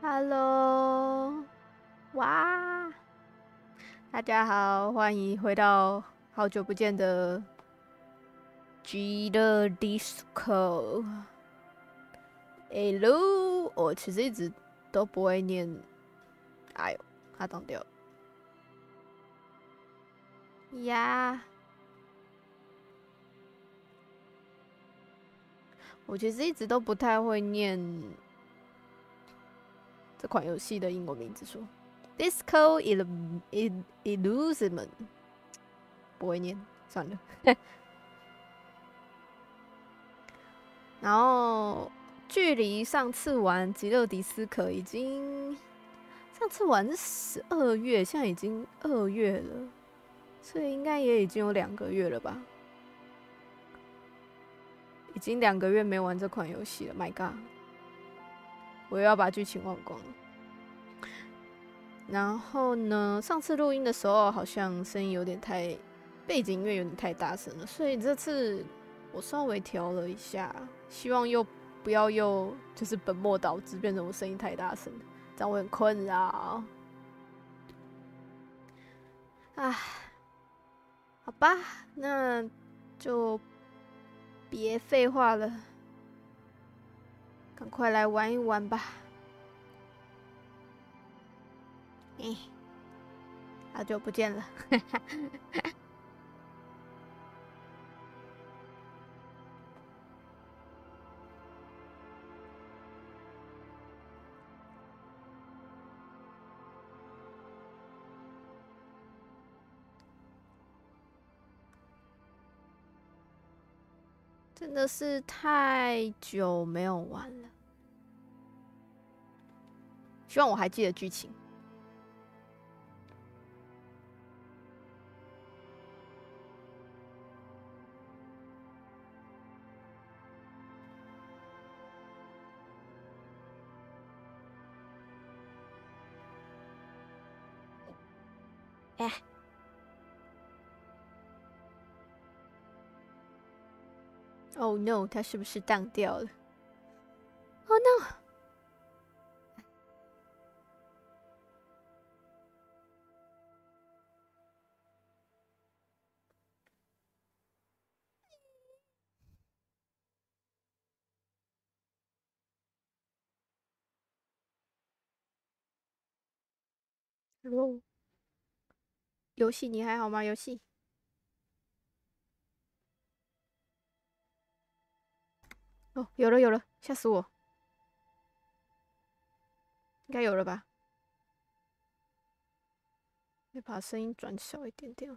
Hello，哇，大家好，欢迎回到好久不见的极乐迪斯可。Hello，我其实一直都不会念，哎呦，它当掉了呀。我其实一直都不太会念这款游戏的英文名字说，Disco Elysium， 不会念，算了。然后距离上次玩极乐迪斯可上次玩是12月，现在已经2月了，所以应该也已经有2个月了吧？已经2个月没玩这款游戏了 ，My God！ 我又要把剧情忘光了。然后呢，上次录音的时候好像声音有点太，背景音乐有点太大声了，所以这次我稍微调了一下，希望不要就是本末倒置，变成我声音太大声，这样我很困扰。唉，好吧，那就别废话了，赶快来玩一玩吧。好久不见了。真的是太久没有玩了，希望我还记得剧情。哎，Oh no， 它是不是当掉了 ？Oh no！ Hello，游戏你还好吗？游戏哦，有了，吓死我！应该有了吧？得把声音转小一点点。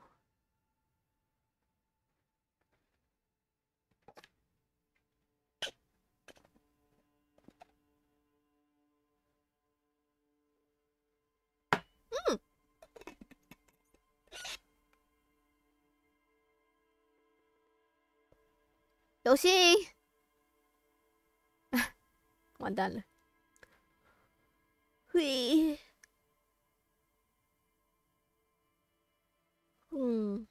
游戏，完蛋了。嘿，嗯。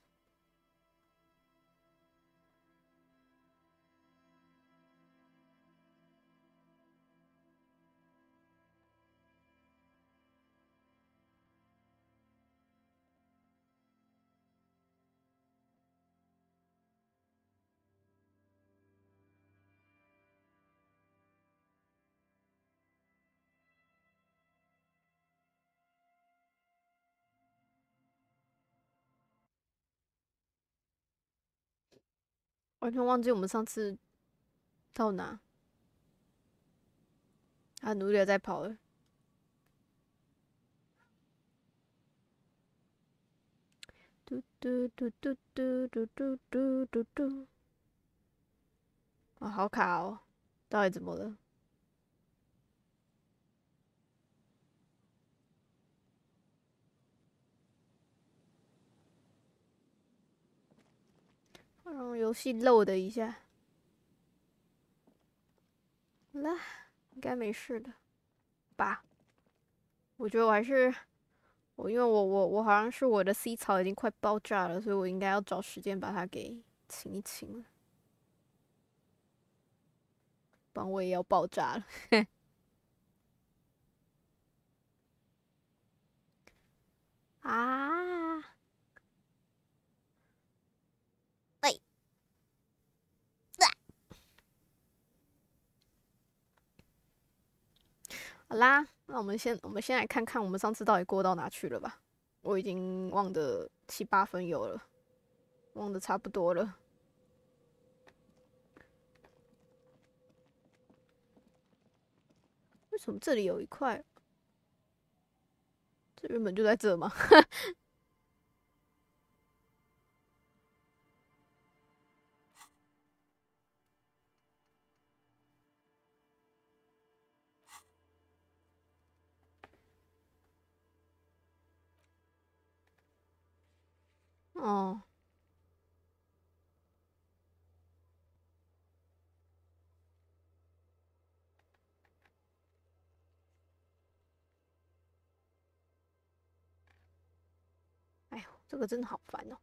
完全忘记我们上次到哪，他努力的在跑了。嘟嘟嘟嘟嘟嘟嘟嘟嘟嘟。啊，好卡哦！到底怎么了？让游戏 load 一下。好啦，应该没事的吧？我觉得因为我好像是我的 C 槽已经快爆炸了，所以我应该要找时间把它给清一清了，不然我也要爆炸了。啊！喂，好啦，那我们先来看看我们上次到底过到哪去了吧。我已经忘得7、8分有了，忘得差不多了。为什么这里有一块？这原本就在这吗？哦，哎呦，这个真的好烦哦。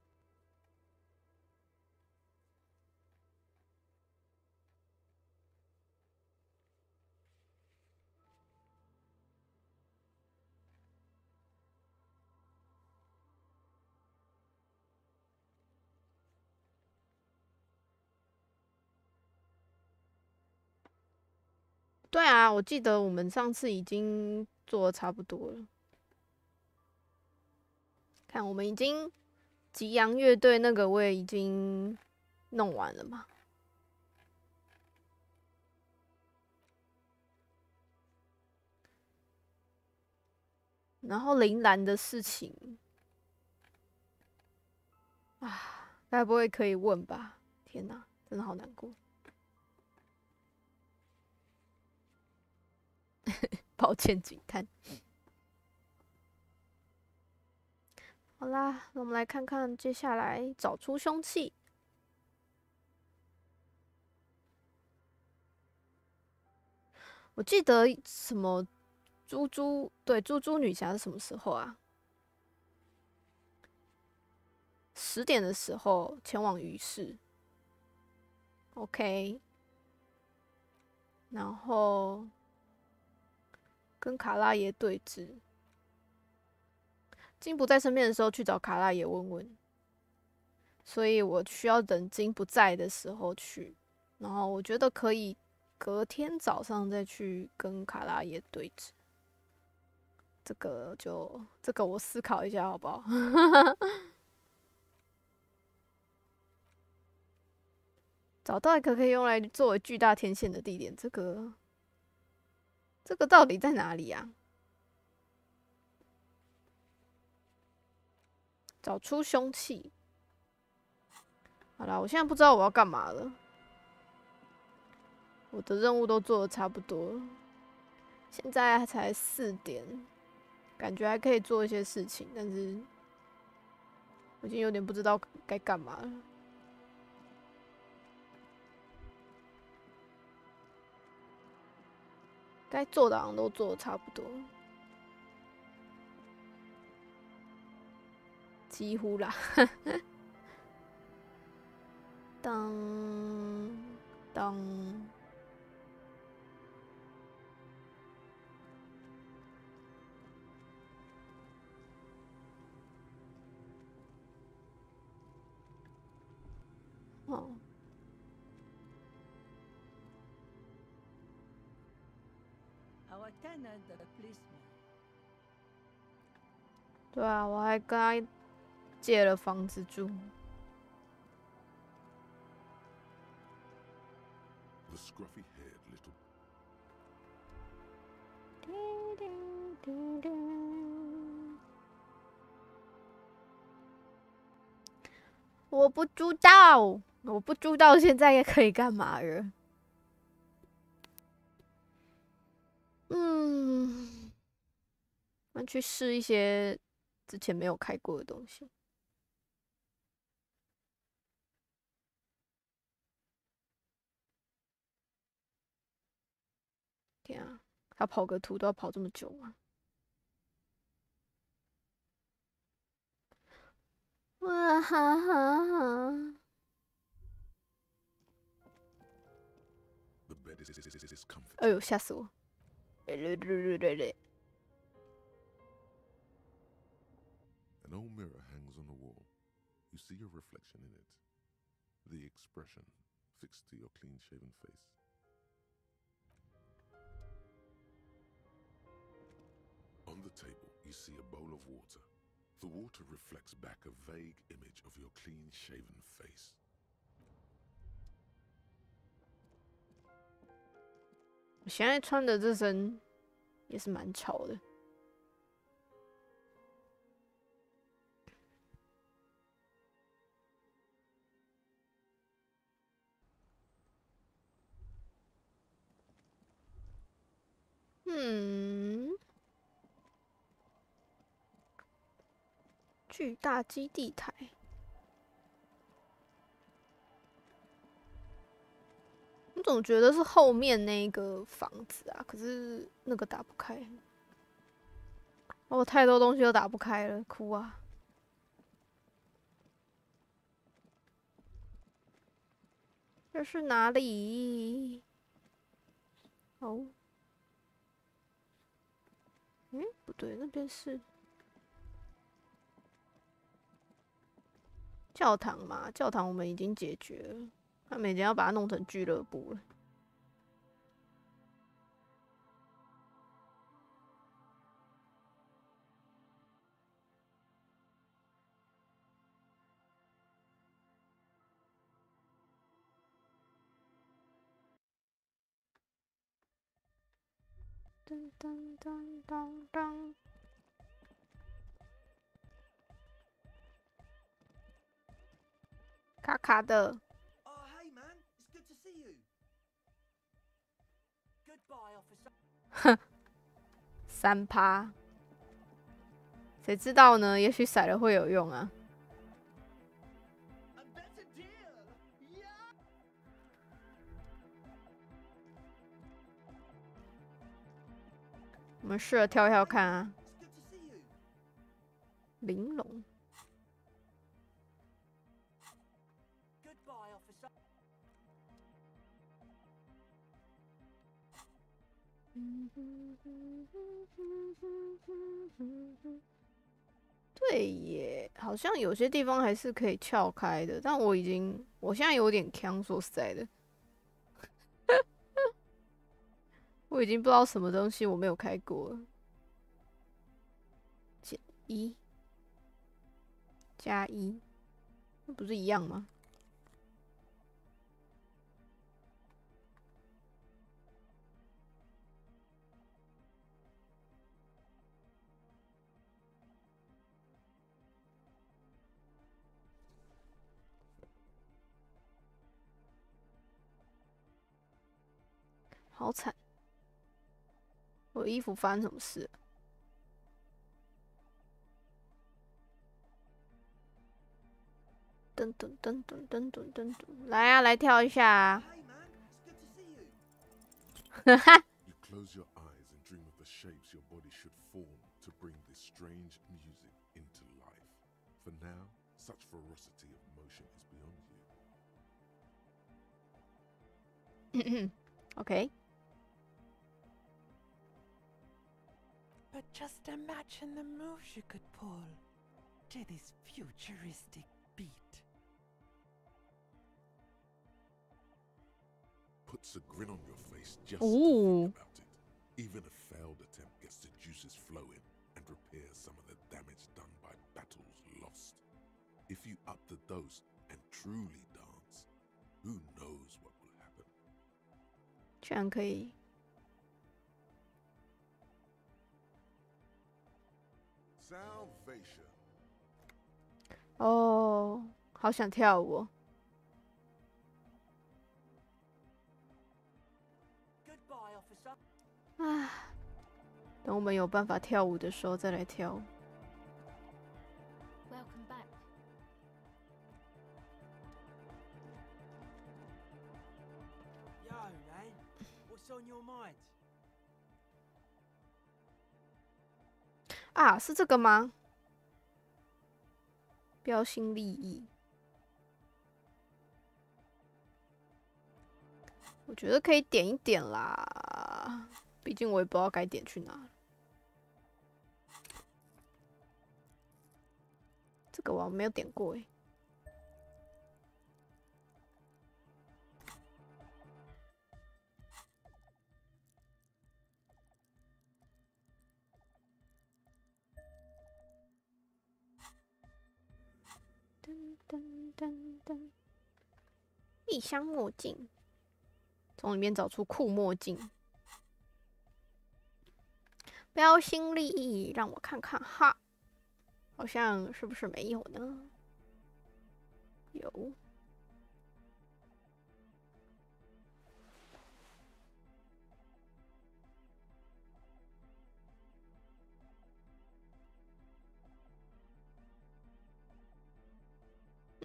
对啊，我记得我们上次已经做的差不多了。看，我们已经吉阳乐队那个我也已经弄完了嘛。然后铃兰的事情啊，该不会可以问吧？天哪，真的好难过。抱歉，警探。好啦，那我们来看看接下来找出凶器。我记得什么对，猪猪女侠是什么时候啊？10点的时候前往鱼市。OK， 然后跟卡拉爷对峙。金不在身边的时候去找卡拉爷问问，所以我需要等金不在的时候去。然后我觉得可以隔天早上再去跟卡拉爷对峙。这个我思考一下好不好？找到一个可以用来作为巨大天线的地点，这个到底在哪里啊？找出凶器。好啦，我现在不知道我要干嘛了。我的任务都做的差不多了，现在才4点，感觉还可以做一些事情，但是我已经有点不知道该干嘛了。该做的好像都做的差不多，几乎啦。当当，哦，对啊，我还跟他借了房子住。我不知道，我不知道现在可以干嘛了。嗯，我去试一些之前没有开过的东西。天啊，他跑个图都要跑这么久吗？哇哈哈哈！哎呦，吓死我！ An old mirror hangs on the wall. You see your reflection in it. The expression fixed to your clean-shaven face. On the table, you see a bowl of water. The water reflects back a vague image of your clean-shaven face. 我现在穿的这身也是蛮潮的。巨大基地台。我总觉得是后面那个房子啊，可是那个打不开。哦，太多东西都打不开了，哭啊！这是哪里？哦，不对，那边是教堂嘛？教堂我们已经解决了，他们已经要把它弄成俱乐部了。噔噔噔噔噔。卡卡的。哼，3%，谁知道呢？也许甩了会有用啊。我们试着跳跳看啊。玲珑。对耶，好像有些地方还是可以撬开的，但我现在有点呛，说实在的，我已经不知道什么东西我没有开过了。减1加1，那不是一样吗？好惨！我的衣服发生什么事了？噔噔噔噔噔噔噔噔，来啊，来跳一下啊！哈哈。You close your eyes and dream of the shapes your body should form to bring this strange music into life. For now, such ferocity of motion is beyond you. Okay. But just imagine the moves you could pull to this futuristic beat. Puts a grin on your face just Ooh. to think about it. Even a failed attempt gets the juices flowing and repairs some of the damage done by battles lost. If you up the dose and truly dance, who knows what will happen? 居然可以。Salvation. 哦，好想跳舞哦。唉，等我们有办法跳舞的时候再来跳。Welcome back. Yo, man, what's on your mind? 啊，是这个吗？标新立异。我觉得可以点一点啦，毕竟我也不知道该点去哪。这个我没有点过哎。噔噔噔噔，异乡墨镜，从里面找出酷墨镜。标新立异，让我看看哈，好像是不是没有呢？有。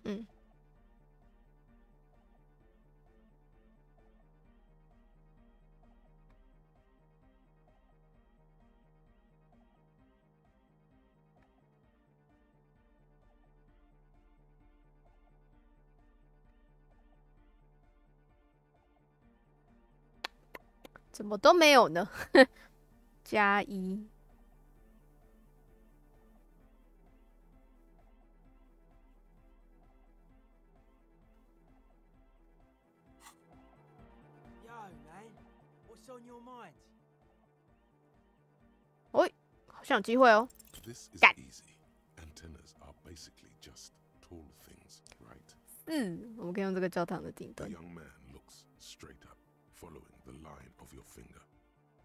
嗯。怎么都没有呢？加一。喂，好像有机会哦。干。我们可以用这个教堂的顶端。Following the line of your finger,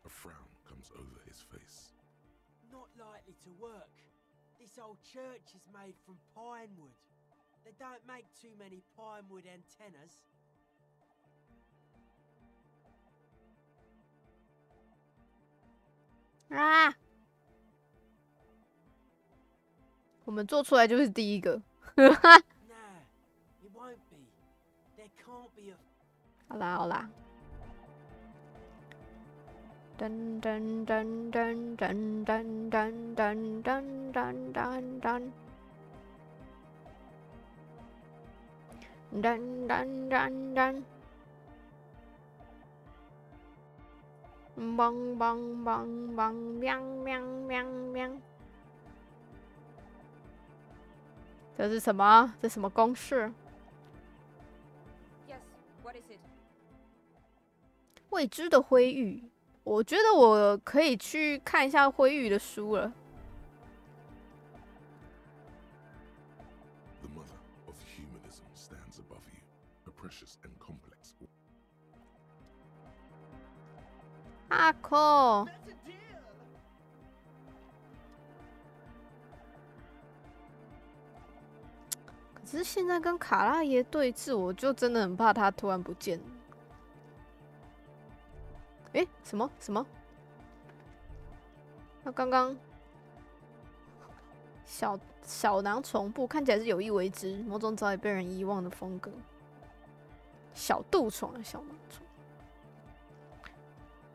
a frown comes over his face. Not likely to work. This old church is made from pine wood. They don't make too many pine wood antennas. 啊！我们做出来就是第一个。No, it won't be. There can't be a. 好啦好啦。噔噔噔噔噔噔噔噔噔噔噔噔。噔噔噔噔。梆梆梆梆，喵喵喵喵。这是什么？这什么公式？ Yes, what is it? 未知的灰域。我觉得我可以去看一下灰域的书了。The mother of humanism stands above you, a precious and complex. 阿扣。可是现在跟卡拉耶对峙，我就真的很怕他突然不见。诶，什么什么？他刚刚小囊虫部看起来是有意为之，某种早已被人遗忘的风格。小肚虫啊，小囊虫。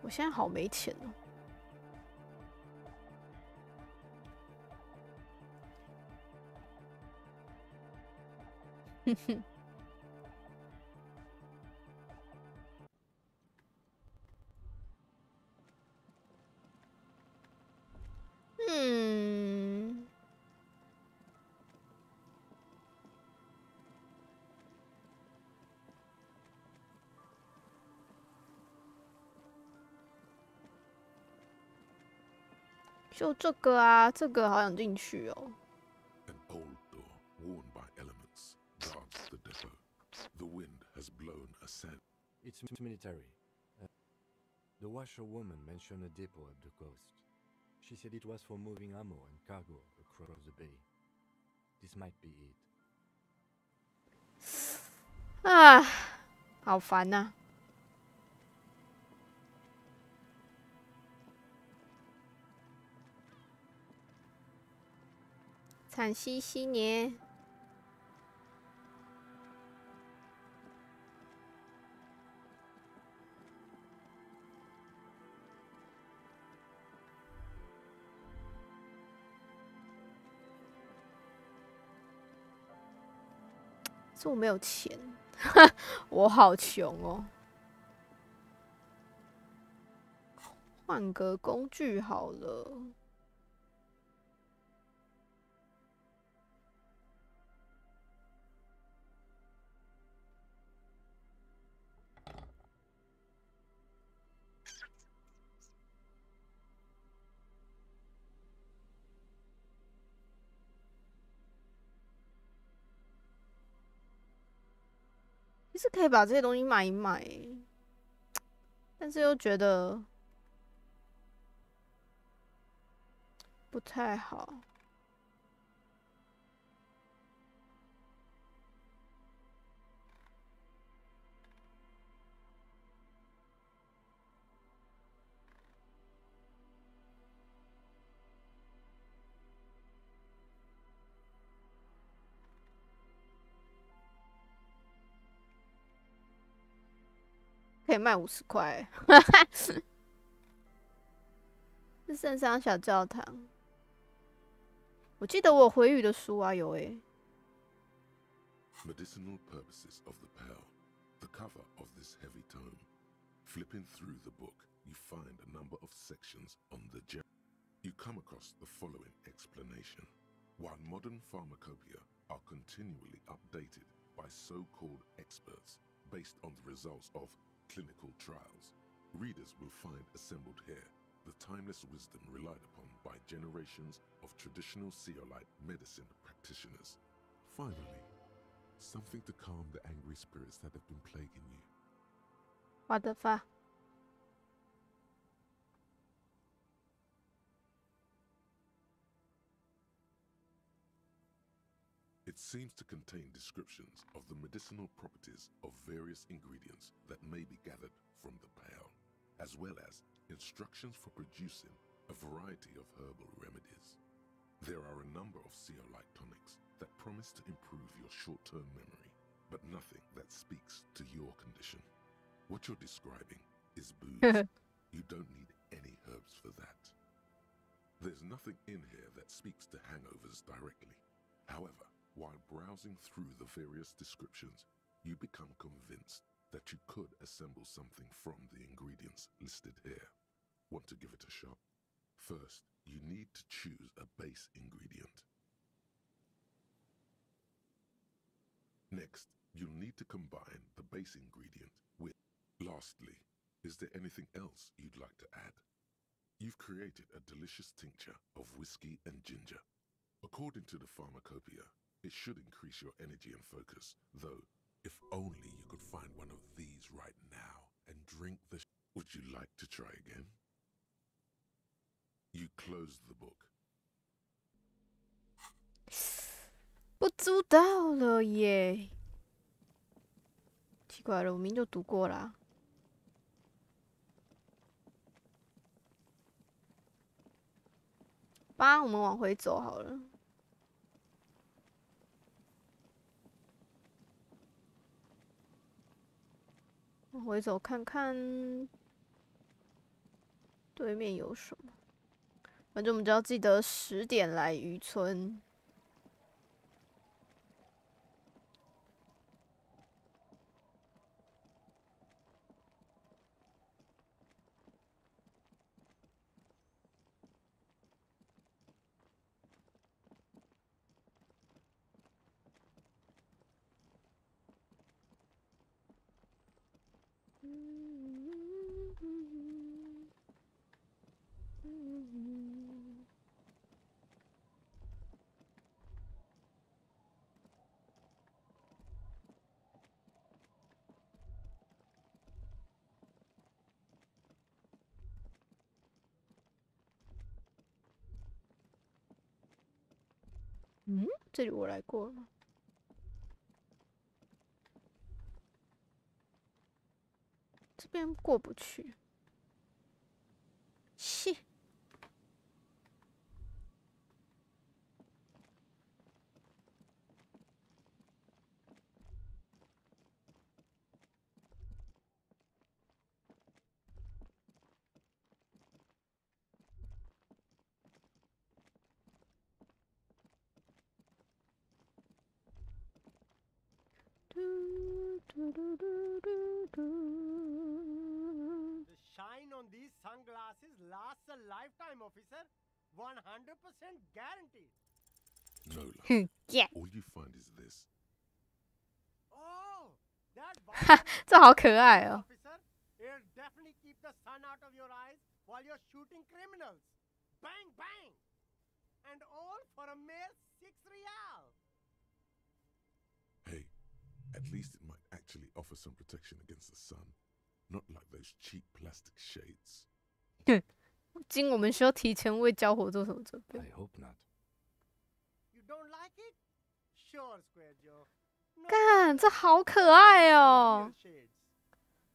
我现在好没钱哦。哼哼。就这个啊，这个好想进去哦。An old door worn by elements guards the depot. The wind has blown a scent. It's military. The washerwoman mentioned a depot up the coast. She said it was for moving ammo and cargo across the bay. This might be it. 啊，好烦呐！惨兮兮呢。是我没有钱，我好穷哦。换个工具好了。其实可以把这些东西买一买，但是又觉得不太好。可以卖50块，是圣桑小教堂。我记得我有回语的书啊，有诶。Medicinal purposes of the pale. The cover of this heavy tome. Flipping through the book, you find a number of sections on the gem. You come across the following explanation. While modern pharmacopoeia are continually updated by so-called experts based on the results of clinical trials, readers will find assembled here the timeless wisdom relied upon by generations of traditional Seolite medicine practitioners. Finally, something to calm the angry spirits that have been plaguing you. What the fuck? It seems to contain descriptions of the medicinal properties of various ingredients that may be gathered from the pale, as well as instructions for producing a variety of herbal remedies. There are a number of Seolite tonics that promise to improve your short-term memory, but nothing that speaks to your condition. What you're describing is booze. You don't need any herbs for that. There's nothing in here that speaks to hangovers directly. However, while browsing through the various descriptions, you become convinced that you could assemble something from the ingredients listed here. Want to give it a shot? First, you need to choose a base ingredient. Next, you'll need to combine the base ingredient with... Lastly, is there anything else you'd like to add? You've created a delicious tincture of whiskey and ginger. According to the pharmacopoeia, it should increase your energy and focus, though if only you could find one of these right now and drink the... Would you like to try again? You close the book. 不知道了耶，奇怪了，我明明就读过啦。吧，我们往回走好了。往回走看看，对面有什么？反正我们只要记得10点来渔村。嗯，这里我来过了吗？这边过不去。切。The shine on these sunglasses lasts a lifetime, officer. 100% guaranteed. Nola, Yeah. all you find is this. Oh, that 这好可爱哦。 officer. It'll definitely keep the sun out of your eyes while you're shooting criminals. Bang, bang! And all for a mere 6 real. Hey, At least it might actually offer some protection against the sun, not like those cheap plastic shades. 今我们需要提前为交火做什么准备？ I hope not. You don't like it? Sure, Square Joe. No 干，这好可爱哦！ shades.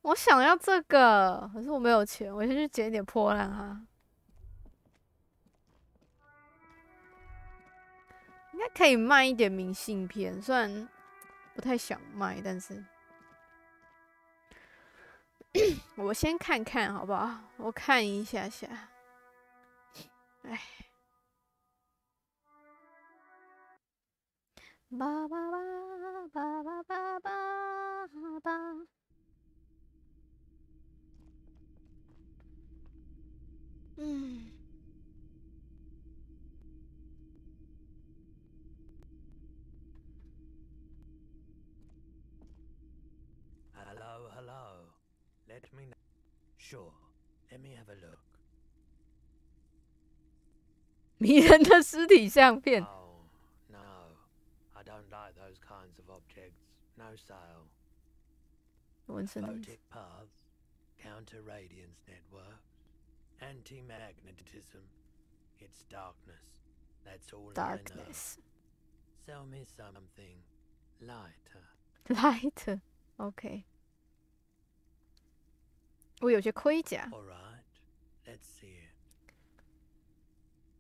我想要这个，可是我没有钱，我先去捡一点破烂哈。应该可以卖一点明信片，虽然不太想卖，但是我先看看好不好？我看一下下。哎，吧吧吧吧吧吧吧吧。嗯。 Hello, hello. Let me know. Sure, let me have a look. 迷人的尸体相片。 Oh, no. I don't like those kinds of objects. No sale. 纹身的意思 Photic paths, counter radiance networks, anti-magnetism. It's darkness. That's all I know. Darkness. Sell me something lighter. Light. OK。我有些盔甲， All right, let's see it.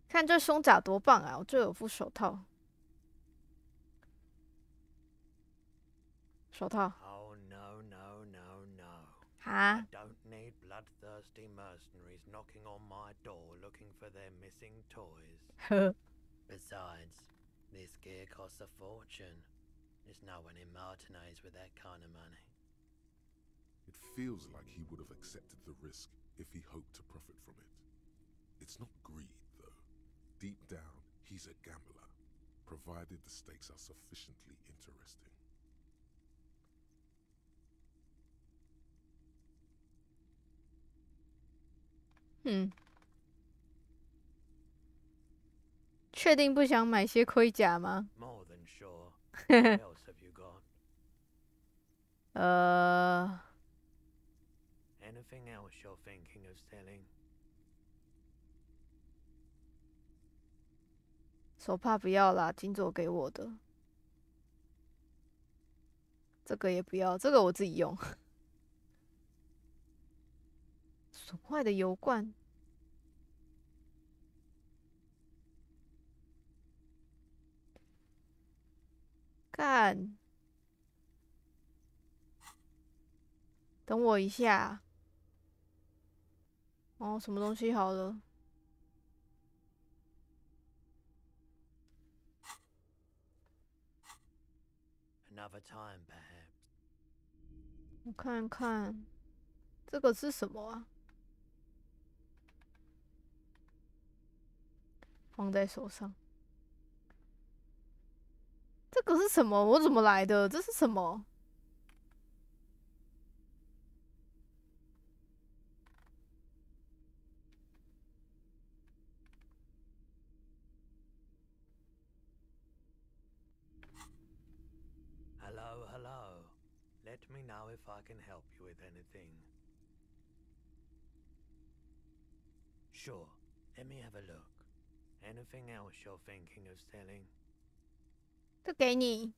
看这胸甲多棒啊！我这有副手套。手套 Oh, no, no, no, no. 哈 I don't need bloodthirsty mercenaries knocking on my door looking for their missing toys. 呵， Besides, this gear costs a fortune. There's no one in Martinez with that kind of money. It feels like he would have accepted the risk if he hoped to profit from it. It's not greed, though. Deep down, he's a gambler, provided the stakes are sufficiently interesting. 确定不想买些盔甲吗？ More than sure. What else have you got? Anything else you're thinking of selling? 手帕不要啦，金左给我的。这个也不要，这个我自己用。损坏的油罐。 干，等我一下。哦，什么东西好了？ Another time, perhaps. 我看看，这个是什么啊？放在手上。这个是什么？我怎么来的？这是什么？ Hello, hello. Let me know if I can help you with anything. Sure, let me have a look. Anything else you're thinking of selling? 这给你。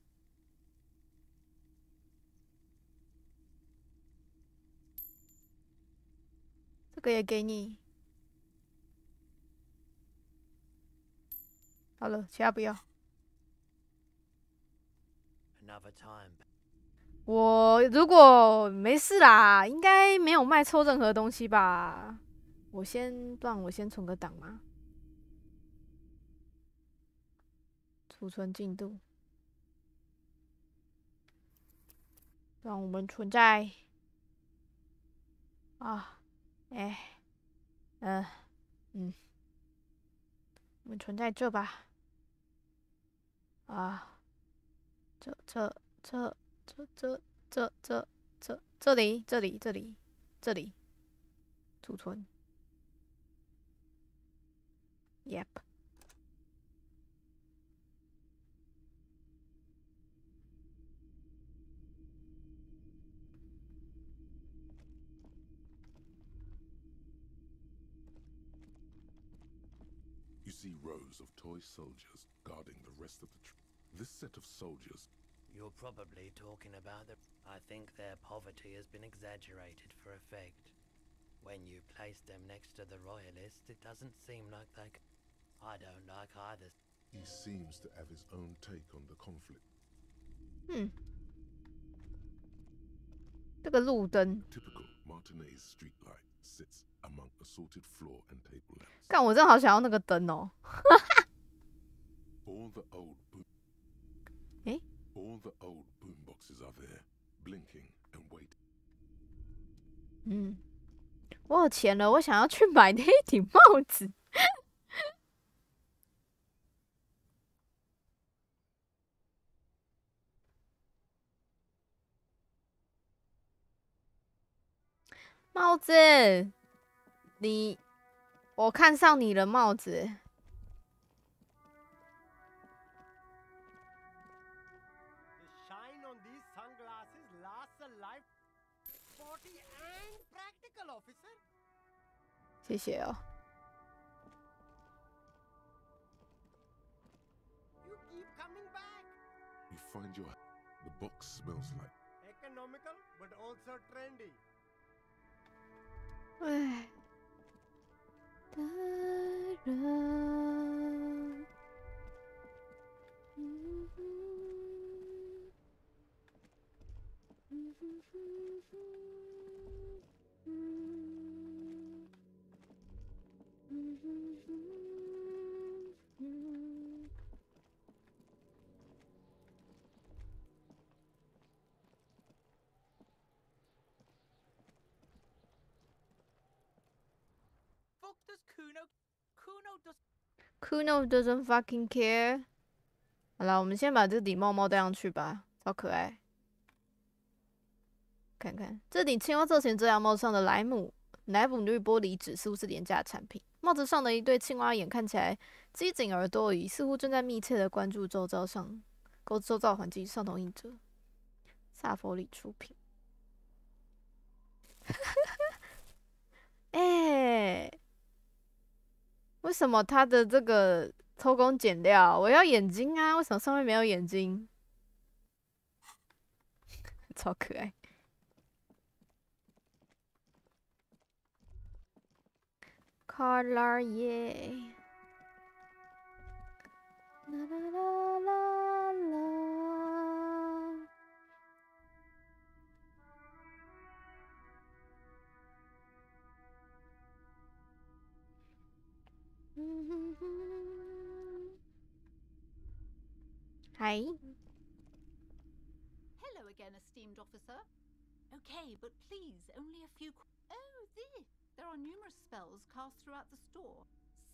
这个也给你。好了，其他不要。 Another time. 我如果没事啦，应该没有卖错任何东西吧？我先，不然我先存个档嘛。储存进度，让我们存在啊，哎，我们存在这吧。啊，这里，储存。Yep。see rows of toy soldiers guarding the rest of the This set of soldiers. You're probably talking about I think their poverty has been exaggerated for effect. When you place them next to the royalists, it doesn't seem like I don't like either. He seems to have his own take on the conflict. 这个路灯， Typical Martinez streetlight sits among assorted floor and table lamps. 干，我真的好想要那个灯哦。All the old All the old boomboxes are there, blinking and waiting. 我有钱了，我想要去买那一顶帽子。帽子，我看上你了，帽子。The shine on these sunglasses lasts a life. Sporty and practical, officer. 谢谢哦。You keep coming back. You find the box smells like Economical, but also trendy. 唉，的人，Kuno doesn't fucking care。好了，我们先把这顶帽帽戴上去吧，超可爱。看看这顶青蛙造型遮阳帽上的莱姆绿玻璃纸似乎是廉价产品。帽子上的一对青蛙眼看起来机警而多疑，似乎正在密切的关注周遭环境。上头印着萨佛里出品。欸，为什么他的这个偷工减料？我要眼睛啊！为什么上面没有眼睛？超可爱。Color 耶！啦啦啦啦啦。Hi. Hello again, esteemed officer. Okay, but please, only a few. Oh, this. There are numerous spells cast throughout the store.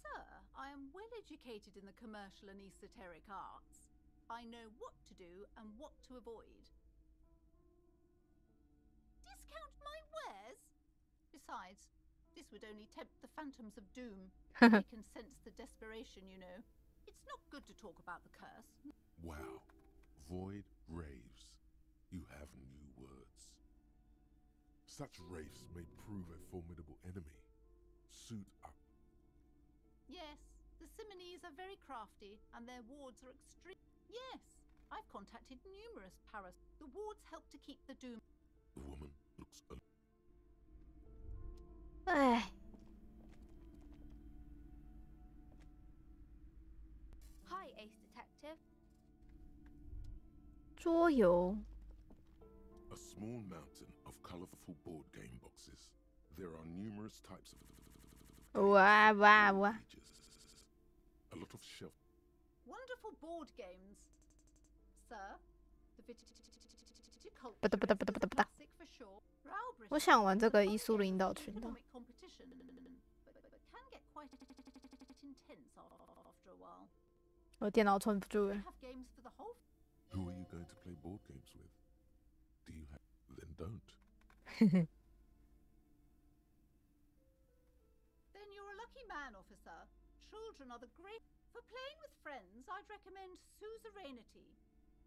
Sir, I am well educated in the commercial and esoteric arts. I know what to do and what to avoid. Discount my wares? Besides, this would only tempt the phantoms of doom. They can sense the desperation, you know. It's not good to talk about the curse. Wow. Void raves. You have new words. Such wraiths may prove a formidable enemy. Suit up. Yes, the Simonees are very crafty, and their wards are extreme. Yes, I've contacted numerous paras. The wards help to keep the doom. The woman looks. Hi, Ace Detective. 桌游。 A small mountain of colorful board game boxes. There are numerous types of哇哇哇！ A lot of shelf. Wonderful board games, sir. The viticulture 不哒不哒不哒不哒不哒。 classic for sure. 我想玩这个艺术领导群的。 Economic competition, but can get quite intense after a while. 我电脑撑不住了。 Have games for the whole. Who are you going to play board games with? Do you have? Then don't. Then you're a lucky man, officer. Children are the great. For playing with friends, I'd recommend Suzerainty.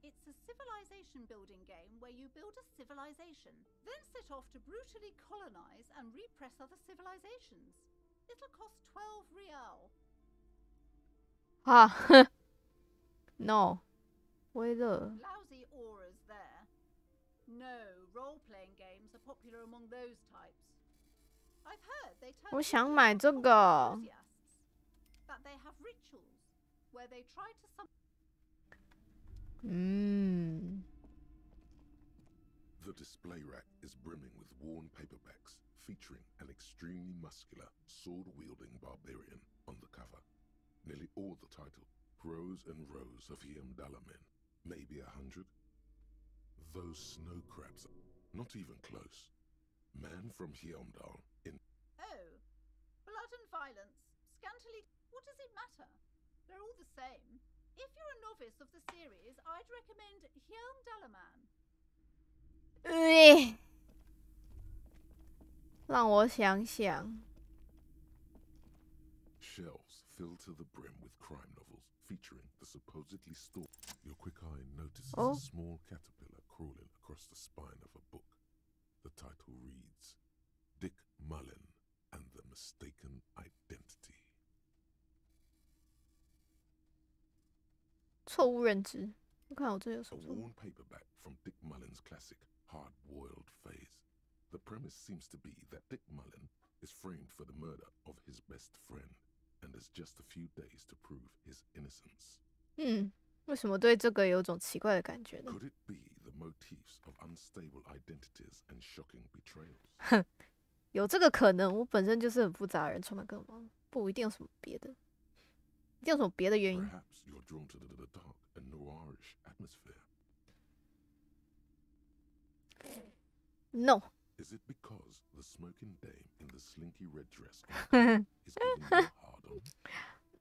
It's a civilization building game where you build a civilization, then set off to brutally colonize and repress other civilizations. It'll cost 12 real. 啊，no，威勒。 Lousy auras there. No, role-playing games are popular among those types. I've heard they turn 我想买这个。 that they have rituals where they try to The display rack is brimming with worn paperbacks featuring an extremely muscular, sword-wielding barbarian on the cover. Nearly all the titles, rows and rows of Hyamdala men, maybe 100. Those snow crabs, not even close. Man from Hyamdal in... Oh, blood and violence, scantily... What does it matter? They're all the same. If you're a novice of the series, I'd recommend Hyamdala Man. 让我想想。 Shelves filled to the brim with crime novels featuring the supposedly stalked. Your quick eye notices a small caterpillar crawling across the spine of a book. The title reads, Dick Mullen and the Mistaken Identity. 错误认知。我看我这有什 A 么错误？ worn paperback from Dick Mullen's classic Hard-Boiled Phase. The premise seems to be that Dick Mullen is framed for the murder of his best friend and has just a few days to prove his innocence. 为什么对这个有种奇怪的感觉呢？ Could it be the motifs of unstable identities and shocking betrayals? 有这个可能，我本身就是很复杂的人，充满各种毛病，不一定有什么别的，一定有什么别的原因。 Perhaps you're drawn to the dark and noirish atmosphere. No， Is it because the smoking dame in the slinky red dress is giving you a hard on?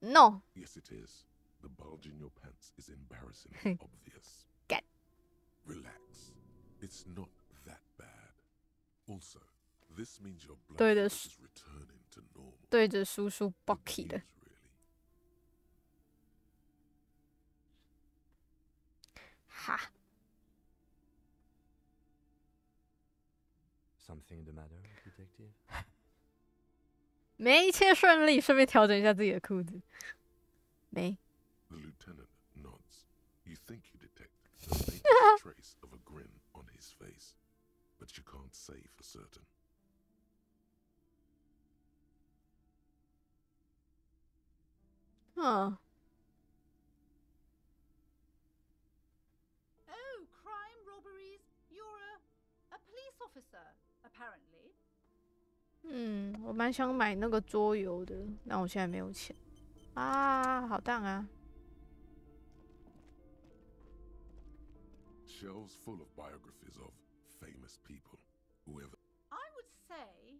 No， Yes, it is. The bulge in your pants is embarrassingly obvious. Get. Relax. It's not that bad. Also, this means your blood 对的 flow is returning to normal. 对着叔叔 Bucky 的。 Really. 哈， Something the matter, detective? 没一切顺利，顺便调整一下自己的裤子。没。 The lieutenant nods. You think you detect the faintest trace of a grin on his face, but you can't say for certain. 嗯， Oh, crime, robberies. You're a police officer, apparently. 我蛮想买那个桌游的，但我现在没有钱。啊，好当啊！ Shelves full of biographies of famous people, whoever. I would say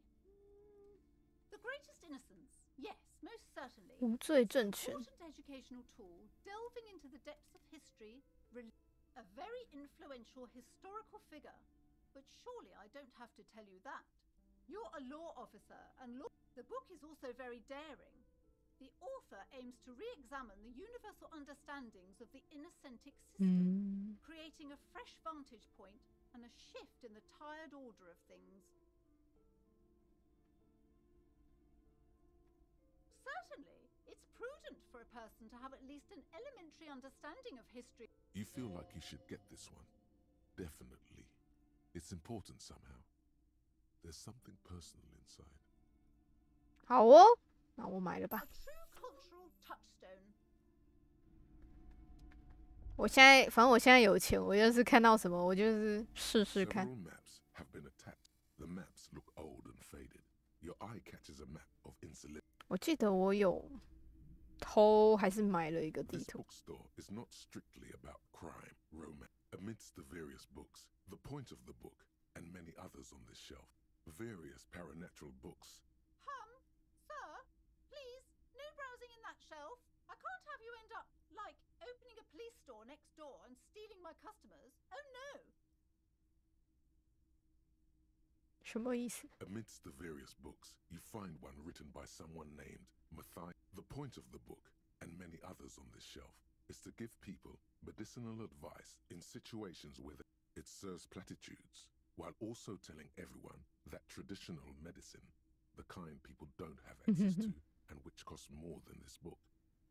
the greatest innocence. Yes, most certainly. 无罪政权。 Important educational tool, delving into the depths of history, a very influential historical figure. But surely I don't have to tell you that. You're a law officer, and the book is also very daring. The author aims to re-examine the universal understandings of the innocentic system, creating a fresh vantage point and a shift in the tired order of things. Certainly, it's prudent for a person to have at least an elementary understanding of history. You feel like you should get this one. Definitely. It's important somehow. There's something personal inside. 好哦，那我买了吧 A。true cultural touchstone. 反正我现在有钱，我要是看到什么，我就是试试看。 Several maps have been attacked. The maps look old and faded. Your eye catches a map of Insular. 我记得我有偷还是买了一个地 This 图。 bookstore is not strictly about crime, romance. Amidst the various books, the point of the book, and many others on this shelf, various paranatural books. Sir, please, no browsing in that shelf. I can't have you end up, like, opening a police store next door and stealing my customers. Oh no! 什么意思？ Amidst the various books, you find one written by someone named Matthias. The point of the book, and many others on this shelf, is to give people medicinal advice in situations where it serves platitudes, while also telling everyone that traditional medicine, the kind people don't have access to, and which costs more than this book,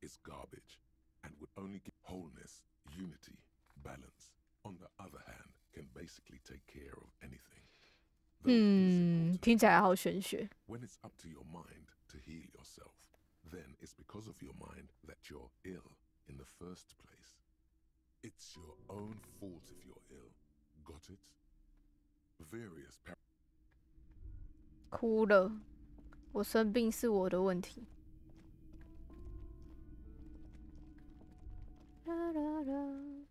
is garbage and would only give wholeness, unity, balance. On the other hand, can basically take care of anything.听起来好玄学。 When it's up to your mind to heal yourself, then it's because of your mind that you're ill in the first place. It's your own fault if you're ill. Got it? Various 哭了，我生病是我的问题。啦啦啦。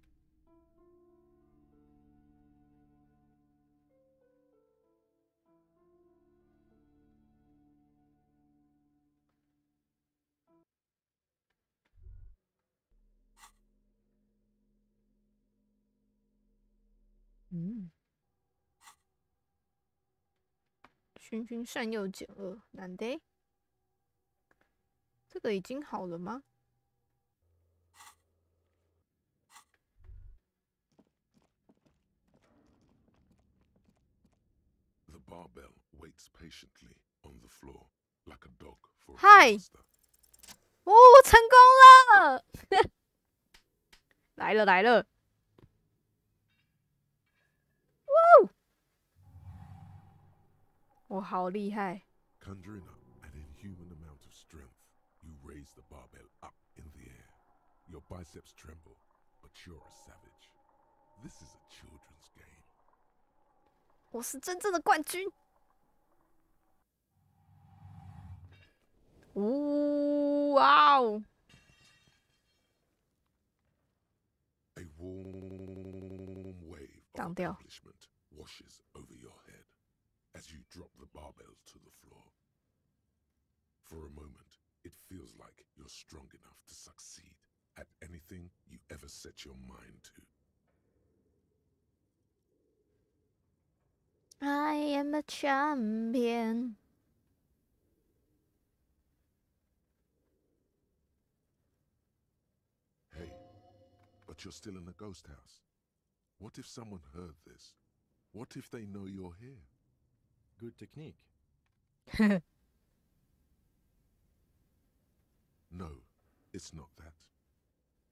循循善诱减恶，难的。这个已经好了吗？ The barbell waits patiently on the floor like a dog for a master. 哦，我成功了！来了来了！哇！我好厉害！ Conjuring up an inhuman amount of strength, you raise the barbell up in the air. Your biceps tremble, but you're a savage. This is a children's game. 我是真正的冠军！哇哦！ A warm wave of 挡掉。 accomplishment washes over your head as you drop the barbell to the floor. For a moment, it feels like you're strong enough to succeed at anything you ever set your mind to. I am a champion. Hey, but you're still in a ghost house. What if someone heard this? What if they know you're here? Good technique. No, it's not that.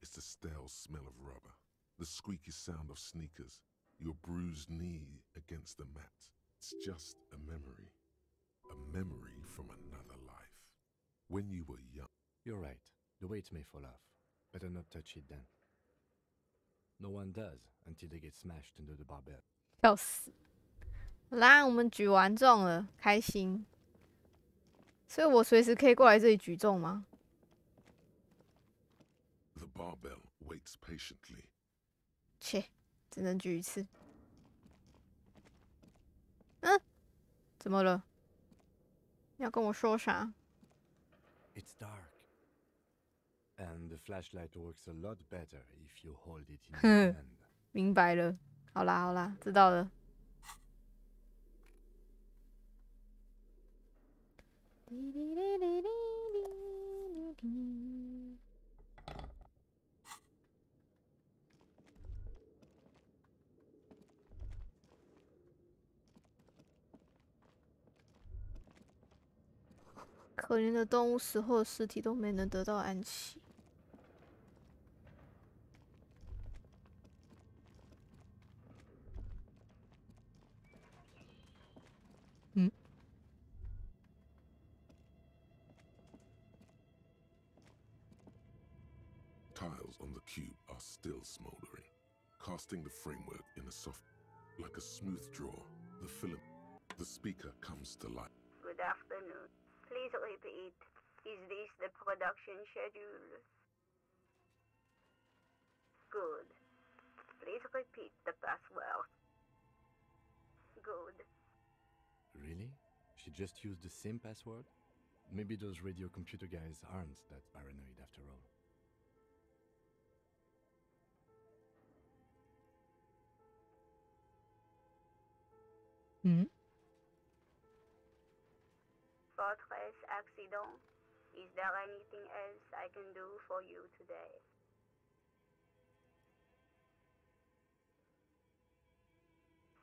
It's the stale smell of rubber, the squeaky sound of sneakers, your bruised knee against the mat. It's just a memory from another life. When you were young. You're right. The weight may fall off. Better not touch it then. No one does until they get smashed under the barbell. 笑死！好啦，我们举完重了，开心。所以我随时可以过来这里举重吗？ The barbell waits patiently. 切，只能举一次。嗯，怎么了？你要跟我说啥？ It's dark. And the flashlight works a lot better if you hold it in your hand. 明白了。好啦好啦，知道了。可怜的动物死后的尸体都没能得到安息。嗯。 Tiles on the cube are still smoldering, casting the framework in a soft, like a smooth draw. The film, the speaker comes to life. Good afternoon. Please repeat. Is this the production schedule? Good. Please repeat the password. Good. Really? She just used the same password? Maybe those radio computer guys aren't that paranoid after all. Fortress accident. Is there anything else I can do for you today?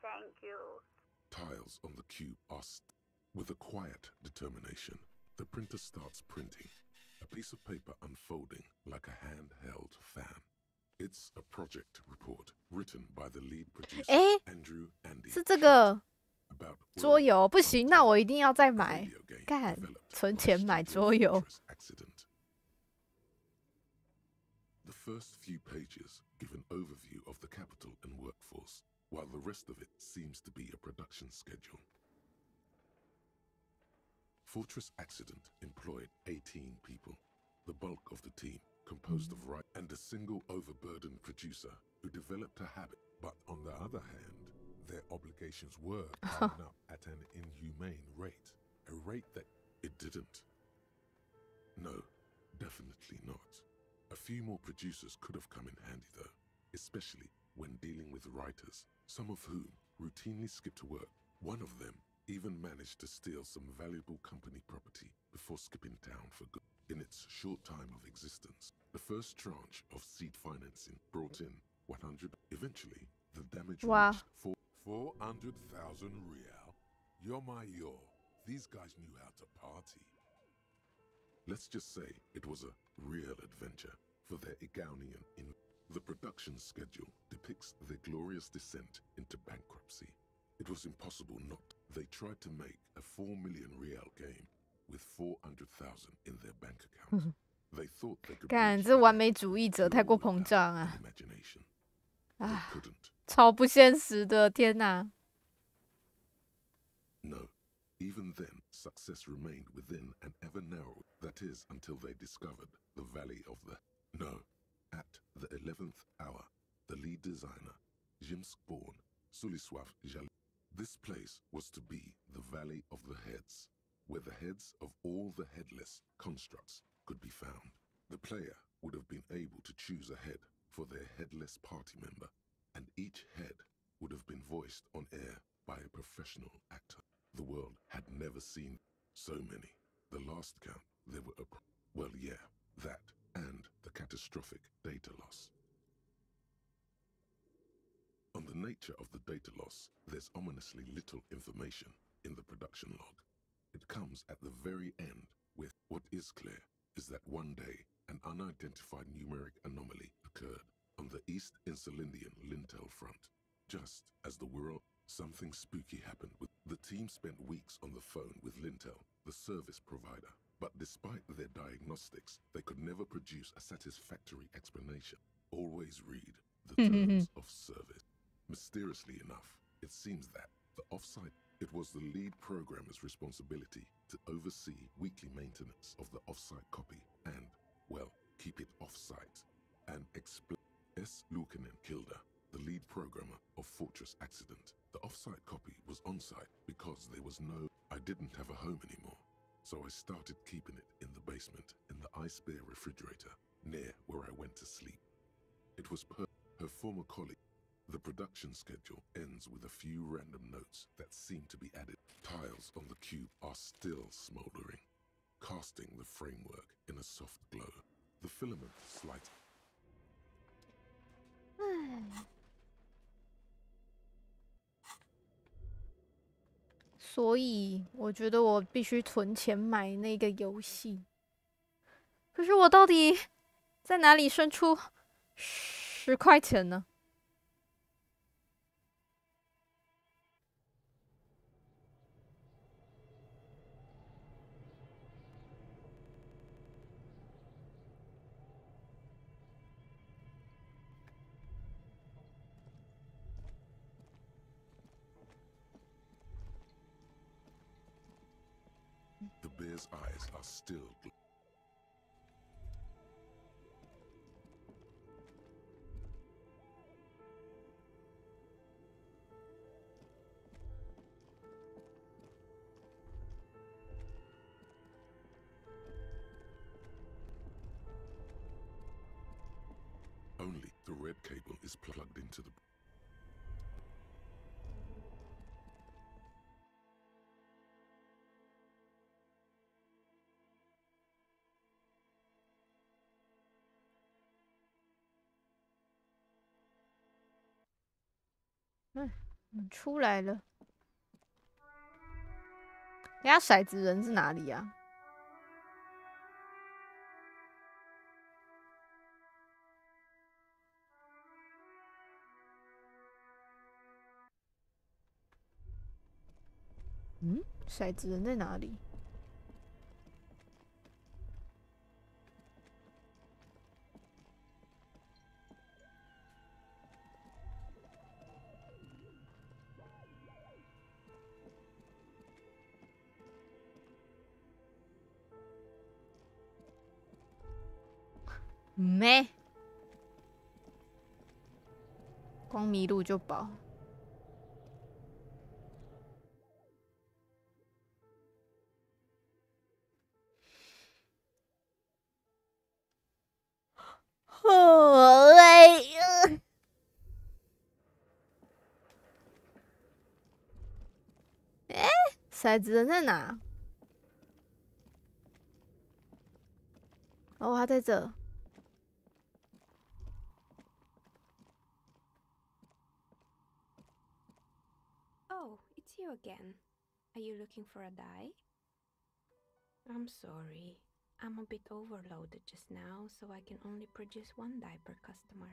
Thank you. Tiles on the cube are with a quiet determination. The printer starts printing. A piece of paper unfolding like a handheld fan. It's a project report written by the lead producer Andrew Andy. 是这个桌游不行，那我一定要再买。干，存钱买桌游。The first few pages give an overview of the capital and workforce, while the rest of it seems to be a production schedule. Fortress Accident employed 18 people, the bulk of the team composed of writers and a single overburdened producer who developed a habit. But on the other hand, their obligations were piling up at an inhumane rate, a rate that it didn't. No, definitely not. A few more producers could have come in handy though, especially when dealing with writers, some of whom routinely skip to work. One of them even managed to steal some valuable company property before skipping town for good. In its short time of existence, the first tranche of seed financing brought in 100. Eventually, the damage reached 400,000 real. You're my yo. These guys knew how to party. Let's just say it was a real adventure for their Igaunian. The production schedule depicts their glorious descent into bankruptcy. It was impossible not. They tried to make a 4 million real game with 400,000 in their bank account. They thought they could. 干，这完美主义者太过膨胀啊！啊，超不现实的，天哪！ No, even then, success remained within an ever narrow. That is, until they discovered the Valley of the. No, at the 11th hour, the lead designer, Jim's born, Suliswav Jal. This place was to be the Valley of the Heads, where the heads of all the headless constructs could be found. The player would have been able to choose a head for their headless party member, and each head would have been voiced on air by a professional actor. The world had never seen so many. The last count, there were well, yeah, that and the catastrophic data loss. On the nature of the data loss, there's ominously little information in the production log. It comes at the very end with what is clear is that one day an unidentified numeric anomaly occurred on the East Insulindian Lintel front. Just as the world, something spooky happened. The team spent weeks on the phone with Lintel, the service provider, but despite their diagnostics, they could never produce a satisfactory explanation. Always read the terms of service. Mysteriously enough, it seems that the offsite, it was the lead programmer's responsibility to oversee weekly maintenance of the offsite copy and, well, keep it offsite. And explain S. Lukanen Kilda, the lead programmer of Fortress Accident. The offsite copy was on-site because there was no. I didn't have a home anymore, so I started keeping it in the basement in the ice bear refrigerator near where I went to sleep. It was her former colleague. The production schedule ends with a few random notes that seem to be added. Tiles on the cube are still smoldering, casting the framework in a soft glow. The filament slides. 所以我觉得我必须存钱买那个游戏。可是我到底在哪里生出10块钱呢？ The bear's eyes are still. Only the red cable is plugged into the.出来了。等下骰子人是哪里啊？嗯，骰子人在哪里？没，光迷路就饱。好累呀！哎，骰子人在哪？哦，他在这。Oh, it's you again. Are you looking for a die? I'm sorry. I'm a bit overloaded just now, so I can only produce one die per customer.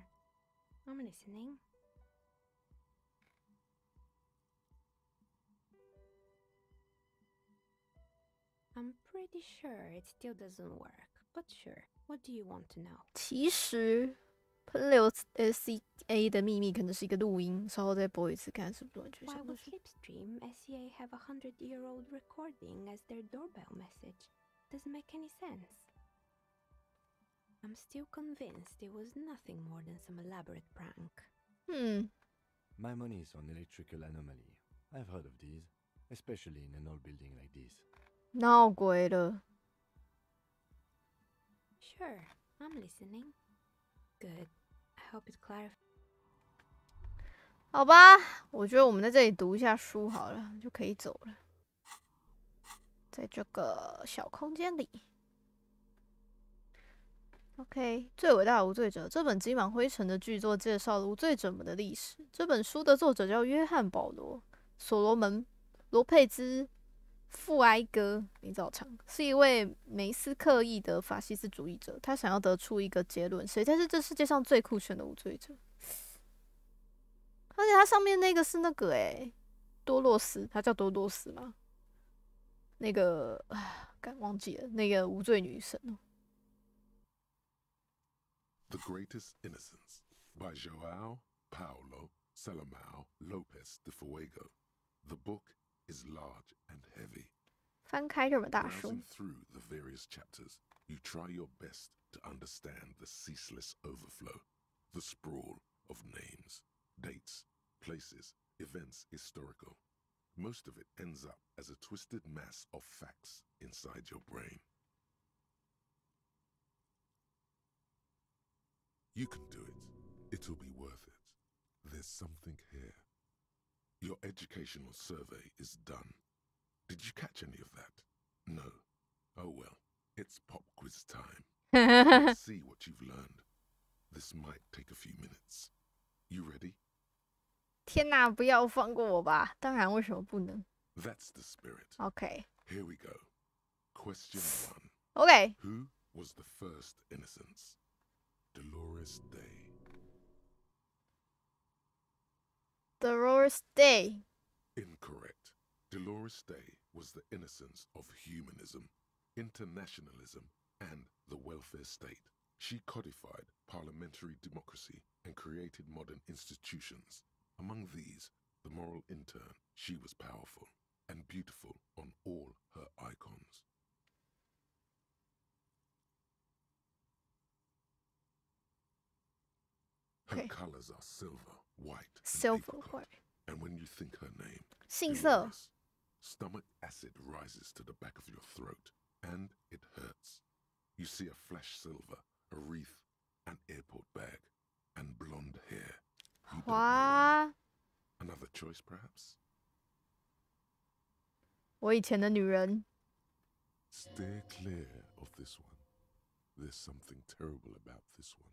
I'm listening. I'm pretty sure it still doesn't work, but sure. What do you want to know? 其实喷流 SCA 的秘密可能是一个录音，稍后再播一次，看是不是完全 Why 像 would 是。Slipstream SCA have a 100-year-old recording as their doorbell message? Doesn't make any sense. I'm still convinced it was nothing more than some elaborate prank. My money is on electrical anomaly. I've heard of these, especially in an old building like this. 闹鬼了。Sure, I'm listening. Good. I hope it clarifies. 好吧，我觉得我们在这里读一下书好了，就可以走了。在这个小空间里。OK， 最伟大的无罪者这本积满灰尘的巨作介绍了无罪者们的历史。这本书的作者叫约翰·保罗·所罗门·罗佩兹·富埃戈，名字好长，是一位梅斯克裔的法西斯主义者。他想要得出一个结论：谁才是这世界上最酷炫的无罪者？而且他上面那个是那个多洛斯，他叫多洛斯吗？那个忘记了，那个无罪女神哦。The Greatest Innocence by João Paulo Salomão Lopes de Fuego. The book is large and heavy. 翻开这本大书。 Browsing through the various chapters, you try your best to understand the ceaseless overflow, the sprawl of names, dates, places, events historical. Most of it ends up as a twisted mass of facts inside your brain. You can do it. It'll be worth it. There's something here. Your educational survey is done. Did you catch any of that? No. Oh well, it's pop quiz time. Let's see what you've learned. This might take a few minutes. You ready? 天哪，不要放过我吧！当然，为什么不能 That's the spirit.？OK，OK，、Here we go. Question 1. OK Who was the first innocence? Dolores Day. Dolores Day. Incorrect. Dolores Day was the innocence of humanism, internationalism, and the welfare state. She codified parliamentary democracy and created modern institutions. Among these, the moral intern, she was powerful and beautiful on all her icons. Her Okay. colors are silver, white, and Silver, apricot. white. And when you think her name, 杏色 Dolores, stomach acid rises to the back of your throat, and it hurts. You see a flash silver, a wreath, an airport bag, and blonde hair. You don't know why. 花， Another choice, perhaps? 我以前的女人。 Steer clear of this one. There's something terrible about this one.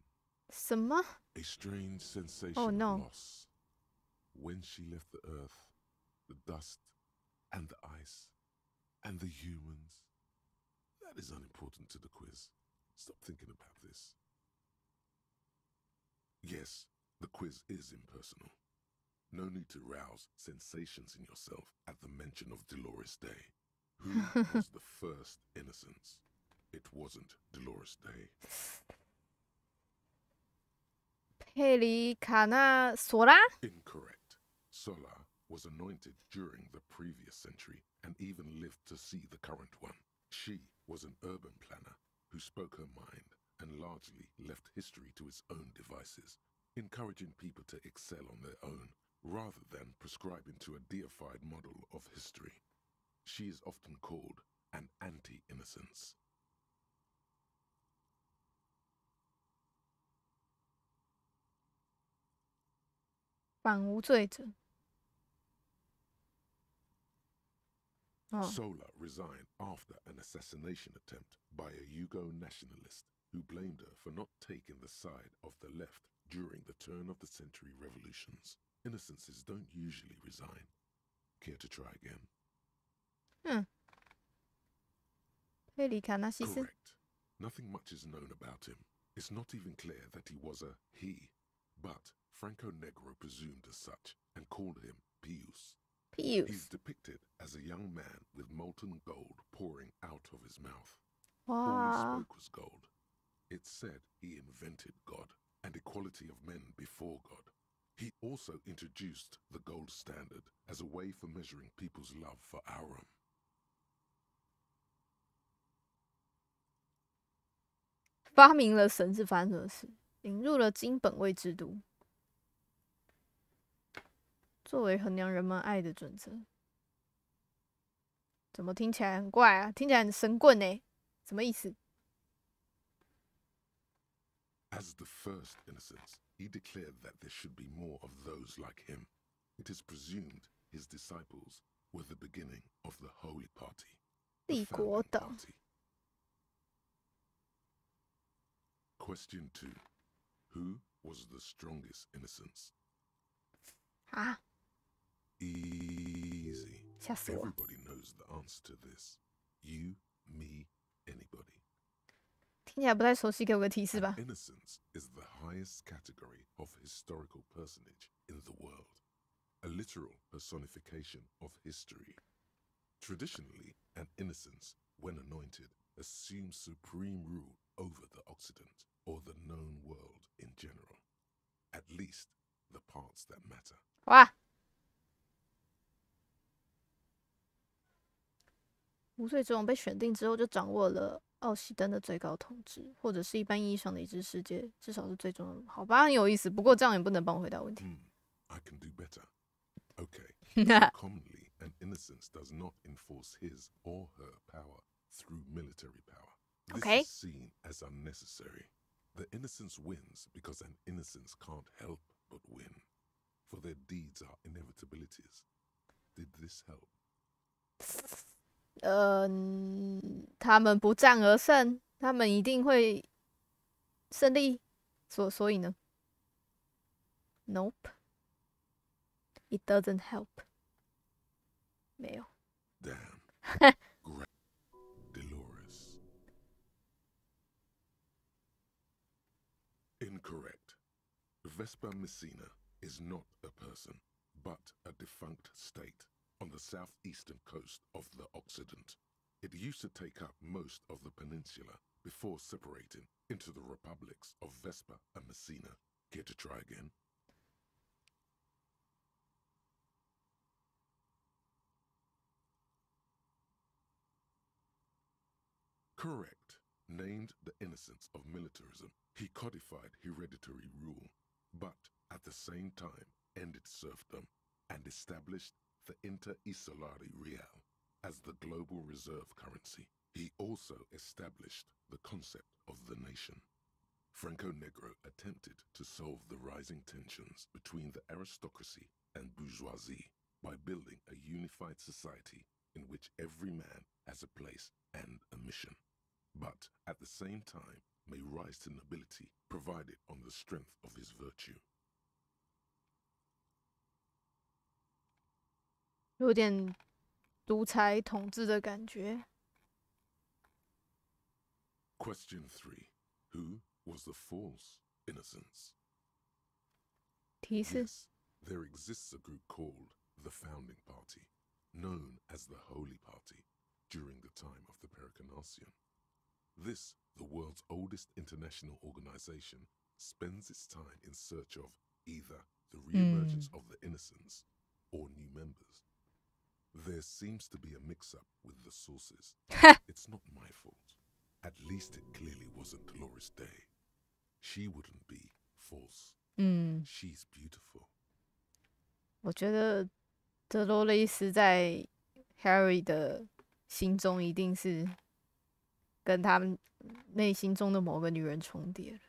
什么？ A strange sensation Oh, no. of loss. When she left the earth, the dust, and the ice, and the humans. That is unimportant to the quiz. Stop thinking about this. Yes, the quiz is impersonal. No need to rouse sensations in yourself at the mention of Dolores Day. Who was the first innocence? It wasn't Dolores Day. 佩里卡纳索拉 Incorrect. Sola was anointed during the previous century and even lived to see the current one. She was an urban planner who spoke her mind and largely left history to its own devices, encouraging people to excel on their own rather than prescribing to a deified model of history. She is often called an anti-innocence. 反无罪者。Sola resigned after an assassination attempt by a Yugo nationalist who blamed her for not taking the side of the left during the turn of the century revolutions. Innocences don't usually resign. Care to try again? 佩里卡纳西斯 Correct. Nothing much is known about him. It's not even clear that he was a he, but Franco Negro presumed as such and called him Pius. He's depicted as a young man with molten gold pouring out of his mouth. All he spoke was gold. It's said he invented God and equality of men before God. He also introduced the gold standard as a way for measuring people's love for Aurum. 发明了绳子发生的事，引入了金本位制度，作为衡量人们爱的准则。怎么听起来很怪啊？听起来很神棍欸，什么意思？ As the first innocence, he declared that there should be more of those like him. It is presumed his disciples were the beginning of the Holy Party. 帝国党。 Question 2. Who was the strongest innocence? 啊 Easy. 吓死我！ Everybody knows the answer to this. You, me, anybody. 听起来不太熟悉，给我个提示吧。 Innocence is the highest category of historical personage in the world, a literal personification of history. Traditionally, an innocence, when anointed, assumes supreme rule over the Occident or the known world in general, at least the parts that matter. 哇！无罪之王被选定之后，就掌握了奥西登的最高统治，或者是一般意义上的已知世界，至少是最重要的。好吧，很有意思。不过这样也不能帮我回答问题。I can do better. Okay. Commonly, an innocence does not enforce his or her power through military power. This is seen as unnecessary. The innocence wins because an innocence can't help but win, for their deeds are inevitabilities. Did this help? 他们不战而胜，他们一定会胜利。所以呢 ？Nope. It doesn't help. 没有。Damn. Dolores. Incorrect. Vespa Messina is not a person, but a defunct state on the southeastern coast of the Occident. It used to take up most of the peninsula before separating into the republics of Vespa and Messina. Care to try again? Correct. Named the innocence of militarism, he codified hereditary rule, but at the same time ended serfdom and established the Inter-Isolari Real as the global reserve currency. He also established the concept of the nation. Franco Negro attempted to solve the rising tensions between the aristocracy and bourgeoisie by building a unified society in which every man has a place and a mission, but at the same time may rise to nobility provided on the strength of his virtue. 有点独裁统治的感觉。Question 3. Who was the false innocence? 提示 Yes, There exists a group called the Founding Party, known as the Holy Party, during the time of the Pericarnacian. This, the world's oldest international organization, spends its time in search of either the re-emergence of the innocents or new members. There seems to be a mix-up with the sources. It's not my fault. At least it clearly wasn't Dolores Day. She wouldn't be false. She's beautiful. 我觉得德罗雷斯在 Harry 的心中一定是跟他们内心中的某个女人重叠了。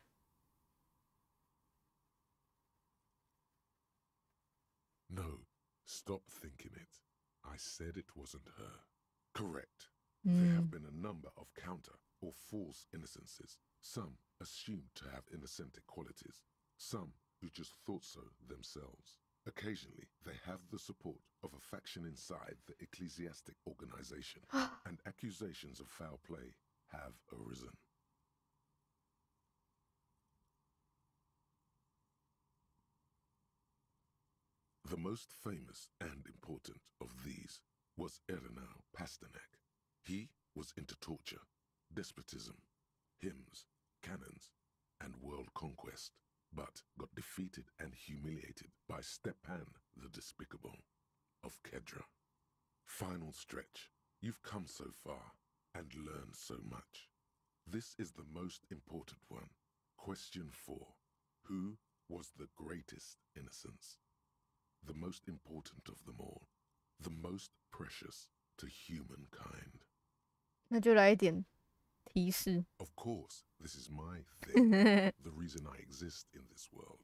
No, stop thinking it. I said it wasn't her. Correct. There have been a number of counter or false innocences. Some assumed to have innocentic qualities. Some who just thought so themselves. Occasionally, they have the support of a faction inside the ecclesiastic organization, and accusations of foul play have arisen. The most famous and important of these was Ernau Pasternak. He was into torture, despotism, hymns, cannons, and world conquest, but got defeated and humiliated by Stepan the Despicable of Kedra. Final stretch. You've come so far and learned so much. This is the most important one. Question 4. Who was the greatest innocence? The most important of them all. The most precious to humankind. 那就来一点提示。 Of course, this is my thing. The reason I exist in this world.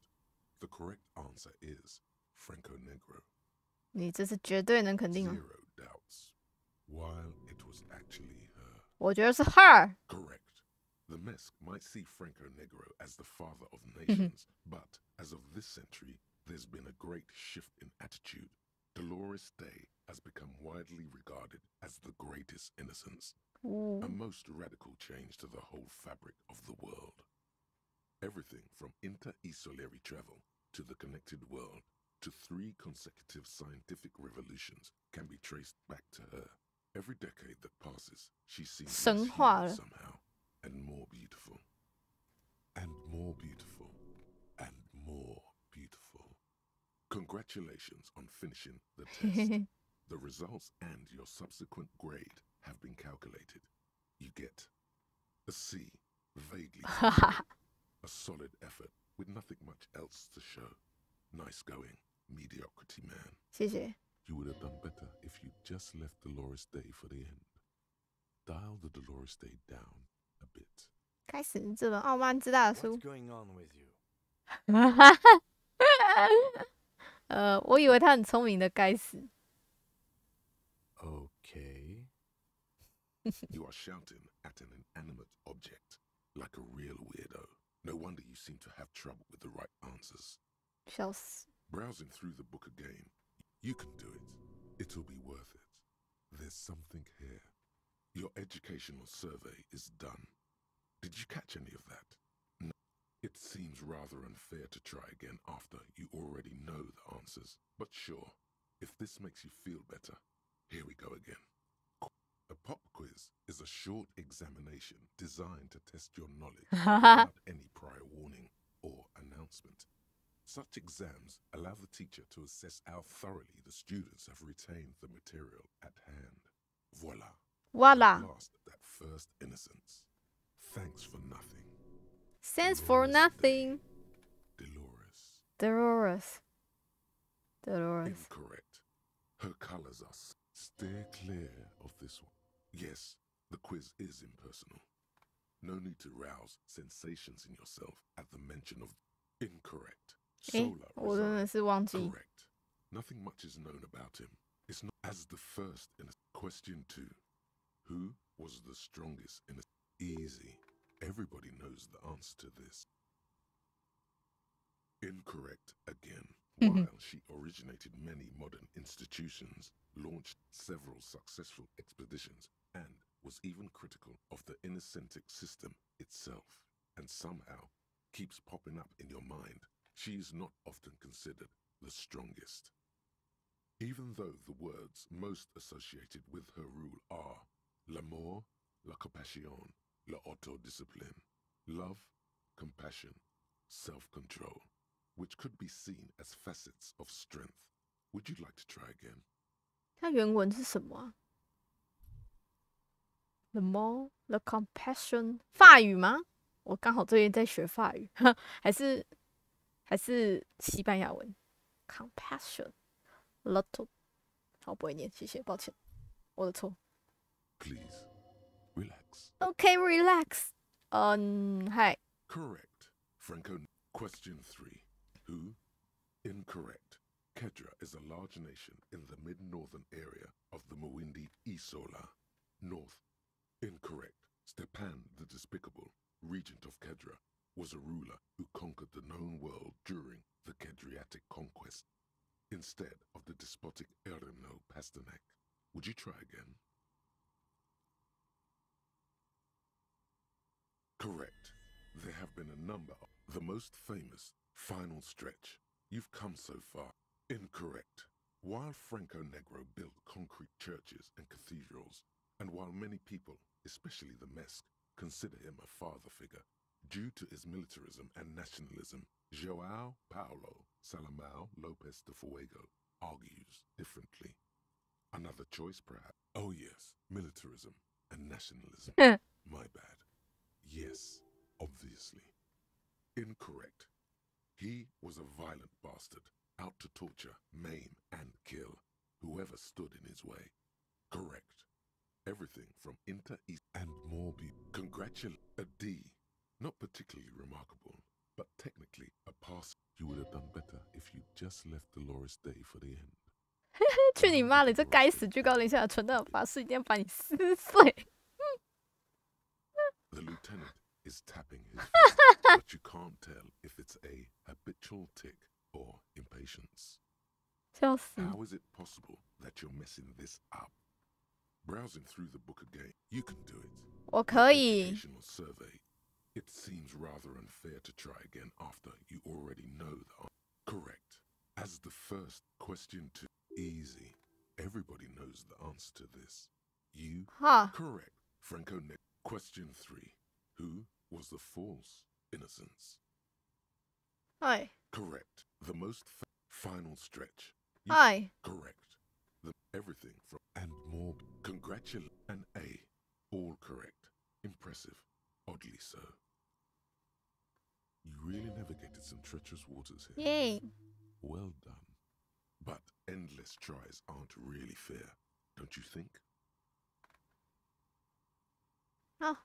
The correct answer is Franco Negro. 你这是绝对能肯定哦。 Zero doubts. While it was actually her. 我觉得是 her。 Correct. The Mesk might see Franco Negro as the father of nations, but as of this century, there's been a great shift in attitude. Dolores Day has become widely regarded as the greatest innocence. A most radical change to the whole fabric of the world. Everything from inter-esolary travel to the connected world to 3 consecutive scientific revolutions can be traced back to her. Every decade that passes, she seems less human somehow, and more beautiful. And more beautiful. And more beautiful. Congratulations on finishing the test. The results and your subsequent grade have been calculated. You get a C, vaguely a solid effort with nothing much else to show. Nice going, mediocrity man. 谢谢。 You would have done better if you just left Dolores Day for the end. Dial the Dolores Day down a bit. 开始这本傲慢之大的书。 What's going on with you? 我以为他很聪明的，该死。 Okay. You are shouting at an inanimate object like a real weirdo. No wonder you seem to have trouble with the right answers. 笑死。 Browsing through the book again, you can do it. It'll be worth it. There's something here. Your educational survey is done. Did you catch any of that? No. It seems rather unfair to try again after you already know the answers. But sure, if this makes you feel better, here we go again. A pop quiz is a short examination designed to test your knowledge without any prior warning or announcement. Such exams allow the teacher to assess how thoroughly the students have retained the material at hand. Voila. Voila. At last, that first innocence. Thanks for nothing. Thanks for nothing. Dolores. Dolores. Dolores. Incorrect. Her colors are. Steer clear of this one. Yes, the quiz is impersonal. No need to rouse sensations in yourself at the mention of. Incorrect. Solar 我真的是忘记。 Correct. Nothing much is known about him. It's not as the first in question 2. Who was the strongest in Easy. Everybody knows the answer to this. Incorrect again. While she originated many modern institutions, launched several successful expeditions, and was even critical of the innocentic system itself, and somehow keeps popping up in your mind, she is not often considered the strongest. Even though the words most associated with her rule are l'amour, la compassion, la autodiscipline, love, compassion, self-control, which could be seen as facets of strength. Would you like to try again? 它原文是什么啊？The more, the compassion， 法语吗？我刚好最近在学法语，还是西班牙文 ？Compassion, little， 好不会念，谢谢，抱歉，我的错。Please, relax. Okay, relax. Hi. Correct. Franco. Question 3. Who? Incorrect. Kedra is a large nation in the mid-northern area of the Mawindi Isola. North. Incorrect. Stepan the Despicable, regent of Kedra, was a ruler who conquered the known world during the Kedriatic conquest, instead of the despotic Erino Pasternak. Would you try again? Correct. There have been a number of the most famous final stretch. You've come so far. Incorrect. While Franco Negro built concrete churches and cathedrals, and while many people, especially the Mesk, consider him a father figure, due to his militarism and nationalism, João Paulo Salomão Lopes de Fuego argues differently. Another choice, perhaps? Oh yes, militarism and nationalism. My bad. Yes, obviously. Incorrect. He was a violent bastard, out to torture, maim, and kill whoever stood in his way. Correct. Everything from Inter-East and Morbi. Congratulate a D. Not particularly remarkable, but technically a pass. You would have done better if you just left Dolores Day for the end. 去你妈的！这该死居高临下的蠢蛋法师一定要把你撕碎。The lieutenant is tapping his fist, but you can't tell if it's a habitual tic or impatience. 笑死！ How is it possible that you're messing this up? Browsing through the book again, you can do it. 我可以。 Educational survey. It seems rather unfair to try again after you already know the answer. Correct. As the first question to easy. Everybody knows the answer to this. You correct. Franco Nick. Question 3. Who was the false innocence? Hi. Correct. The most final stretch. Hi. Correct. Everything from and more. Congratulate an A. All correct. Impressive. Oddly so. You really navigated some treacherous waters here. Yay. Well done. But endless tries aren't really fair, don't you think? 好，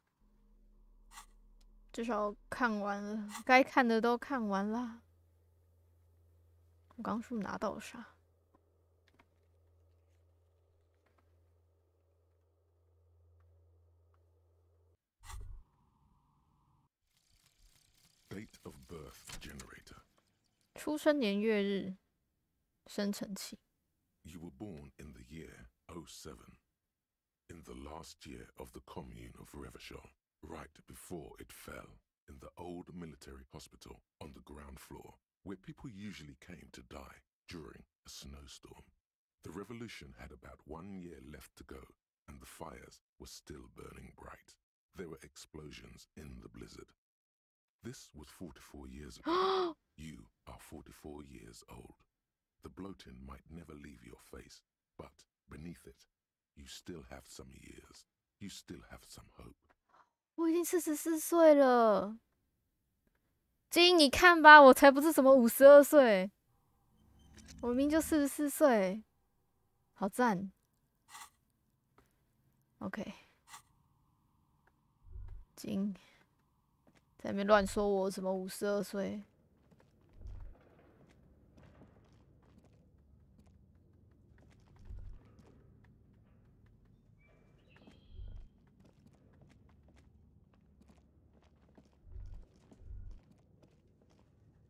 至少看完了，该看的都看完了。我刚是不是拿到了啥？ Date of birth generator. 出生年月日生成器。 You were born in the year 07, in the last year of the commune of Revachol, right before it fell, in the old military hospital on the ground floor, where people usually came to die during a snowstorm. The revolution had about 1 year left to go, and the fires were still burning bright. There were explosions in the blizzard. This was 44 years ago. You are 44 years old. The bloating might never leave your face, but beneath it, you still have some years. You still have some hope. 我已经44岁了，金，你看吧，我才不是什么52岁，我明明就44岁，好赞。OK， 金，在那边乱说我什么52岁。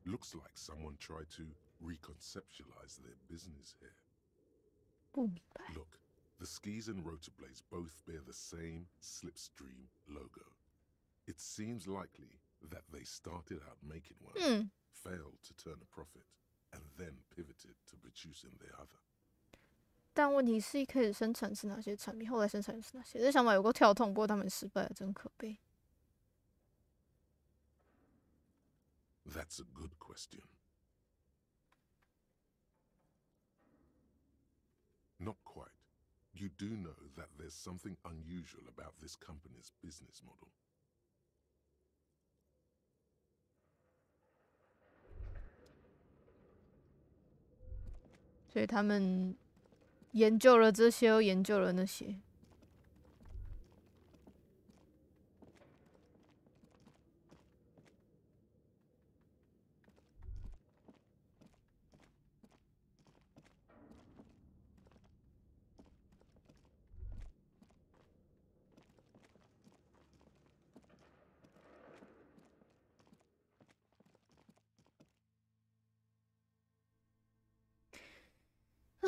Looks like someone tried to reconceptualize their business here. 不明白。 Look, the skis and rotorblades both bear the same slipstream logo. It seems likely that they started out making one, failed to turn a profit, and then pivoted to producing the other. 但问题是一开始生产是哪些产品，后来生产又是哪些？这想法有够跳痛，不过他们失败了，真可悲。That's a good question. Not quite. You do know that there's something unusual about this company's business model. 所以他们研究了这些，又研究了那些。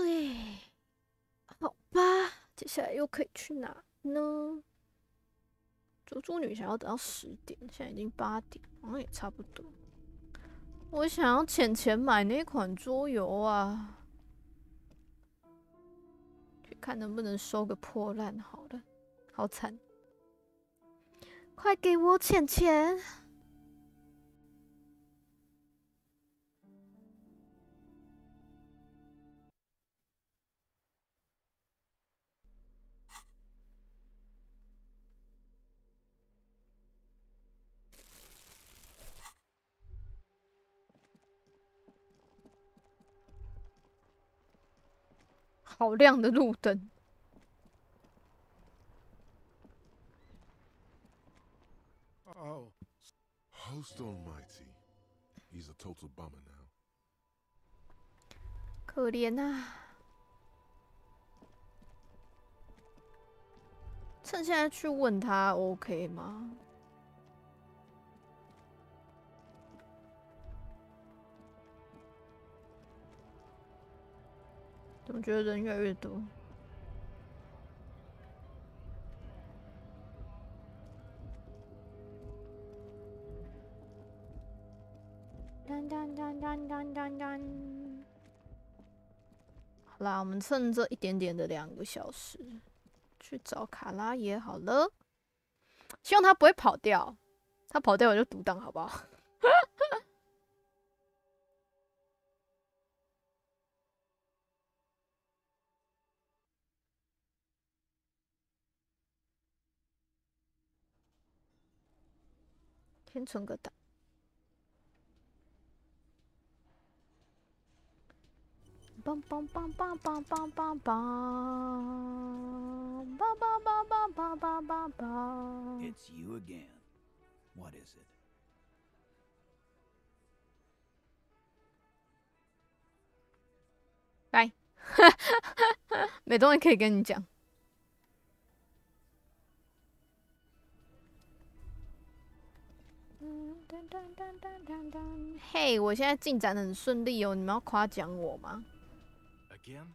哎，好吧，接下来又可以去哪呢？猪猪女想要等到10点，现在已经8点，好像也差不多。我想要钱买那款桌游啊，去看能不能收个破烂好了，好惨！快给我钱！好亮的路灯。Oh, host almighty. He's a total bummer now. 可怜啊！趁现在去问他 OK 吗？怎么觉得人越来越多？好啦，我们趁这一点点的2个小时去找卡拉也好了。希望他不会跑掉，他跑掉我就独挡，好不好？先存个档。梆梆梆梆梆梆梆梆，梆梆梆梆梆梆梆。It's you again. What is it? 来，没东西可以跟你讲。嘿，我现在进展很顺利哦，你们要夸奖我吗 Again?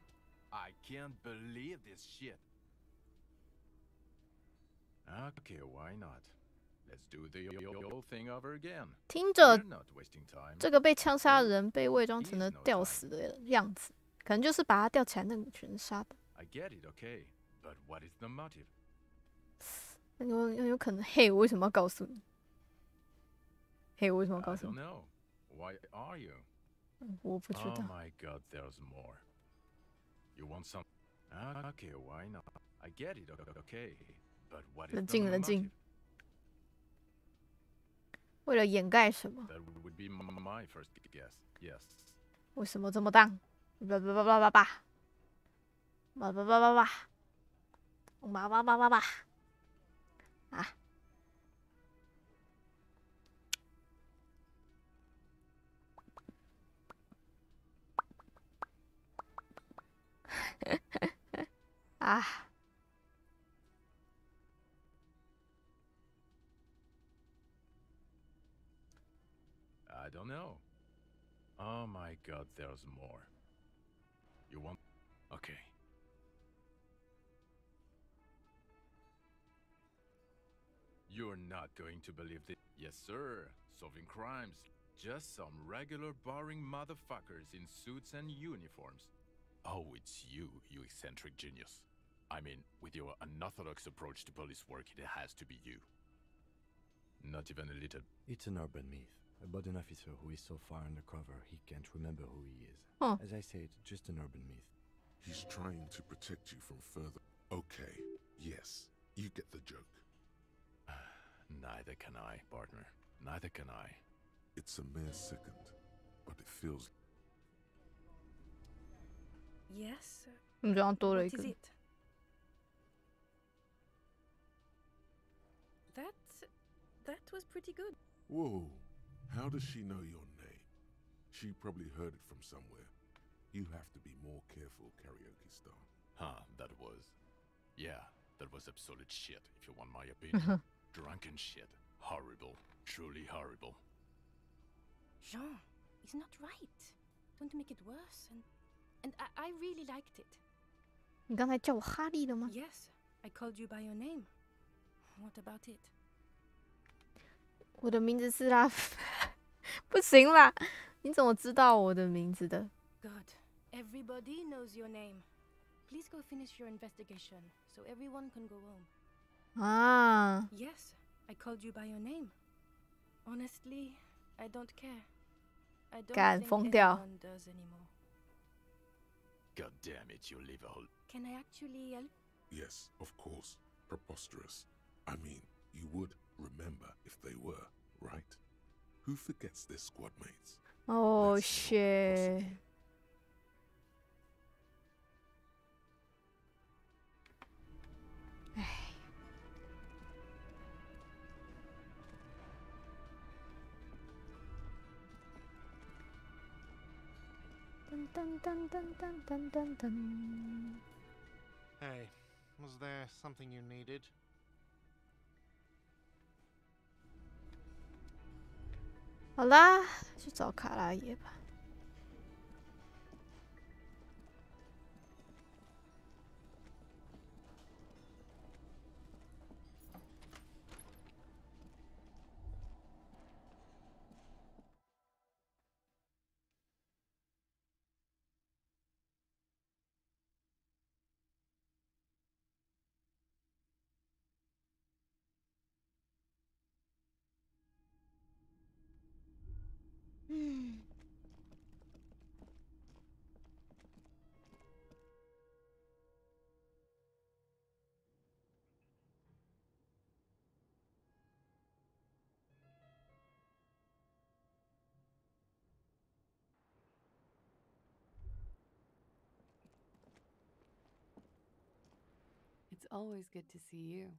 I can't believe this shit. Okay, why not? Let's do the whole thing over again. 听着 We're not wasting time. 这个被枪杀的人被伪装成了吊死的样子，可能就是把他吊起来那个人杀的。I get it, okay, but what is the motive? 有可能，嘿，我为什么要告诉你？嘿，我为什么要告诉你 I don't know. Why are you? 我不知道。 Oh my god, there's more. You want some? Okay, why not? I get it, okay, but what is 冷 the 静，冷 motive? 静。为了掩盖什么？ That would be my first guess. Yes. 为什么这么当？叭叭叭叭叭叭，叭叭叭叭叭，叭叭叭叭叭，啊！啊！ I don't know. Oh my god, there's more. You want? Okay. You're not going to believe this. Yes, sir. Solving crimes. Just some regular boring motherfuckers in suits and uniforms. Oh, it's you, you eccentric genius. I mean, with your unorthodox approach to police work, it has to be you. Not even a little. It's an urban myth about an officer who is so far undercover he can't remember who he is. Huh. As I said, just an urban myth. He's trying to protect you from further. Okay, yes, you get the joke. Neither can I, partner. Neither can I. It's a mere second, but it feels. Yes. 你这样多了一 What 个 is。it? That was pretty good. Whoa, how does she know your name? She probably heard it from somewhere. You have to be more careful, karaoke star. Huh, that was. Yeah, that was absolute shit, if you want my opinion. Drunken shit. Horrible. Truly horrible. Jean, it's not right. Don't make it worse. And I really liked it. 你刚才叫我哈利了吗？ Yes, I called you by your name. What about it? 我的名字是拉夫，不行啦！你怎么知道我的名字的？ Good. Everybody knows your name. Please go finish your investigation so everyone can go home. 啊， Yes, I called you by your name. Honestly, I don't care. I don't 干 think 疯掉。 anyone does anymore. God damn it, you live a whole. Can I actually help? Yes, of course. Preposterous. I mean, you would remember if they were, right? Who forgets their squad mates? Oh That's not shit！ possible. 唉，噔噔噔噔噔噔噔噔。 Hey, was there something you needed? 好啦，去找卡拉耶吧。嗯。 It's always good to see you.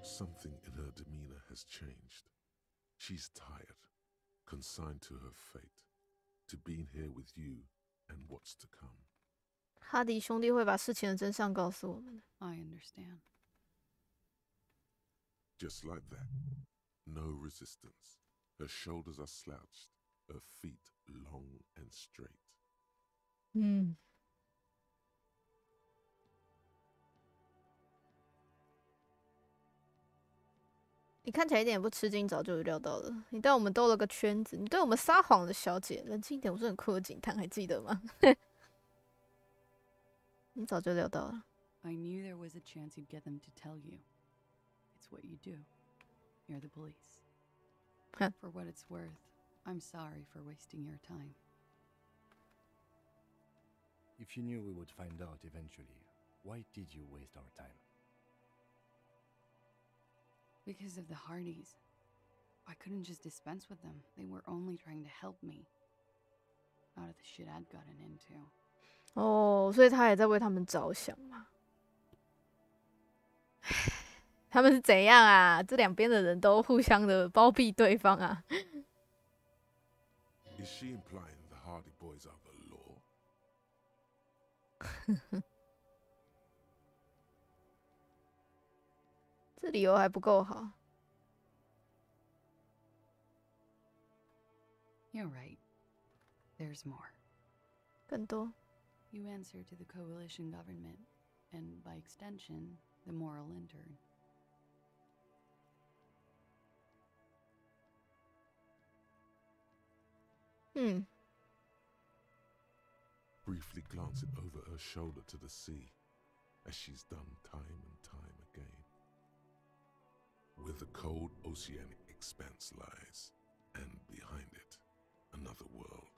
Something in her demeanor has changed. She's tired, consigned to her fate, to being here with you and what's to come. 哈迪兄弟会把事情的真相告诉我们的。 I understand. Just like that. No resistance. Her shoulders are slouched, her feet long and straight. 嗯。 你看起来一点也不吃惊，早就预料到了。你带我们兜了个圈子，你对我们撒谎的小姐，冷静一点，我是很酷的警探，还记得吗？你早就料到了。 I knew there was a chance you'd get them to tell you. It's what you do. You're the police. For what it's worth, I'm sorry for wasting your time. If you knew we would find out eventually, why did you waste our time? Because of the Hardys. I couldn't just dispense with them. They were only trying to help me. Out of the shit I'd gotten into. 哦，所以他也在为他们着想嘛。他们是怎样啊？这两边的人都互相的包庇对方啊。 Is she implying the Hardy Boys are the law? 这理由还不够好。 You're right. There's more. 更多。 You answer to the coalition government, and by extension, the moral intern. Briefly glancing over her shoulder to the sea, as she's done time and time again. Where the cold oceanic expanse lies, and behind it, another world.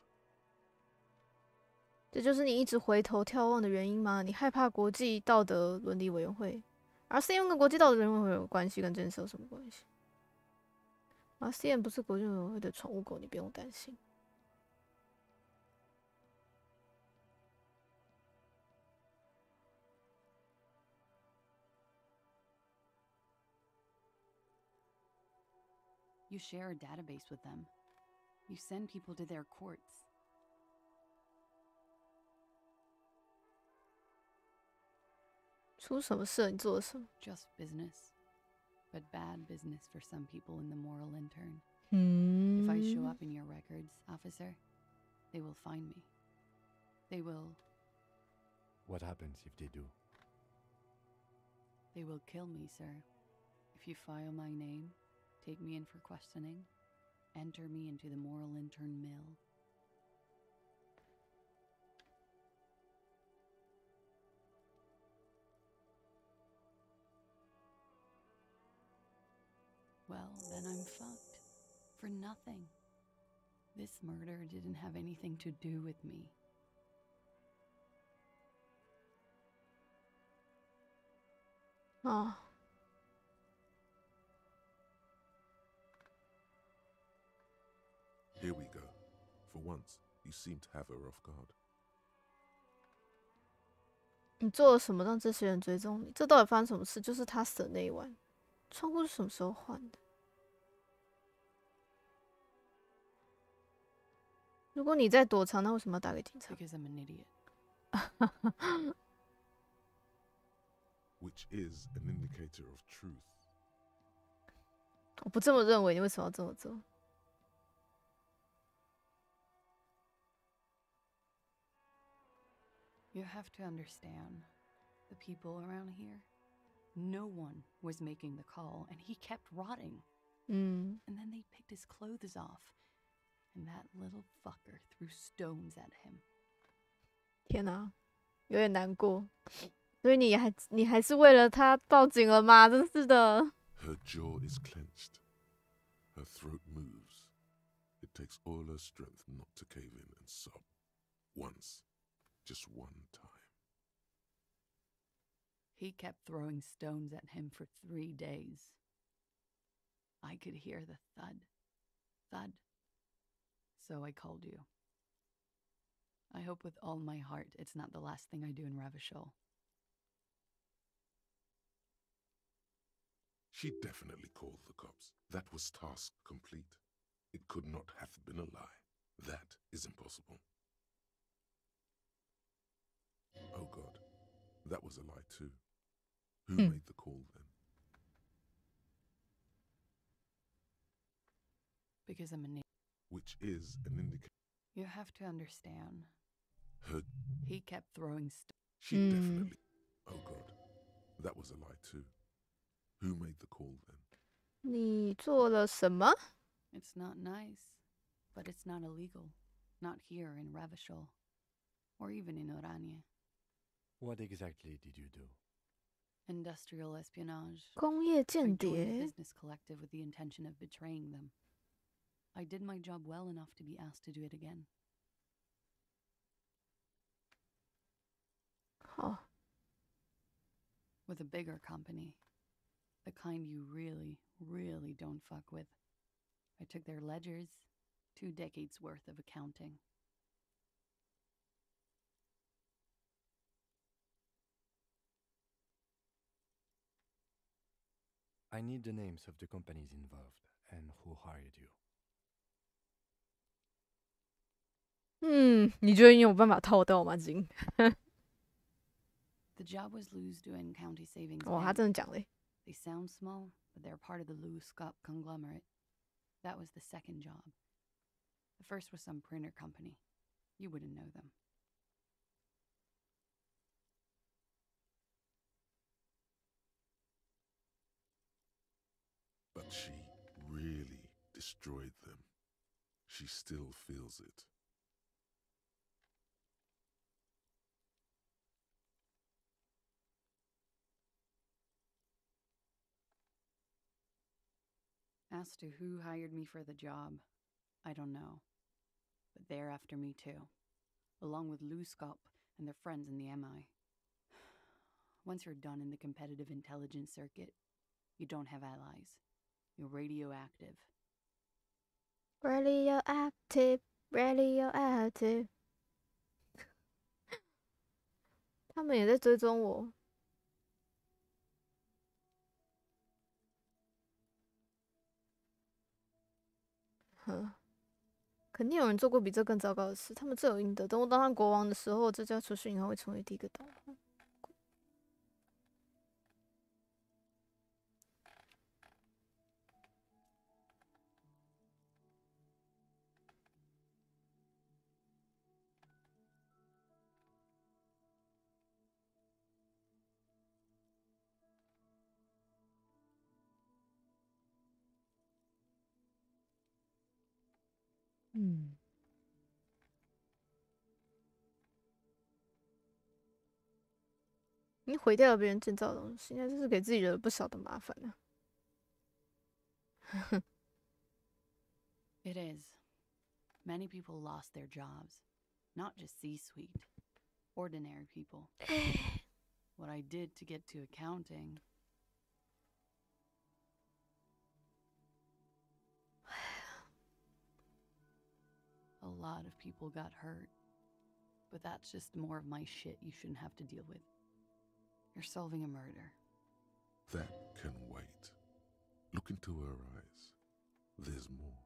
这就是你一直回头眺望的原因吗？你害怕国际道德伦理委员会，而 CM 跟国际道德伦理委员会有关系，跟这件事有什么关系？而 CM 不是国际委员会的宠物狗，你不用担心。You share a database with them. You send people to their courts. 出什么事？你做了什么？ Just business. But bad business for some people in the moral intern. If I show up in your records, officer, they will find me. They will... What happens if they do? They will kill me, sir. If you file my name, take me in for questioning, enter me into the moral intern mill. Well, then I'm fucked. For nothing. This murder didn't have anything to do with me. Oh. Here we go. For once, you seem to have her off guard. 你做了什么让这些人追踪你？这到底发生什么事？就是他死的那一晚，窗户是什么时候换的？如果你在躲藏，那为什么要打给警察？ Because I'm an idiot. Which is an indicator of truth. 我不这么认为，你为什么要这么做？ You have to understand, the people around here, no one was making the call, and he kept rotting. And then they picked his clothes off, and that little fucker threw stones at him. 天哪，有点难过。所以你还是为了他报警了吗？真是的。 Her jaw is clenched. Her throat moves. It takes all her strength not to cave in and sob. Once. Just one time. He kept throwing stones at him for 3 days. I could hear the thud. Thud. So I called you. I hope with all my heart it's not the last thing I do in Ravishol. She definitely called the cops. That was task complete. It could not have been a lie. That is impossible. Oh God, that was a lie too. Who made the call then? Because I'm an idiot. Which is an indicator. You have to understand. Her. He kept throwing She definitely. Oh God, that was a lie too. Who made the call then? 你做了什么？ It's not nice, but it's not illegal. Not here in Ravishol, or even in Oranje. What exactly did you do? Industrial espionage. 工业 I 间 joined a 谍。 business collective with the intention of betraying them. I did my job well enough to be asked to do it again. 好。 With a bigger company. The kind you really, really don't fuck with. I took their ledgers, 2 decades worth of accounting. I need the names of the companies involved and who hired you. 你觉得你有办法套到吗，金？ The job was Lou's doing county savings. 哇，他真的讲嘞。 They sound small, but they're part of the Lou Scott conglomerate. That was the second job. The first was some printer company. You wouldn't know them. But she really destroyed them. she still feels it. As to who hired me for the job, I don't know. But they're after me too, along with Luskop and their friends in the MI. Once you're done in the competitive intelligence circuit, you don't have allies. You're radioactive. Radioactive, radioactive 他们也在追踪我。肯定有人做过比这更糟糕的事，他们罪有应得。等我当上国王的时候，这家储蓄银行会成为第一个倒。你毁掉了别人建造的东西，那就是给自己惹了不少的麻烦啊。It is. Many people lost their jobs. Not just C-suite. Ordinary people. What I did to get to accounting. A lot of people got hurt. But that's just more of my shit you shouldn't have to deal with. You're solving a murder. That can wait. Look into her eyes. There's more.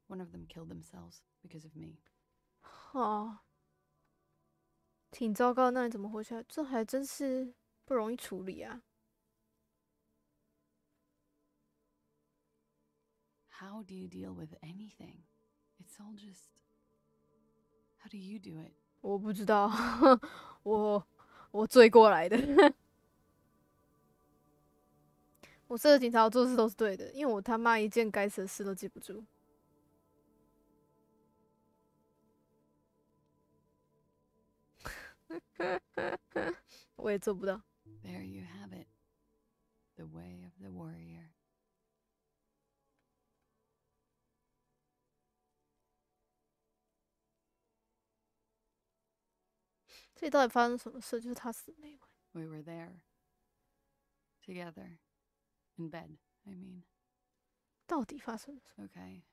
One of them killed themselves because of me. 挺糟糕，那你怎么活下来？这还真是不容易处理啊。How do you deal with anything? It's all just... How do you do it? 我不知道，我追过来的。我这个警察，我做事都是对的，因为我他妈一件该死的事都记不住。我也做不到。There you have it. The way of the warrior. 这到底发生什么事？就是他死那一晚。We were there. Together. In bed, I mean. 到底发生了什么 Okay.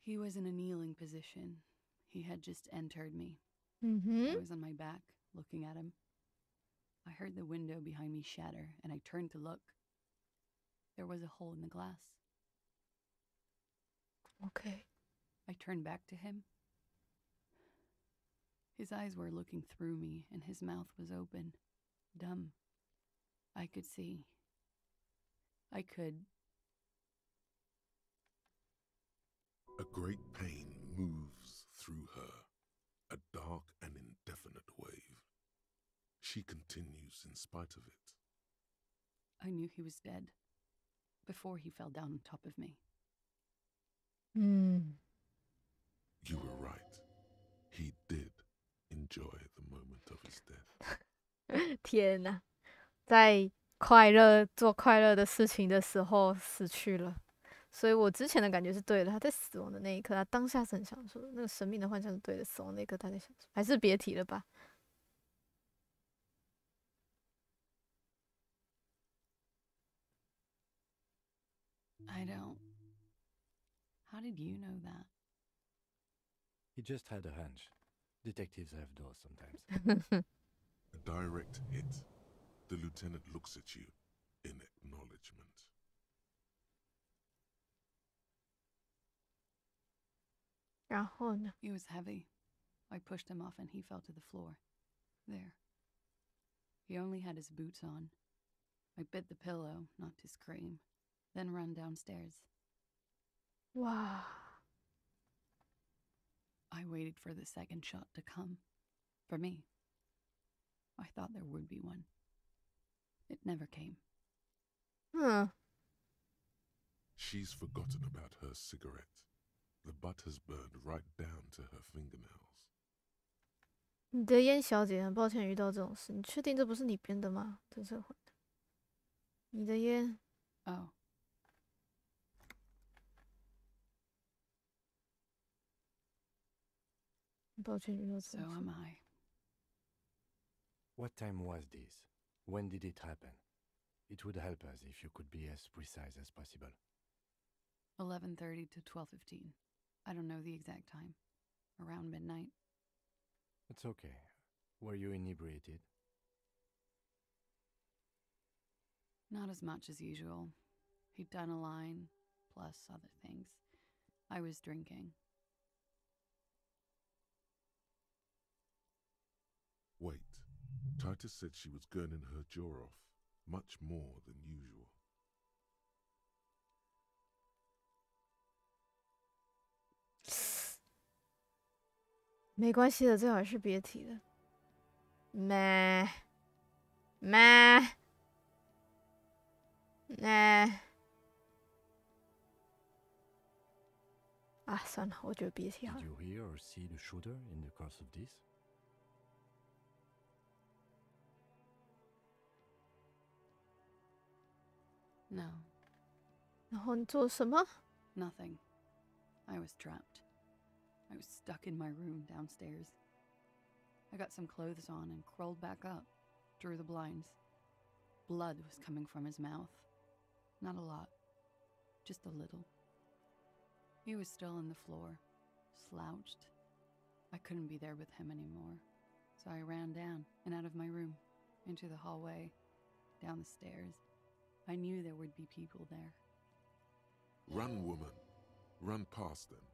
He was in a kneeling position. He had just entered me. I was on my back, looking at him. I heard the window behind me shatter, and I turned to look. There was a hole in the glass. Okay. I turned back to him. His eyes were looking through me, and his mouth was open. Dumb. I could see. I could. A great pain moves through her, a dark and indefinite wave. She continues in spite of it. I knew he was dead before he fell down on top of me. You were right. He did enjoy the moment of his death. 天哪，在做快乐的事情的时候死去了，所以我之前的感觉是对的。他在死亡的那一刻，他当下是很享受的，那个神秘的幻象是对的。死亡那一刻，他在享受，还是别提了吧。I don't. How did you know that? He just had a hunch. Detectives have those sometimes. A direct hit. The lieutenant looks at you in acknowledgement. 然后呢？ He was heavy. I pushed him off and he fell to the floor. There. He only had his boots on. I bit the pillow, not to scream, then ran downstairs. Wow. I waited for the second shot to come. For me. I thought there would be one. It never came. She's forgotten about her cigarette. The butt has burned right down to her fingernails. 你的烟，小姐，很抱歉遇到这种事。你确定这不是你编的吗？真是混的。你的烟。Oh. 抱歉遇到这 So 种事。 am I. What time was this? When did it happen? It would help us if you could be as precise as possible. 11:30 to 12:15. I don't know the exact time. Around midnight. It's okay. Were you inebriated? Not as much as usual. He'd done a line, plus other things. I was drinking. Wait. Titus said she was gurning her jaw off, much more than usual. 没关系的，最好还是别提了。啊，算了，我觉得别提好了。 Did you hear or see the shooter in the course of this? No. 然后你做什么？ Nothing. I was trapped. I was stuck in my room downstairs. I got some clothes on and crawled back up, drew the blinds. Blood was coming from his mouth. Not a lot, just a little. He was still on the floor, slouched. I couldn't be there with him anymore, so I ran down and out of my room, into the hallway, down the stairs. I knew there would be people there. Run, woman. Run past them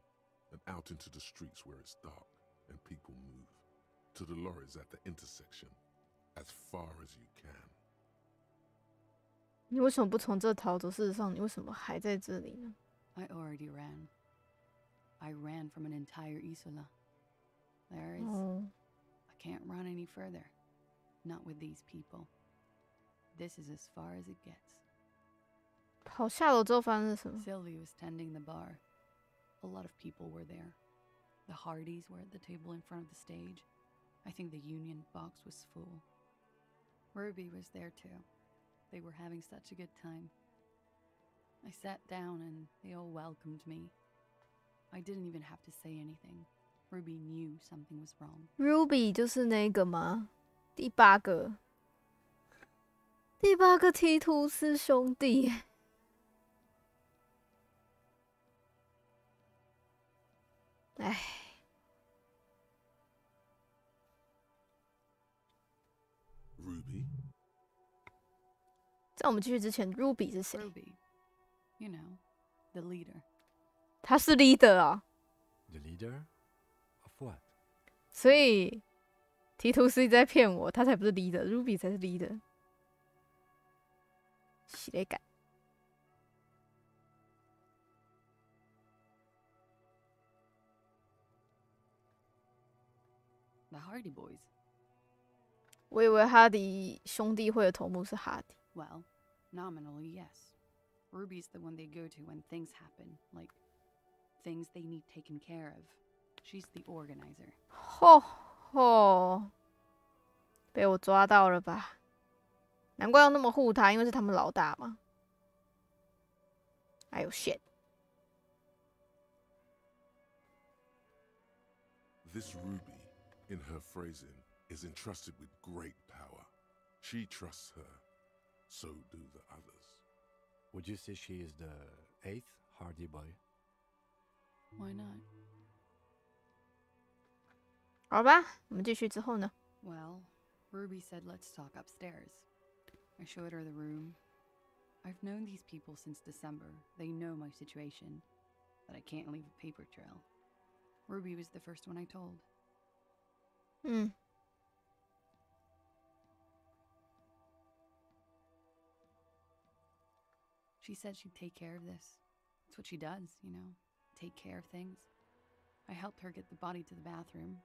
and out into the streets where it's dark and people move. To the lorries at the intersection, as far as you can. 你为什么不从这逃走？事实上，你为什么还在这里呢？ I already ran. I ran from an entire Isola. There is... I can't run any further. Not with these people. This is as far as it gets. 跑下楼之后发生了什么？ Sylvie was tending the bar. A lot of people were there. The Hardys were at the table in front of the stage. I think the Union box was full. Ruby was there too. They were having such a good time. I sat down and they all welcomed me. I didn't even have to say anything. Ruby knew something was wrong. Ruby 就是那个吗？第八个提图斯兄弟。唉。Ruby? 在我们继续之前 ，Ruby 是谁 Ruby, you know, the leader. 他是 leader 啊。The leader? Of what? 所以提图斯一直在骗我，他才不是 leader，Ruby 才是 leader。洗雷感。The Hardy Boys. 我以为哈迪兄弟会的头目是哈迪。Well, nominally, yes. Ruby's the one they go to when things happen, like things they need taken care of. She's the organizer. 吼吼，被我抓到了吧？难怪要那么护他，因为是他们老大嘛。哎呦 shit！ This Ruby, in her phrasing, is entrusted with great power. She trusts her. So do the others. Would you say she is the 8th Hardy boy? Why not? 好吧，我们继续之后呢？ Well, Ruby said let's talk upstairs. I showed her the room. I've known these people since December. They know my situation, but I can't leave a paper trail. Ruby was the first one I told. She said she'd take care of this. It's what she does, you know, take care of things. I helped her get the body to the bathroom.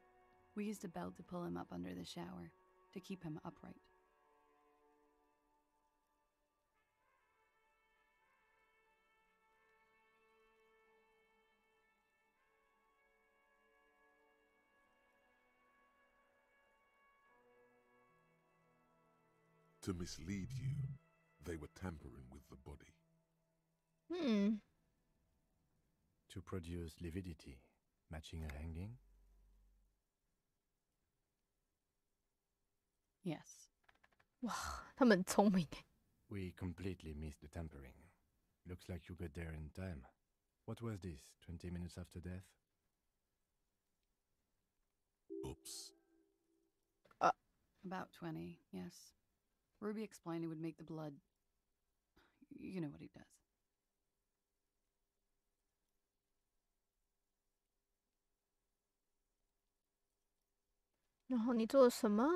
We used a belt to pull him up under the shower. to keep him upright. To mislead you, they were tampering with the body. To produce lividity, matching a hanging? Yes. 哇，他们很聪明。We completely missed the tampering. Looks like you got there in time. What was this, 20 minutes after death? Oops. About 20, yes. Ruby explained it would make the blood... You know what he does. “然后你做了什么？”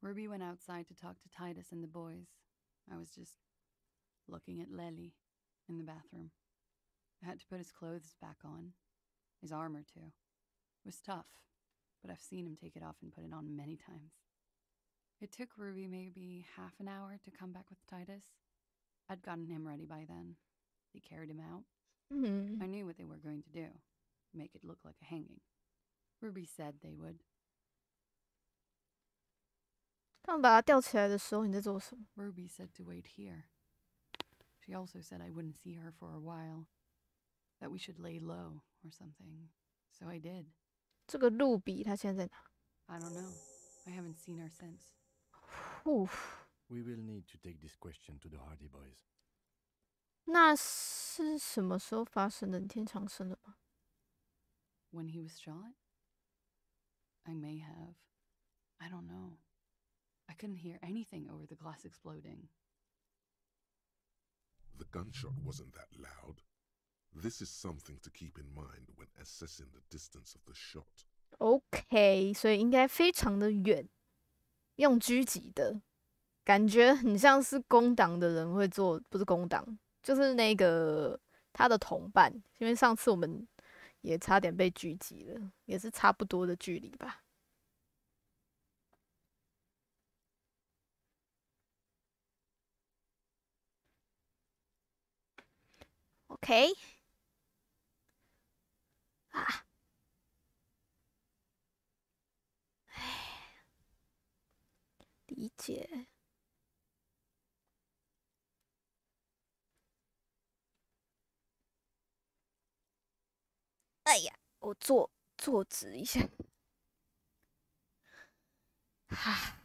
Ruby went outside to talk to Titus and the boys. I was just looking at Lely in the bathroom. I had to put his clothes back on. His armor, too. It was tough, but I've seen him take it off and put it on many times. It took Ruby maybe half an hour to come back with Titus. I'd gotten him ready by then. They carried him out. I knew what they were going to do. Make it look like a hanging. Ruby said they would. 他们把他吊起来的时候，你在做什么？ Ruby said to wait here. She also said I wouldn't see her for a while. That we should lay low or something. So I did. 这个露比他现在在哪？ I don't know. I haven't seen her since. We will need to take this question to the Hardy Boys. 那是什么时候发生的？你天长生了吗？ When he was shot? I may have. I don't know. I couldn't hear anything over the glass exploding. The gunshot wasn't that loud. This is something to keep in mind when assessing the distance of the shot. OK， 所以应该非常的远，用狙击的感觉很像是工党的人会做，不是工党，就是那个他的同伴，因为上次我们也差点被狙击了，也是差不多的距离吧。OK， 啊，理解。哎呀，我坐直一下。哈。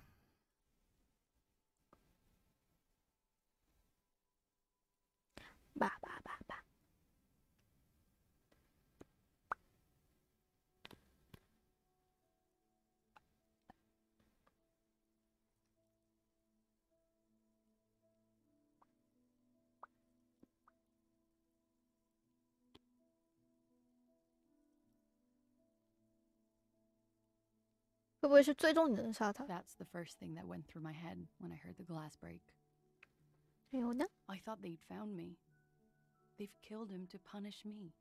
吧。会不会是最终你能杀他？ That's the first thing that went through my head when I heard the glass break. 还有呢？ I thought they'd found me. They've killed him to punish me.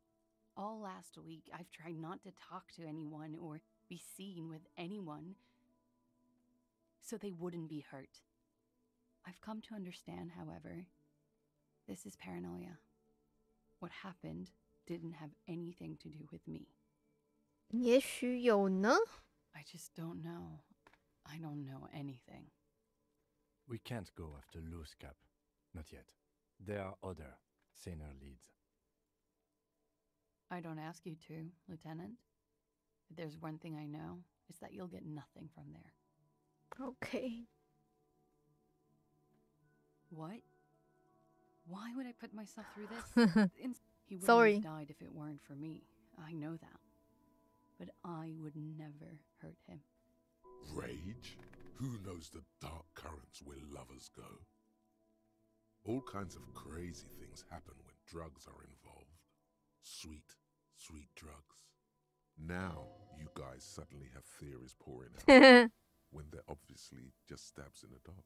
All last week, I've tried not to talk to anyone or be seen with anyone so they wouldn't be hurt. I've come to understand, however, this is paranoia. What happened didn't have anything to do with me. 也许有呢。 I just don't know. I don't know anything. We can't go after Loose Cap. Not yet. There are other, saner leads. I don't ask you to, Lieutenant. If there's one thing I know, it's that you'll get nothing from there. OK。What? Why would I put myself through this? He wouldn't Sorry. have died if it weren't for me. I know that. But I would never hurt him. Rage? Who knows the dark currents where lovers go? All kinds of crazy things happen when drugs are involved. Sweet, sweet drugs. Now, you guys suddenly have theories pouring out when they're obviously just stabs in the dark.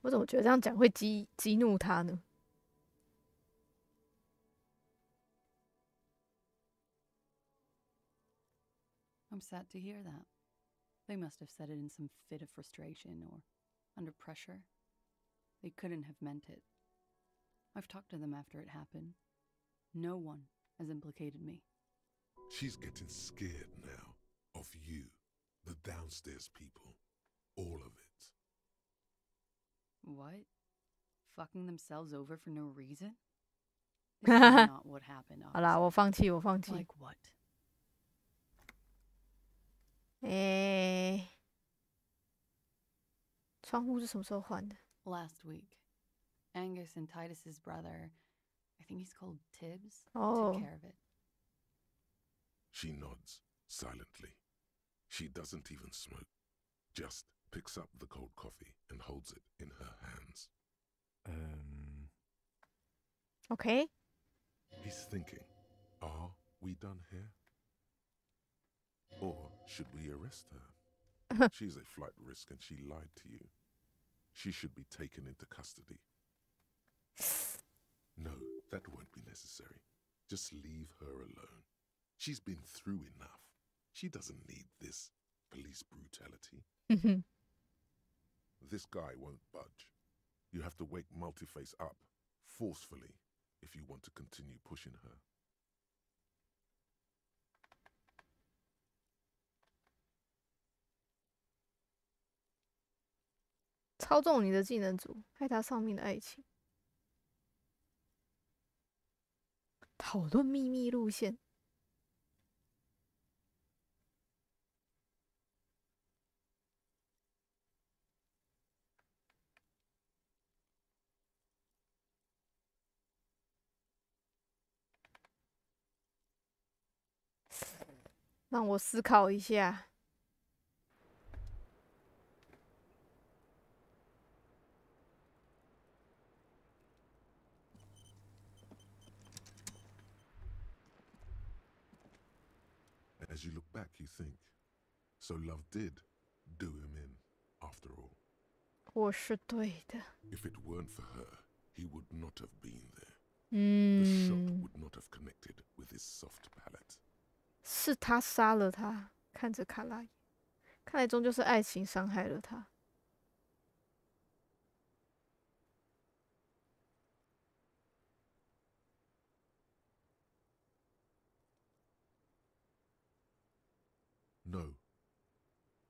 我怎么觉得这样讲会激怒他呢？ I'm sad to hear that. They must have said it in some fit of frustration or under pressure. They couldn't have meant it. I've talked to them after it happened. No one has implicated me. She's getting scared now of you, the downstairs people, all of it. What? Fucking themselves over for no reason? This is not what happened. 好啦，我放弃，我放弃。 Like what? 窗户是什么时候换的？ Last week, Angus and Titus's brother, I think he's called Tibbs, Oh. took care of it. She nods silently. She doesn't even smoke, just picks up the cold coffee and holds it in her hands. Okay. He's thinking, are we done here? Or should we arrest her? She's a flight risk and she lied to you. She should be taken into custody. No, that won't be necessary. Just leave her alone. She's been through enough. She doesn't need this police brutality. This guy won't budge. You have to wake Multiface up, forcefully, if you want to continue pushing her. 操纵你的技能组，害他丧命的爱情。讨论秘密路线。让我思考一下。 As you look back, you think, so love did do him in, after all. 我是对的。 If it weren't for her, he would not have been there. The shot would not have connected with his soft palate. 是他杀了他。看着卡拉，看来终究是爱情伤害了他。 No.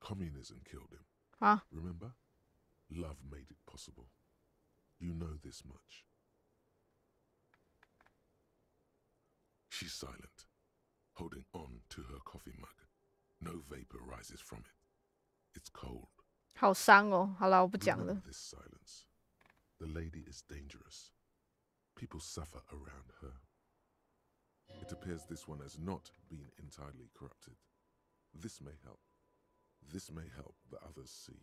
Communism killed him. Huh? Remember? Love made it possible. You know this much. She's silent, holding on to her coffee mug. No vapor rises from it. It's cold. 好伤哦。好了，我不讲了。 Remember this silence. The lady is dangerous. People suffer around her. It appears this one has not been entirely corrupted. This may help. This may help the others see.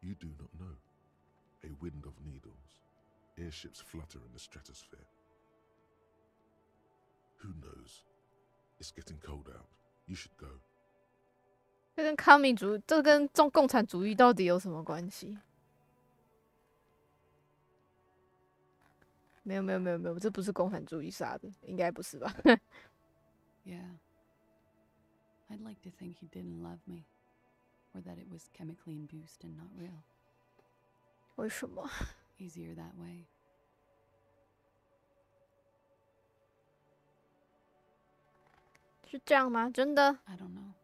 You do not know. A wind of needles. Airships flutter in the stratosphere. Who knows? It's getting cold out. You should go. 这跟康民主，这跟共产主义到底有什么关系？没有，这不是共产主义杀的，应该不是吧？ Yeah. I'd like to think he didn't love me, or that it was chemically induced and not real. 为什么？ Easier that way. 是这样吗？真的？ I don't know.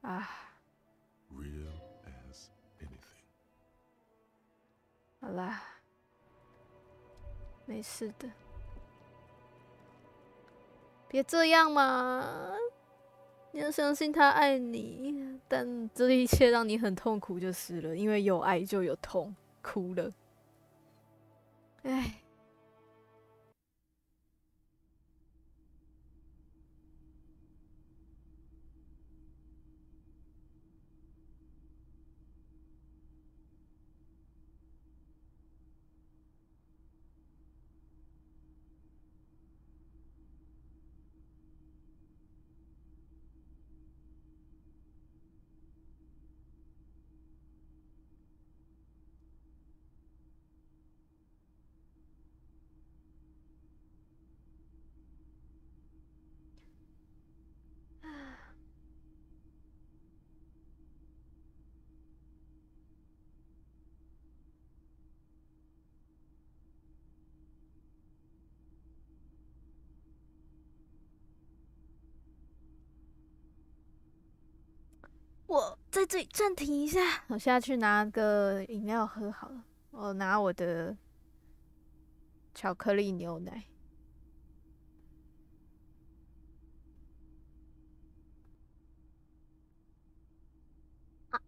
啊， Real as anything. 好啦，没事的，别这样嘛！你要相信他爱你，但这一切让你很痛苦就是了，因为有爱就有痛，哭了。唉。在这里暂停一下，我下去拿个饮料喝好了。我拿我的巧克力牛奶。啊，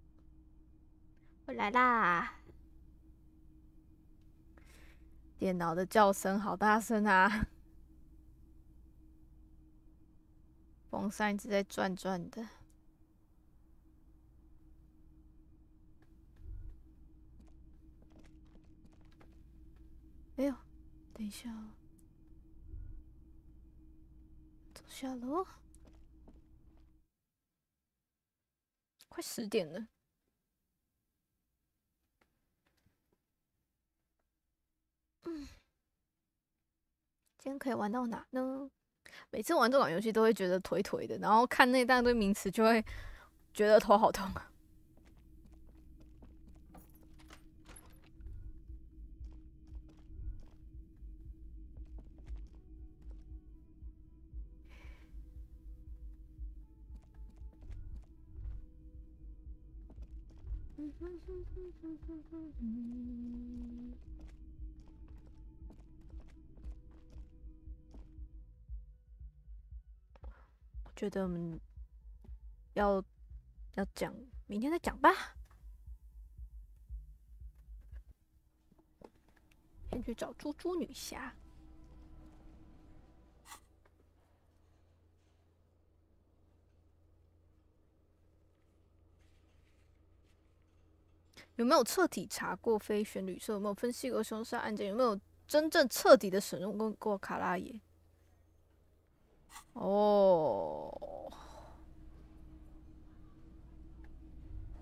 我来啦！电脑的叫声好大声啊！风扇一直在转转的。哎呦，等一下哦，走下楼，快10点了。今天可以玩到哪呢？每次玩这款游戏都会觉得腿腿的，然后看那大堆名词就会觉得头好痛啊。我觉得我们要讲，明天再讲吧。先去找猪猪女侠。有没有彻底查过飞旋旅社？有没有分析过凶杀案件？有没有真正彻底的审问过卡拉耶？哦，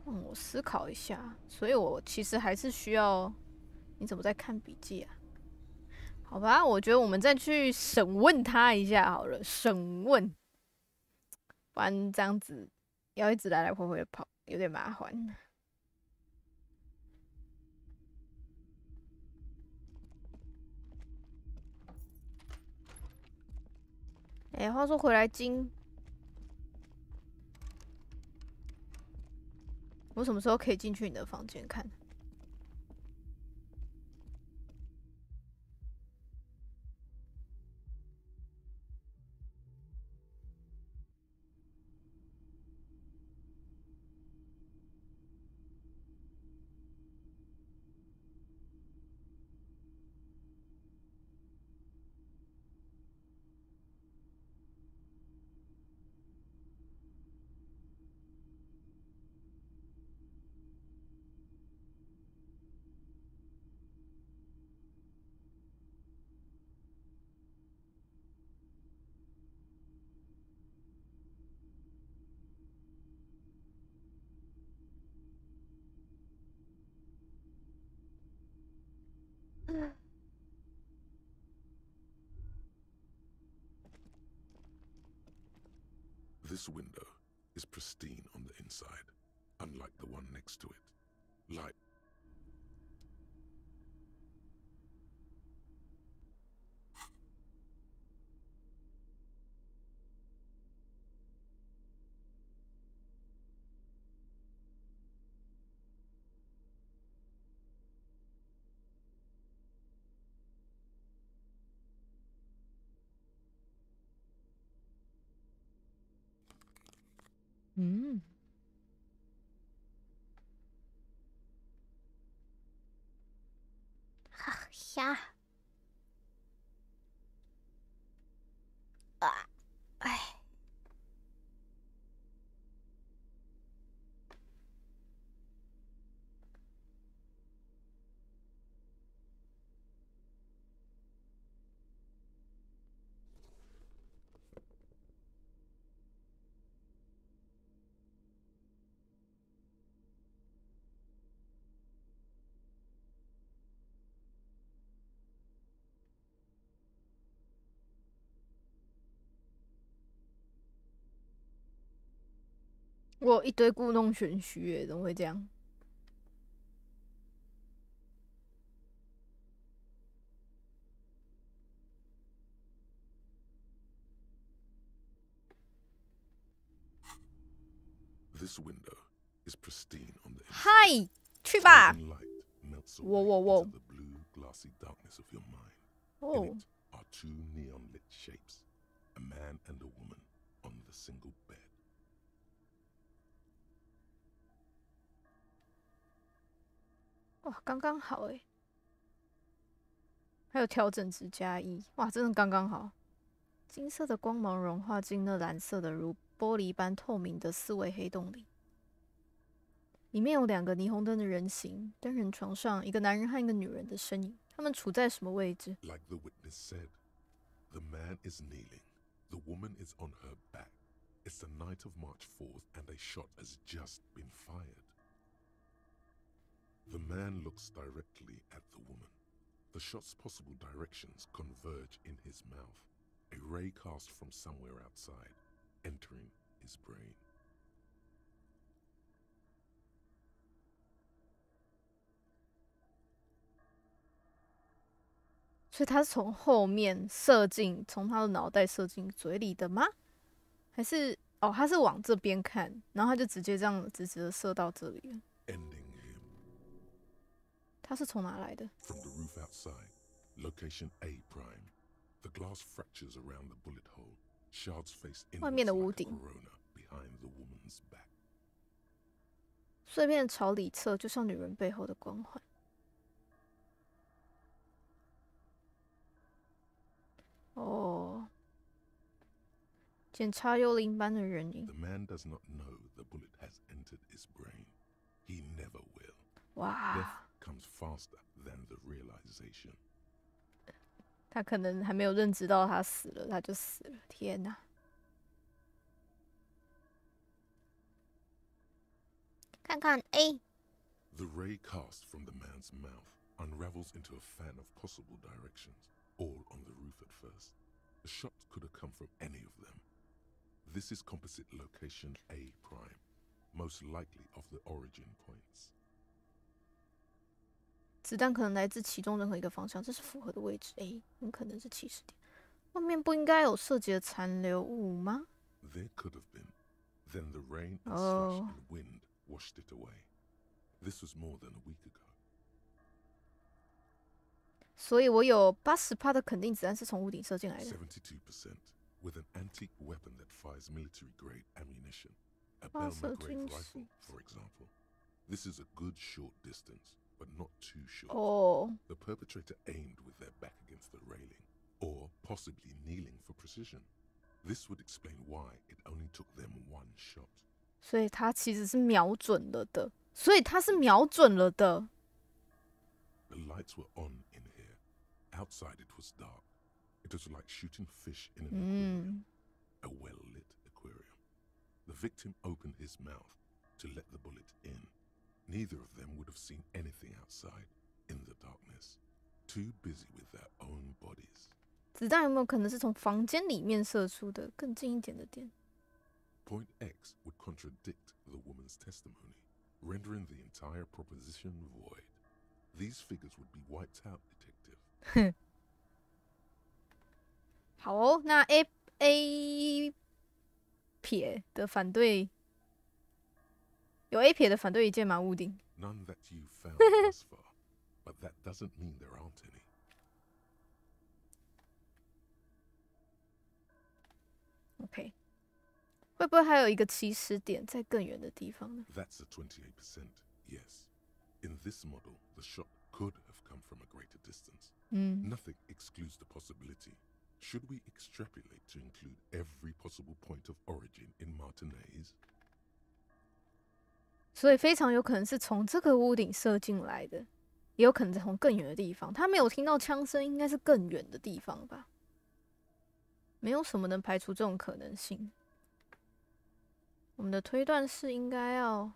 我思考一下。所以我其实还是需要。你怎么在看笔记啊？好吧，我觉得我们再去审问他一下好了。审问，不然这样子要一直来来回回跑，有点麻烦。话说回来，我什么时候可以进去你的房间看？This window is pristine on the inside, unlike the one next to it. Light.虾啊，哎。我有一堆故弄玄虚耶，怎么会这样？This window is pristine on the inside. 嗨，去吧！ Golden light melts 哇 away 哇哇！ into the blue, glassy darkness of your mind. 哦 In it are two neon-lit shapes, a man and a woman on the single bed. 哇，刚刚好哎。还有调整指甲衣，哇，真的刚刚好。金色的光芒融化进那蓝色的如玻璃般透明的四维黑洞里，里面有2个霓虹灯的人形，单人床上一个男人和一个女人的身影，他们处在什么位置？ Like the witness said, the man is kneeling, the woman is on her back. It's the night of March 4th and a shot has just been fired. The man looks directly at the woman. The shot's possible directions converge in his mouth, a ray cast from somewhere outside, entering his brain. 所以他是从后面射进，从他的脑袋射进嘴里的吗？还是哦，他是往这边看，然后他就直接这样直直的射到这里了。Ending him. 他是从哪来的？ From the roof outside, location A prime. The glass fractures around the bullet hole. Shards face 外 inwards 面的 like 屋 a 顶， corona behind the woman's back. 碎片朝里侧，就像女人背后的光环。哦，检查幽灵般的人影。 The man does not know the bullet has entered his brain. He never will. 哇， Death comes faster than the realization. 他可能还没有认知到他死了，他就死了。天哪！看看 A， The ray cast from the man's mouth unravels into a fan of possible directions, all on the roof at first. The shot could have come from any of them. This is composite location A prime, most likely of the origin points. 子弹可能来自其中任何一个方向，这是符合的位置 A， 很可能是起始点。外面不应该有射击的残留物吗？ There could have been. Then the rain and Oh. slush and wind washed it away. This was more than a week ago. 所以我有80%的肯定子弹是从屋顶射进来的。 72%, with an antique weapon that fires military-grade ammunition. A 发射 Belma 军 grade 事 rifle, for example. This is a good short distance, but not too short. 哦， The perpetrator aimed with their back against the railing, or possibly kneeling for precision. This would explain why it only took them one shot. 所以他其实是瞄准了的，所以他是瞄准了的。 The lights were on in here. Outside it was dark. It was like shooting fish in an aquarium, a well-lit aquarium. The victim opened his mouth to let the bullet in. Neither of them would have seen anything outside in the darkness, too busy with their own bodies. 子弹有没有可能是从房间里面射出的？更近一点的点。 Point X would contradict the woman's testimony, rendering the entire proposition void. These figures would be wiped out, detective. 好哦，那 A 撇的反对有 A 撇的反对意见吗？屋顶 None that you've found thus far, but that doesn't mean there aren't any. OK， 会不会还有一个起始点在更远的地方呢？ That's a 28%, yes. In this model, the shot could have come from a greater distance. Nothing excludes the possibility. Should we extrapolate to include every possible point of origin in Martinez? 所以非常有可能是从这个屋顶射进来的，也有可能从更远的地方。他没有听到枪声，应该是更远的地方吧？没有什么能排除这种可能性。我们的推断是应该要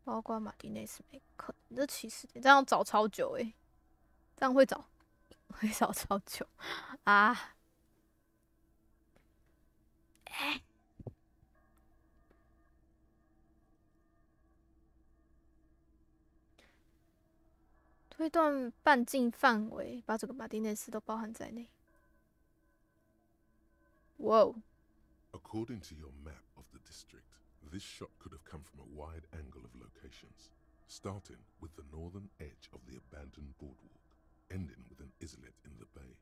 包括马丁内斯没可能的起始点，这样要找超久欸，这样会找超久啊！推断半径范围，把整个马丁内斯都包含在内。哇哦！ According to your map of the district, This shot could have come from a wide angle of locations, starting with the northern edge of the abandoned boardwalk, ending with an islet in the bay.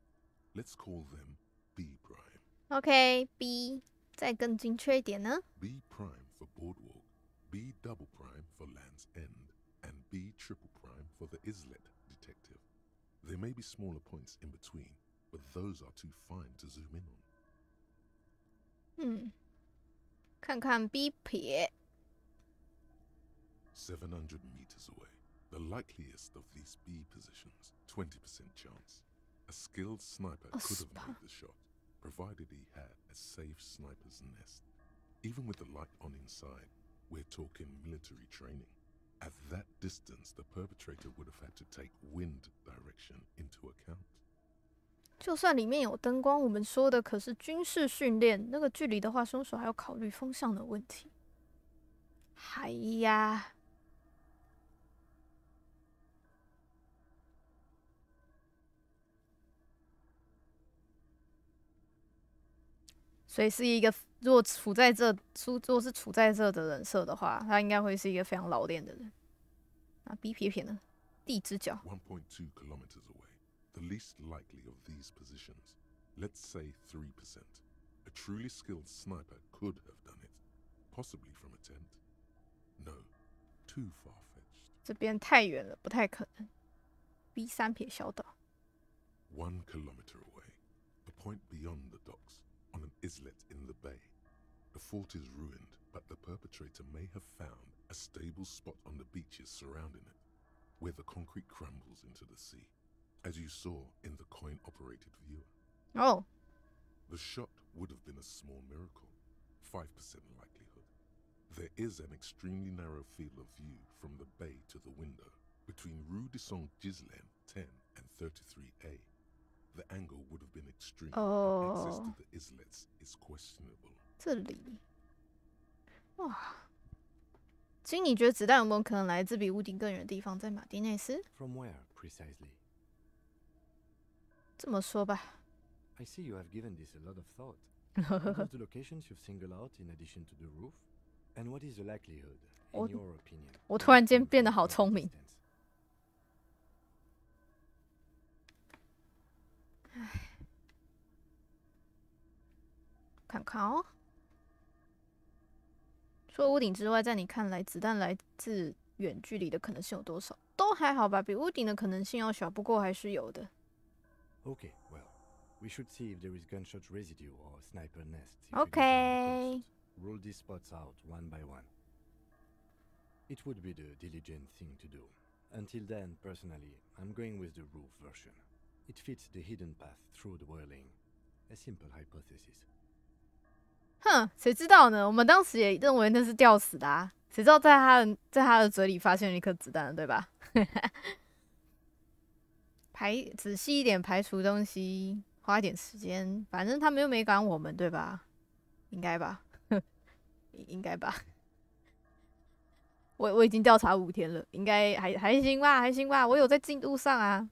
Let's call them B prime. OK B， 再更精确一点呢 B prime for boardwalk, B double prime for Land's End, and B triple prime for the islet detective. There may be smaller points in between, but those are too fine to zoom in on. 看看 B 撇。 700 meters away, the likeliest of these B positions, 20% chance. A skilled sniper could have made the shot, provided he had a safe sniper's nest. Even with the light on inside, we're talking military training. At that distance, the perpetrator would have had to take wind direction into account. 就算里面有灯光，我们说的可是军事训练，那个距离的话，凶手还要考虑风向的问题。哎呀，所以是一个如果处在这的人设的话，他应该会是一个非常老练的人。那 B 撇撇呢？地之角。1.2 kilometers away, the least likely of these positions. Let's say 3%. A truly skilled sniper could have done it, possibly from a tent. No, too far-fetched. 这边太远了，不太可能。B 3撇小岛。1 kilometer away, a point beyond the docks, on an islet in the bay. The fort is ruined, but the perpetrator may have found a stable spot on the beaches surrounding it, where the concrete crumbles into the sea, as you saw in the coin-operated viewer. Oh. The shot would have been a small miracle, 5% likelihood. There is an extremely narrow field of view from the bay to the window, between Rue de Saint-Ghislain 10 and 33A. The angle would have been extreme, and access to the islets is questionable. 这里，哇！金，你觉得子弹有没有可能来自比屋顶更远的地方，在马丁内斯？ From where precisely? 这么说吧。 I see you have given this a lot of thought. What are the locations you've singled out in addition to the roof? And what is the likelihood, in your opinion? 我突然间变得好聪明。唉，看看哦。除了屋顶之外，在你看来，子弹来自远距离的可能性有多少？都还好吧，比屋顶的可能性要小，不过还是有的。Okay, well, we should see if there is gunshot residue or sniper nests. Okay. Rule these spots out one by one. It would be the diligent thing to do. Until then, personally, I'm going with the roof version. It fits the hidden path through the whirling. A simple hypothesis. 哼，谁知道呢？我们当时也认为那是吊死的啊，谁知道在他的嘴里发现了一颗子弹，对吧？仔细一点排除东西，花一点时间，反正他们又没赶我们，对吧？应该吧，应该吧。我已经调查5天了，应该还行吧，还行吧，我有在进度上啊。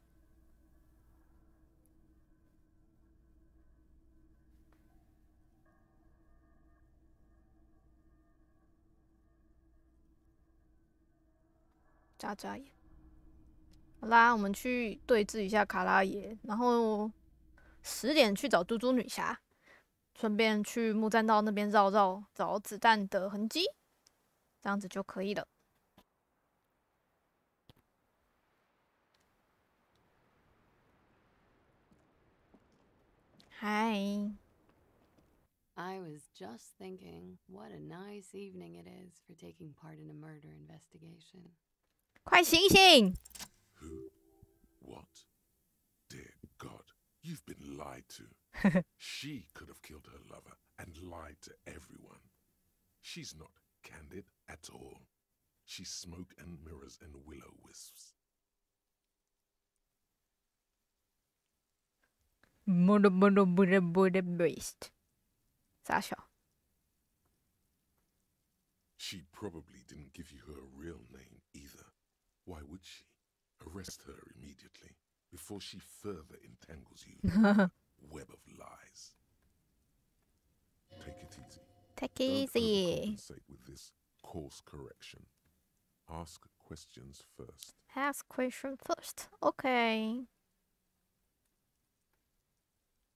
眨眨眼。好啦，我们去对峙一下卡拉爷，然后10点去找猪猪女侠，顺便去木栈道那边绕绕，找子弹的痕迹，这样子就可以了。嗨。 I was just thinking, what a nice evening it is for taking part in a murder investigation. 快醒醒！ Who? What? Dear God, you've been lied to. She could have killed her lover and lied to everyone. She's not candid at all. She's smoke and mirrors and will-o-wisps. 傻小。 She probably didn't give you her real name either. Why would she? Arrest her immediately before she further entangles you in a web of lies. Take it easy. Take Don't easy. overcompensate with this course correction. Ask questions first. Ask question first. Okay.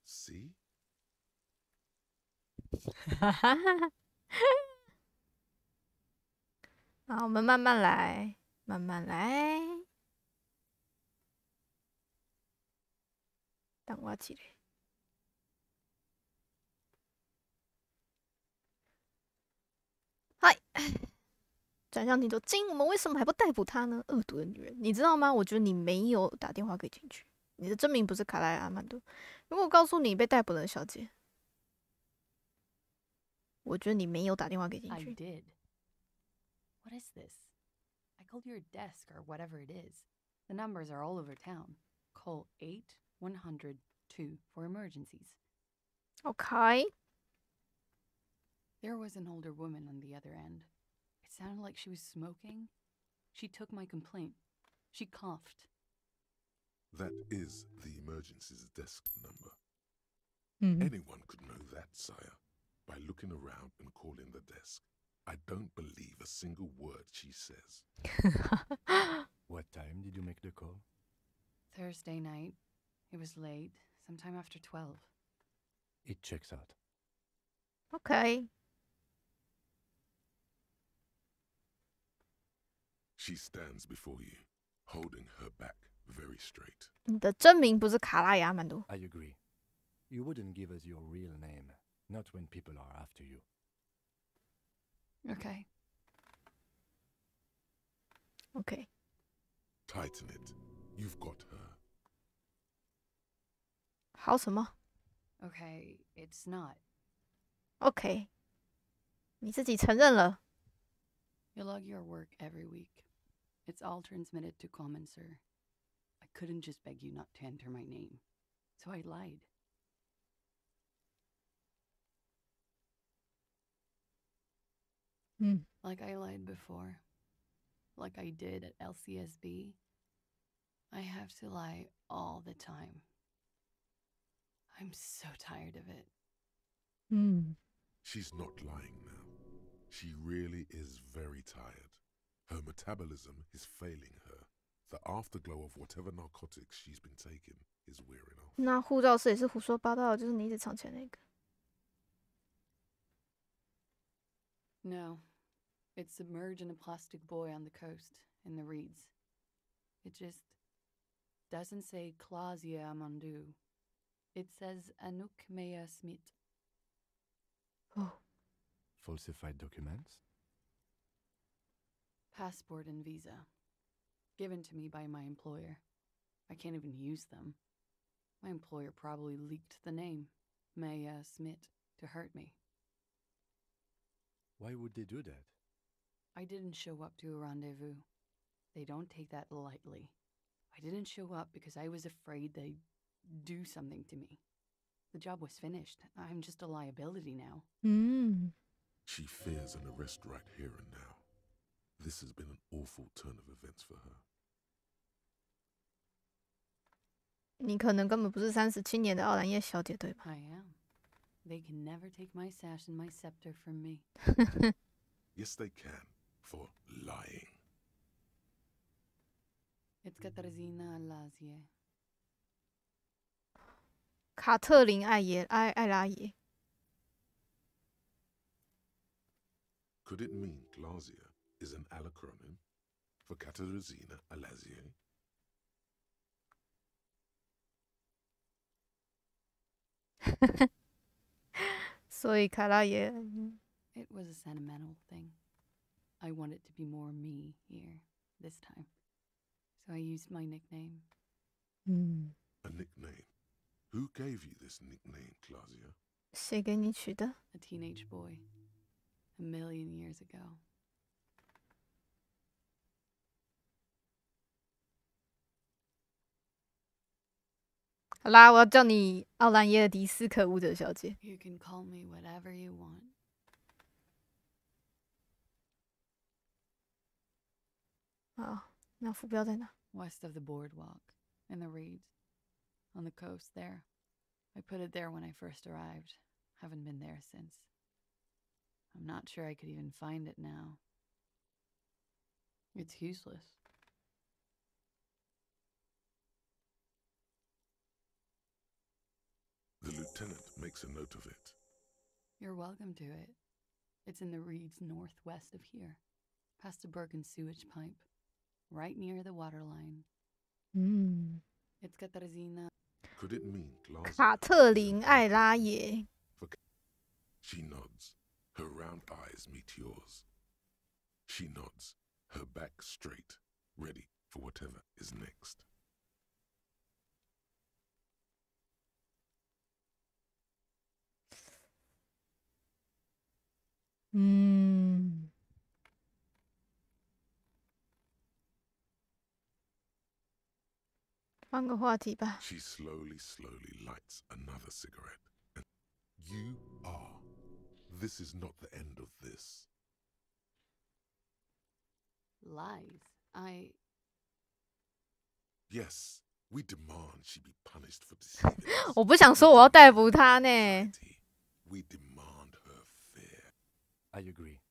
See? 好，我们慢慢来，慢慢来。等我起来。嗨，转向镜头，金，我们为什么还不逮捕他呢？恶毒的女人，你知道吗？我觉得你没有打电话给警局，你的真名不是卡莱阿曼多。如果我告诉你被逮捕了，小姐，我觉得你没有打电话给警 I 局。 did. What is this? I called your desk or whatever it is. The numbers are all over town. Call 8-100-2 for emergencies. Okay. There was an older woman on the other end. It sounded like she was smoking. She took my complaint. She coughed. That is the emergency's desk number. Mhm. Anyone could know that, sire, by looking around and calling the desk. I don't believe a single word she says. What time did you make the call? Thursday night. It was late, sometime after 12. It checks out. Okay. She stands before you, holding her back very straight. 你的真名不是卡拉亚曼多。 I agree. You wouldn't give us your real name, not when people are after you. Okay. Okay. Tighten it. You've got her. 好什么 Okay, it's not. ？OK。你自己承认了。 You log your work every week. It's all transmitted to Common, sir. I couldn't just beg you not to enter my name, so I lied. Like I lied before. Like I did at LCSB. I have to lie all the time. I'm so tired of it. She's not lying now. She really is very tired. Her metabolism is failing her. The afterglow of whatever narcotics she's been taking is wearing off. 那护照师也是胡说八道，就是你一直藏起来那个。 No. It's submerged in a plastic buoy on the coast, in the reeds. It just doesn't say Clausia Amandu. It says Anouk Mea Smith. Oh. Falsified documents? Passport and visa. Given to me by my employer. I can't even use them. My employer probably leaked the name, Mea Smith, to hurt me. Why would they do that? I didn't show up to a rendezvous. They don't take that lightly. I didn't show up because I was afraid they'd do something to me. The job was finished. I'm just a liability now. She fears an arrest right here and now. This has been an awful turn of events for her. 你可能根本不是37年的奥兰叶小姐，对吧？ I am. They can never take my sash and my scepter from me. Yes, they can, for lying. It's Katarzyna Lazie. 卡特琳艾拉耶。 Could it mean Clausia is an alacronym for Katarzyna Alazie? 所以卡拉耶。 It was a sentimental thing. I wanted to be more me here, this time. So I used my nickname. A nickname? Who gave you this nickname, Clausia? 谁给你取的？ A teenage boy. A million years ago. 好啦，我要叫你奥兰耶的迪斯可舞者小姐。 You can call me whatever you want. 好，那副标在哪？ West of the boardwalk. In the reeds. On the coast there. I put it there when I first arrived. Haven't been there since. I'm not sure I could even find it now. It's useless. The lieutenant makes a note of it. You're welcome to it. It's in the reeds northwest of here, past a broken sewage pipe, right near the waterline. It's Katarzyna. Could it mean Glass? 卡特琳·艾拉耶。 She nods. Her round eyes meet yours. She nods, her back straight, ready for whatever is next. Hmm. 换个话题吧。 She slowly lights another cigarette. And you are. This is not the end of this. Lies. Yes, we demand she be punished for deceiving us. 我不想说我要逮捕他呢。 We demand her fear. I agree.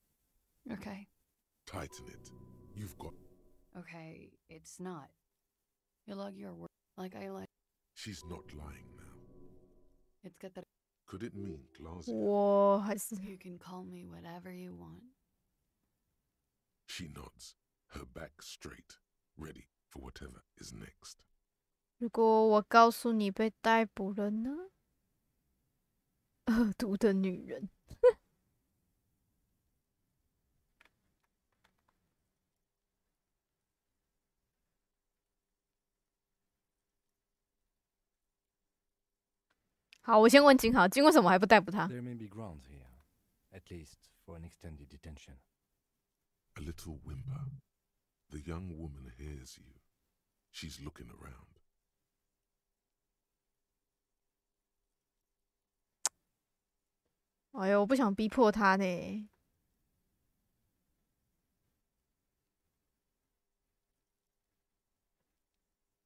Okay. Tighten it. You've got. Okay, it's not. You lug your word like I like. She's not lying now. It's got that. Could it mean Glass? 我还是 You can call me whatever you want. She nods, her back straight, ready for whatever is next. 如果我告诉你被逮捕了呢？恶毒的女人。好，我先问金好，金为什么还不逮捕他？ There may be grounds here, at least for an extended detention. A little whimper. The young woman hears you. She's looking around. 哎呦，我不想逼迫他呢。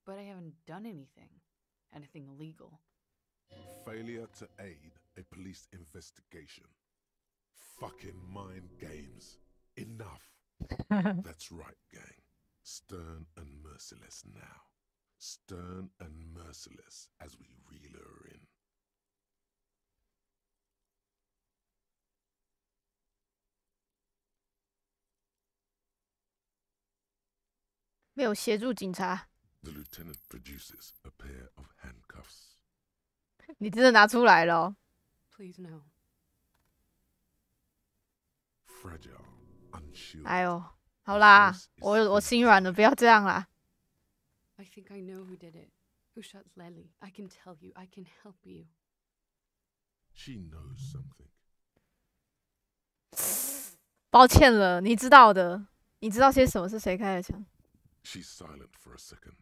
But I haven't done anything illegal. Failure to aid a police investigation. Fucking mind games. Enough. That's right, gang. Stern and merciless now. Stern and merciless as we reel her in. 没有协助警察。 The lieutenant produces a pair of handcuffs. 你真的拿出来了哦。 Please no. Fragile, unsure. 哎呦，好啦，我心软了，不要这样啦。 I think I know who did it. Who shot Lely? I can tell you. I can help you. She knows something. 抱歉了，你知道的，你知道些什么是谁开的枪？ She's silent for a second,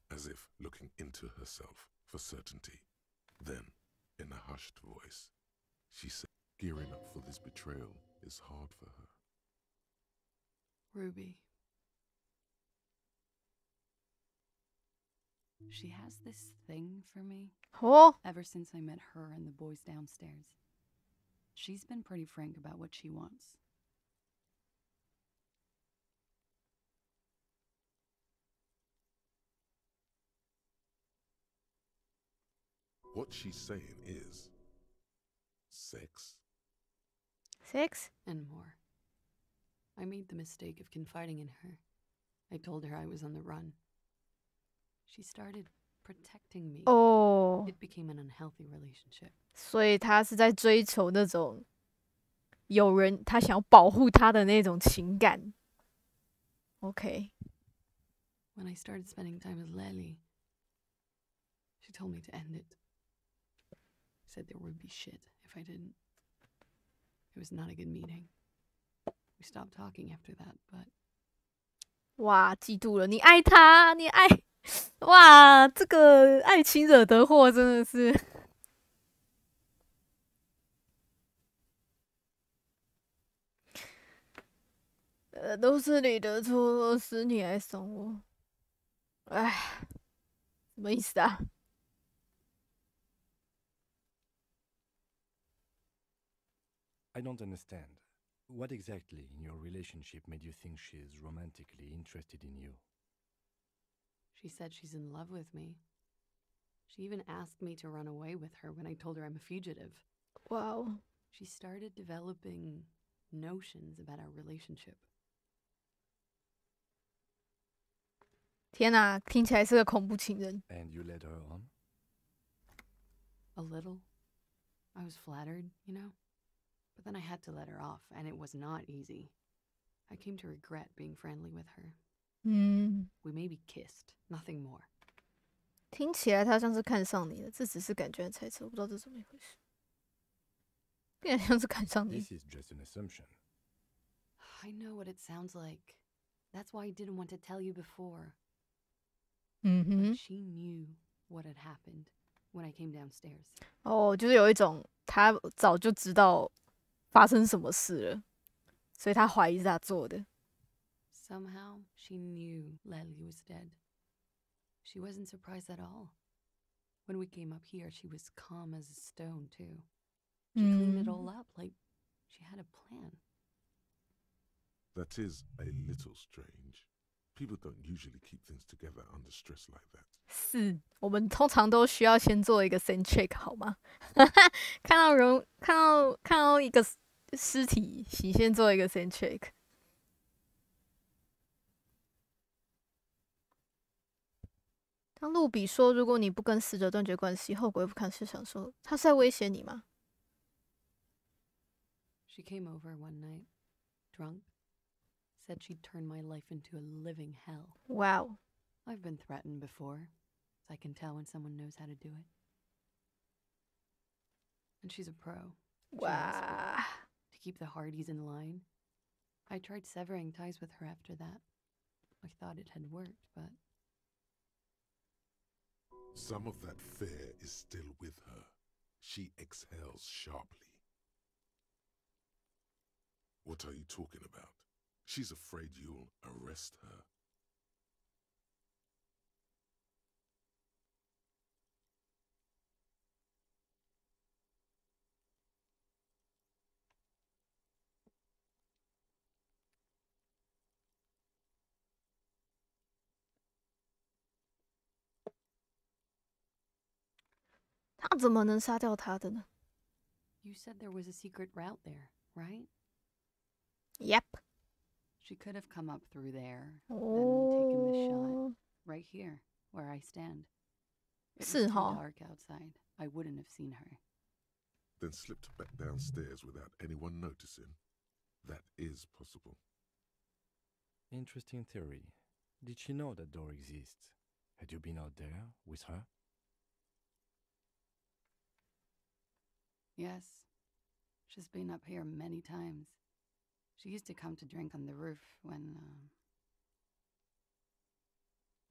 as if looking into herself for certainty. Then, in a hushed voice, she said, gearing up for this betrayal is hard for her. Ruby. She has this thing for me. Oh. Ever since I met her and the boys downstairs. She's been pretty frank about what she wants. What she's saying is sex. Sex? And more. I made the mistake of confiding in her. I told her I was on the run. She started protecting me. Oh. It became an unhealthy relationship. 所以他是在追求那种有人他想要保护他的那种情感。Okay. When I started spending time with Lely, she told me to end it. Said there would be shit if I didn't. It was not a good meeting. We stopped talking after that, but... 哇，嫉妒了！你爱他，你爱，哇，这个爱情惹得祸真的是。都是你的错，都是你来送我。哎，什么意思啊？ I don't understand. What exactly in your relationship made you think she's romantically interested in you? She said she's in love with me. She even asked me to run away with her when I told her I'm a fugitive. Wow. She started developing notions about our relationship. 天哪，听起来是个恐怖情人。 And you led her on? A little. I was flattered, you know? But then I had to let her off, and it was not easy. I came to regret being friendly with her. We maybe kissed, nothing more. 听起来他像是看上你了，这只是感觉的猜测，我不知道这是怎么一回事。变得像是看上你。 This is just an assumption. I know what it sounds like. That's why I didn't want to tell you before. But she knew what had happened when I came downstairs. 哦，就是有一种他早就知道发生什么事了，所以他怀疑是他做的。 Somehow, she knew Lely was dead. She wasn't surprised at all. When we came up here, she was calm as a stone, too. She cleaned it all up like she had a plan. That is a little strange. People don't usually keep things together under stress like that. 是我们通常都需要先做一个 sense check 好吗？看到一个尸体，你先做一个 sense check。 当露比说：“如果你不跟死者断绝关系，后果会不堪设想。”说他是在威胁你吗？ She came over one night, drunk, said she'd turn my life into a living hell. Wow. I've been threatened before, so I can tell when someone knows how to do it. And she's a pro. Wow. To keep the Hardys in line. I tried severing ties with her after that. I thought it had worked, but... Some of that fear is still with her. She exhales sharply. What are you talking about? She's afraid you'll arrest her.他怎么能杀掉他的呢？ You said there was a secret route there, right? Yep. She could have come up through there, then taken the shot right here, where I stand. It was too dark outside. I wouldn't have seen her. Then slipped back downstairs without anyone noticing. That is possible. Interesting theory. Did she know that door exists? Had you been out there with her? Yes. She's been up here many times. She used to come to drink on the roof when,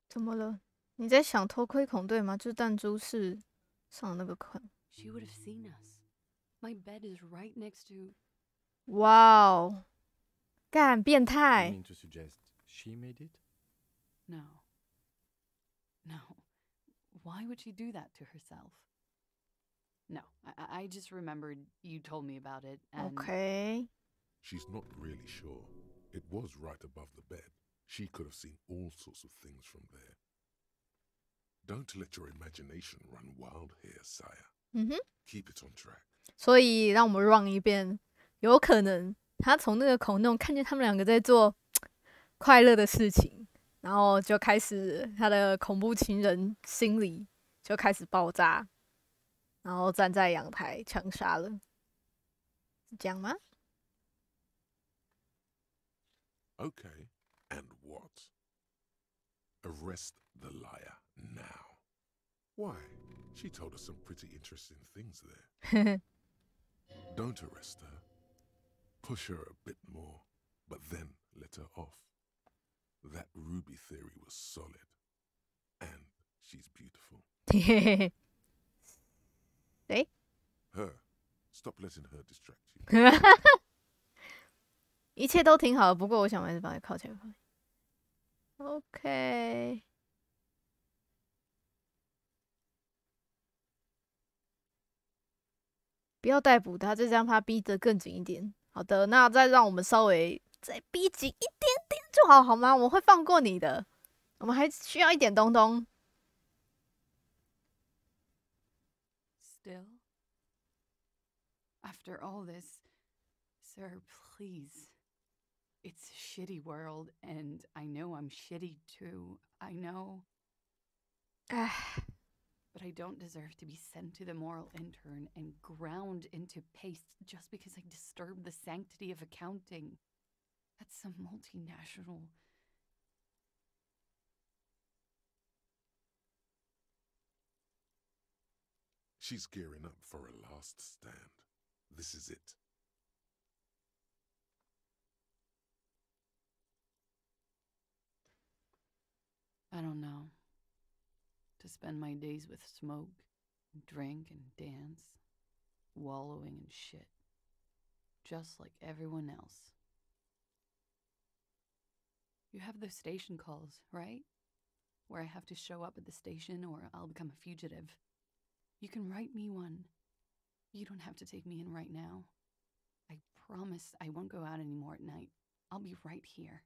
怎么了？你在想偷窥孔对吗？就是弹珠室上那个孔。 She would have seen us. My bed is right next to... Wow. 干变态。 You mean to suggest she made it? No. No. Why would she do that to herself? No, I just remembered you told me about it, and... Okay. She's not really sure. It was right above the bed. She could have seen all sorts of things from there. Don't let your imagination run wild here, sire. Keep it on track. 所以让我们 run 一遍，有可能他从那个孔洞看见他们两个在做快乐的事情，然后就开始他的恐怖情人心理就开始爆炸，然后站在阳台枪杀了，是这样吗？ Okay, and what? Arrest the liar now. Why? She told us some pretty interesting things there. Don't arrest her. Push her a bit more, but then let her off. That Ruby theory was solid. And she's beautiful. Hey? Her. Stop letting her distract you. 一切都挺好的，不过我想还是把它靠前放。OK。不要逮捕他，就这样把他逼得更紧一点。好的，那再让我们稍微再逼紧一点点就好，好吗？我们会放过你的。我们还需要一点东东。Still? After all this, sir, please. It's a shitty world, and I know I'm shitty too. I know. But I don't deserve to be sent to the moral intern and ground into paste just because I disturbed the sanctity of accounting. That's some multinational. She's gearing up for a last stand. This is it. I don't know. To spend my days with smoke, and drink and dance, wallowing in shit. Just like everyone else. You have those station calls, right? Where I have to show up at the station or I'll become a fugitive. You can write me one. You don't have to take me in right now. I promise I won't go out anymore at night. I'll be right here.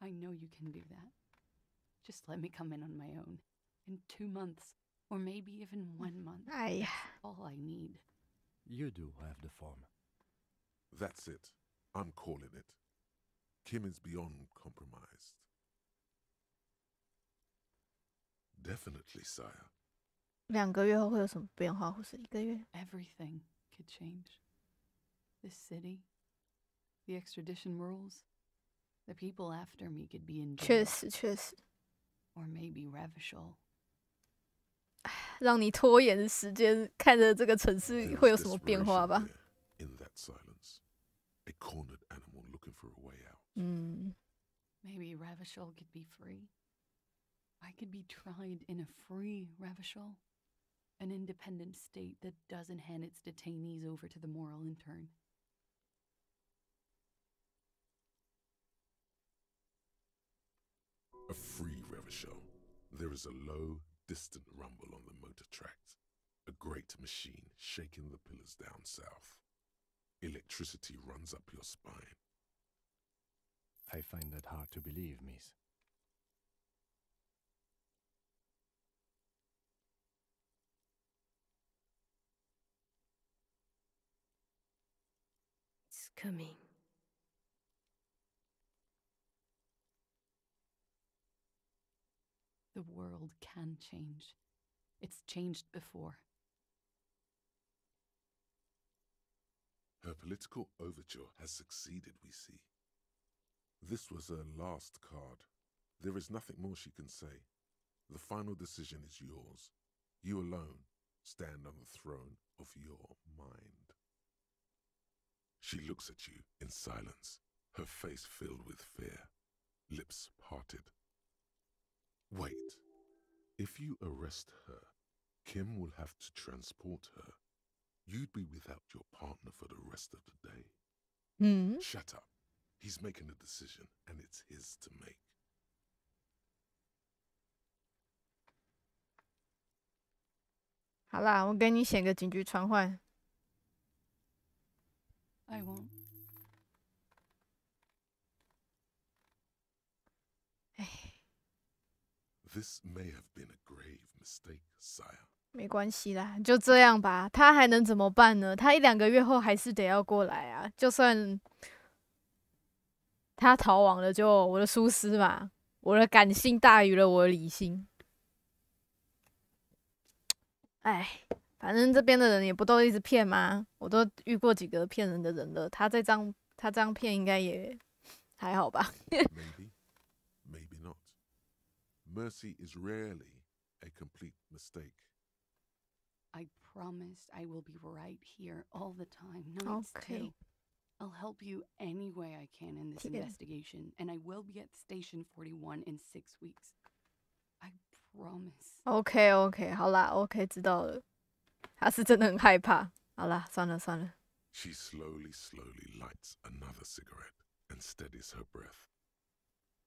I know you can do that. Just let me come in on my own. In 2 months, or maybe even 1 month. That's all I need. You do have the form. That's it. I'm calling it. Kim is beyond compromised. Definitely, sire. 2个月后会有什么变化，或是1个月 Everything could change. This city, the extradition rules, the people after me could be in jail. 确实，确实。 Or maybe Revishal. 让你拖延时间，看着这个城市会有什么变化吧。In that silence, a cornered animal looking for a way out. Maybe Revishal could be free. I could be tried in a free Revishal, an independent state that doesn't hand its detainees over to the moral intern. A free Revishal. There is a low, distant rumble on the motor tracks. A great machine shaking the pillars down south. Electricity runs up your spine. I find that hard to believe, miss. It's coming. The world can change. It's changed before. Her political overture has succeeded, we see. This was her last card. There is nothing more she can say. The final decision is yours. You alone stand on the throne of your mind. She looks at you in silence, her face filled with fear, lips parted. Wait. If you arrest her, Kim will have to transport her. You'd be without your partner for the rest of the day. Shut up. He's making a decision, and it's his to make. 好啦，我给你写个警局传唤。I won't. 哎， This may have been a grave mistake, sire. 没关系啦，就这样吧。他还能怎么办呢？他1-2个月后还是得要过来啊。就算他逃亡了，就我的疏失嘛。我的感性大于了我的理性。哎，反正这边的人也不都一直骗吗？我都遇过几个骗人的人了。他这样骗应该也还好吧。Maybe, maybe not. Mercy is rarely a complete mistake. I promise I will be right here all the time, nights too. I'll help you any way I can in this investigation, and I will be at Station 41 in 6 weeks. I promise. OK， 好啦 ，OK， 知道了。他是真的很害怕。好啦，算了。She slowly lights another cigarette and steadies her breath.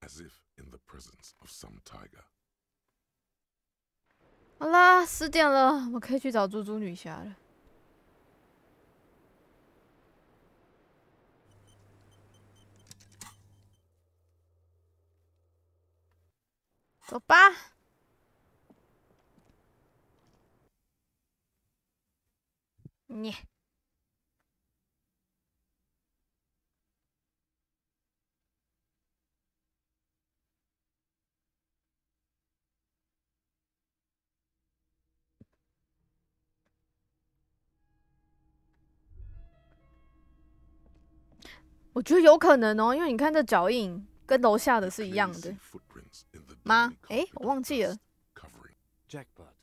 as if in the presence of some tiger. 好啦，10点了，我可以去找猪猪女侠了。走吧。你。我觉得有可能哦，因为你看这脚印跟楼下的是一样的。吗？诶，我忘记了。Jackpot.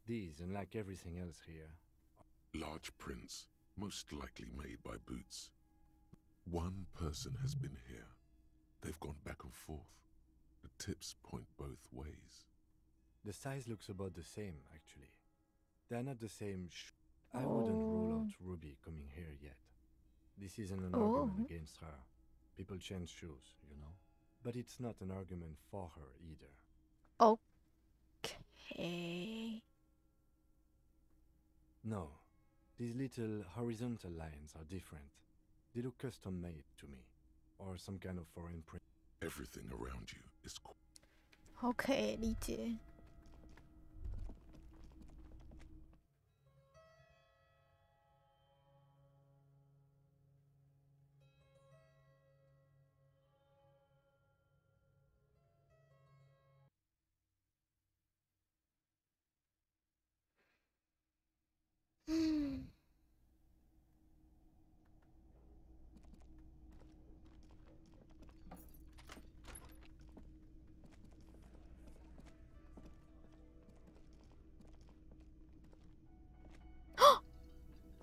These, unlike everything else here, large prints, most likely made by boots. One person has been here. They've gone back and forth. The tips point both ways. The size looks about the same, actually. They're not the same. I wouldn't rule out Ruby coming here yet. This isn't an argument against her. People change shoes, you know? But it's not an argument for her either. Okay. No. These little horizontal lines are different. They look custom-made to me. Or some kind of foreign print. Everything around you is cool. Okay, 理解。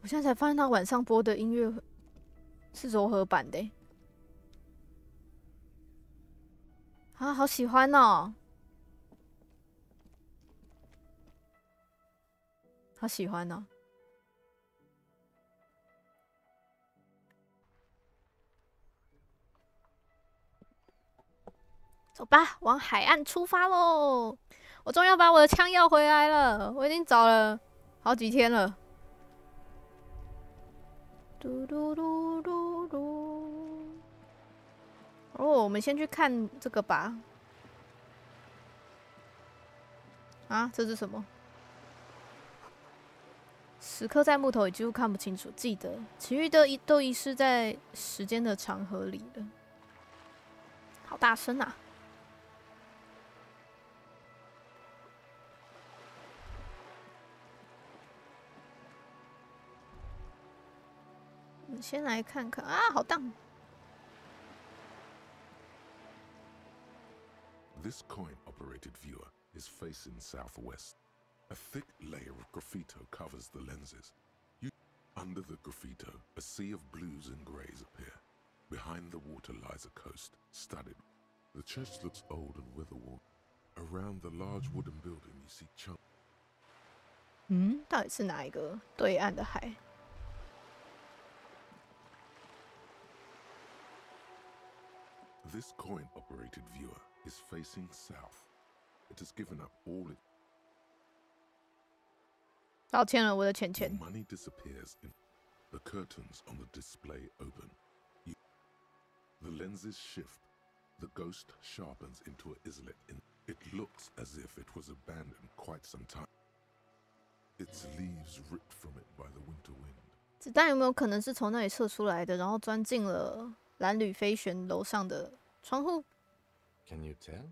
我现在才发现他晚上播的音乐是柔和版的，啊，好喜欢哦，好喜欢哦。走吧，往海岸出发喽！我终于要把我的枪要回来了，我已经找了好几天了。嘟嘟嘟嘟嘟。哦，我们先去看这个吧。啊，这是什么？时刻在木头也几乎看不清楚。记得，其余的都遗失在时间的长河里了。好大声啊！我们先来看看啊，好荡。This coin-operated viewer is facing southwest. A thick layer of graffito covers the lenses. Under the graffito, a sea of blues and greys appear. Behind the water lies a coast, studded. The church looks old and weather-worn. Around the large wooden building, you see chunks. 到底是哪一个对岸的海？ This coin-operated viewer is facing south. It has given up all its 道歉了，我的钱钱。 money disappears. The curtains on the display open. The lenses shift. The ghost sharpens into an islet. It looks as if it was abandoned quite some time. Its leaves ripped from it by the winter wind. 子弹有没有可能是从那里射出来的，然后钻进了蓝缕飞旋楼上的窗户？ Can you tell?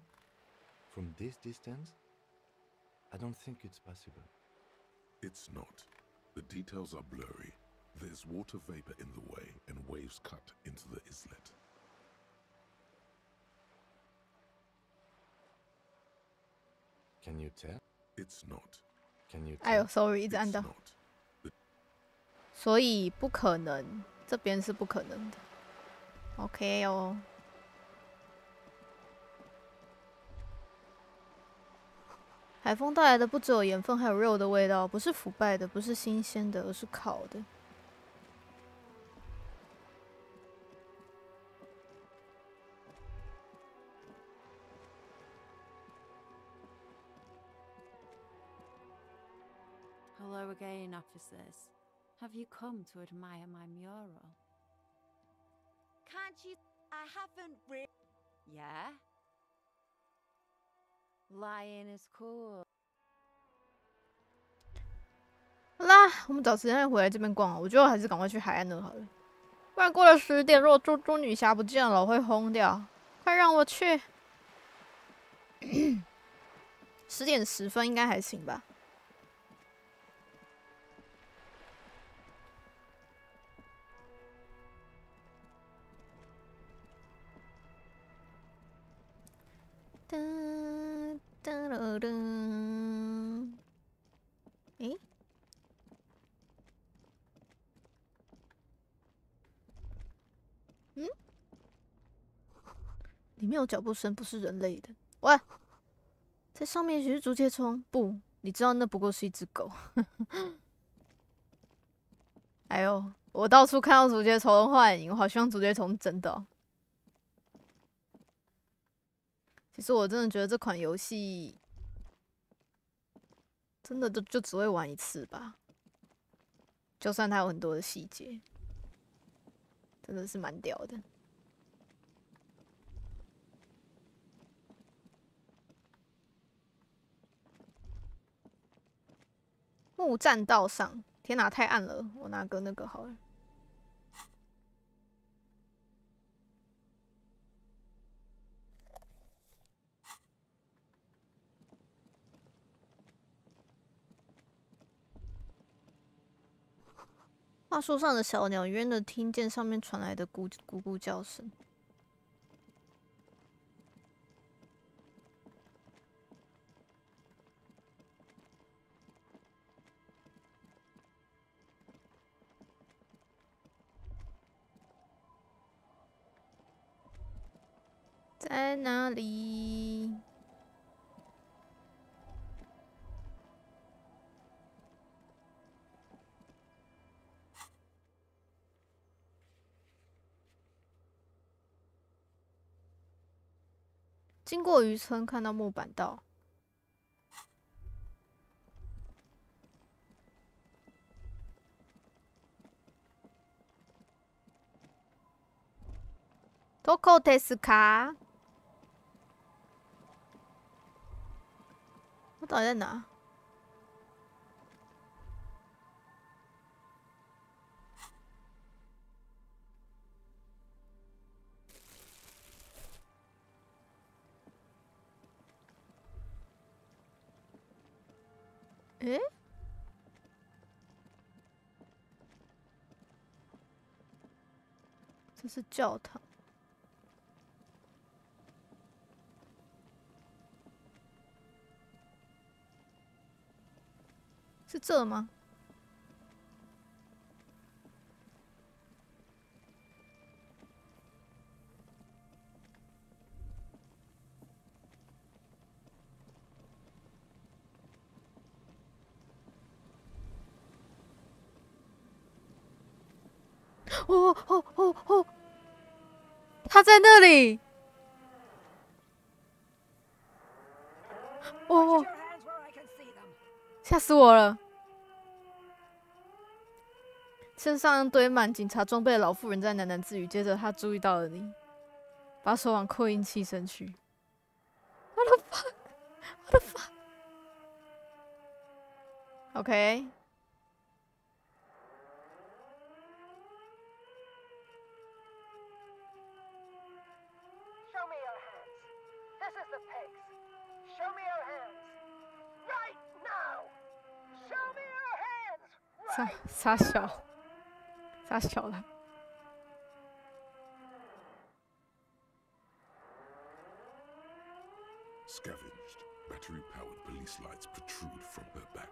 From this distance? I don't think it's possible. It's not. The details are blurry. There's water vapor in the way, and waves cut into the islet. Can you tell? It's not. Can you tell? 哎呦 ，sorry， 一直按到。 所以不可能，这边是不可能的。OK 哦。海风带来的不只有盐分，还有肉的味道，不是腐败的，不是新鲜的，而是烤的。Hello again, officers. Have you come to admire my mural? Can't you? I haven't really. Yeah? Lying is cool. 好啦，我们找时间回来这边逛。我觉得还是赶快去海岸那好了，不然过了10点，如果猪猪女侠不见了，我会疯掉。快让我去！10点10分应该还行吧。哒哒啦哒，诶？嗯？里面有脚步声，不是人类的。喂，在上面也许是竹节虫？不，你知道那不过是一只狗。哎呦，我到处看到竹节虫的幻影，我好希望竹节虫是真的哦。其实我真的觉得这款游戏真的就只会玩一次吧，就算它有很多的细节，真的是蛮屌的。木栈道上，天哪，太暗了，我拿个那个好了。话树上的小鸟远远的听见上面传来的咕咕叫声。在哪里？经过渔村，看到木板道。どこですか？我到底在哪？诶？这是教堂。是这吗？哦哦哦哦！他在那里！哦！吓死我了！身上堆满警察装备的老妇人在喃喃自语，接着她注意到了你，把手往扩音器伸去。What the fuck? What the fuck? OK。Show me your hands. This is the pigs. Show me your hands. Right now. Show me your hands. 傻小。傻小了。Scavenged, battery-powered police lights protrude from her back.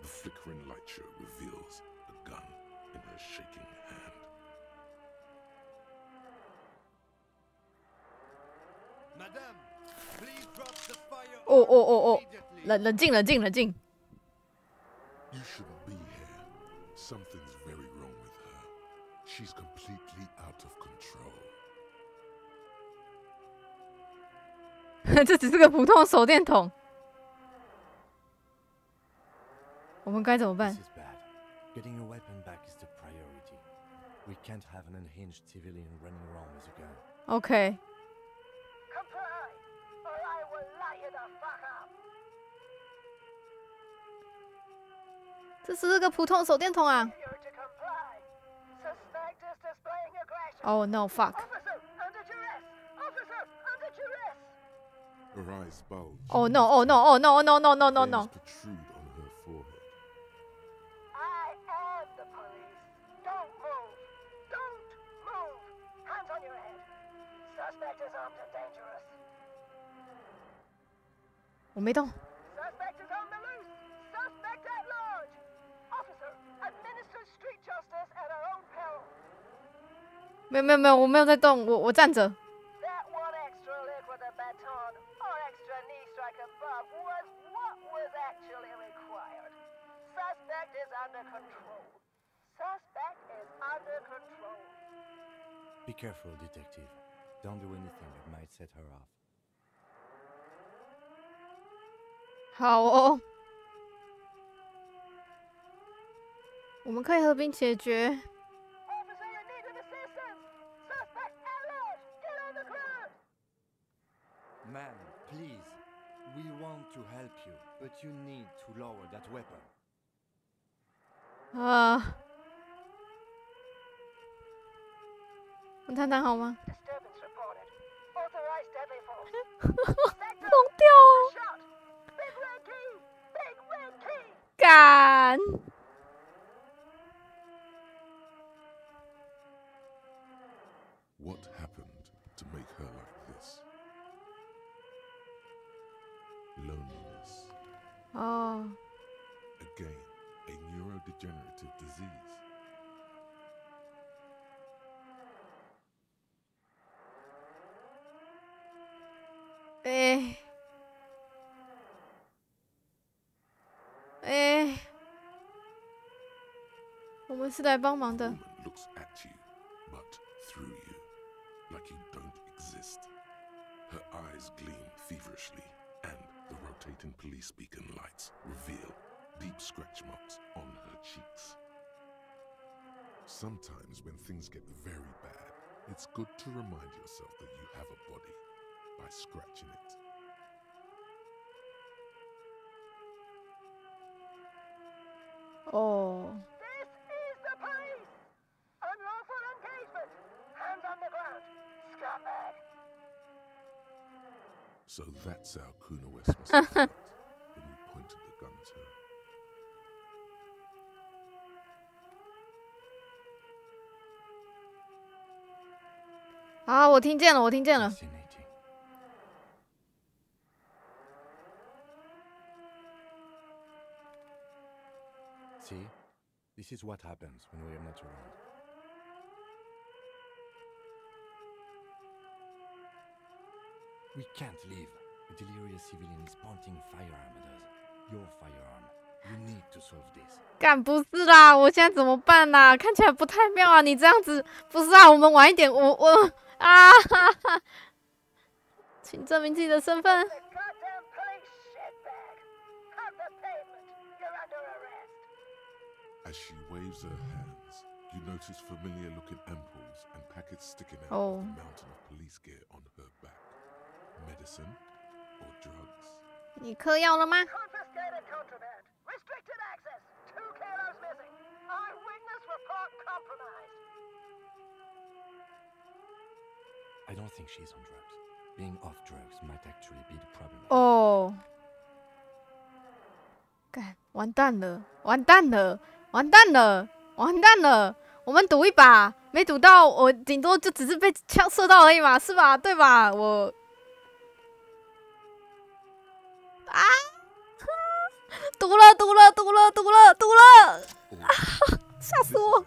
The flickering light show reveals a gun in her shaking hand. Madame, please drop the fire. 哦，冷静。You shouldn't be here. Something's very wrong with her. She's completely out of control. 这只是个普通的手电筒。我们该怎么办 This is bad. Getting your weapon back is the priority. We can't have an unhinged civilian running around with a gun.？OK， Comply, or I will light you the fuck up. 这是个普通手电筒啊。 Failure to comply. Suspect is displaying aggression. Oh no, fuck. Officer, under duress. Officer, under duress. Her eyes bulge. Oh no, oh no, oh no, no, no, no, no, no. Veins protrude on her forehead. I am the police. Don't move. Don't move. Hands on your head. Suspect is armed and dangerous. 我没动。 Suspect is on the loose. Suspect at large. Officer, administer street justice at our own peril. 没有没有没有，我没有在动，我站着。 That one extra lick with a baton or extra knee strike above was what was actually required. Suspect is under control. Suspect is under control. Be careful, detective. Don't do anything that might set her off. 好哦，我们可以和平解决。 Officer in need of assistance. Suspect at large. Get on the ground. Ma'am, please. We want to help you, but you need to lower that weapon. 啊，我探探好吗？ Disturbance reported. Authorized deadly force. 疯掉哦！ Shot. Big red key. Big red key. 干！ What happened to make her like this? Loneliness. 哦， Again, a neurodegenerative disease. 哎，哎，我们是来帮忙的。 Woman looks at you, but through you, like you don't exist. Her eyes gleam feverishly, and the rotating police beacon lights reveal deep scratch marks on her cheeks. Sometimes when things get very bad, it's good to remind yourself that you have a body by scratching it. Oh. This is the police! Unlawful engagement! Hands on the ground! Scumbag! So that's how Kuna West must have felt when you pointed the gun at her. 啊，我听见了，我听见了。 See? This is what happens when we are not around. We can't leave. A delirious civilian is pointing a firearm at us. Your firearm. You need to solve this. 干不是啦，我现在怎么办啦？看起来不太妙啊！你这样子不是啊？我们晚一点，我啊哈哈！请证明自己的身份。 Goddamn police shitbag! Cut the pavement! You're under arrest! As she waves her hands, you notice familiar-looking ampoules and packets sticking out Oh. of the mountain of police gear on her back. Medicine or drugs? 你嗑药了吗？ Confiscated contraband! Restricted access! 2 kilos missing! Eyewitness report compromised! I don't think she's on drugs. Being off drugs might actually be the problem. 哦，干，完蛋了，完蛋了，完蛋了，完蛋了！我们赌一把，没赌到，我顶多就只是被枪射到而已嘛，是吧？对吧？我啊，赌了，赌了，赌了，赌了，赌了！啊，吓死我！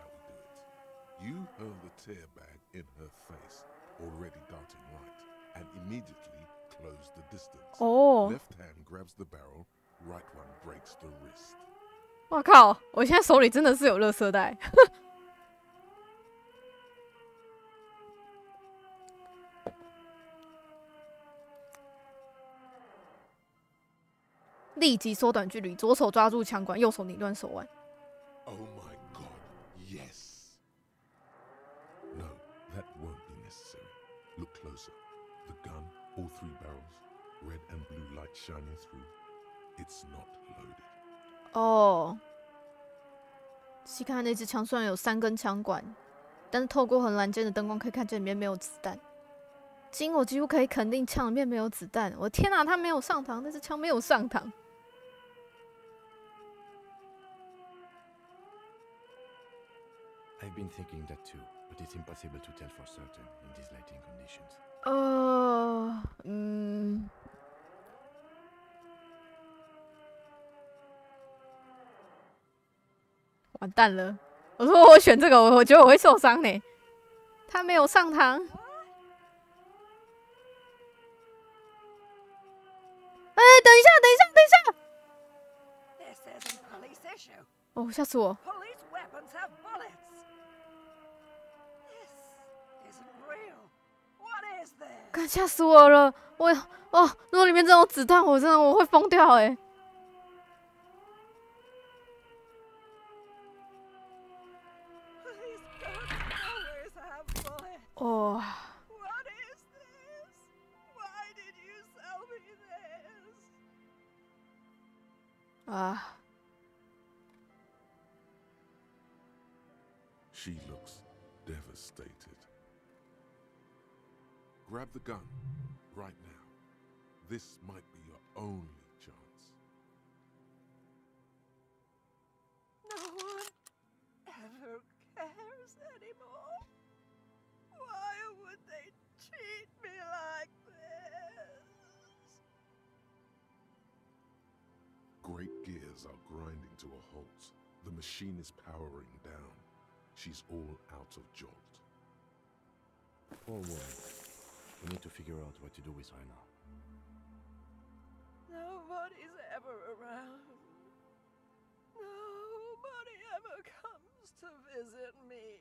You hurl the tear bag in her face, already darting right, and immediately close the distance. Oh. Left hand grabs the barrel, right one breaks the wrist. 我靠！我现在手里真的是有垃圾袋。立即缩短距离，左手抓住枪管，右手拧断手腕。Oh my god, yes! No, that won't be necessary. Look closer. The gun, all 3 barrels, red and blue light shining through. It's not loaded. 哦，细看那支枪，虽然有3根枪管，但是透过横栏间的灯光可以看见里面没有子弹。今我几乎可以肯定枪里面没有子弹。我的天哪，他没有上膛，那支枪没有上膛。I've been thinking that too, but it's impossible to tell for certain in these lighting conditions. 完蛋了！我说我选这个，我觉得我会受伤呢。他没有上膛。哎，等一下，等一下，等一下！哦，吓死我！干，吓死我了！如果里面真有子弹，我会疯掉哎！哦。啊。She looks devastated. Grab the gun right now. This might be your only chance. No one ever cares anymore. Why would they treat me like this? Great gears are grinding to a halt. The machine is powering down. She's all out of jolt. Poor woman. We need to figure out what to do with her now. Nobody's ever around. Nobody ever comes to visit me.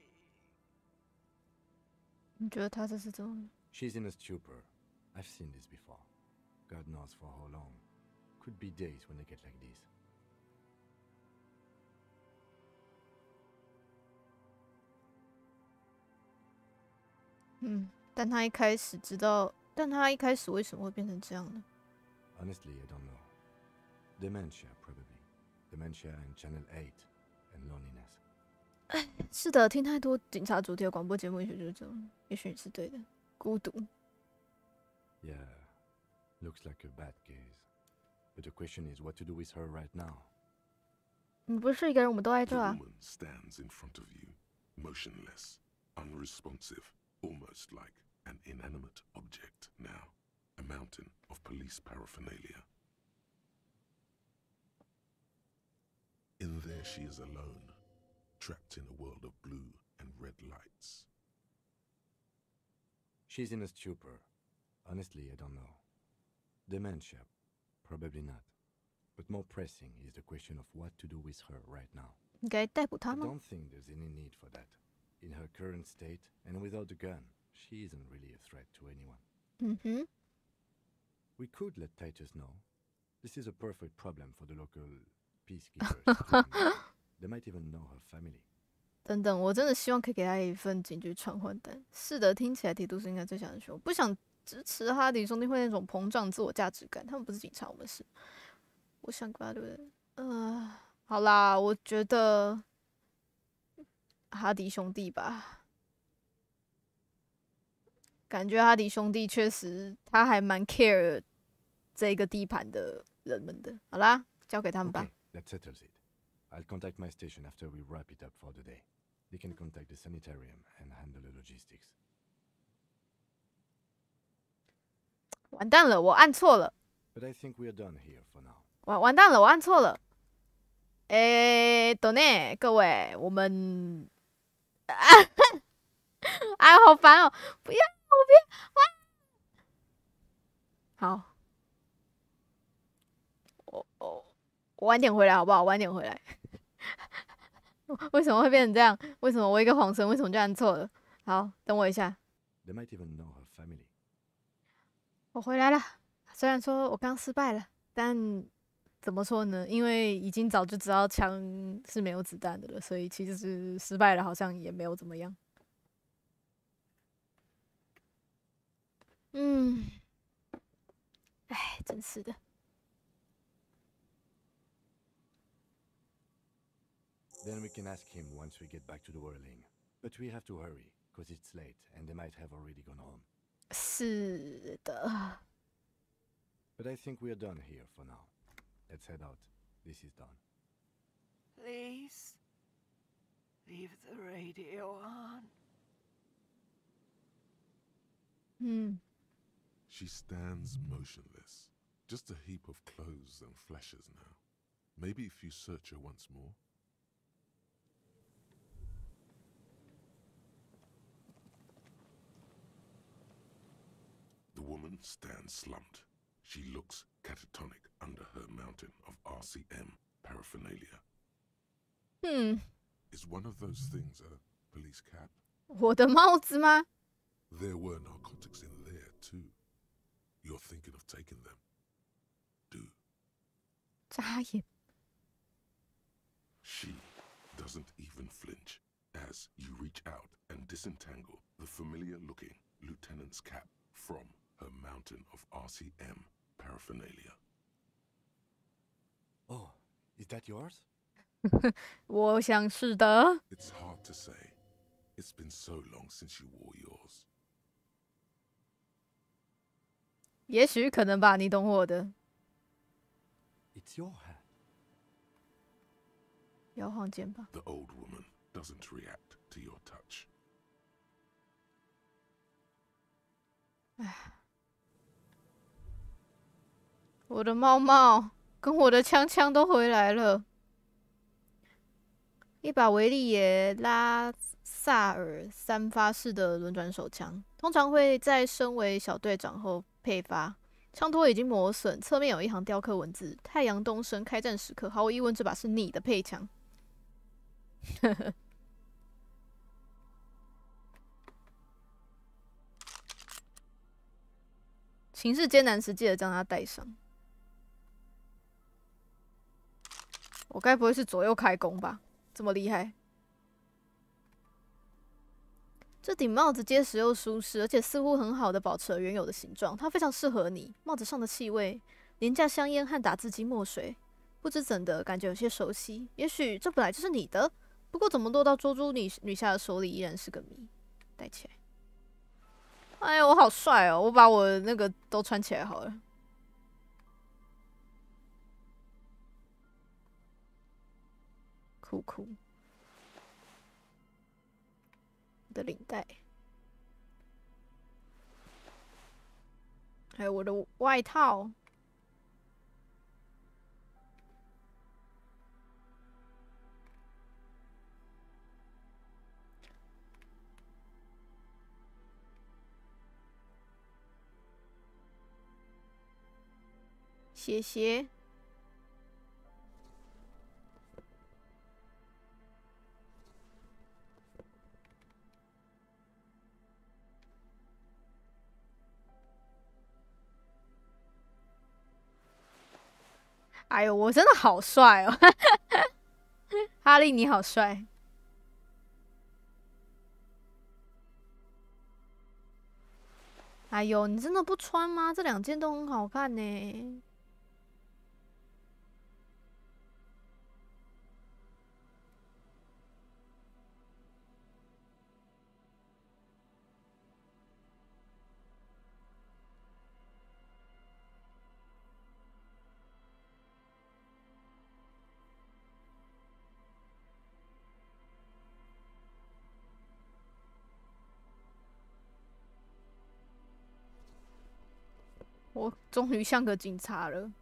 你觉得他这是怎么？ She's in a stupor. I've seen this before. God knows for how long. Could be days when they get like this. 但他一开始知道，但他一开始为什么会变成这样呢？ Honestly, I don't know. Dementia, probably. Dementia and Channel 8 and loneliness. 是的，听太多警察主题的广播节目，也许就是这种，也许你是对的，孤独。Yeah, looks like a bad case. But the question is what to do with her right now. 你不是一个人，我们都爱 The 这啊。 woman stands in front of you, motionless, unresponsive, almost like an inanimate object now. A mountain of police paraphernalia. In there she is alone, trapped in a world of blue and red lights. She's in a stupor. Honestly, I don't know. Dementia, probably not. But more pressing is the question of what to do with her right now. 应该逮捕他 I 吗？ don't think there's any need for that. In her current state, and without the gun, she isn't really a threat to anyone. We could let Titus know. This is a perfect problem for the local peacekeepers. They might even know her family. 等等，我真的希望可以给他一份警局传唤单。是的，听起来提督是应该最想的选。我不想支持哈迪兄弟会那种膨胀自我价值感，他们不是警察，我们是。我想过来，对不对？好啦，我觉得哈迪兄弟吧。感觉哈迪兄弟确实他还蛮 care 这个地盘的人们的。好啦，交给他们吧。Okay, that settles it. I'll contact my station after we wrap it up for the day. They can contact the sanitarium and handle the logistics. 完蛋了，我按错了。 But I think we're done here for now. 完蛋了，我按错了。等呢，各位，我们好烦哦！不要，我不要！好，我晚点回来好不好？晚点回来。为什么会变成这样？为什么我一个晃神，为什么就按错了？好，等我一下。 They might even know her family. 我回来了，虽然说我刚失败了，但怎么说呢？因为已经早就知道枪是没有子弹的了，所以其实失败了好像也没有怎么样。哎，真是的。Then we can ask him once we get back to the whirling. But we have to hurry, cause it's late and they might have already gone home. 是的。But I think we're done here for now. Let's head out. This is done. Please, leave the radio on. She stands motionless, just a heap of clothes and fleshes now. Maybe if you search her once more. The woman stands slumped. She looks catatonic under her mountain of RCM paraphernalia. Is one of those things a police cap? 我的帽子吗？ There were narcotics in there too. You're thinking of taking them? Do. 眨眼。She doesn't even flinch as you reach out and disentangle the familiar-looking lieutenant's cap from her mountain of RCM paraphernalia. Oh, is that yours? 我想是的。 It's hard to say. It's been so long since you wore yours. 也许可能吧，你懂我的。 It's your hat. 摇晃肩膀。 The old woman doesn't react to your touch. 唉，我的猫猫跟我的枪都回来了。一把维利耶拉萨尔3发式的轮转手枪，通常会在升为小队长后配发。枪托已经磨损，侧面有一行雕刻文字：“太阳东升，开战时刻。”毫无疑问，这把是你的配枪。情势艰难时，记得将它带上。我该不会是左右开弓吧？这么厉害？这顶帽子结实又舒适，而且似乎很好的保持了原有的形状。它非常适合你。帽子上的气味，廉价香烟和打字机墨水，不知怎的感觉有些熟悉。也许这本来就是你的，不过怎么落到捉猪女侠的手里依然是个谜。戴起来。哎呀，我好帅哦！我把我那个都穿起来好了。酷酷。我的领带，还有我的外套。谢谢。哎呦，我真的好帅哦！哈利，你好帅。哎呦，你真的不穿吗？这2件都很好看呢。我终于像个警察了。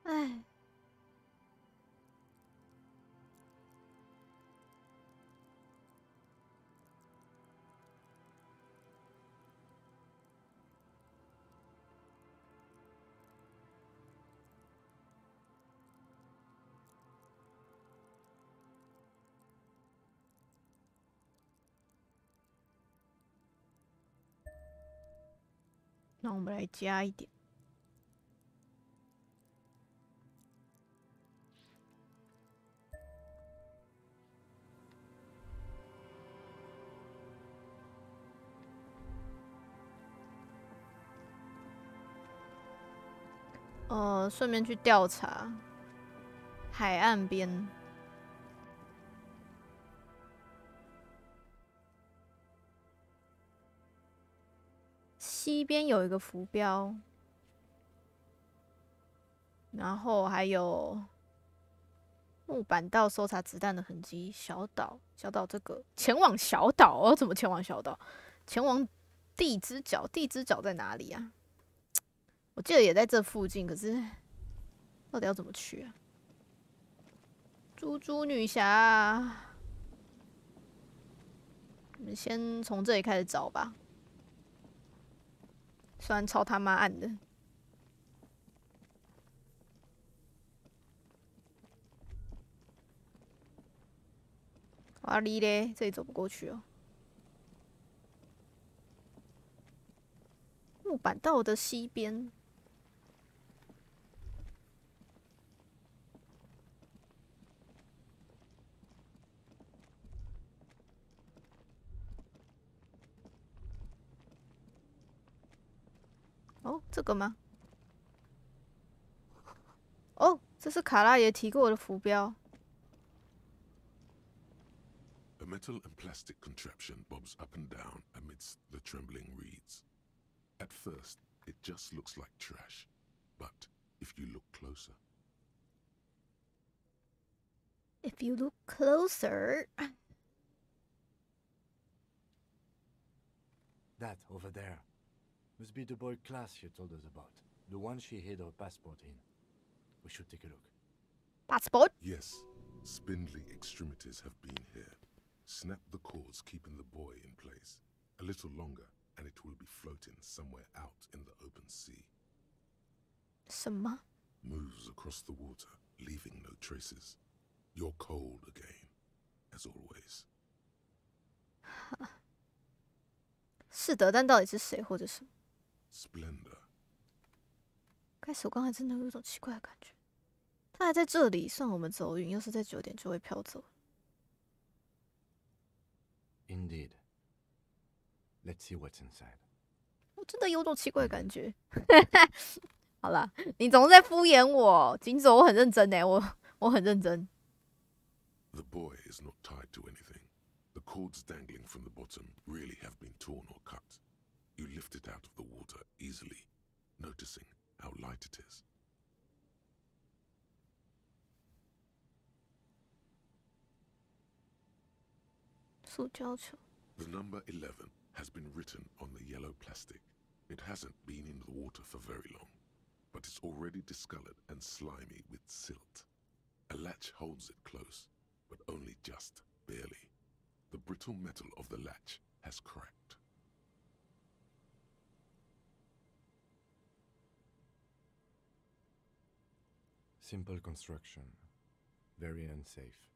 哎。那我们来加一点。顺便去调查海岸边。西边有一个浮标，然后还有木板道搜查子弹的痕迹。小岛这个前往小岛哦，怎么前往小岛？前往地之角，地之角在哪里啊？我记得也在这附近，可是到底要怎么去啊？猪猪女侠，我们先从这里开始找吧。虽然超他妈暗的。啊哩嘞，这里走不过去哦。木板道的西边。哦，这个吗？哦，这是卡拉爷提过的浮标。A metal and plastic contraption bobs up and down amidst the trembling reeds. At first, it just looks like trash, but if you look closer... If you look closer... That over there must be the board class she told us about. The one she hid her passport in. We should take a look. Passport? Yes. Spindly extremities have been here. Snap the cords keeping the boy in place. A little longer, and it will be floating somewhere out in the open sea. 什么? Moves across the water, leaving no traces. You're cold again, as always. 是的，但到底是谁或者什么 ？Splendor. 开始我刚才真的有一种奇怪的感觉，他还在这里，算我们走运，要是在9点就会飘走。Indeed. Let's see what's inside. 我真的有种奇怪的感觉。好啦，你总是在敷衍我，金左，我很认真我很认真。The boy is not tied to anything. The cords dangling from the bottom really have been torn or cut. You lift it out of the water easily, noticing how light it is. 塑胶球。The number 11 has been written on the yellow plastic. It hasn't been in the water for very long, but it's already discolored and slimy with silt. A latch holds it close, but only just barely. The brittle metal of the latch has cracked. Simple construction. Very unsafe.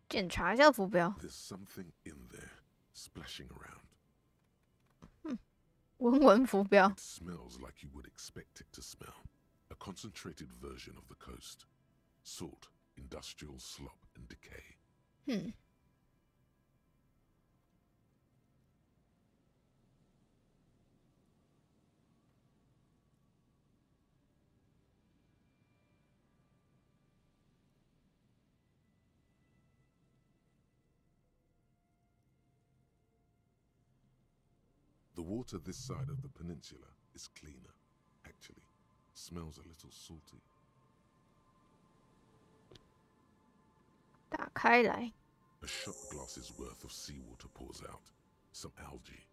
检查一下浮标。 There's something in there, splashing around. 闻闻浮标。 It smells like you would expect it to smell. A concentrated version of the coast. Salt, industrial slop, and decay. 'The water this side of the peninsula is cleaner. Actually, smells a little salty. 打开来。 A shot glass's worth of seawater pours out. Some algae,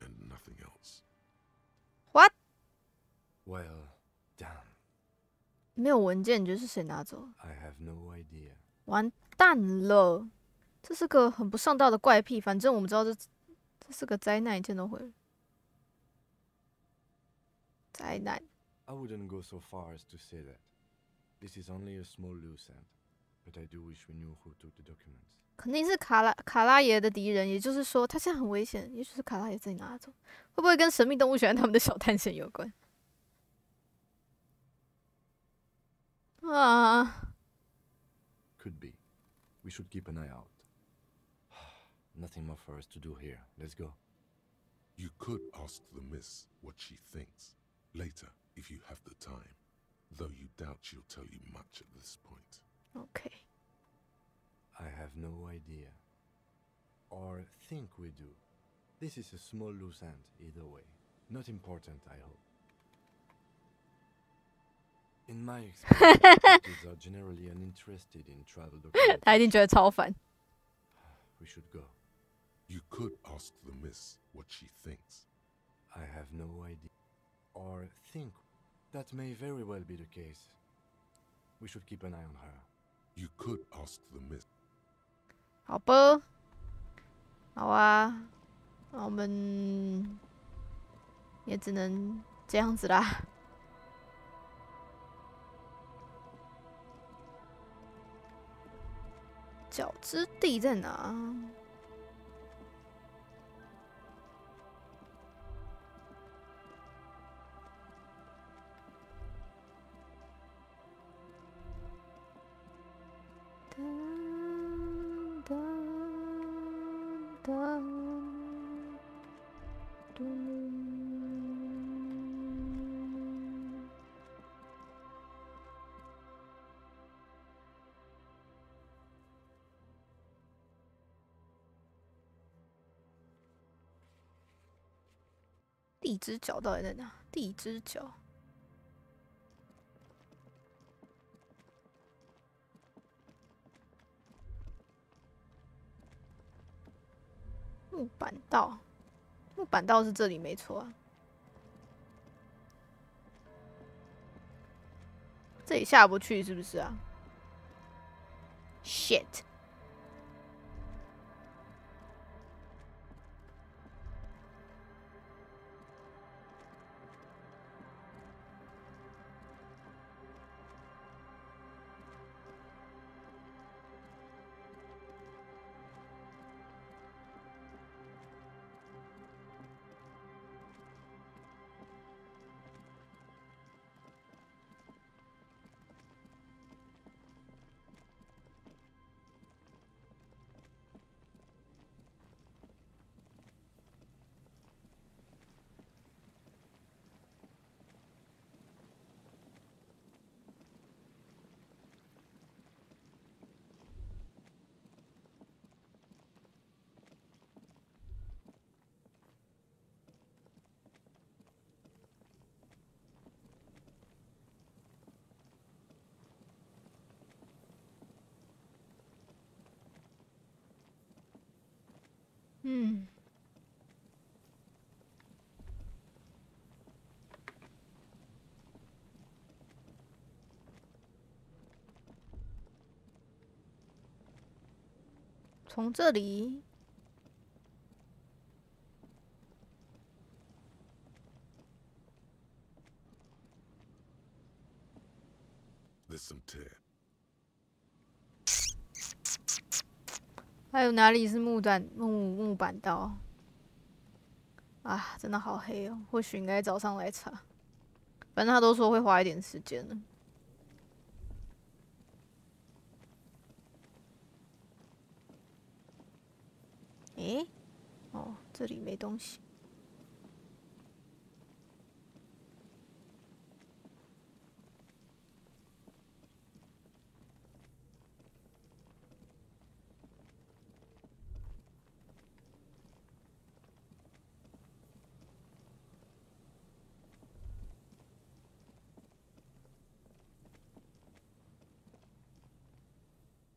and nothing else. What? Well done. 没有文件，你觉得是谁拿走？ I have no idea. 完蛋了，这是个很不上道的怪癖。反正我们知道这是个灾难，一切都毁了。灾难。 I wouldn't go so far as to say that. This is only a small loose end, but I do wish we knew who took the documents. 肯定是卡拉爷的敌人，也就是说，他现在很危险，也许是卡拉爷自己拿走。会不会跟神秘动物学院他们的小探险有关？啊 Could be. We should keep an eye out. Nothing more for us to do here. Let's go. You could ask the miss what she thinks later if you have the time, though you doubt she'll tell you much at this point. Okay. I have no idea. Or think we do. This is a small loose end, either way. Not important, I hope. In my experience, kids are generally uninterested in travel documents. 他一定觉得超烦。 We should go. You could ask the miss what she thinks. I have no idea. Or think. That may very well be the case. We should keep an eye on her. You could ask the miss. 好吧，好啊，那我们也只能这样子啦。角之地在哪？地之角到底在哪？地之角。木板道，木板道是这里没错啊。这里下不去是不是啊 ？Shit！ 嗯，从这里。 There's some tear. 还有哪里是木板道？啊，真的好黑哦！或许应该早上来查。反正他都说会花一点时间的。诶，哦，这里没东西。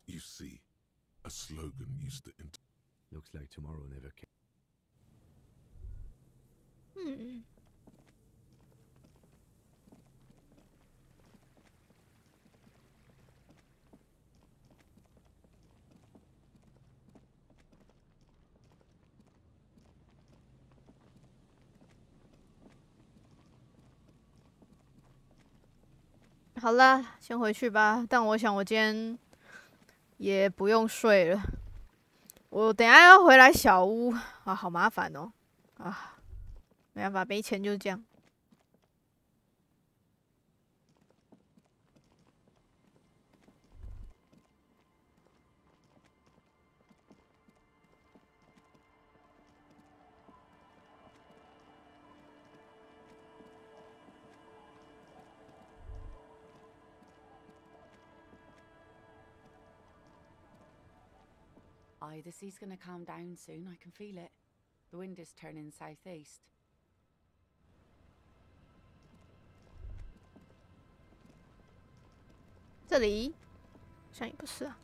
You see, a slogan used to enter. Looks like tomorrow never came. 嗯。好啦，先回去吧。但我想我今天也不用睡了。我等一下要回来小屋啊，好麻烦哦。啊，没办法，没钱就是这样。The sea's gonna calm down soon. I can feel it. The wind is turning southeast. 这里好像也不是啊。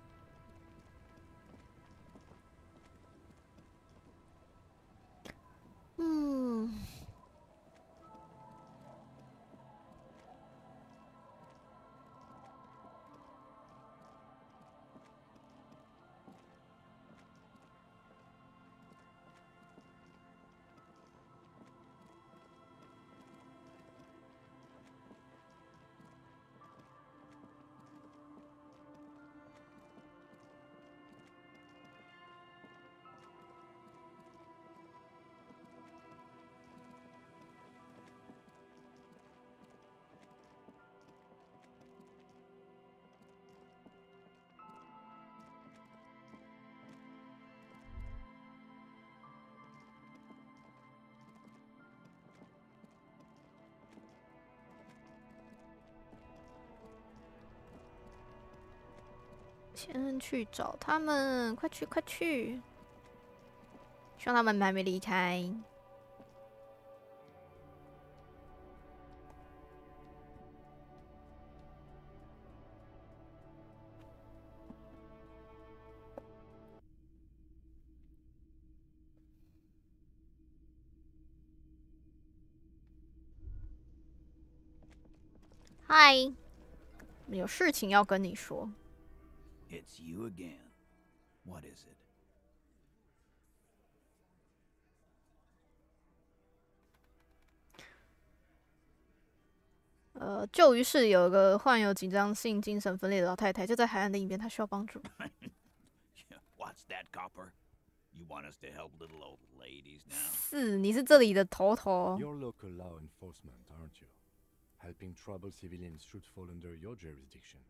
先去找他们，快去快去！希望他们还没离开。嗨，有事情要跟你说。It's you again. What is it? 旧于是有个患有紧张性精神分裂的老太太，就在海岸的一边，她需要帮助。What's that, Copper? You want us to help little old ladies now? 是，你是这里的头头。 You're local law enforcement, aren't you? Helping troubled civilians should fall under your jurisdiction.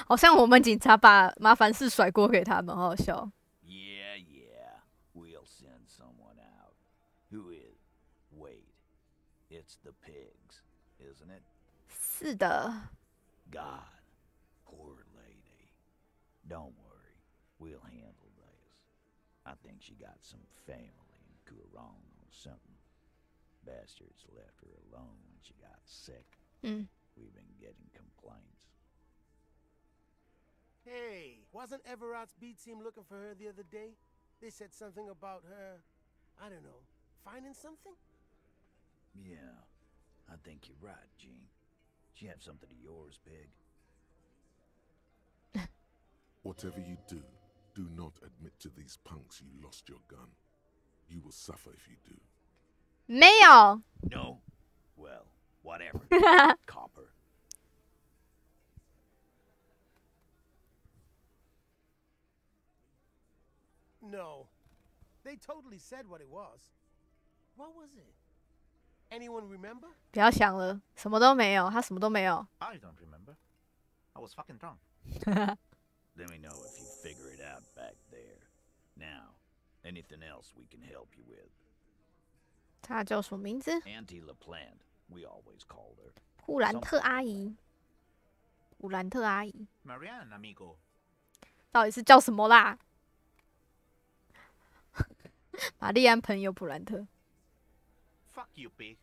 好像我们警察把麻烦事甩锅给他们，好好笑。Yeah, yeah. We'll send someone out. Who is? Wait. It's the pigs, isn't it? 是的。God, poor lady. Don't worry. We'll handle this. I think she got some family in Kurong or something. Bastards left her alone when she got sick. We've been getting complaints. Hey, wasn't Everard's B team looking for her the other day? They said something about her, I don't know, finding something? Yeah, I think you're right, Gene. She have something of yours, Pig? Whatever you do, do not admit to these punks you lost your gun. You will suffer if you do. 没有。 No? Well, whatever. Copper. No. They totally said what it was. What was it? Anyone remember? 不要想了，什么都没有，他什么都没有。 I don't remember. I was fucking drunk. Let me know if you figure it out back there. Now, anything else we can help you with? 她叫什么名字？ Auntie LaPlante, we always called her. 布兰特阿姨。布兰特阿姨。 Marianne, amigo. 到底是叫什么啦？玛丽安朋友普兰特。 Fuck you, pig.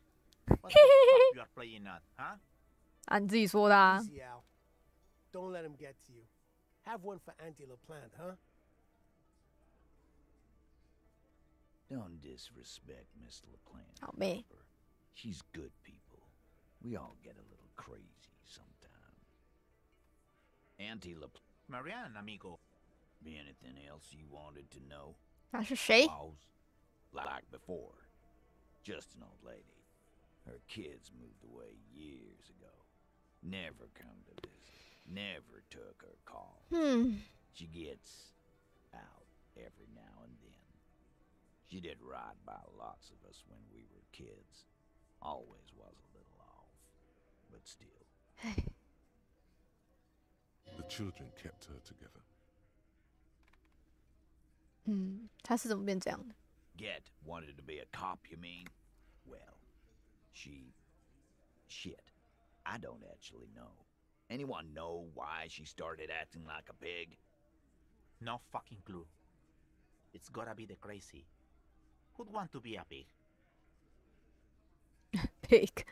What the fuck you are playing at, huh? 啊，你自己说的啊。 Easy, Al. Don't let him get to you. Have one for Auntie LaPlante, huh? Don't disrespect Miss LaPlante. 好妹。 She's good people. We all get a little crazy sometimes. Auntie LaPlante. Marianne, amigo. Be anything else you wanted to know? 那是谁？ Like before. Just an old lady. Her kids moved away years ago. Never come to visit. Never took her call. She gets out every now and then. She did right by lots of us when we were kids. Always was a little off, but still. The children kept her together. 他是怎么变这样的？ Get wanted to be a cop, you mean? Well, shit. I don't actually know. Anyone know why she started acting like a pig? No fucking clue. It's gotta be the crazy. Who'd want to be a pig? Pig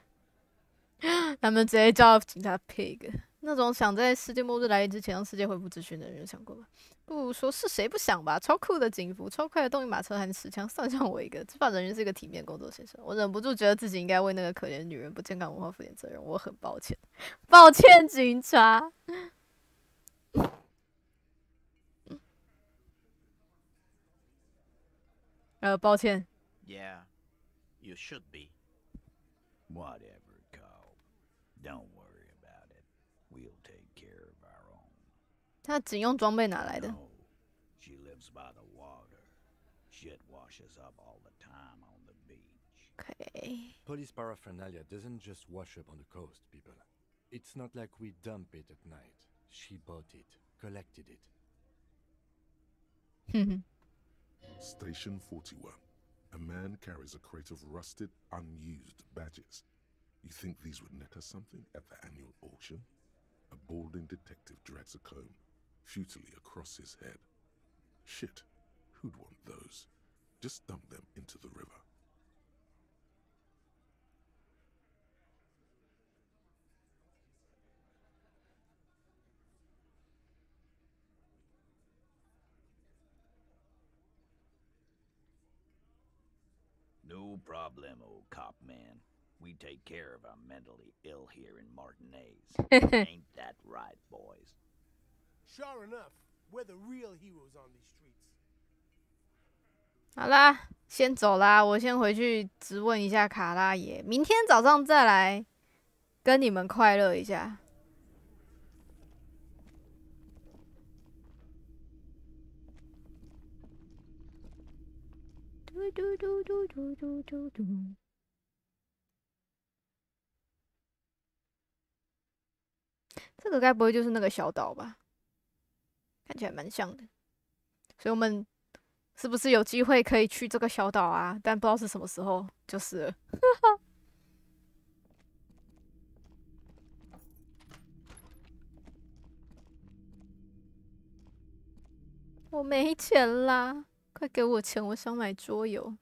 他们直接叫警察 pig。那种想在世界末日来临之前让世界恢复秩序的人有想过吗？不如说是谁不想吧？超酷的警服，超快的动力马车和持枪，算上我一个。执法人员是一个体面工作先生，我忍不住觉得自己应该为那个可怜的女人不健康文化负点责任，我很抱歉，抱歉警察。抱歉。Yeah, you should be. Whatever, Cobb. Don't worry about it. We'll take care of our own. 他警用装备哪来的 No, she lives by the water. Shit washes up all the time on the beach. Okay. Police paraphernalia doesn't just wash up on the coast, people. It's not like we dump it at night. She bought it, collected it. Station 41. A man carries a crate of rusted, unused badges. You think these would net us something at the annual auction? A balding detective drags a comb futilely across his head. Shit, who'd want those? Just dump them into the river. No problemo, cop man. We take care of our mentally ill here in Martinez. Ain't that right, boys? Sure enough, we're the real heroes on these streets. 好啦，先走啦，我先回去质问一下卡拉爷，明天早上再来跟你们快乐一下。嘟嘟嘟嘟嘟嘟嘟嘟。这个该不会就是那个小岛吧？看起来蛮像的，所以我们是不是有机会可以去这个小岛啊？但不知道是什么时候，就是了。我没钱啦，快给我钱！我想买桌游。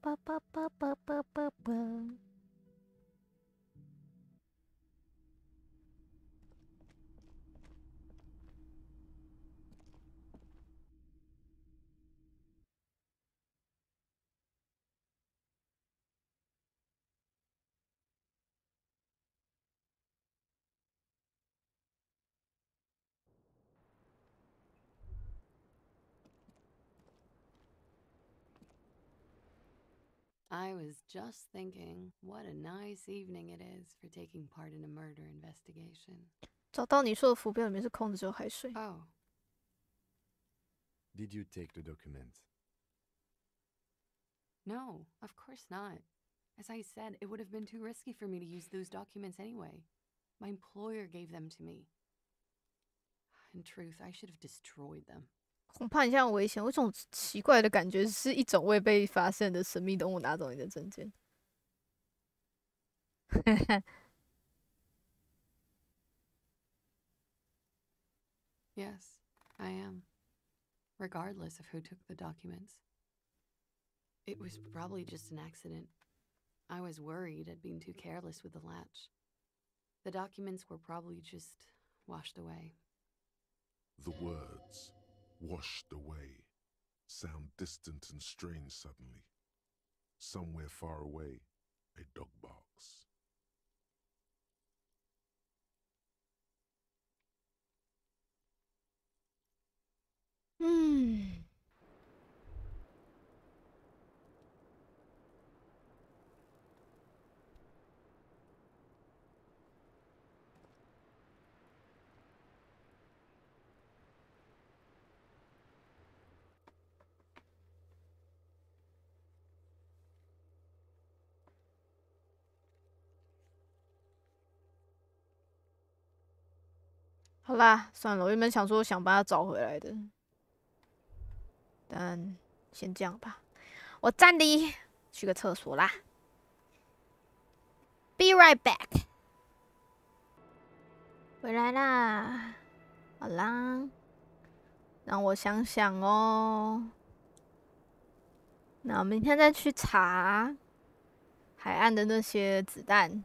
吧吧吧吧吧吧吧。I was just thinking, what a nice evening it is for taking part in a murder investigation. 找到你说的浮标里面是空的，只有海水。Oh. Did you take the documents? No, of course not. As I said, it would have been too risky for me to use those documents anyway. My employer gave them to me. In truth, I should have destroyed them. 恐怕你现在危险，有一种奇怪的感觉，是一种未被发现的神秘动物拿走你的证件。Yes, I am. Regardless of who took the documents. It was probably just an accident. I was worried at being too careless with the latch. The documents were probably just washed away. The words, washed away, sound distant and strange suddenly. Somewhere far away, a dog barks. 好啦，算了，我原本想说想把它找回来的，但先这样吧。我暂离，去个厕所啦。Be right back。回来啦，好啦，让我想想哦。那我明天再去查海岸的那些子弹，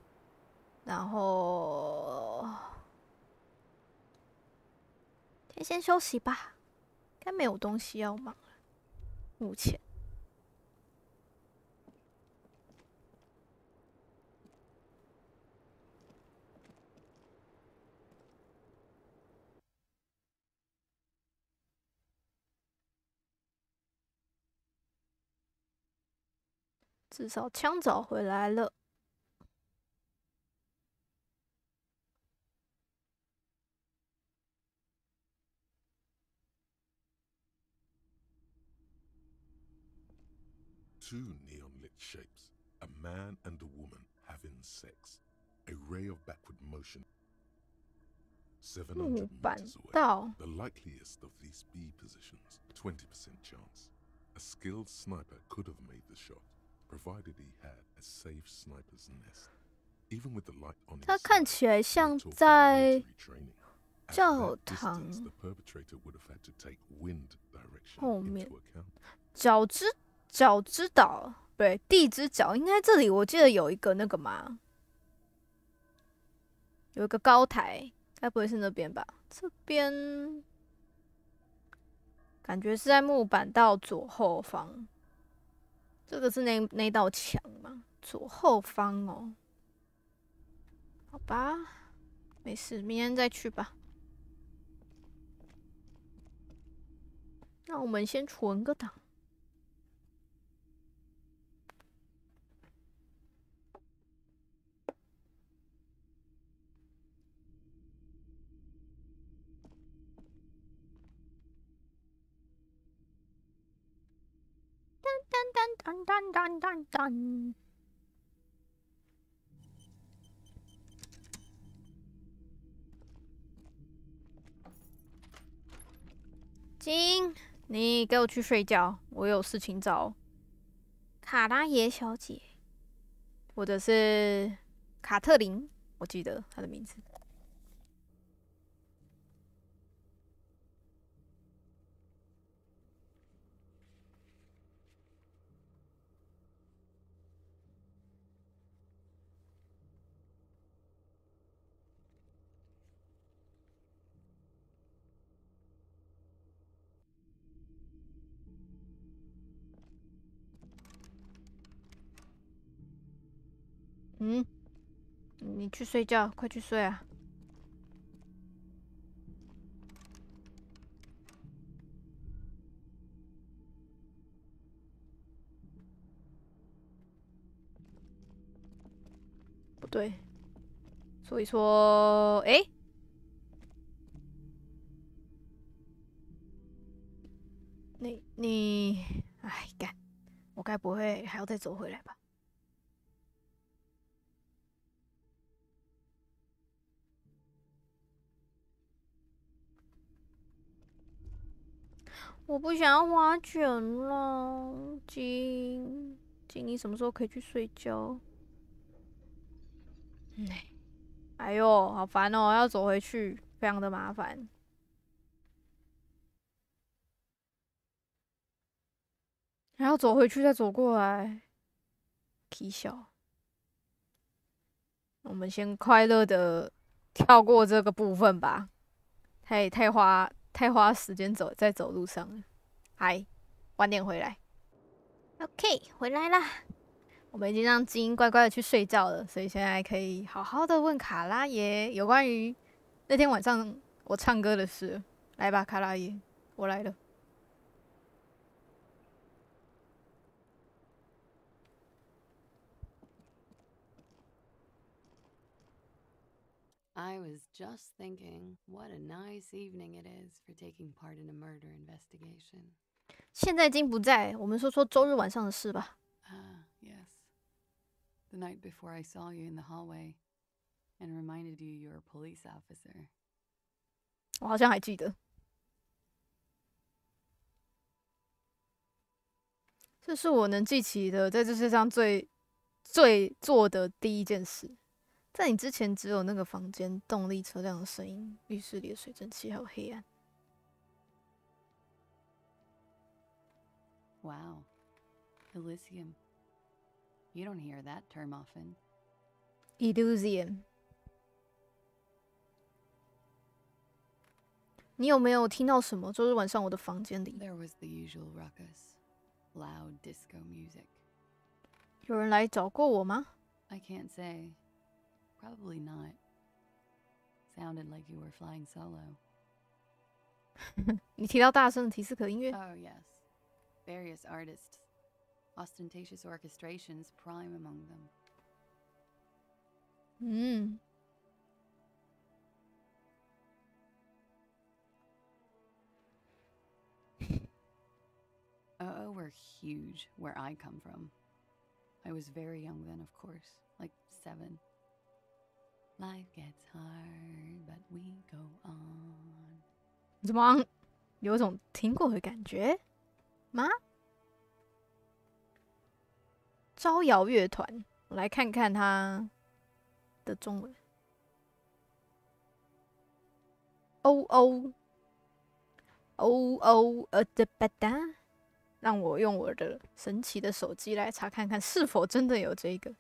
然后先休息吧，应该没有东西要忙了，目前。至少枪找回来了。Two neon-lit shapes, a man and a woman having sex. A ray of backward motion. 700 meters away. The likeliest of these B positions, 20% chance. A skilled sniper could have made the shot, provided he had a safe sniper's nest. Even with the light on his 它看起来像在教堂后面。脚之岛，对，地之角，应该这里我记得有一个那个嘛，有一个高台，该不会是那边吧？这边感觉是在木板道左后方，这个是那道墙吗？左后方哦，好吧，没事，明天再去吧。那我们先存个档。噔噔噔噔噔。金，你给我去睡觉，我有事情找卡拉耶小姐，或者是卡特琳，我记得她的名字。嗯，你去睡觉，快去睡啊！不对，所以说，你，哎，干，我该不会还要再走回来吧？我不想要花钱了，金，你什么时候可以去睡觉？哎呦，好烦哦，要走回去，非常的麻烦。还要走回去再走过来，啼笑。我们先快乐的跳过这个部分吧，太花时间在走路上了。嗨，晚点回来。OK， 回来啦。我们已经让金乖乖的去睡觉了，所以现在可以好好的问卡拉耶有关于那天晚上我唱歌的事。来吧，卡拉耶，我来了。I was just thinking, what a nice evening it is for taking part in a murder investigation. 现在金不在，我们说说周日晚上的事吧。Yes. The night before I saw you in the hallway and reminded you you're a police officer. 我好像还记得。这是我能记起的，在这世上最做的第一件事。在你之前，只有那个房间、动力车辆的声音、浴室里的水蒸气，还有黑暗。Wow. Elysium. You don't hear that term often. Elysium. 你有没有听到什么？周日晚上我的房间里 There was the usual ruckus. Loud disco music. 有人来找过我吗？ I can't say. Probably not. Sounded like you were flying solo. 你提到大声的迪斯可音乐 Oh, yes. Various artists. Ostentatious orchestrations prime among them. 嗯 were huge where I come from. I was very young then, of course, like 7. Life gets hard, but we go on. 怎么有种听过的感觉吗？招摇乐团，我来看看它的中文。哦哦哦哦的吧哒，让我用我的神奇的手机来查看看是否真的有这个。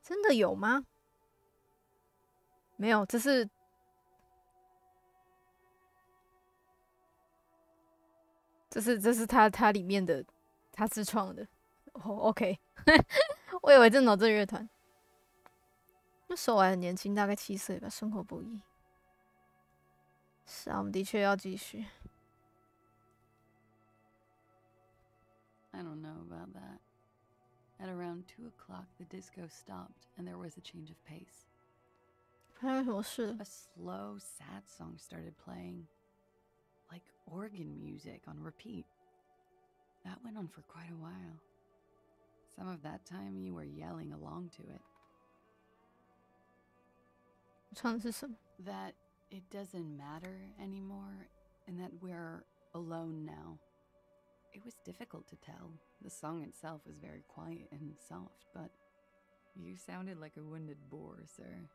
真的有吗？没有，这是它里面的，他自创的。哦，OK， 我以为是脑震乐团。那时候我还很年轻，大概7岁吧，生活不易。是啊，我们的确要继续。I don't know about that. At around 2 o'clock, the disco stopped and there was a change of pace. 发生什么事了？ A slow, sad song started playing, like organ music on repeat. That went on for quite a while. Some of that time you were yelling along to it. 唱的是什么？ That it doesn't matter anymore and that we're alone now. It was difficult to tell. The song itself was very quiet and soft, but you sounded like a wounded boar, sir.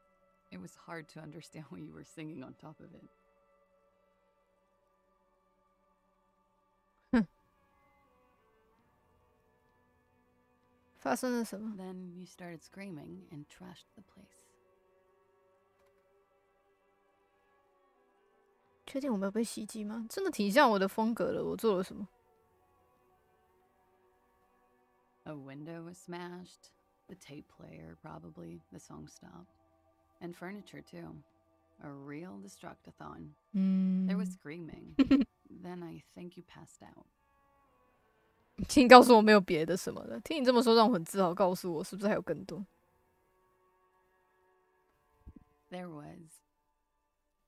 It was hard to understand what you were singing on top of it. 发生了什么？ Then you started screaming and trashed the place. 确定我没有被袭击吗？真的挺像我的风格的。我做了什么？ A window was smashed, the tape player probably, the song stopped, and furniture too. A real destructathon. There was screaming. Then I think you passed out. 请告诉我没有别的什么的。听你这么说，让我很自豪。告诉我，是不是还有更多？ There was.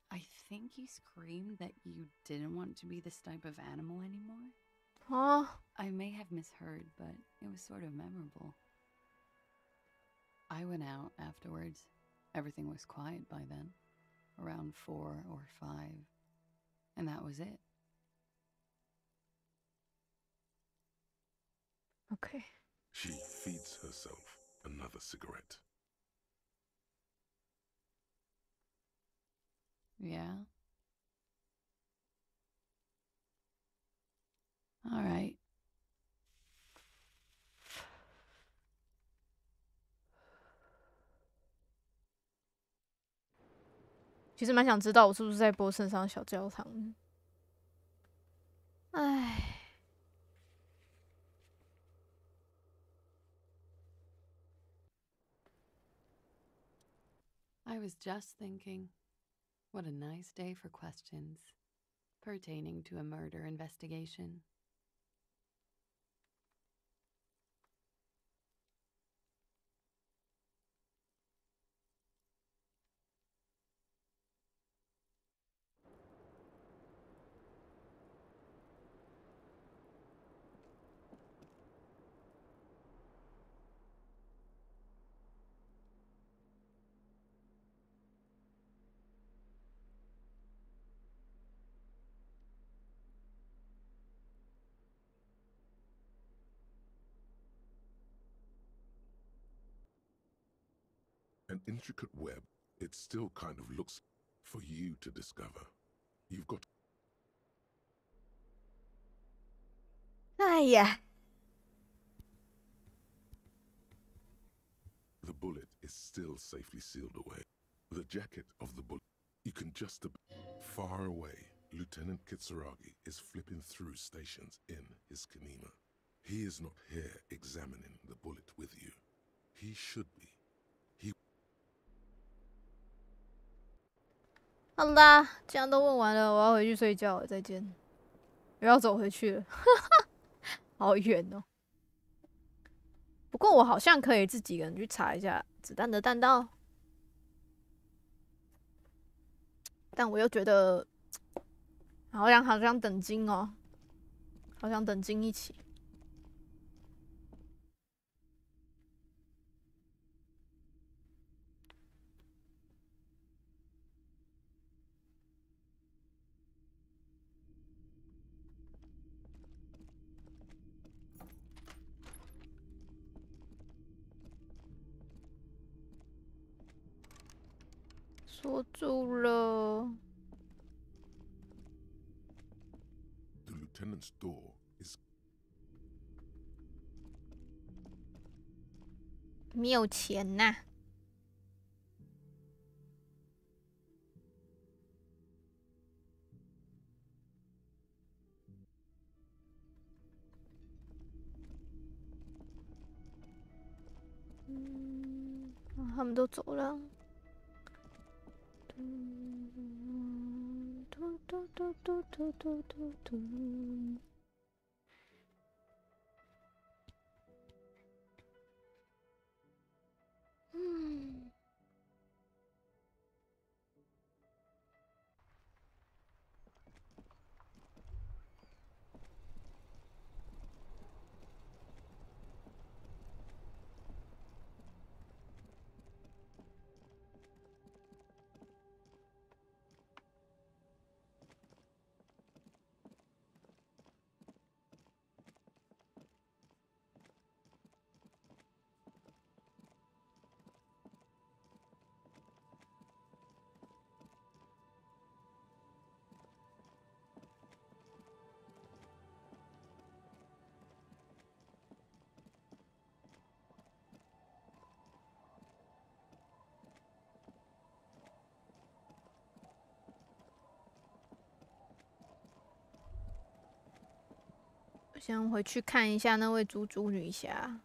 I think you screamed that you didn't want to be this type of animal anymore. 啊 I may have misheard, but it was sort of memorable. I went out afterwards. Everything was quiet by then, around 4 or 5, and that was it. OK， She feeds herself another cigarette. Yeah? All right. 其实蛮想知道我是不是在播圣上小教堂的。唉。I was just thinking, what a nice day for questions pertaining to a murder investigation. An intricate web, it still kind of looks for you to discover. You've got... 哎呀 The bullet is still safely sealed away. The jacket of the bullet, you can just... Far away, Lieutenant Kitsuragi is flipping through stations in his Kanima. He is not here examining the bullet with you. He should be. 好啦，既然都问完了，我要回去睡觉了，再见。又要走回去了，好远哦。不过我好像可以自己一个人去查一下子弹的弹道，但我又觉得好像等金哦，好想等金一起。锁住了。The lieutenant's door is... 没有钱呐、他们都走了。先回去看一下那位猪猪女侠。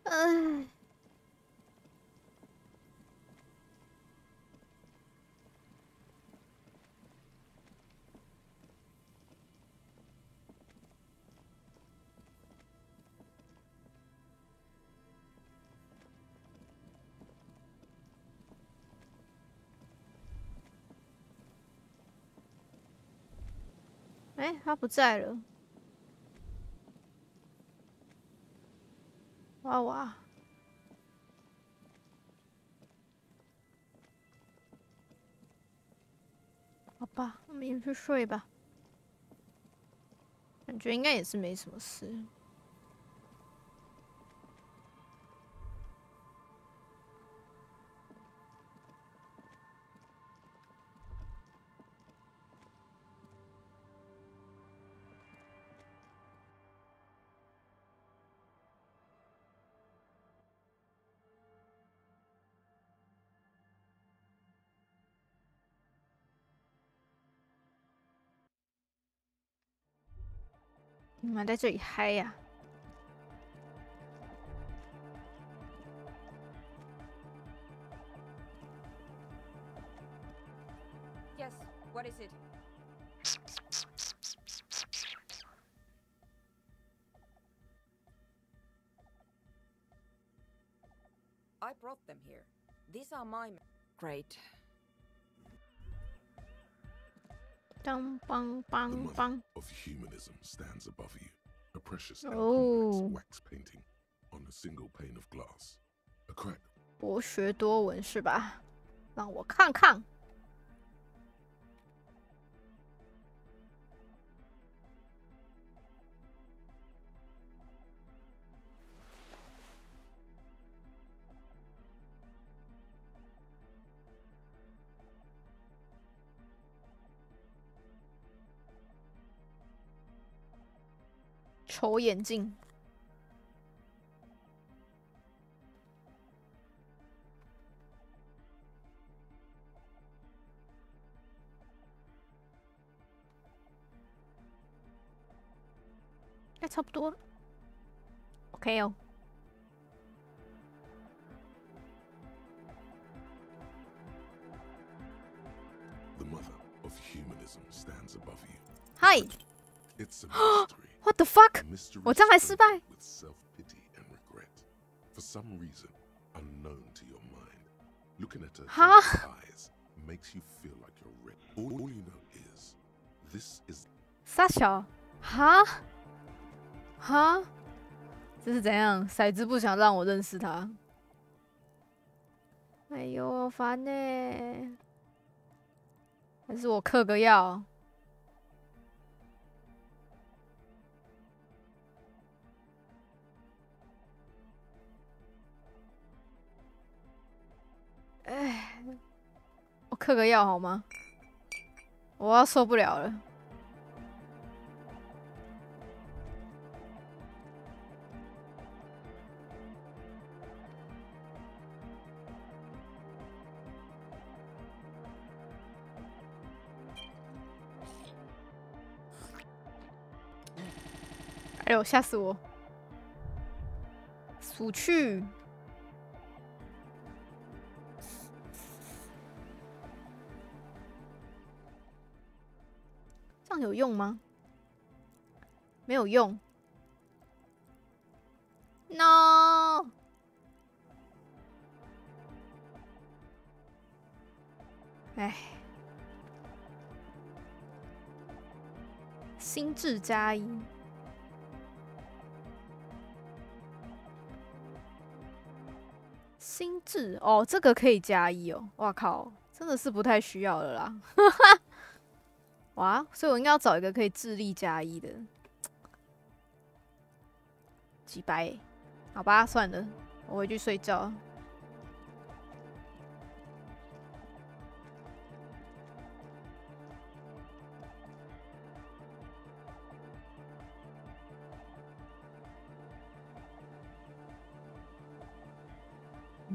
唉。哎，他不在了。哇哇！好吧，我们也去睡吧。感觉应该也是没什么事。你们还在这里嗨呀、Yes, what is it? I brought them here. These are my... Great. Bang, bang, bang, bang. Of humanism stands above you. A precious and Oh. complex wax painting on a single pane of glass. A crack. 博学多闻是吧？让我看看。丑眼镜。应该差不多了。OK 哦。The mother of humanism stands above you. Hi. It's a mystery. What the fuck? A mystery 我这样还失败 with self-pity and regret. For some reason unknown to your mind, looking at her Huh? eyes makes you feel like you're ready. All you know is this is 傻小，哈，哈，这是怎样？骰子不想让我认识他。哎呦，好烦呢！还是我嗑个药？哎，我嗑个药好吗？我要受不了了。哎呦，吓死我！鼠去。这样有用吗？没有用。No。哎，心智加一。心智哦，这个可以加一哦。哇靠，真的是不太需要了啦。哇，所以我应该要找一个可以智力加一的。几百，好吧，算了，我回去睡觉。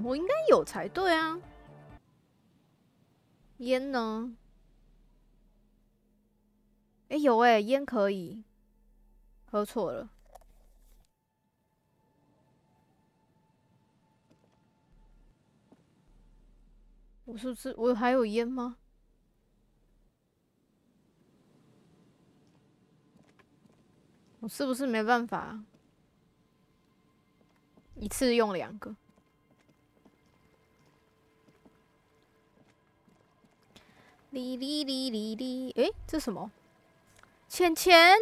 我应该有才对啊。烟呢？哎，有哎，烟可以。喝错了。我是不是我还有烟吗？我是不是没办法一次用2个？哩哩哩哩哩，诶，这什么？钱钱？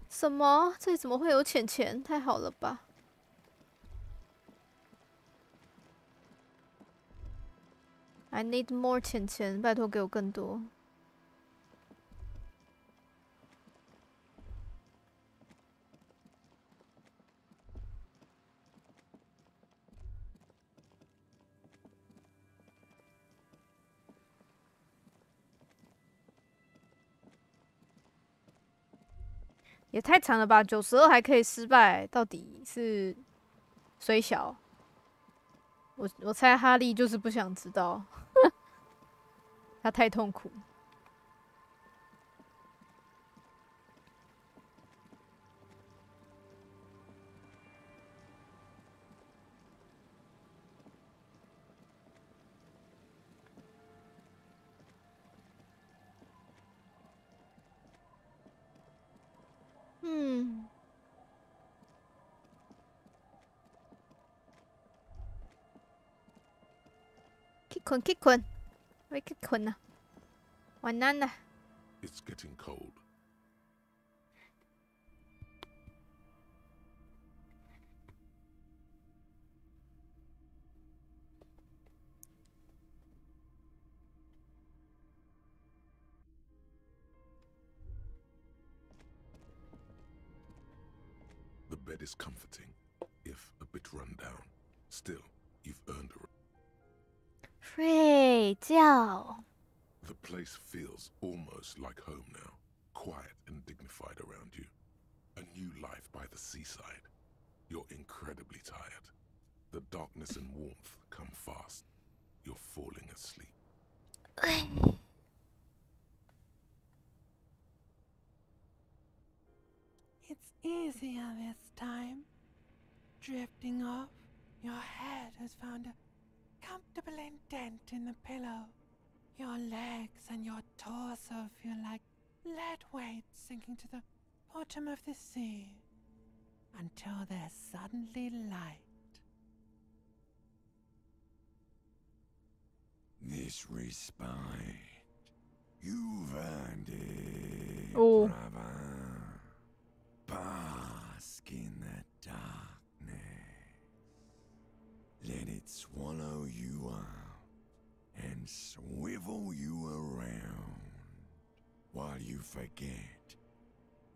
什么？这里怎么会有钱钱？太好了吧！ I need more 钱钱，拜托给我更多。也太惨了吧！92还可以失败，到底是虽小？我猜哈利就是不想知道，他太痛苦。困去困，我去困了，晚安了。It's getting cold. The bed is comforting, if a bit run down. Still, you've earned a... 睡觉。 The place feels almost like home now, quiet and dignified around you. A new life by the seaside. You're incredibly tired. The darkness and warmth come fast. You're falling asleep. It's easier this time. Drifting off, your head has found a comfortable indent in the pillow. Your legs and your torso feel like lead weights sinking to the bottom of the sea until they're suddenly light. This respite, you've earned it, Oh. brother. Bask in the darkness. Let it swallow you up and swivel you around while you forget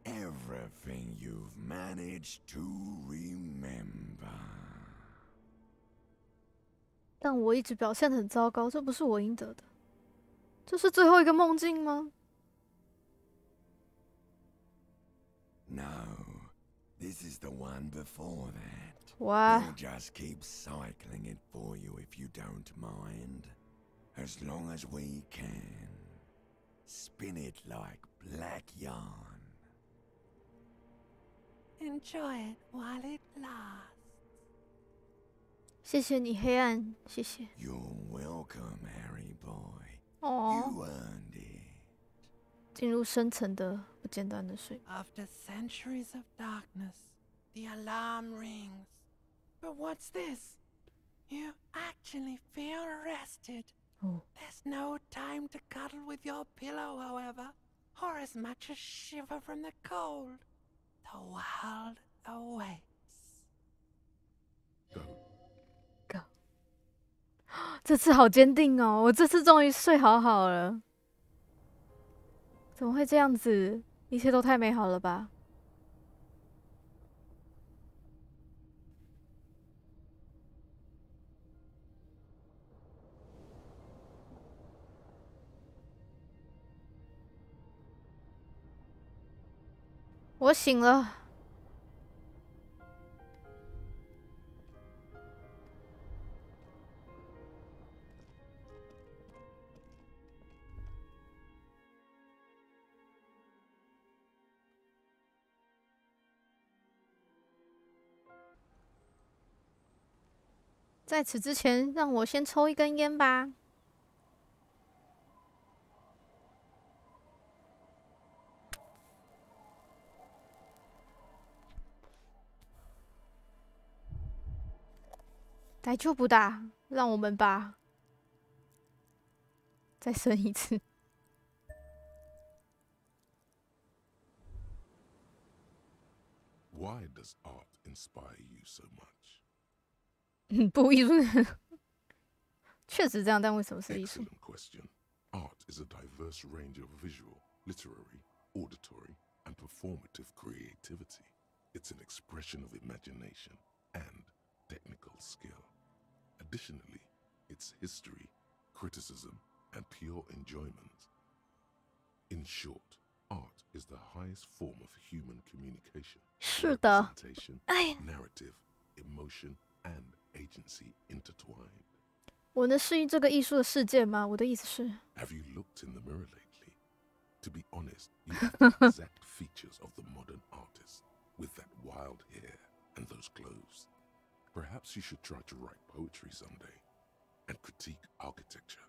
everything you've managed to remember. 但我一直表现得很糟糕，这不是我应得的。这是最后一个梦境吗？ No, this is the one before that. What? We'll just keep cycling it for you if you don't mind. As long as we can. Spin it like black yarn. Enjoy it while it lasts. 谢谢你，黑暗，谢谢。 You're welcome, Harry boy. 哦， You earned it. 进入深层的不简单的睡。 After centuries of darkness, the alarm rings. But what's this? You actually feel rested. Oh. There's no time to cuddle with your pillow, however, or as much as shiver from the cold. The world awaits. Go. 这次好坚定哦！我这次终于睡好了。怎么会这样子？一切都太美好了吧！我醒了。在此之前，让我先抽一根烟吧。大丈夫だ，让我们吧。再生一次。Why does art inspire you so much? 不艺术，确实这样，但为什么是艺术？ Excellent question. Art is a diverse range of visual, literary, auditory, and performative creativity. It's an expression of imagination and technical skill. Additionally, it's history, criticism, and pure enjoyment. In short, art is the highest form of human communication. 是的。 Representation, 哎， narrative, emotion, and agency intertwined. 我能适应这个艺术的世界吗？我的意思是， Have you looked in the mirror lately? To be honest, you have the exact features of the modern artist, with that wild hair and those clothes. Perhaps you should try to write poetry someday and critique architecture.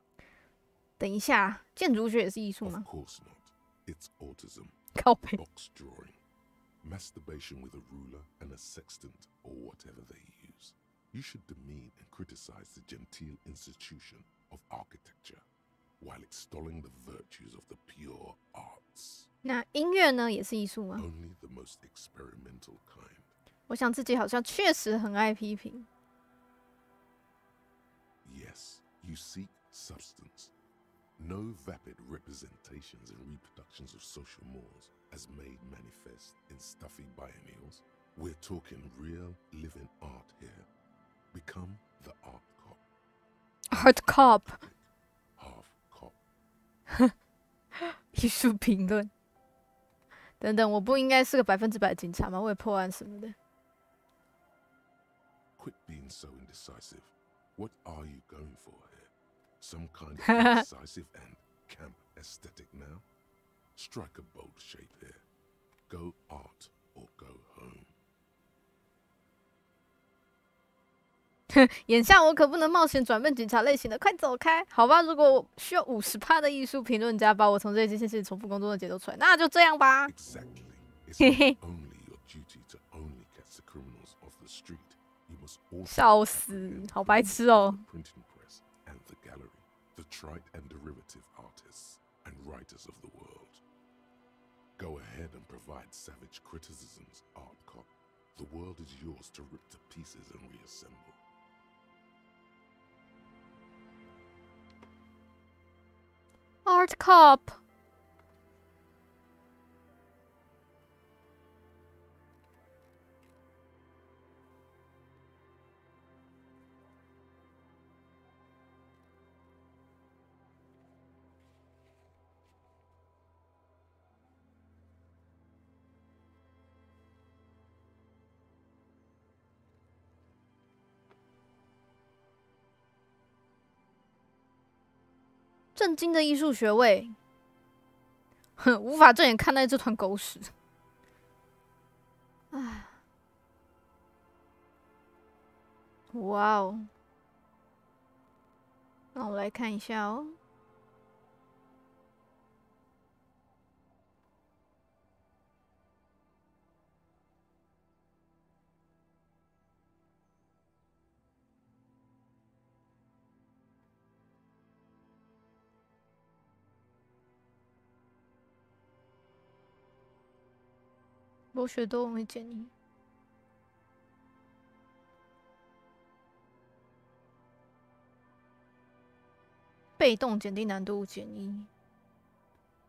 等一下，建筑学也是艺术 Of 吗？ course not. It's autism. 靠背。 Box drawing. Masturbation with a ruler and a sextant or whatever they use. You should demean and criticize the genteel institution of architecture while extolling the virtues of the pure arts. 那音乐呢，也是艺术吗？ Only the most experimental kind. 我想自己好像确实很爱批评。Yes, you seek substance. No vapid representations and reproductions of social mores as made manifest in stuffy biennials. We're talking real living art here. Become the art cop. Art cop. Half cop. 艺术评论。等等，我不应该是个100%的警察吗？为了破案什么的。Quit being so indecisive. What are you going for here? Some kind of indecisive and camp aesthetic now? Strike a bold shape here. Go art or go home. 眼下我可不能冒险转变警察类型的，快走开！好吧，如果需要50%的艺术评论家把我从这件事情重复工作的节奏出来，那就这样吧。Exactly. It's not only your duty to only catch the criminals off the street. You must also 笑死，好白痴哦。 the printing press and the gallery, the trite and derivative artists and writers of the world. Go ahead and provide savage criticisms, art cop. The world is yours to rip to pieces and reassemble. Art cop。震惊的艺术学位，哼，无法正眼看待这团狗屎。唉，哇哦，那我来看一下哦。我学都没建议。被动减低难度减1，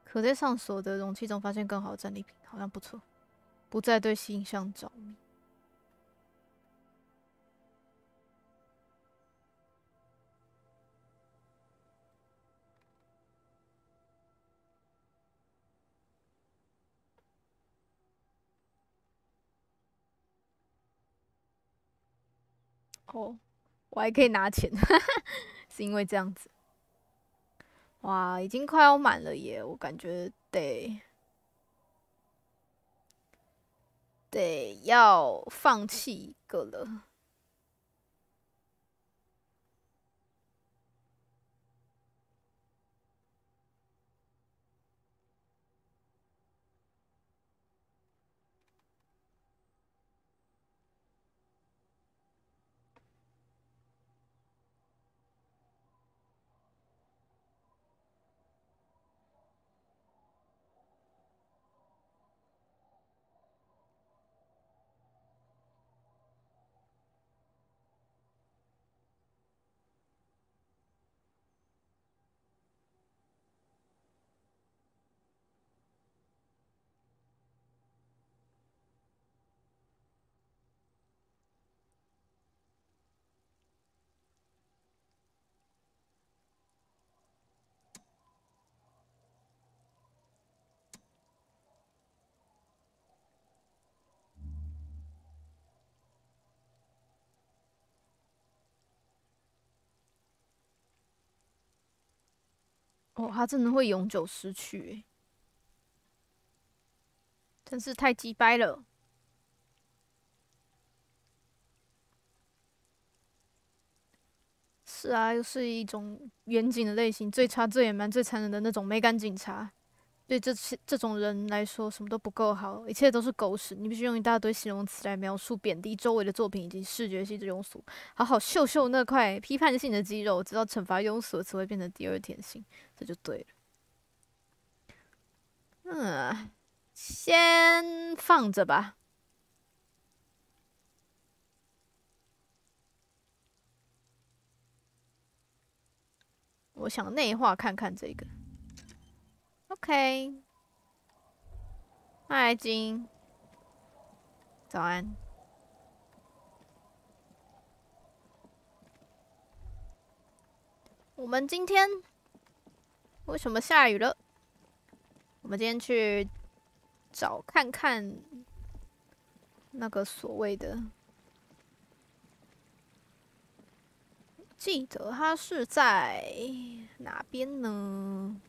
可在上锁的容器中发现更好的战利品，好像不错。不再对形象着迷。哦，我还可以拿钱，是因为这样子。哇，已经快要满了耶！我感觉得要放弃一个了。哦，他真的会永久失去欸，真是太鸡掰了。是啊，又是一种远景的类型，最差、最野蛮、最残忍的那种美感警察。对这种人来说，什么都不够好，一切都是狗屎。你必须用一大堆形容词来描述、贬低周围的作品以及视觉系庸俗，好好秀秀那块批判性的肌肉，直到惩罚庸俗的词汇变成第二天性，这就对了。先放着吧。我想内化看看这个。OK。嗨，金，早安。我们今天为什么下雨了？我们今天去找看看那个所谓的，记得它是在哪边呢？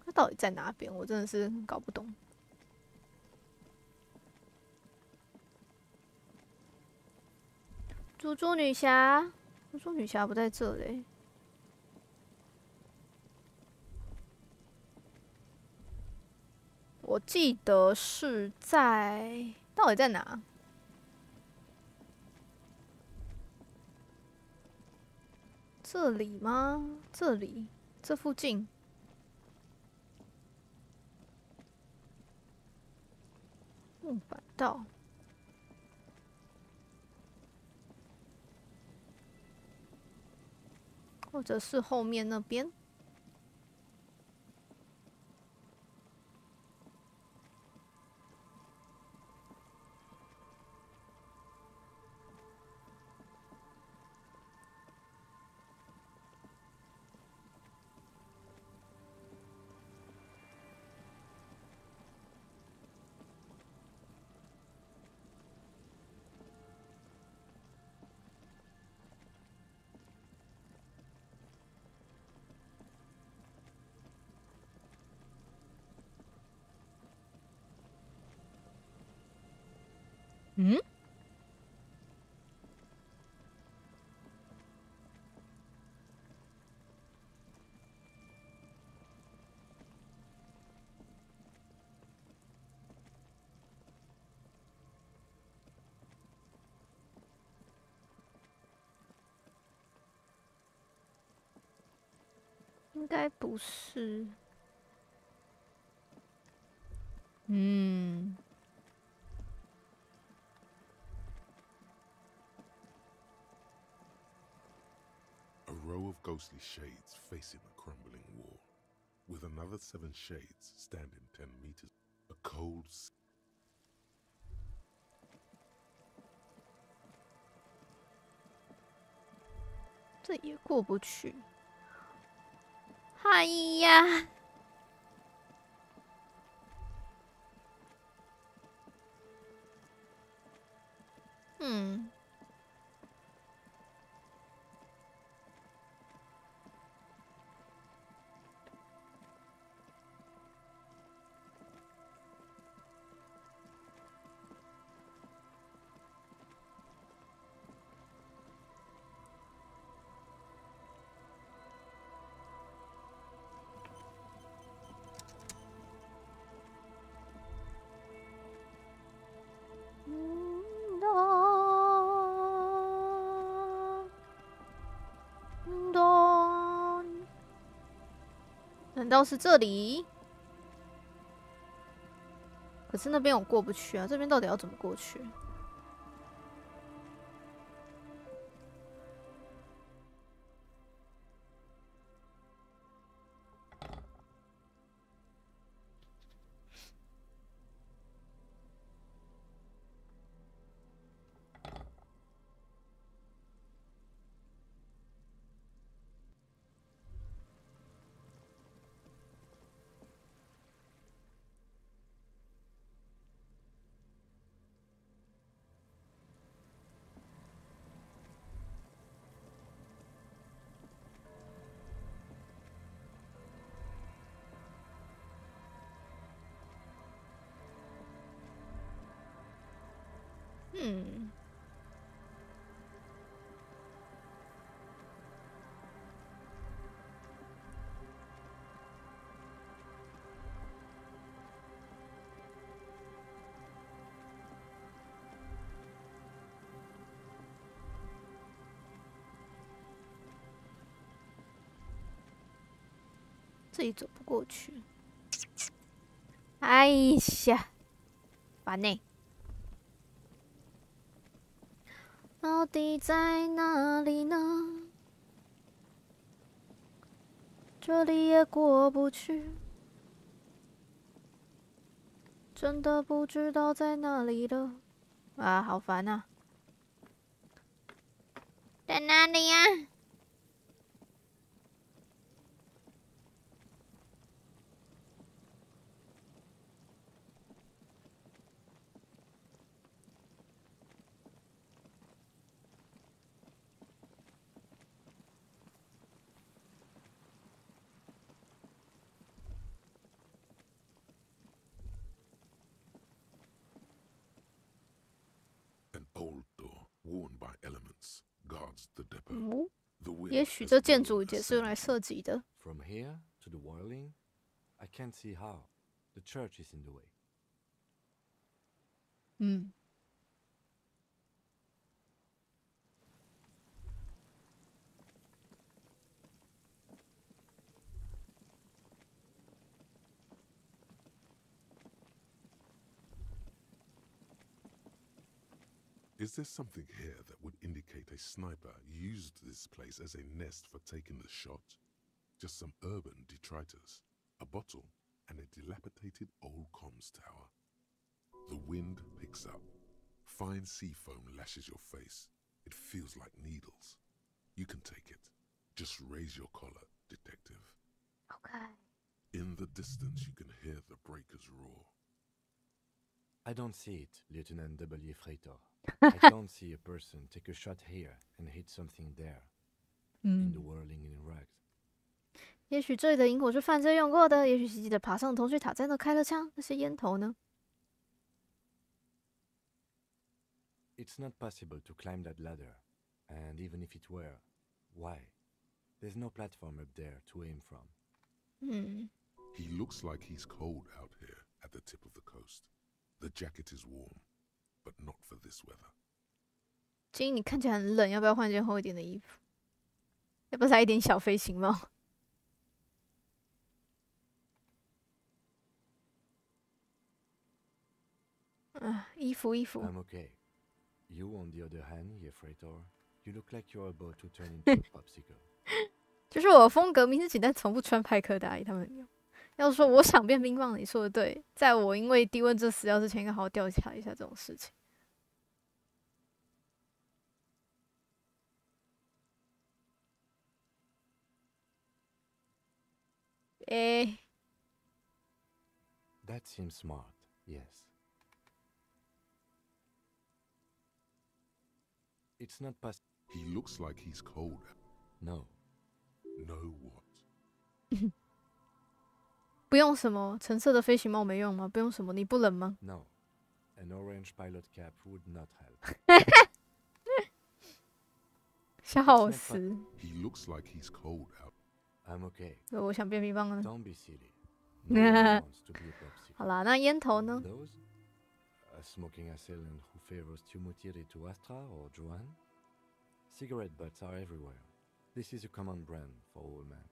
它到底在哪边？我真的是搞不懂。猪猪女侠，猪猪女侠不在这嘞。我记得是在，到底在哪？这里吗？这里，这附近。木板道。或者是后面那边。嗯？应该不是。嗯。A row of ghostly shades facing the crumbling wall, with another 7 shades standing 10 meters. A cold. 这也过不去。哎呀！嗯。难道是这里？可是那边我过不去啊，这边到底要怎么过去？自己走不过去。哎呀，烦呢！到底在哪里呢？这里也过不去，真的不知道在哪里了。啊，好烦啊！在哪里呀？ An old door, worn by elements, guards the depot. 也许这建筑也是用来设计的。From here to the whirling, I can't see how. The church is in the way. 嗯。 Is there something here that would indicate a sniper used this place as a nest for taking the shot? Just some urban detritus, a bottle, and a dilapidated old comms tower. The wind picks up. Fine sea foam lashes your face. It feels like needles. You can take it. Just raise your collar, detective. Okay. In the distance, you can hear the breakers roar. I don't see it, Lieutenant W. Freighter. I don't see a person take a shot here and hit something there. In the whirling in rags. 也许这里的萤火是犯罪用过的，也许袭击的爬上同学塔在那开了枪，那些烟头呢 ？It's not possible to climb that ladder, and even if it were, why? There's no platform up there to aim from. He looks like he's cold out here at the tip of the coast. The jacket is warm, but not for this weather. 金，你看起来很冷，要不要换件厚一点的衣服？要不要来一点小飞行帽？啊，衣服。I'm okay. You, on the other hand, Freighter, you look like you're about to turn into a popsicle. 就是我的风格，明知简单，从不穿派克大衣。他们有。要说我想变冰棒，你说的对，在我因为低温症死掉之前，应该好好调查一下这种事情。That seems smart, yes. It's not possible. He looks like he's cold. No. No what? 不用什么橙色的飞行帽没用吗？不用什么？你不冷吗 ？No, an orange pilot cap would not help. 笑死 He looks like he's cold out. I'm okay. 我想变冰棒了。Don't be silly. No one wants to be a popsicle. 好啦，那烟头呢 Those? A smoking assailant who favors Timotiri to Astra or Joanne? Cigarette butts are everywhere. This is a common brand for all men.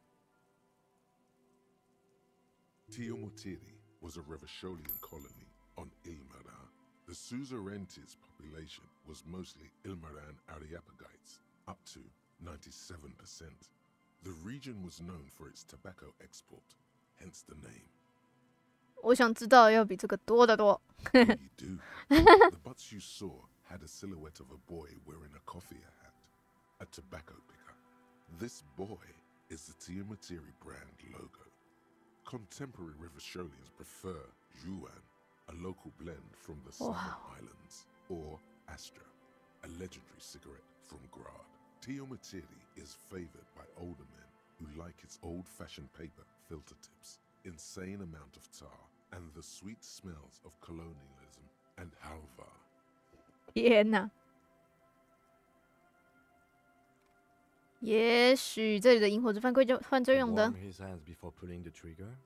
Tiomotiri was a Revacholian colony on Ilmaran. The Suzerainties population was mostly Ilmaran Areopagites, up to 97%. The region was known for its tobacco export, hence the name. 我想知道要比这个多得多。You do. The butts you saw had a silhouette of a boy wearing a coffee hat, a tobacco picker. This boy is the Tiomotiri brand logo. Contemporary Revacholians prefer Yuan, a local blend from the Southern Islands, or Astra, a legendary cigarette from Grad. Tiomotiri is favored by older men who like its old-fashioned paper filter tips, insane amount of tar, and the sweet smells of colonialism and halva. 天哪！也许这里的萤火是犯罪用的。 Warm his hands before pulling the trigger?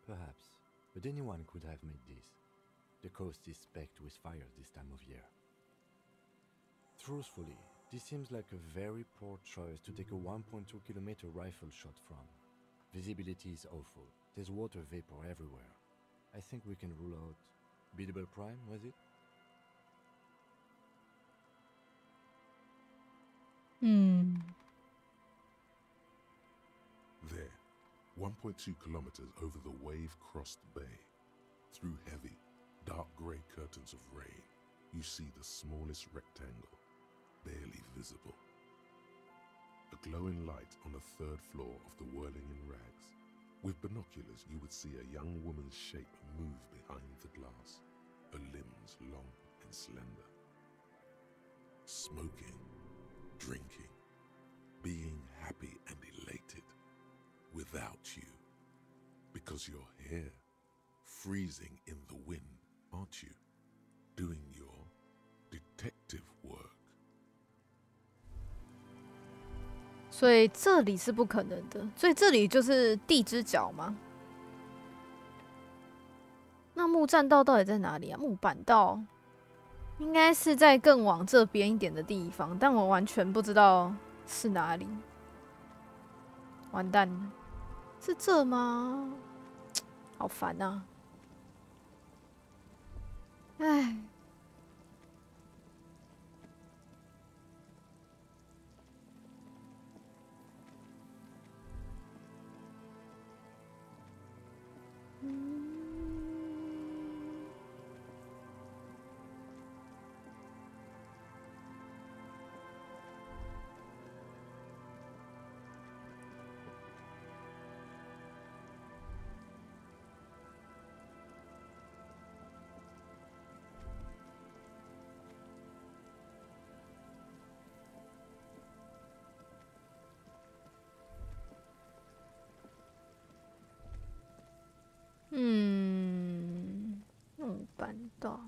Perhaps, but anyone could have made this. The coast is specked with fires this time of year. Truthfully, this seems like a very poor choice to take a 1.2 kilometer rifle shot from. Visibility is awful. There's water vapor everywhere. I think we can rule out biddable prime, was it? There, 1.2 kilometers over the wave-crossed bay, through heavy, dark grey curtains of rain, you see the smallest rectangle, barely visible. A glowing light on the third floor of the whirling in rags. With binoculars, you would see a young woman's shape move behind the glass, her limbs long and slender. Smoking, drinking, being happy and elated, without you. Because you're here, freezing in the wind, aren't you? Doing your detective work. 所以这里是不可能的，所以这里就是地之角吗？那木栈道到底在哪里啊？木板道应该是在更往这边一点的地方，但我完全不知道是哪里。完蛋了，是这吗？好烦啊！唉。木板道。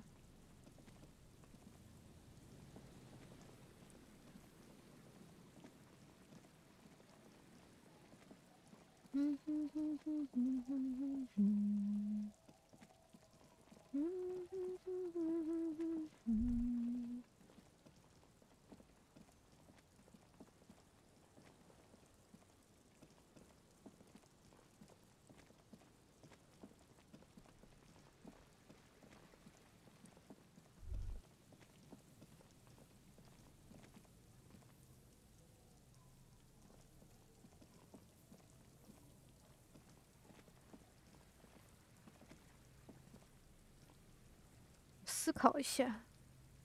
思考一下，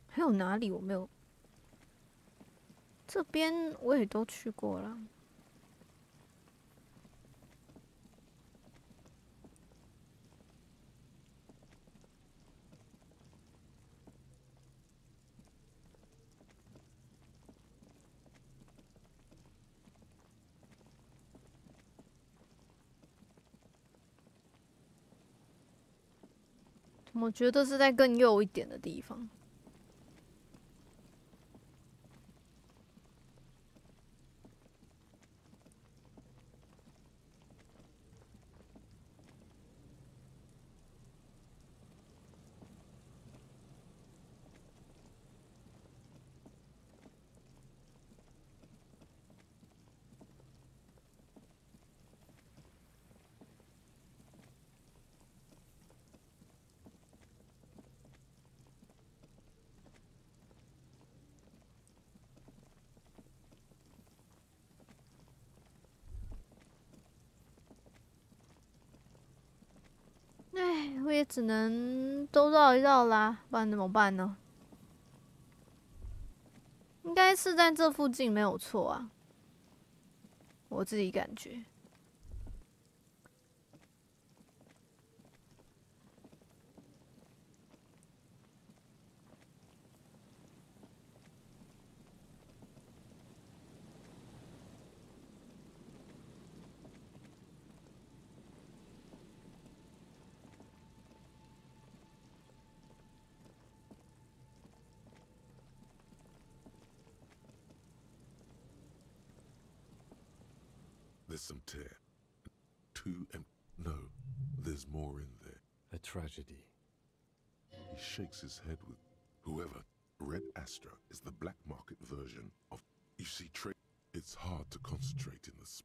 还有哪里我没有？这边我也都去过了。我觉得是在更右一点的地方。唉，我也只能都绕一绕啦，不然怎么办呢？应该是在这附近没有错啊，我自己感觉。There's some tear. 2 and... No, there's more in there. A tragedy. He shakes his head with... Whoever... Red Astra is the black market version of... You see, it's hard to concentrate in the...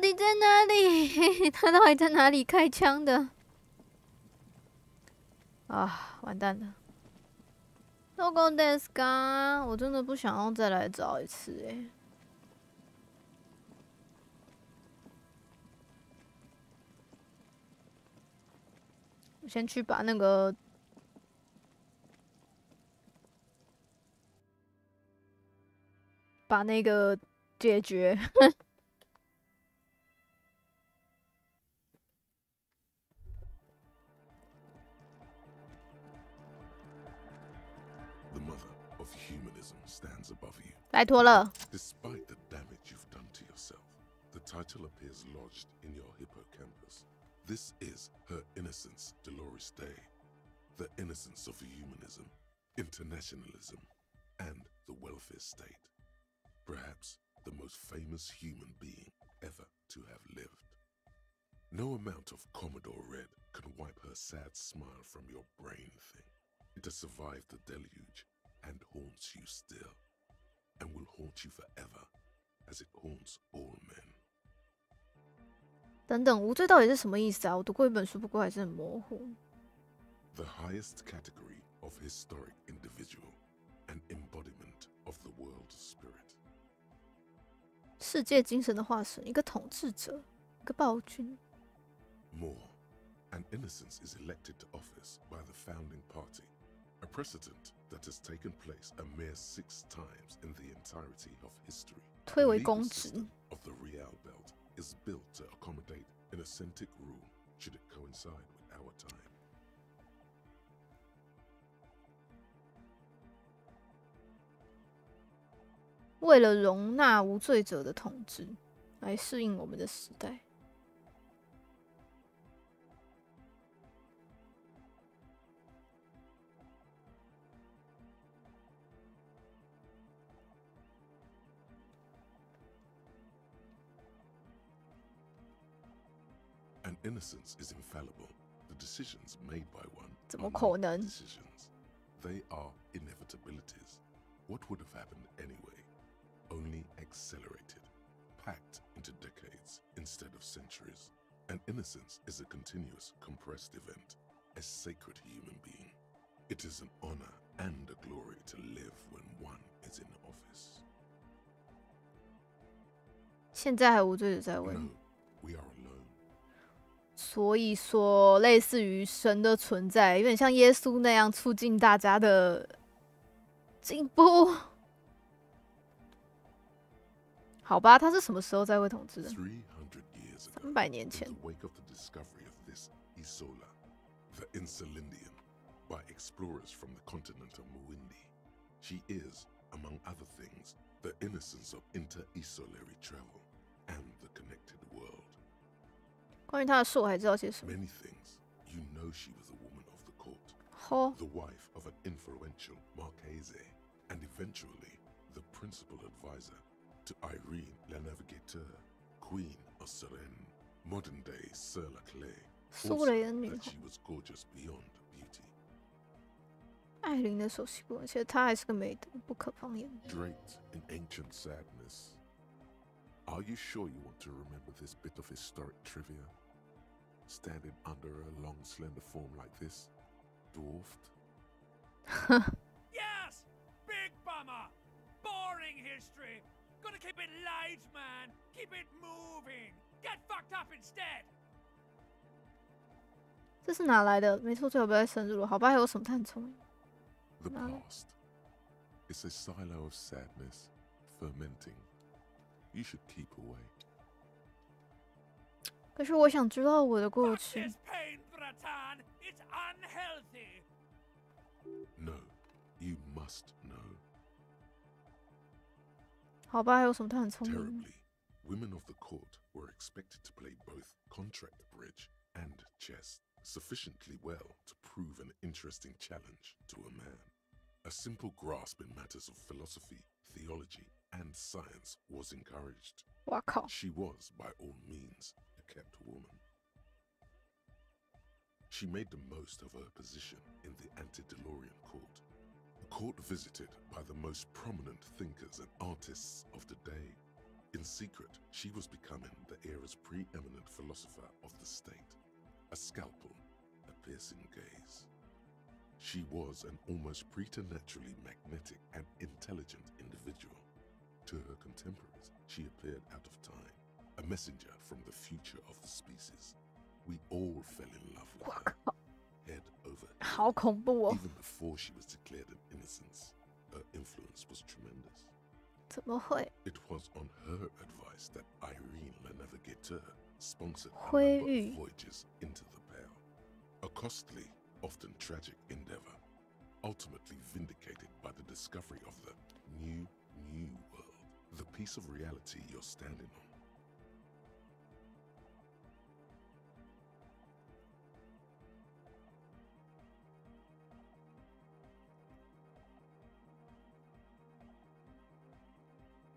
底在哪里？他到底在哪里开枪的？啊，完蛋了！どこですか？我真的不想要再来找一次欸。我先去把那个解决。The mother of humanism stands above you. 拜托了。 Despite the damage you've done to yourself, the title appears lodged in your hippocampus. This is her innocence, Dolores Day. The innocence of humanism, internationalism, and the welfare state. Perhaps the most famous human being ever to have lived. No amount of Commodore Red can wipe her sad smile from your brain thing. It has survived the deluge and haunts you still, and will haunt you forever, as it haunts all men. 等等，无罪到底是什么意思啊？我读过一本书，不过还是很模糊。The highest category of historic individual, an embodiment of the world's spirit. 世界精神的化身，一个统治者，一个暴君。More, an innocence is elected to office by the founding party, a precedent that has taken place a mere 6 times in the entirety of history. 推为公职。 The legal system of the Real Belt is built to accommodate an authentic rule should it coincide with our time. 为了容纳无罪者的统治，来适应我们的时代。An innocence is infallible. The decisions made by one 怎么 are 可 not 能？ decisions. They are inevitabilities. What would have happened anyway? Only accelerated, packed into decades instead of centuries. An innocence is a continuous, compressed event, a sacred human being. It is an honor and a glory to live when one is in office. 现在还无罪者在问。 No, we are alone. 所以说，类似于神的存在，有点像耶稣那样促进大家的进步。好吧，他是什么时候在位统治的300 years ago, ？300年前。 in the wake of the discovery of this Isola, the Insulindian, by explorers from the continent of Muindi. She is, among other things, the innocence of inter-isolary travel and the connected world. 关于他的事，我还知道些什么？ Many things. You know she was a woman of the court, 哦， the wife of an influential Marchese, and eventually the principal advisor to Irene La Navigateur, Queen of Seren, modern-day Sir Laclay. 苏雷恩女 that 皇 she was gorgeous beyond beauty. 艾琳的首席顾问，而且她还是个美德不可方言。 Draped in ancient sadness. Are you sure you want to remember this bit of historic trivia? Standing under a long, slender form like this, dwarfed? Yes! Big bummer! Boring history! Gotta keep it light, man! Keep it moving! Get fucked up instead! 这是哪来的？没错，最好不要再深入了。好吧，还有什么探聪明？ The past. It's a silo of sadness, fermenting. You should keep away. 可是我想知道我的过 Fuck 去。 this pain, Bratan! It's unhealthy! No, you must know. 好吧，还有什么他很聪明？ Terribly, women of the court were expected to play both contract bridge and chess sufficiently well to prove an interesting challenge to a man. A simple grasp in matters of philosophy, theology, and science was encouraged. 哇靠！ She was, by all means, a kept woman. She made the most of her position in the antediluvian court, a court visited by the most prominent thinkers and artists of the day. In secret, she was becoming the era's preeminent philosopher of the state. A scalpel, a piercing gaze. She was an almost preternaturally magnetic and intelligent individual. To her contemporaries, she appeared out of time, a messenger from the future of the species. We all fell in love with her, head over head. 好恐怖哦！ Even before she was declared an innocence, her influence was tremendous. 怎么会？ It was on her advice that Irene Le Navigateur sponsored a 灰 number 玉 of voyages into the Pale. A costly, often tragic endeavor, ultimately vindicated by the discovery of the new world, the piece of reality you're standing on.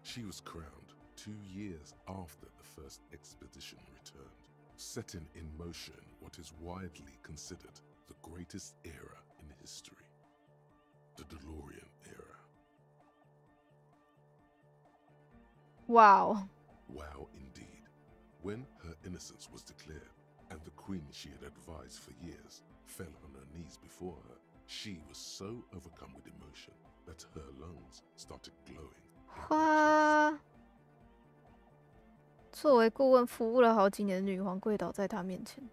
She was crowned 2 years after the first expedition returned, setting in motion what is widely considered the greatest era in history, the DeLorean era. Wow. Wow indeed. When her innocence was declared, and the queen she had advised for years fell on her knees before her, she was so overcome with emotion that her lungs started glowing. 花作为顾问服务了好几年的女皇跪倒在她面前。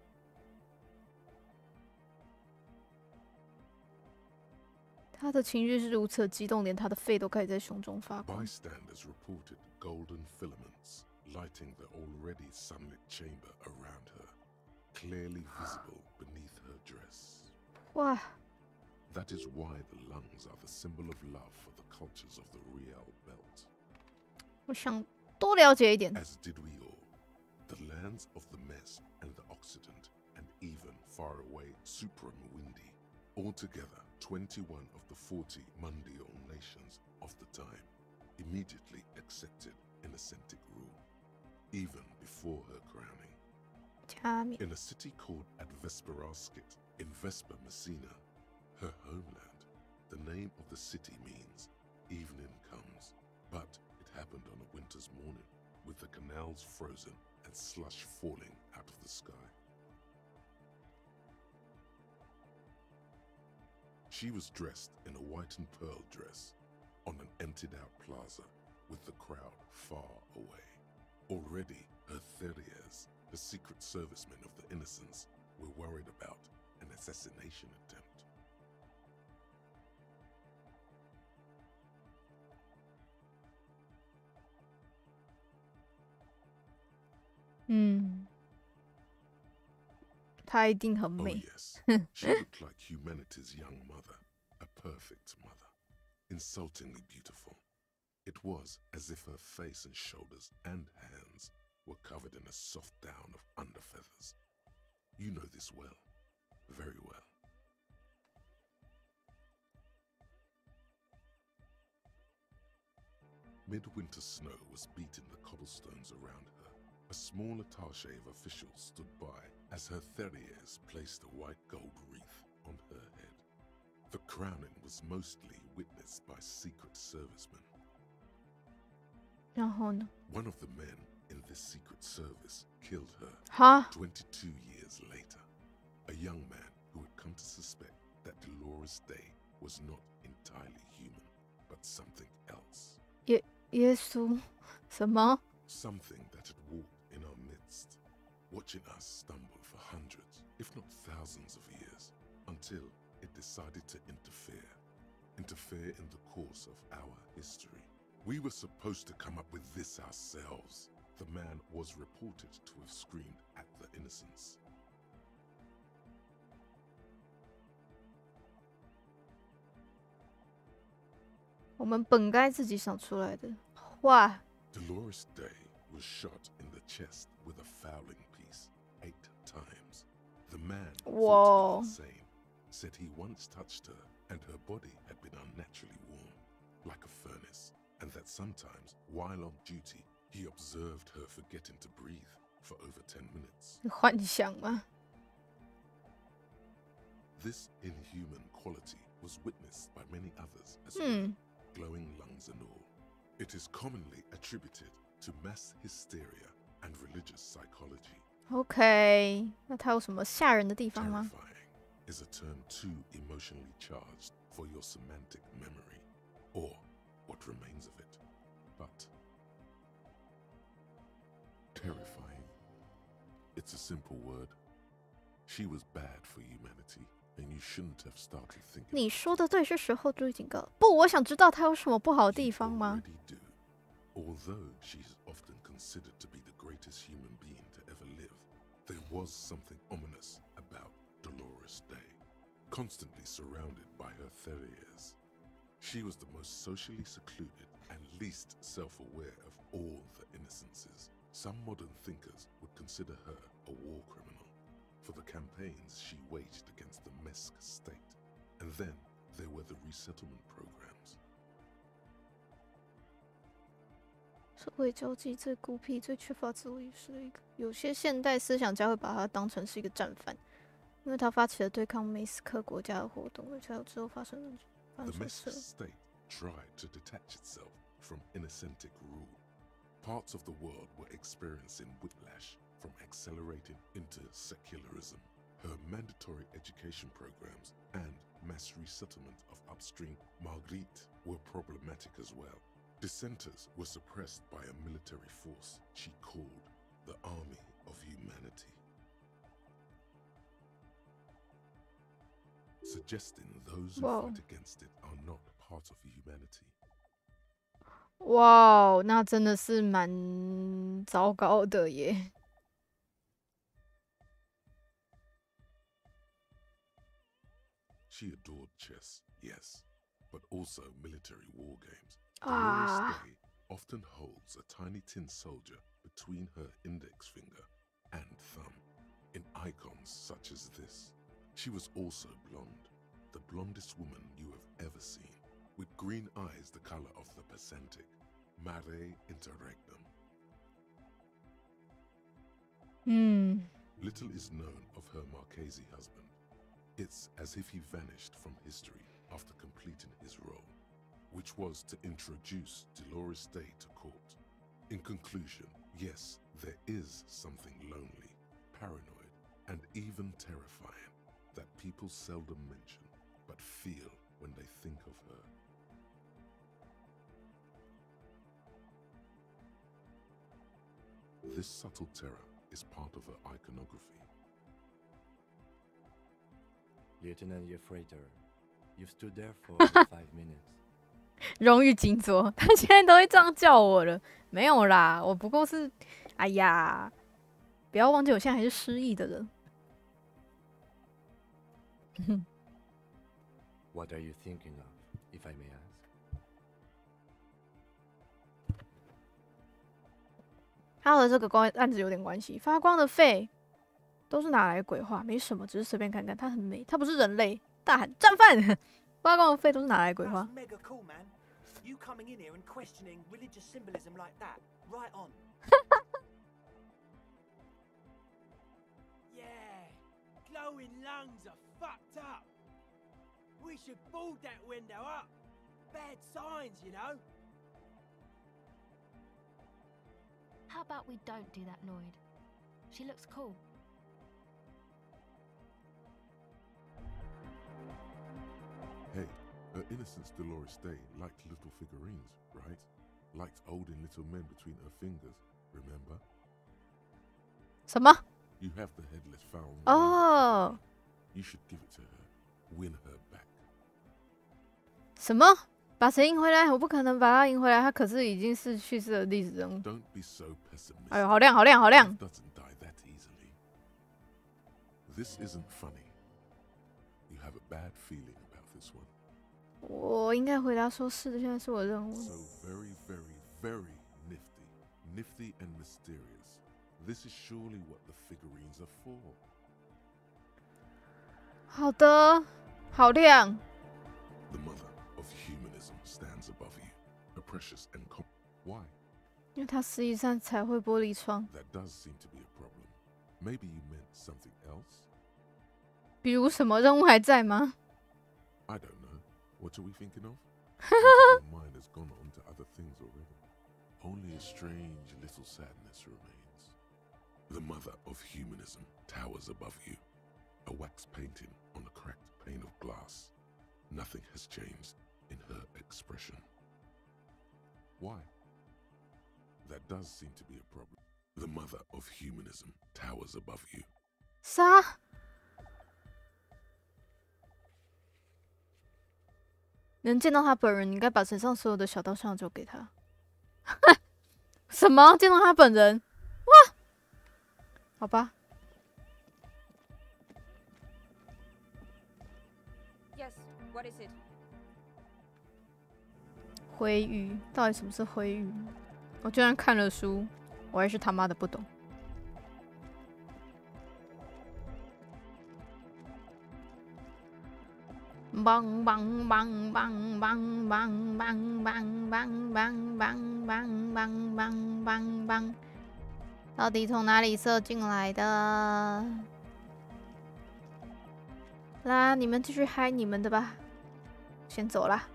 她的情绪是如此激动，连她的肺都开始在胸中发光。 Bystanders reported golden filaments lighting the already sunlit chamber around her, clearly visible beneath her dress. 哇！ That is why the lungs are the symbol of love for the cultures of the Real Belt. 我想多了解一点。 As did we all. The lands of the Mess and the Occident, and even far away Supramwindi. Altogether, 21 of the 40 Mundial nations of the time immediately accepted Innocentic rule, even before her crowning. In a city called Advesperaskit, in Vesper Messina, her homeland, the name of the city means evening comes, but it happened on a winter's morning, with the canals frozen and slush falling out of the sky. She was dressed in a white and pearl dress on an emptied-out plaza with the crowd far away. Already, her Theriers, the secret servicemen of the Innocents, were worried about an assassination attempt. Hmm. 她一定很 Oh 美。 yes, she looked like humanity's young mother, a perfect mother, insultingly beautiful. It was as if her face and shoulders and hands were covered in a soft down of underfeathers. You know this well, very well. Midwinter snow was beating the cobblestones around her. A small attaché of officials stood by as her Theriers placed a white gold wreath on her head. The crowning was mostly witnessed by secret servicemen. 然后呢？ One of the men in this secret service killed her 哈？ 22 years later. A young man who had come to suspect that Dolores Day was not entirely human, but something else. 耶稣？什么？ Something that had walked in our midst, watching us stumble for hundreds, if not thousands of years, until it decided to interfere in the course of our history. We were supposed to come up with this ourselves. The man was reported to have screamed at the Innocents.我们本该自己想出来的。哇！ Dolores Day was shot in the chest with a fowling piece 8 times. The man Whoa. thought to be insane, said he once touched her and her body had been unnaturally warm, like a furnace, and that sometimes, while on duty, he observed her forgetting to breathe for over 10 minutes. 幻想吗？ This inhuman quality was witnessed by many others as well, glowing lungs and all. It is commonly attributed to mass hysteria and religious psychology. OK， 那它有什么吓人的地方吗 Terrifying is a term too emotionally charged for your semantic memory, or what remains of it. But terrifying, it's a simple word. She was bad for humanity, and you shouldn't have started thinking. 你说的对，是时候注意警告。不，我想知道它有什么不好的地方吗？ Although she's often considered to be the greatest human being to ever live, there was something ominous about Dolores Day, constantly surrounded by her terriers. She was the most socially secluded and least self-aware of all the innocences. Some modern thinkers would consider her a war criminal for the campaigns she waged against the Mesk state. And then there were the resettlement programs. 社会交际最孤僻、最缺乏自我意识的一个。有些现代思想家会把它当成是一个战犯，因为他发起了对抗梅斯克国家的活动，而且还有之后发生的反 The 射 Mesk state tried to detach itself from inauthentic rule. Parts of the world were experiencing whiplash from accelerating into secularism. Her mandatory education programs and mass resettlement of upstream Marguerite were problematic as well. Dissenters were suppressed by a military force she called the Army of Humanity, suggesting those who fight against it are not part of humanity. 哇，那真的是蛮糟糕的耶。She adored chess, yes, but also military war games. Dolores Day often holds a tiny tin soldier between her index finger and thumb in icons such as this. She was also blonde, the blondest woman you have ever seen, with green eyes the color of the Pacentic, mare interregnum. Little is known of her Marchese husband. It's as if he vanished from history after completing his role, which was to introduce Dolores Day to court. In conclusion, yes, there is something lonely, paranoid, and even terrifying that people seldom mention, but feel when they think of her. This subtle terror is part of her iconography. Lieutenant Yefrater, you've stood there for 5 minutes. 荣誉金座，他现在都会这样叫我了。没有啦，我不过是，哎呀，不要忘记我现在还是失忆的人。What are you thinking of, if I may ask? 他和这个案子有点关系。发光的肺都是哪来的鬼话？没什么，只是随便看看。它很美，它不是人类。大喊战犯！发光的肺都是哪来的鬼话？ Mega cool, man. You coming in here and questioning religious symbolism like that, right on. Yeah, glowing lungs are fucked up. We should board that window up. Bad signs, you know. How about we don't do that, Lloyd? She looks cool. Hey, her innocence Dolores Day liked little figurines, right? Liked holding little men between her fingers, remember? 什么？ You have the headless foul. Oh. You should give it to her. Win her back. 什么？把谁赢回来？我不可能把他赢回来，他可是已经是去世的历史人物。Don't be so pessimistic. 哎呦，好亮，好亮，好亮 Love doesn't die that easily. This isn't funny. You have a bad feeling about this one. 我应该回答说是的，现在是我的任务。 So very, very, very nifty and mysterious. This is surely what the figurines are for. 好的，好亮。 The mother of humanism stands above you, a precious and why? 因为他实际上才会玻璃窗。 That does seem to be a problem. Maybe you meant something else? 比如什么任务还在吗？ I don't know. What are we thinking of? Your mind has gone on to other things already. only a strange little sadness remains. The mother of humanism towers above you, a wax painting on a cracked pane of glass. Nothing has changed in her expression. Why? That does seem to be a problem. The mother of humanism towers above you. 啥？能见到他本人，你应该把身上所有的小刀上就给他。什么？见到他本人？哇！好吧。Yes, what is it? 灰玉，到底什么是灰玉？我居然看了书，我还是他妈的不懂。梆梆梆梆梆梆梆梆梆梆梆梆梆梆梆，到底从哪里射进来的？啦，你们继续嗨你们的吧，先走啦。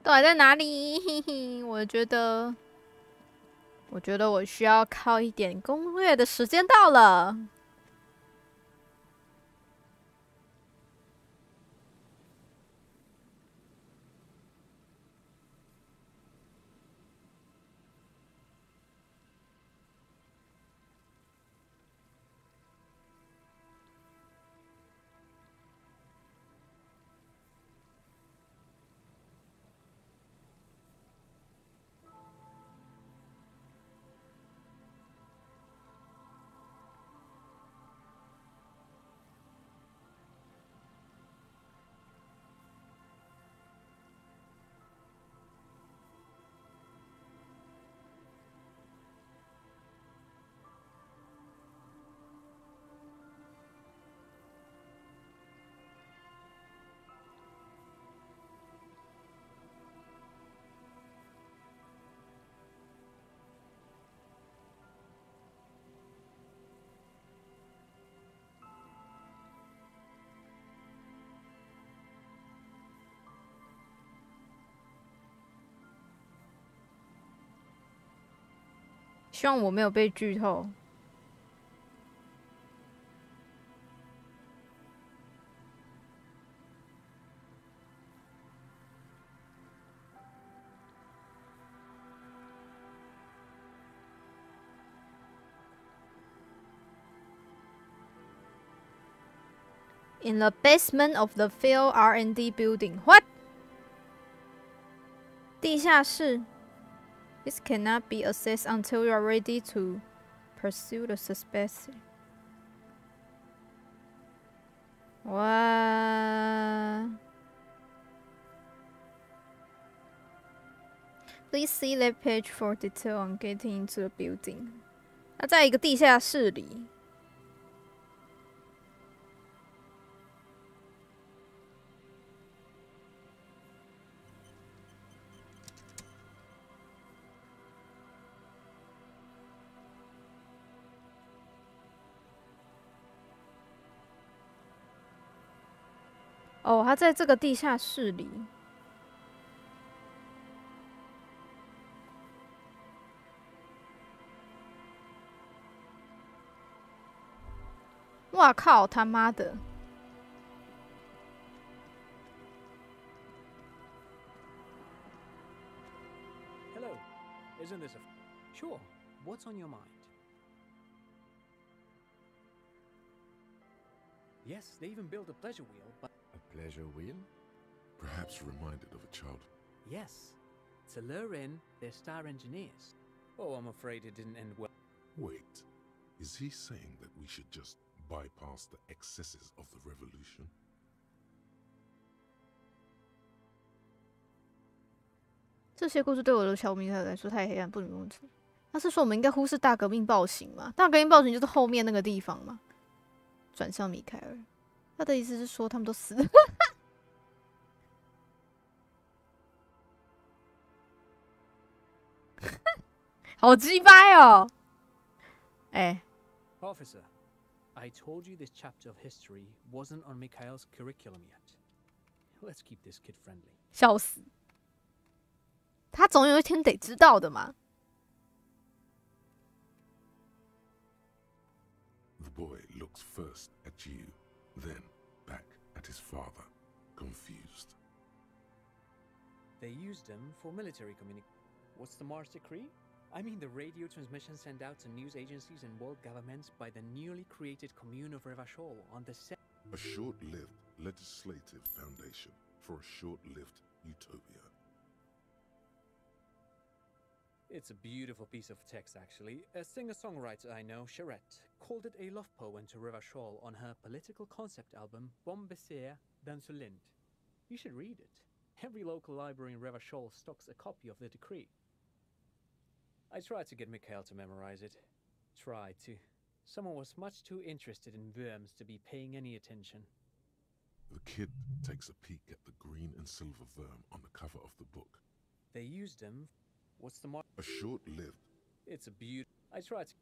到底在哪里？我觉得我需要靠一点攻略的时间到了。希望我没有被剧透。In the basement of the Field R&D building. What? 地下室。This cannot be accessed until you are ready to pursue the suspect. What? Please see that page for detail on getting into the building. 它在一个地下室里。哦，他在这个地下室里。哇靠！他妈的！ Hello, isn't this a... Sure, what's on your mind? Yes, they even built a pleasure wheel, but... A pleasure wheel? Perhaps reminded of a childhood. Yes, to lure in their star engineers. Oh, I'm afraid it didn't end well. Wait, is he saying that we should just bypass the excesses of the revolution? 这些故事对我的小迷孩来说太黑暗，不能用词。他是说我们应该忽视大革命暴行吗？大革命暴行就是后面那个地方嘛。转向米凯尔，他的意思是说他们都死了。好鸡掰哦！哎 Officer, I told you this chapter of history wasn't on Mikhail's curriculum yet. Let's keep this kid friendly. 笑死！他总有一天得知道的嘛。The boy looks first at you, then back at his father, confused. They used them for military communication. What's the Mars Decree? I mean the radio transmission sent out to news agencies and world governments by the newly created commune of Revachol on the A short-lived legislative foundation for a short-lived utopia. It's a beautiful piece of text, actually. A singer-songwriter I know, Charette, called it a love poem to Revachol on her political concept album, Bombessier dans ce Lind. You should read it. Every local library in Revachol stocks a copy of the decree. I tried to get Mikhail to memorize it. Tried to. Someone was much too interested in worms to be paying any attention. The kid takes a peek at the green and silver worm on the cover of the book. They used them. What's the mark? A short-lived. It's a beauty. I tried to.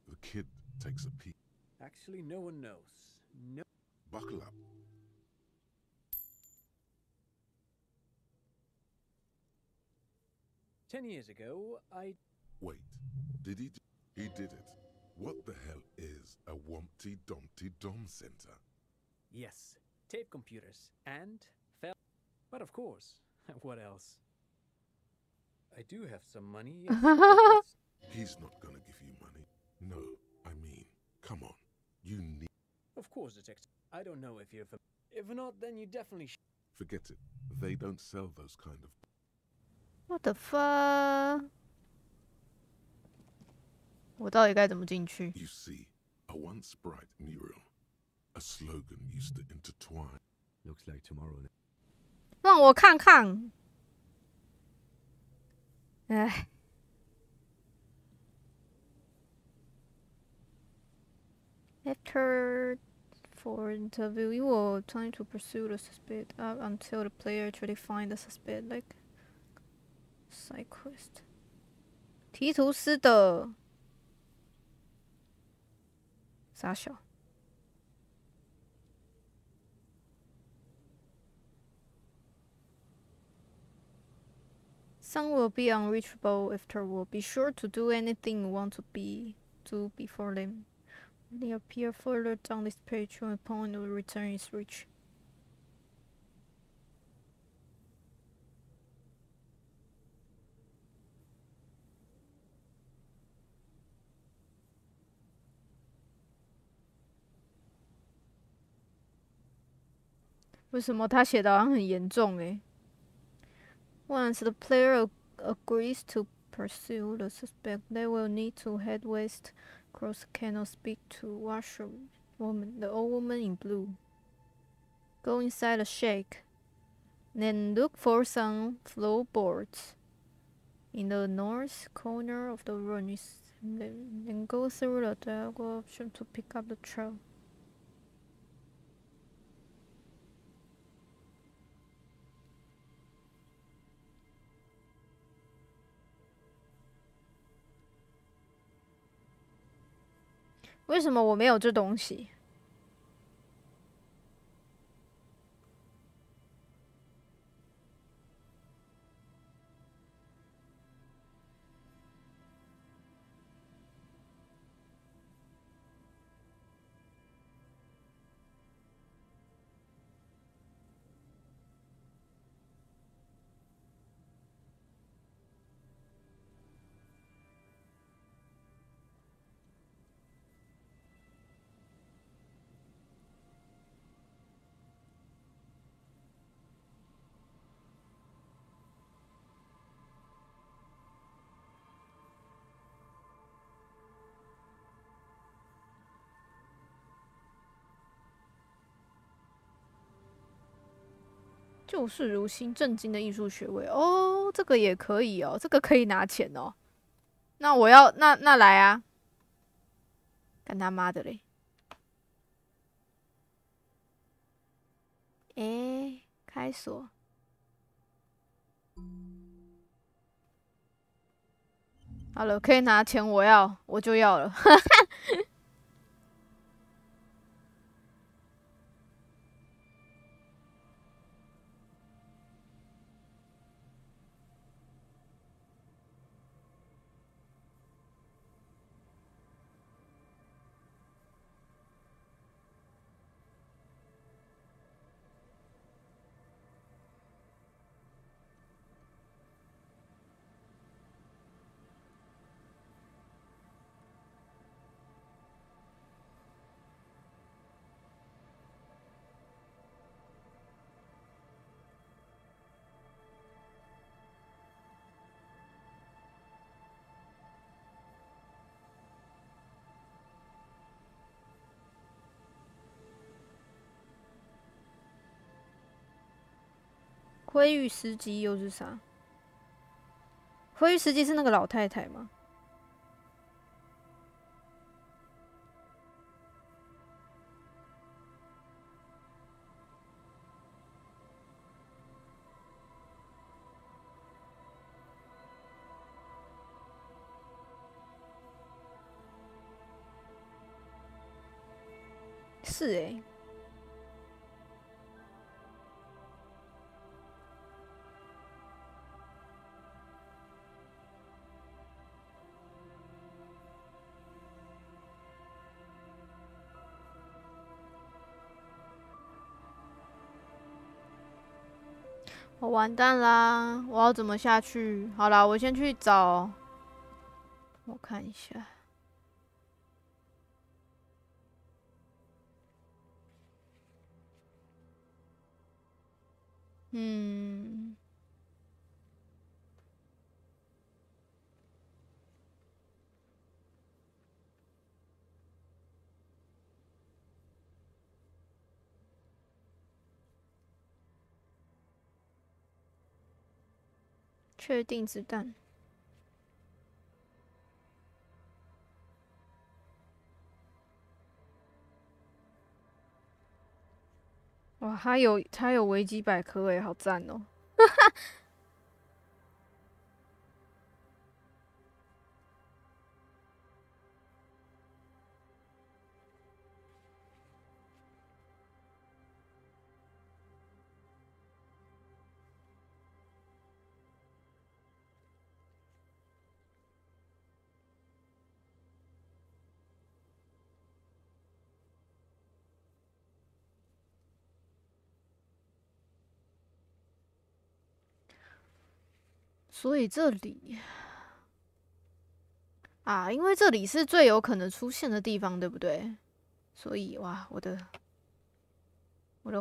The kid takes a peek. Actually, no one knows. No. Buckle up. "10 years ago, I..." Wait, did he? He did it. What the hell is a Wumpty Dumpty Dom Center? Yes, tape computers and fell. But of course, what else? I do have some money. Yes, He's not gonna give you money. No, I mean, come on. You need. of course, detective. I don't know if you're. If not, then you definitely should. Forget it. They don't sell those kind of. What the fuck？ 我到底该怎么进去 You see, a once bright mural. A slogan used to intertwine. Looks like tomorrow. 让我看看。哎。After for interview, you will trying to pursue the suspect up until the player actually find the suspect, like side quest. 提图斯的傻小。Some will be unreachable afterward. Be sure to do anything you want to do before them. They appear further down this page when a point of return is reached. 为什么他写的好像很严重诶 ？Once the player agrees to pursue the suspect, they will need to head west, cross the canal, speak to washerwoman, the old woman in blue. Go inside the shack, then look for some floorboards in the north corner of the room. Then go through the diagonal option to pick up the trail. 为什么我没有这东西？就事如新，正经的艺术学位哦，这个也可以哦，这个可以拿钱哦。那我要那来啊，干他妈的嘞！诶，开锁。好了，可以拿钱，我就要了。灰玉司机又是啥？灰玉司机是那个老太太吗？是欸。我完蛋啦！我要怎么下去？好啦，我先去找，我看一下。嗯，确定子弹。哇，他有维基百科诶，好赞哦！所以这里啊，因为这里是最有可能出现的地方，对不对？所以哇，我的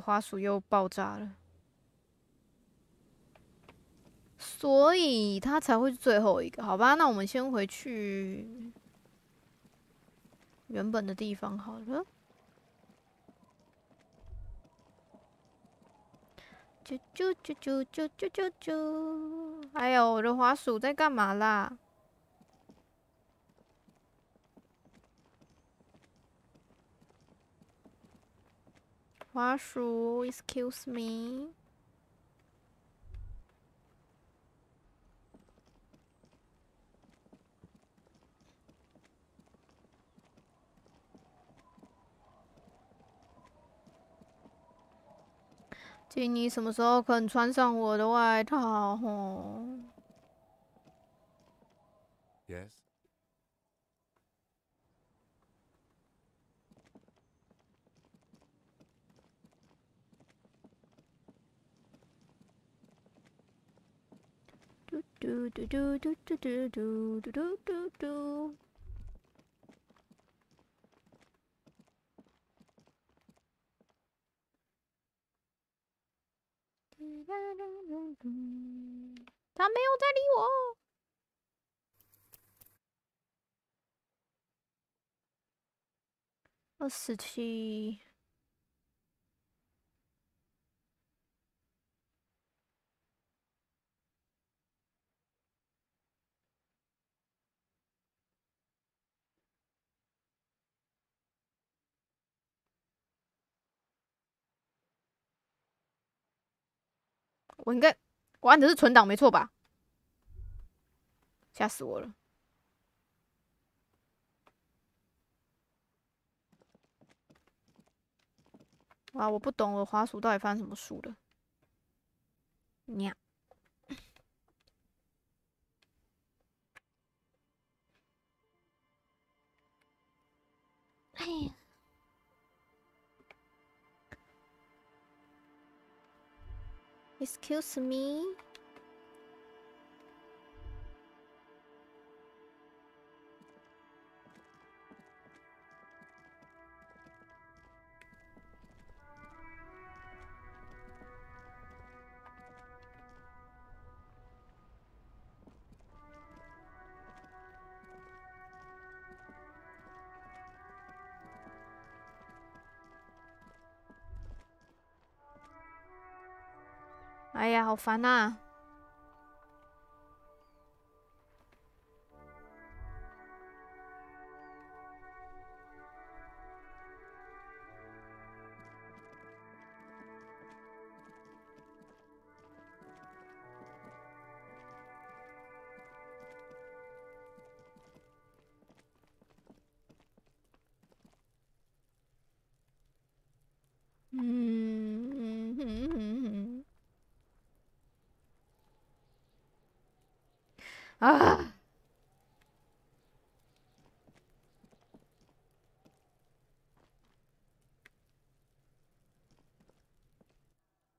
滑鼠又爆炸了，所以它才会是最后一个，好吧？那我们先回去原本的地方好了。啾啾啾啾啾啾啾啾！哎呦，我的滑鼠在干嘛啦？滑鼠 ，excuse me。静你什么时候肯穿上我的外套？吼。Yes?嘟嘟嘟嘟嘟嘟嘟嘟嘟嘟嘟嘟。他没有在理我。27。我按的是存档没错吧？吓死我了！哇，我不懂了，滑鼠到底发生什么事了？喵。哎呀。Excuse me. 哎呀，好烦呐！啊！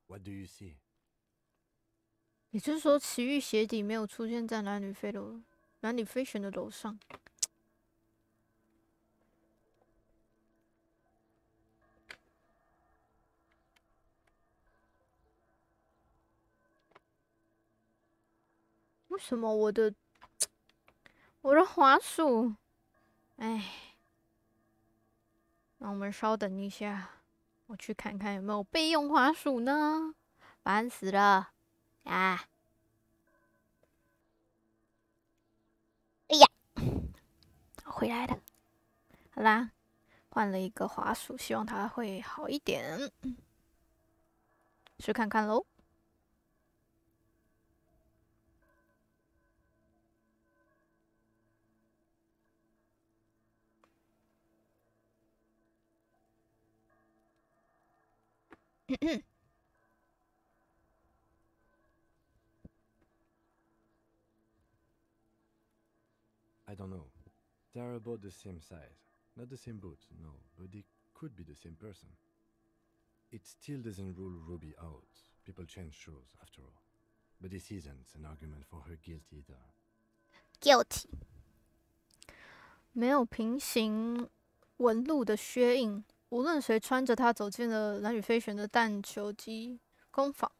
What do you see? 也就是说，奇遇鞋底没有出现在男女飞旋的楼上。为什么我的滑鼠？哎，那我们稍等一下，我去看看有没有备用滑鼠呢？烦死了！啊！哎呀，回来了。好啦，换了一个滑鼠，希望它会好一点。去看看喽。I don't know. They're about the same size. Not the same boot, no, but they could be the same person. It still doesn't rule Ruby out. People change shows, after all. But this isn't an argument for her guilt either. Guilty. 没有平行纹路的靴印，无论谁穿着它走进了蓝雨飞旋的弹球机工坊，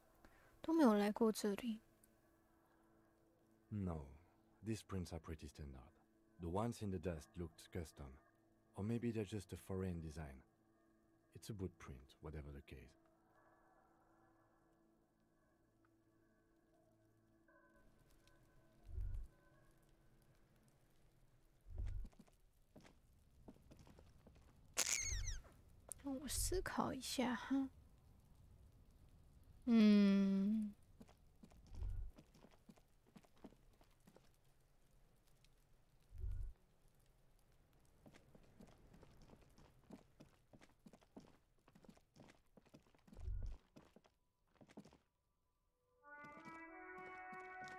都没有来过这里。No, these prints are pretty standard. The ones in the dust looked custom. Or maybe they're just a foreign design. It's a boot print, whatever the case. “让我思考一下哈。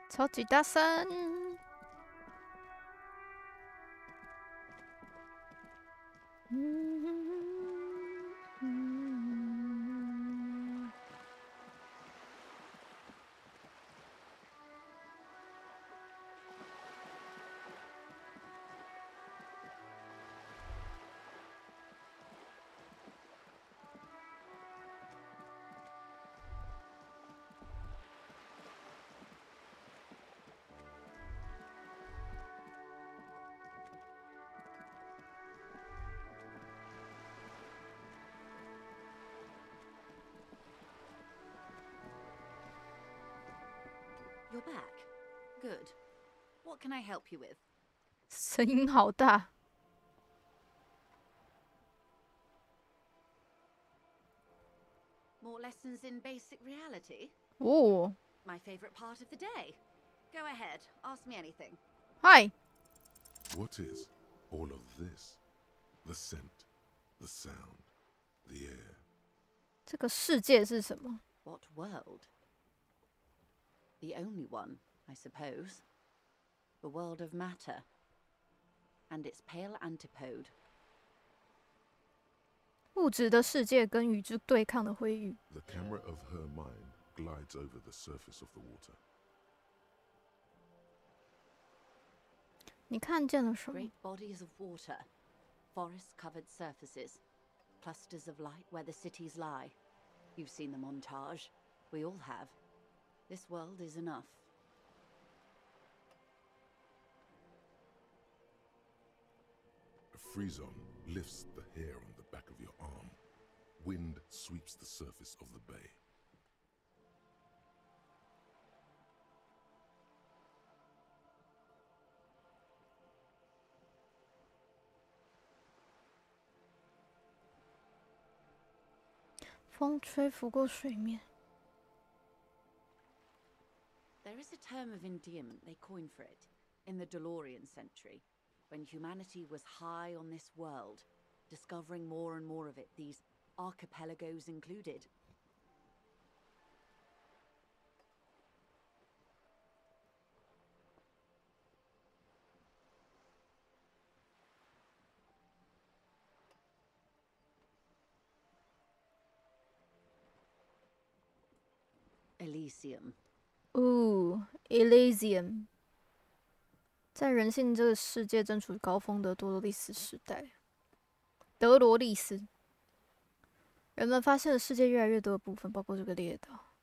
超级大声！You're back. Good. What can I help you with? 声音好大。More lessons in basic reality? 哦 My favorite part of the day. Go ahead, ask me anything. Hi. What is all of this? The scent, the sound, the air. 这个世界是什么？ What world? The only one, I suppose. The world of matter. And its pale antipode. 物质的世界跟与之对抗的灰域。 The camera of her mind glides over the surface of the water. 你看见了什么？ Great bodies of water, forest-covered surfaces, clusters of light where the cities lie. You've seen the montage. We all have. This world is enough. A frisson lifts the hair on the back of your arm. Wind sweeps the surface of the bay. "风吹拂过水面。 There is a term of endearment they coined for it in the DeLorean century, when humanity was high on this world, discovering more and more of it, these archipelagos included. Elysium. Elysium， 在人性这个世界正处于高峰的多罗利斯时代。德罗利斯，人们发现了世界越来越多的部分，包括这个列岛、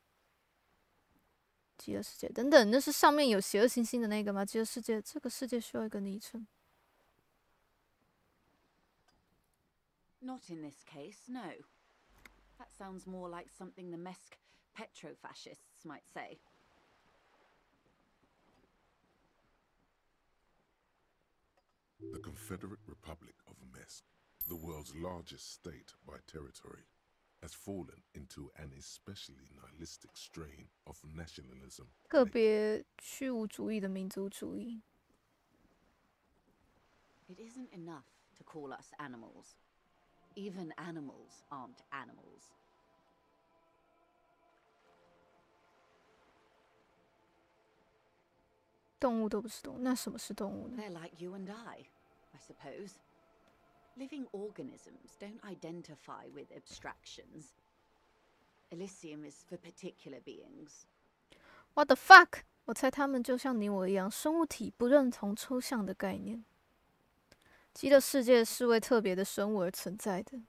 极乐世界等等。那是上面有邪恶星星的那个吗？极乐世界，这个世界需要一个昵称。 Not in this case, no. That sounds more like something the Mesk petro-fascists might say. The Confederate Republic of Mesk, the world's largest state by territory, has fallen into an especially nihilistic strain of nationalism. 个别虚无主义的民族主义。 It isn't enough to call us animals. Even animals aren't animals. 动物都不是动物，那什么是动物呢？ They're like you and I suppose. Living organisms don't identify with abstractions. Elysium is for particular beings. What the fuck？ 我猜他们就像你我一样，生物体不认同抽象的概念。极乐世界是为特别的生物而存在的。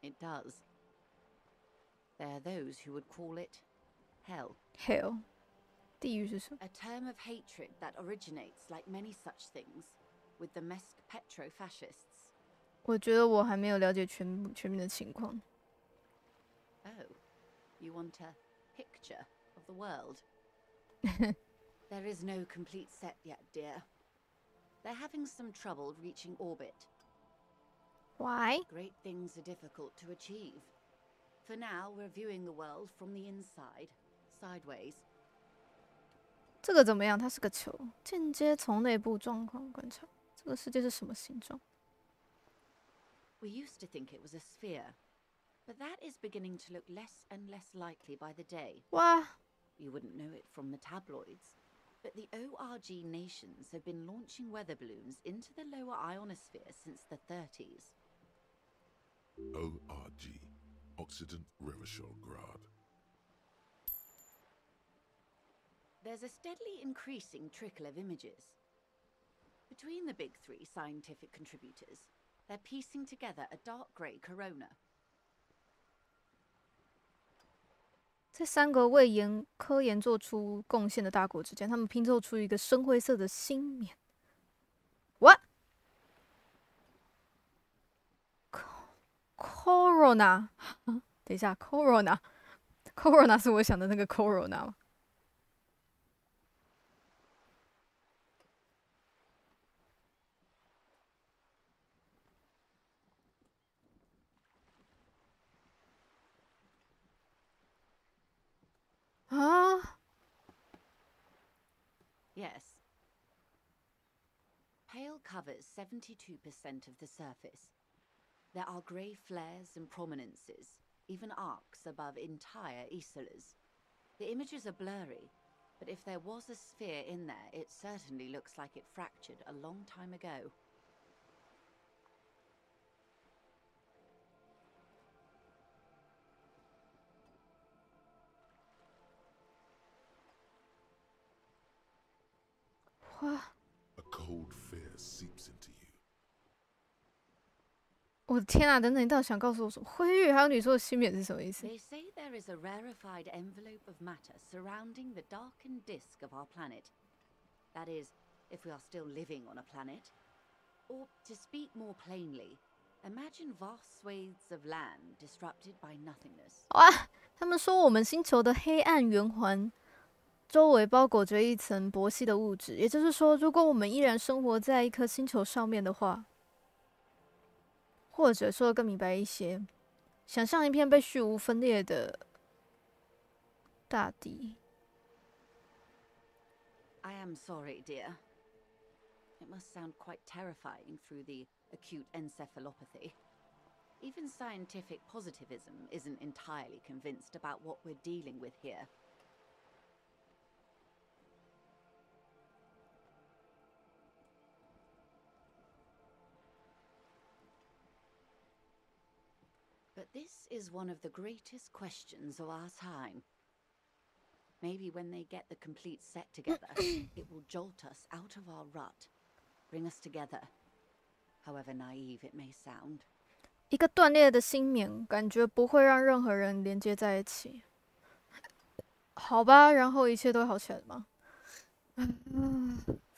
It does. There are those who would call it hell. Hell， 地狱是什么？ A term of hatred that originates, like many such things, with the Mesk petro-fascists. 我觉得我还没有了解全面的情况。 Oh, you want a picture of the world? There is no complete set yet, dear. They're having some trouble reaching orbit. Why? Great things are difficult to achieve. For now, we're viewing the world from the inside, sideways. 这个怎么样？它是个球，间接从内部状况观察这个世界是什么形状。 We used to think it was a sphere, but that is beginning to look less and less likely by the day. 哇！ You wouldn't know it from the tabloids, but the ORG nations have been launching weather balloons into the lower ionosphere since the 30s. ORG, Occident Reverscholgrad. There's a steadily increasing trickle of images. Between the big three scientific contributors, they're piecing together a dark grey corona. 在三个为科研做出贡献的大国之间，他们拼凑出一个深灰色的星冕。What? Corona？ 等一下 ，Corona 是我想的那个 Corona 吗？ Yes. Pale covers 72% of the surface. There are grey flares and prominences, even arcs above entire isolas. The images are blurry, but if there was a sphere in there, it certainly looks like it fractured a long time ago. A cold fear seeps into you. 我的天啊！等等，你到底想告诉我什么？灰域还有你说的心眼是什么意思？ They say there is a rarefied envelope of matter surrounding the darkened disk of our planet. That is, if we are still living on a planet. Or, to speak more plainly, imagine vast swathes of land disrupted by nothingness. 哇！他们说我们星球的黑暗圆环周围包裹着一层薄细的物质，也就是说，如果我们依然生活在一颗星球上面的话，或者说得更明白一些，想象一片被虚无分裂的大地。I am sorry, dear. It must sound quite terrifying through the acute encephalopathy. Even scientific positivism isn't entirely convinced about what we're dealing with here. But this is one of the greatest questions of our time. Maybe when they get the complete set together, it will jolt us out of our rut, bring us together, however naive it may sound. 一个断裂的心棉，感觉不会让任何人连接在一起。好吧，然后一切都会好起来吗？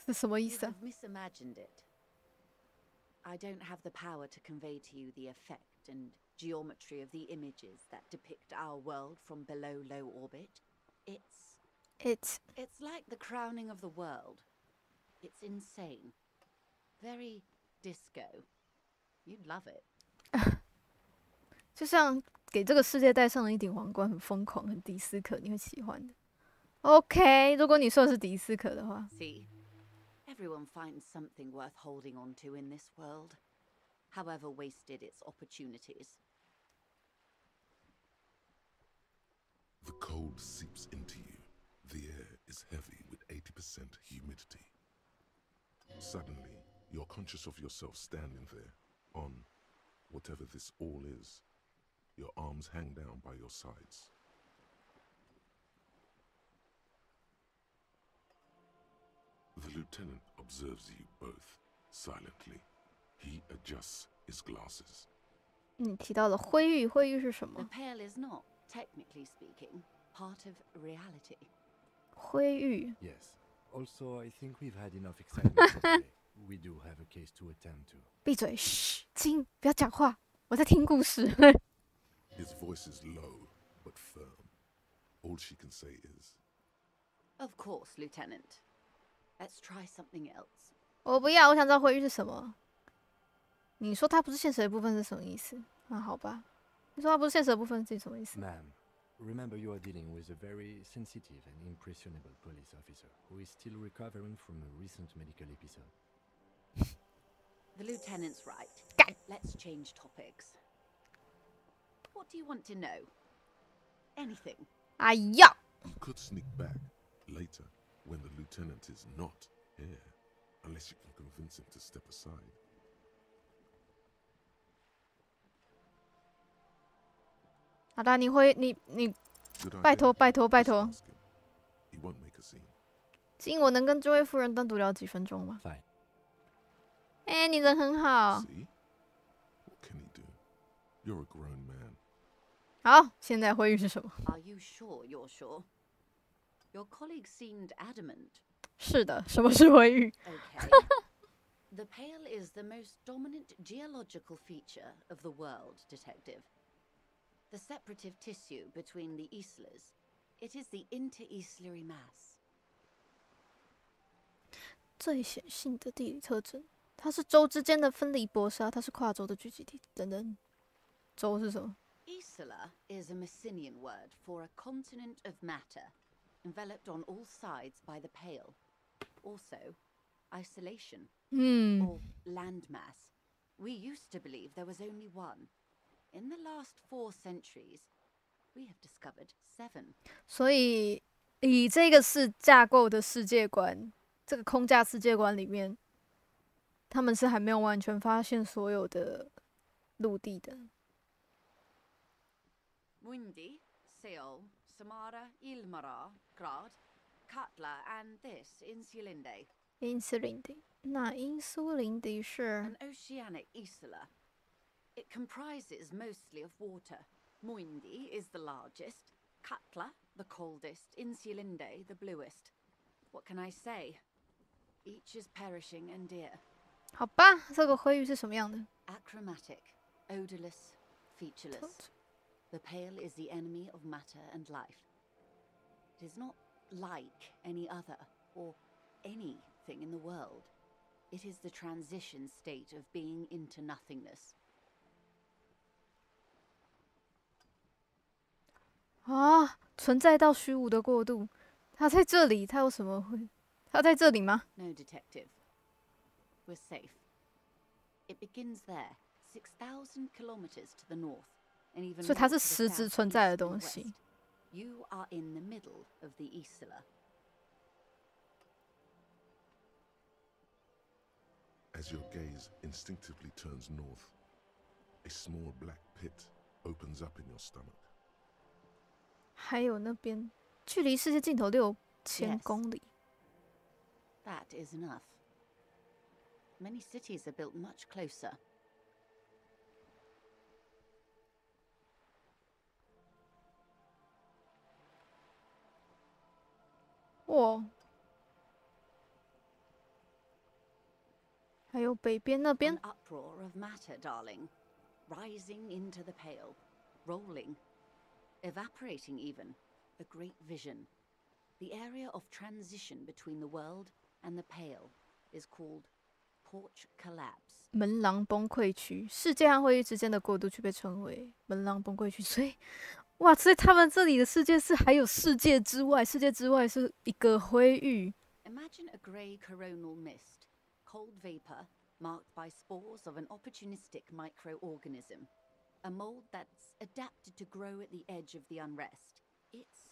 是什么意思啊？ You've mis'imagined it. I don't have the power to convey to you the effect and geometry of the images that depict our world from below low orbit. It's like the crowning of the world. It's insane. Very disco. You'd love it. 就像给这个世界戴上了一顶皇冠，很疯狂，很迪斯科，你会喜欢的。OK， 如果你说的是迪斯科的话。See, everyone finds something worth holding on to in this world, however wasted its opportunities. The cold seeps into you. The air is heavy with 80% humidity. Suddenly, you're conscious of yourself standing there, on whatever this all is. Your arms hang down by your sides. The lieutenant observes you both, silently. He adjusts his glasses. 你提到了灰域，灰域是什 The 么？ pale is not, technically speaking, part of reality. 灰域。 Yes. Also, I think we've had enough excitement today. We do have a case to attend to. 闭嘴！嘘，金，不要讲话，我在听故事。 His voice is low, but firm. All she can say is, Of course, Lieutenant. Let's try something else. 我不要，我想知道灰域是什么。你说它不是现实的部分是什么意思？那好吧。你说它不是现实的部分是什么意思？ Ma'am, remember you are dealing with a very sensitive and impressionable police officer who is still recovering from a recent medical episode. The Lieutenant's right. Let's change topics. What do you want to know? Anything. 哎呀！ you could sneak back later when the lieutenant is not here, unless you can convince him to step aside. 好的，你拜托拜托拜托。 He won't make a scene. 金，我能跟这位夫人单独聊几分钟吗？ Fine. 哎，你人很好。 See? What can he do? You're a grown man. 好，现在灰域是什么？ Are you sure you're sure? Your colleague seemed adamant. 是的，什么是灰域？ Okay. The pale is the most dominant geological feature of the world, Detective. The separative tissue between the islas. It is the inter-islary mass. 最显性的地理特征，它是洲之间的分离薄纱，它是跨洲的聚集地。等等，洲是什么？ Isla is a Messinian word for a continent of matter, enveloped on all sides by the pale. Also, isolation. Or landmass. We used to believe there was only one. In the last 4 centuries, we have discovered 7. 所以以这个架构的世界观，这个空架世界观里面，他们是还没有完全发现所有的陆地的。Mundi, Seol, Samara, Ilmara, Grad, Katla, and this Insulinde. Insulinde. 那英苏林迪是 An oceanic isla. It comprises mostly of water. Muindi is the largest, Katla the coldest, Insulinde the bluest. What can I say? Each is perishing and dear. 好吧，这个灰域是什么样的 ？Achromatic, odorless, featureless. The pale is the enemy of matter and life. It is not like any other or anything in the world. It is the transition state of being into nothingness. 啊，存在到虚无的过渡。他在这里，他有什么会？他在这里吗 ？No, detective. We're safe. It begins there, 6,000 kilometers to the north, and even 所以它是实质存在的东西。You are in the middle of the isla. As your gaze instinctively turns north, a small black pit opens up in your stomach. 还有那边，距离世界尽头6000公里。That is enough. Many cities are built much closer. 哇！还有北边那边。An uproar of matter, darling, rising into the pale, rolling, evaporating even, a great vision. The area of transition between the world and the pale is called porch collapse. 门廊崩溃区，世界和会议之间的过渡区被称为门廊崩溃区。所以，哇，所以他们这里的世界是还有世界之外，世界之外是一个灰域。Imagine a grey coronal mist, cold vapor marked by spores of an opportunistic microorganism, a mold that's adapted to grow at the edge of the unrest. It's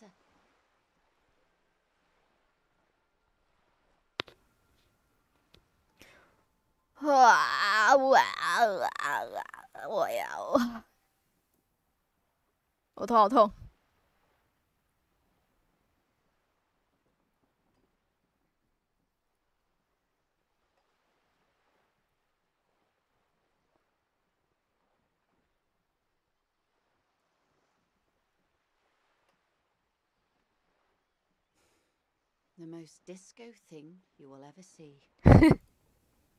我要，我头好痛。the most disco thing you will ever see.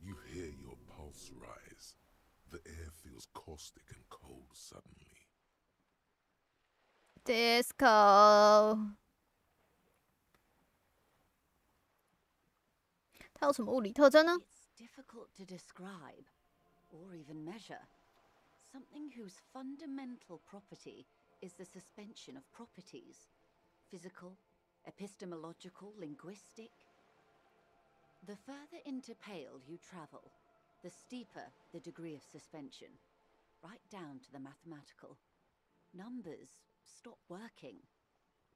You hear your pulse rise. The air feels caustic and cold suddenly. Disco。它有什么物理特征呢 It's difficult to describe or even measure. Something whose fundamental property is the suspension of properties. Physical, epistemological, linguistic. The further into pale you travel, the steeper the degree of suspension, right down to the mathematical. Numbers stop working.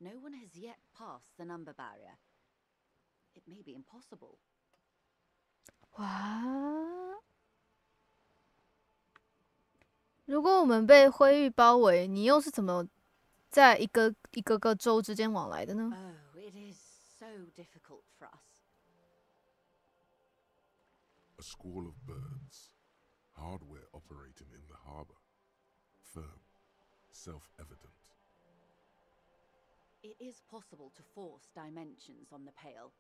No one has yet passed the number barrier. It may be impossible. 哇！如果我们被灰域包围，你又是怎么在一个个州之间往来的呢 Oh, it is so difficult for us. A squall of birds. Hardware operating in the harbor. Firm. Self-evident. It is possible to force dimensions on the pale.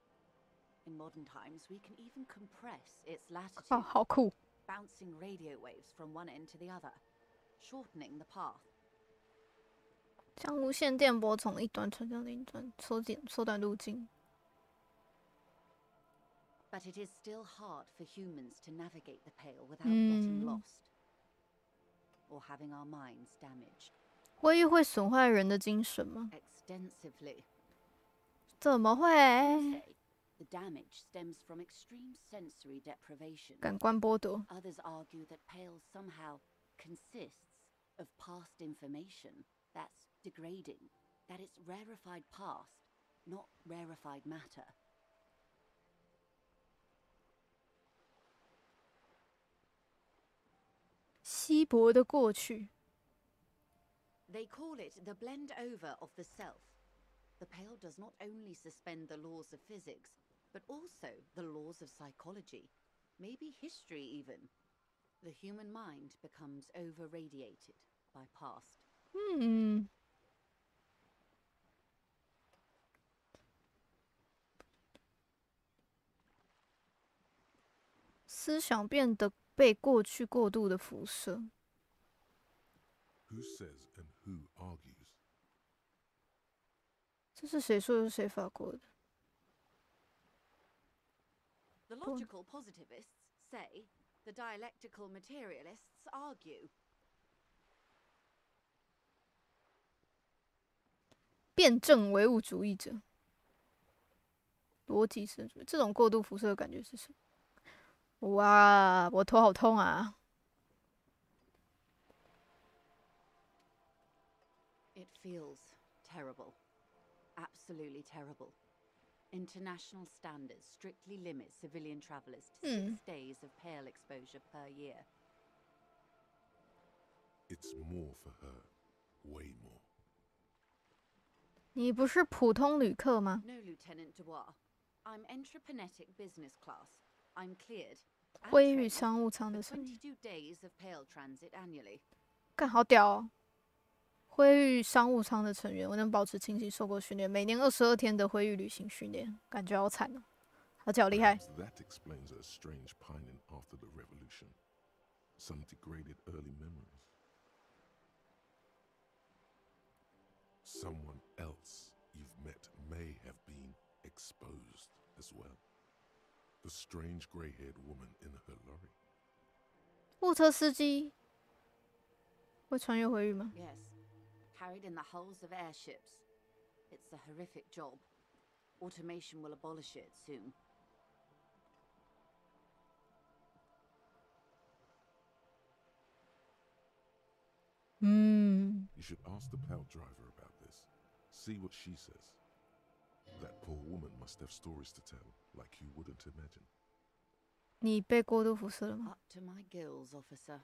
In modern times, we can even compress its latitude, 哦，好酷！ bouncing radio waves from one end to the other, shortening the path. 将无线电波从一端传到另一端，缩短路径。But it is still hard for humans to navigate the pale without getting lost or having our minds damaged. 灰域会损坏人的精神吗 Extensively. 怎么会？ The damage stems from extreme sensory deprivation. 感官剥夺。 Others argue that Pale somehow consists of past information that's degrading, that it's rarefied past, not rarefied matter. 稀薄的过去。 They call it the blend over of the self. The Pale does not only suspend the laws of physics, but also the laws of psychology, maybe history even. The human mind becomes over-radiated by past. 思想变得被过去过度的辐射。 Who says and who argues? 这是谁说的？是谁发过的？ The logical positivists say, the dialectical materialists argue. 辩证唯物主义者，逻辑神主义，这种过度辐射的感觉是什么？哇，我头好痛啊！ It feels terrible. Absolutely terrible. International standards strictly limit civilian travelers to 6 days of Pale exposure per year. It's more for her. Way more. 你不是普通旅客吗？ No, Lieutenant Dubois. I'm entreprenetic business class. I'm cleared. 灰域商务舱的成员， 22 days of Pale transit annually. 干好屌哦！灰域商务舱的成员，我能保持清醒，受过训练，每年22天的灰域旅行训练，感觉好惨哦，而且好厉害。 That explains her strange pining after the revolution. Some degraded early memories. Someone else you've met may have been exposed as well. The strange grey-haired woman in her lorry. 货车司机会穿越灰域吗？ Yes. Carried in the hulls of airships. It's a horrific job. Automation will abolish it soon. You should ask the plow driver about this. See what she says. That poor woman must have stories to tell, like you wouldn't imagine. 你被过度辐射了吗？ Up to my gills, officer.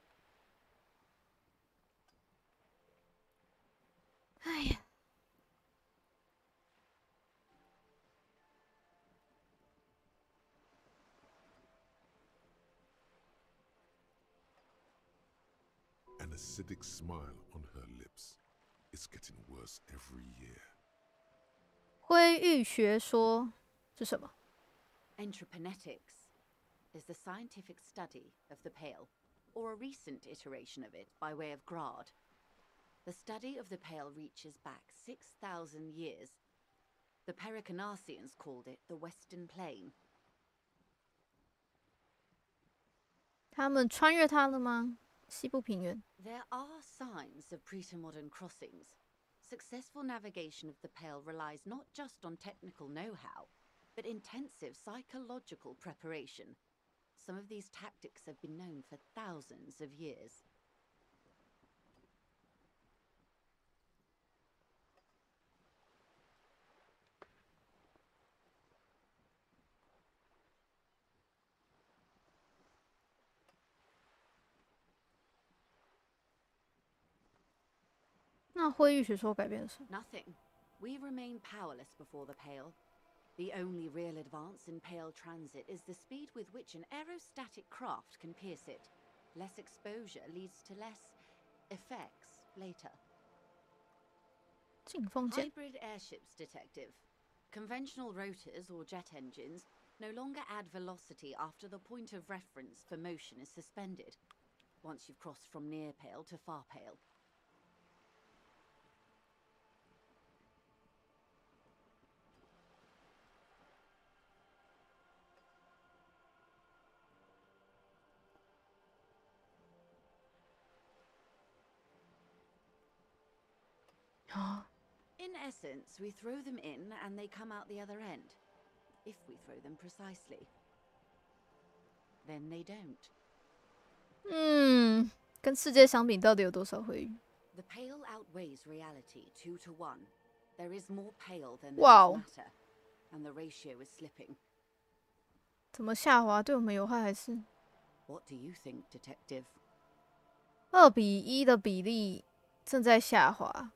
哎呀， An acidic smile on her lips. It's getting worse every year. 灰域学说是什么？ Entreprenetics is the scientific study of the Pale, or a recent iteration of it by way of grad. The study of the Pale reaches back 6,000 years. The Pericarnassians called it the Western Plain. 他们穿越它了吗？西部平原。 There are signs of pre-modern crossings. Successful navigation of the Pale relies not just on technical know-how, but intensive psychological preparation. Some of these tactics have been known for thousands of years.那灰域学说改变了什么？ Nothing. We remain powerless before the Pale. The only real advance in Pale transit is the speed with which an aerostatic craft can pierce it. Less exposure leads to less effects later. 劲风剑。 Hybrid airships, Detective. Conventional rotors or jet engines no longer add velocity after the point of reference for motion is suspended, once you've crossed from near Pale to far Pale. In essence, we throw them in and they come out the other end. if we throw them precisely. Then they don't. 跟世界相比，到底有多少回语？ The pale outweighs reality 2 to 1. There is more pale than there Wow. is matter, and the ratio is slipping. 怎么下滑？对我们有害还是 What do you think, Detective? 2:1的比例正在下滑？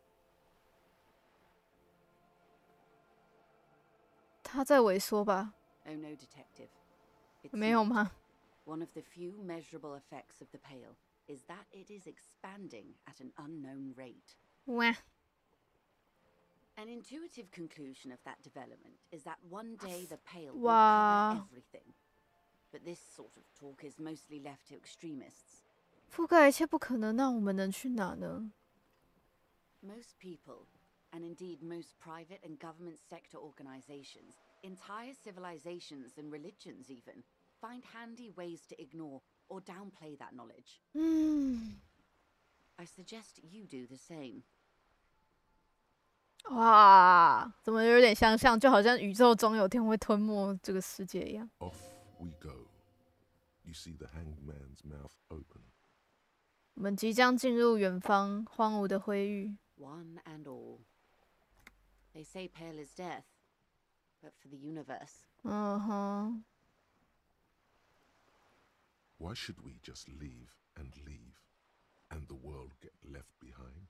它在萎缩吧？ Oh no, Detective. It's 没有 not. 吗？ One of the few measurable effects of the pale is that it is expanding at an unknown rate. 哇！ An intuitive conclusion of that development is that one day the pale will Wow. cover everything. But this sort of talk is mostly left to extremists. 覆盖一切不可能，那我们能去哪呢？ Most people, and indeed most private and government sector organizations, entire civilizations and religions even, find handy ways to ignore or downplay that knowledge. I suggest you do the same. 哇，怎么有点相像，就好像宇宙总有天会吞没这个世界一样。 Off we go. You see the hanged man's mouth open. 我们即将进入远方荒芜的灰域。 One and all. They say pale is death, but for the universe. Why should we just leave, and the world get left behind?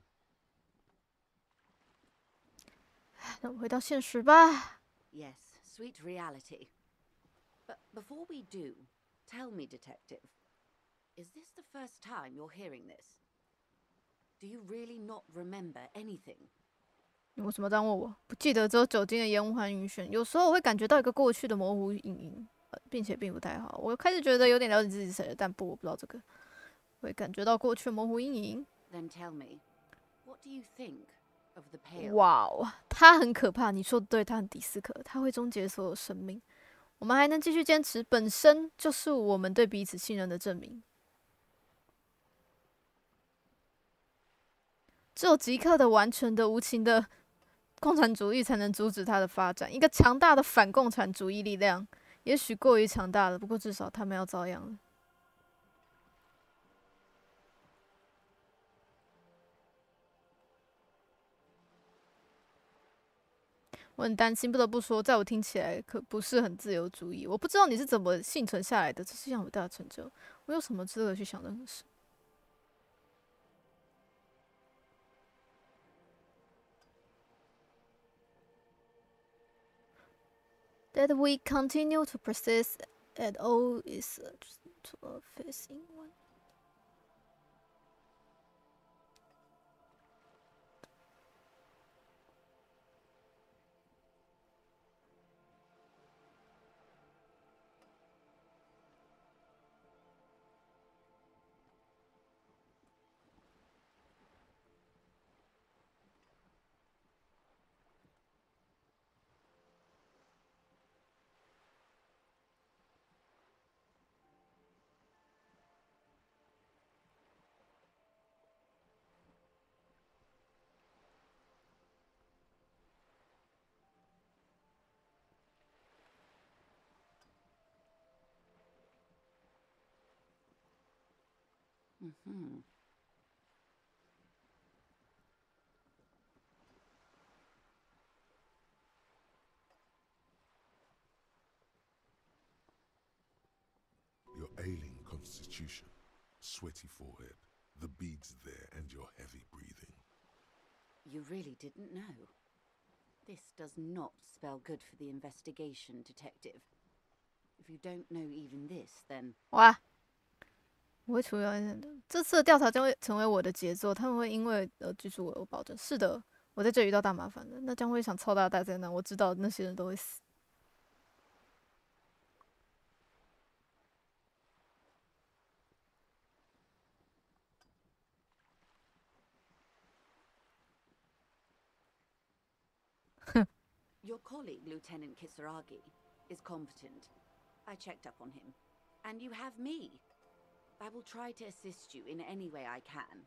那我们回到现实吧。 Yes, sweet reality. But before we do, tell me, Detective, is this the first time you're hearing this? Do you really not remember anything? 你为什么这样问我？不记得，只有酒精的烟雾和晕眩。有时候我会感觉到一个过去的模糊影影，并且并不太好。我开始觉得有点了解自己是谁了，但不，我不知道这个。会感觉到过去的模糊阴影。 Then tell me, what do you think of the pale? 哇哦，它很可怕。你说的对，它很迪斯可，它会终结所有生命。我们还能继续坚持，本身就是我们对彼此信任的证明。只有极客的、完全的、无情的共产主义才能阻止它的发展。一个强大的反共产主义力量，也许过于强大了，不过至少他们要遭殃了。我很担心，不得不说，在我听起来可不是很自由主义。我不知道你是怎么幸存下来的，这是一项伟大的成就。我有什么资格去想任何事？ That we continue to persist at all is to a facing one. Mm-hmm. Your ailing constitution, sweaty forehead, the beads there, and your heavy breathing. You really didn't know. This does not spell good for the investigation, Detective. If you don't know even this, then... 哇！我会处理的。这次的调查将会成为我的杰作，他们会因为拘束我，我保证。是的，我在这里遇到大麻烦了，那将会一场超大的大灾难。我知道那些人都会死。Your colleague, Lieutenant Kisaragi, is competent. I checked up on him. And you have me. I will try to assist you in any way I can.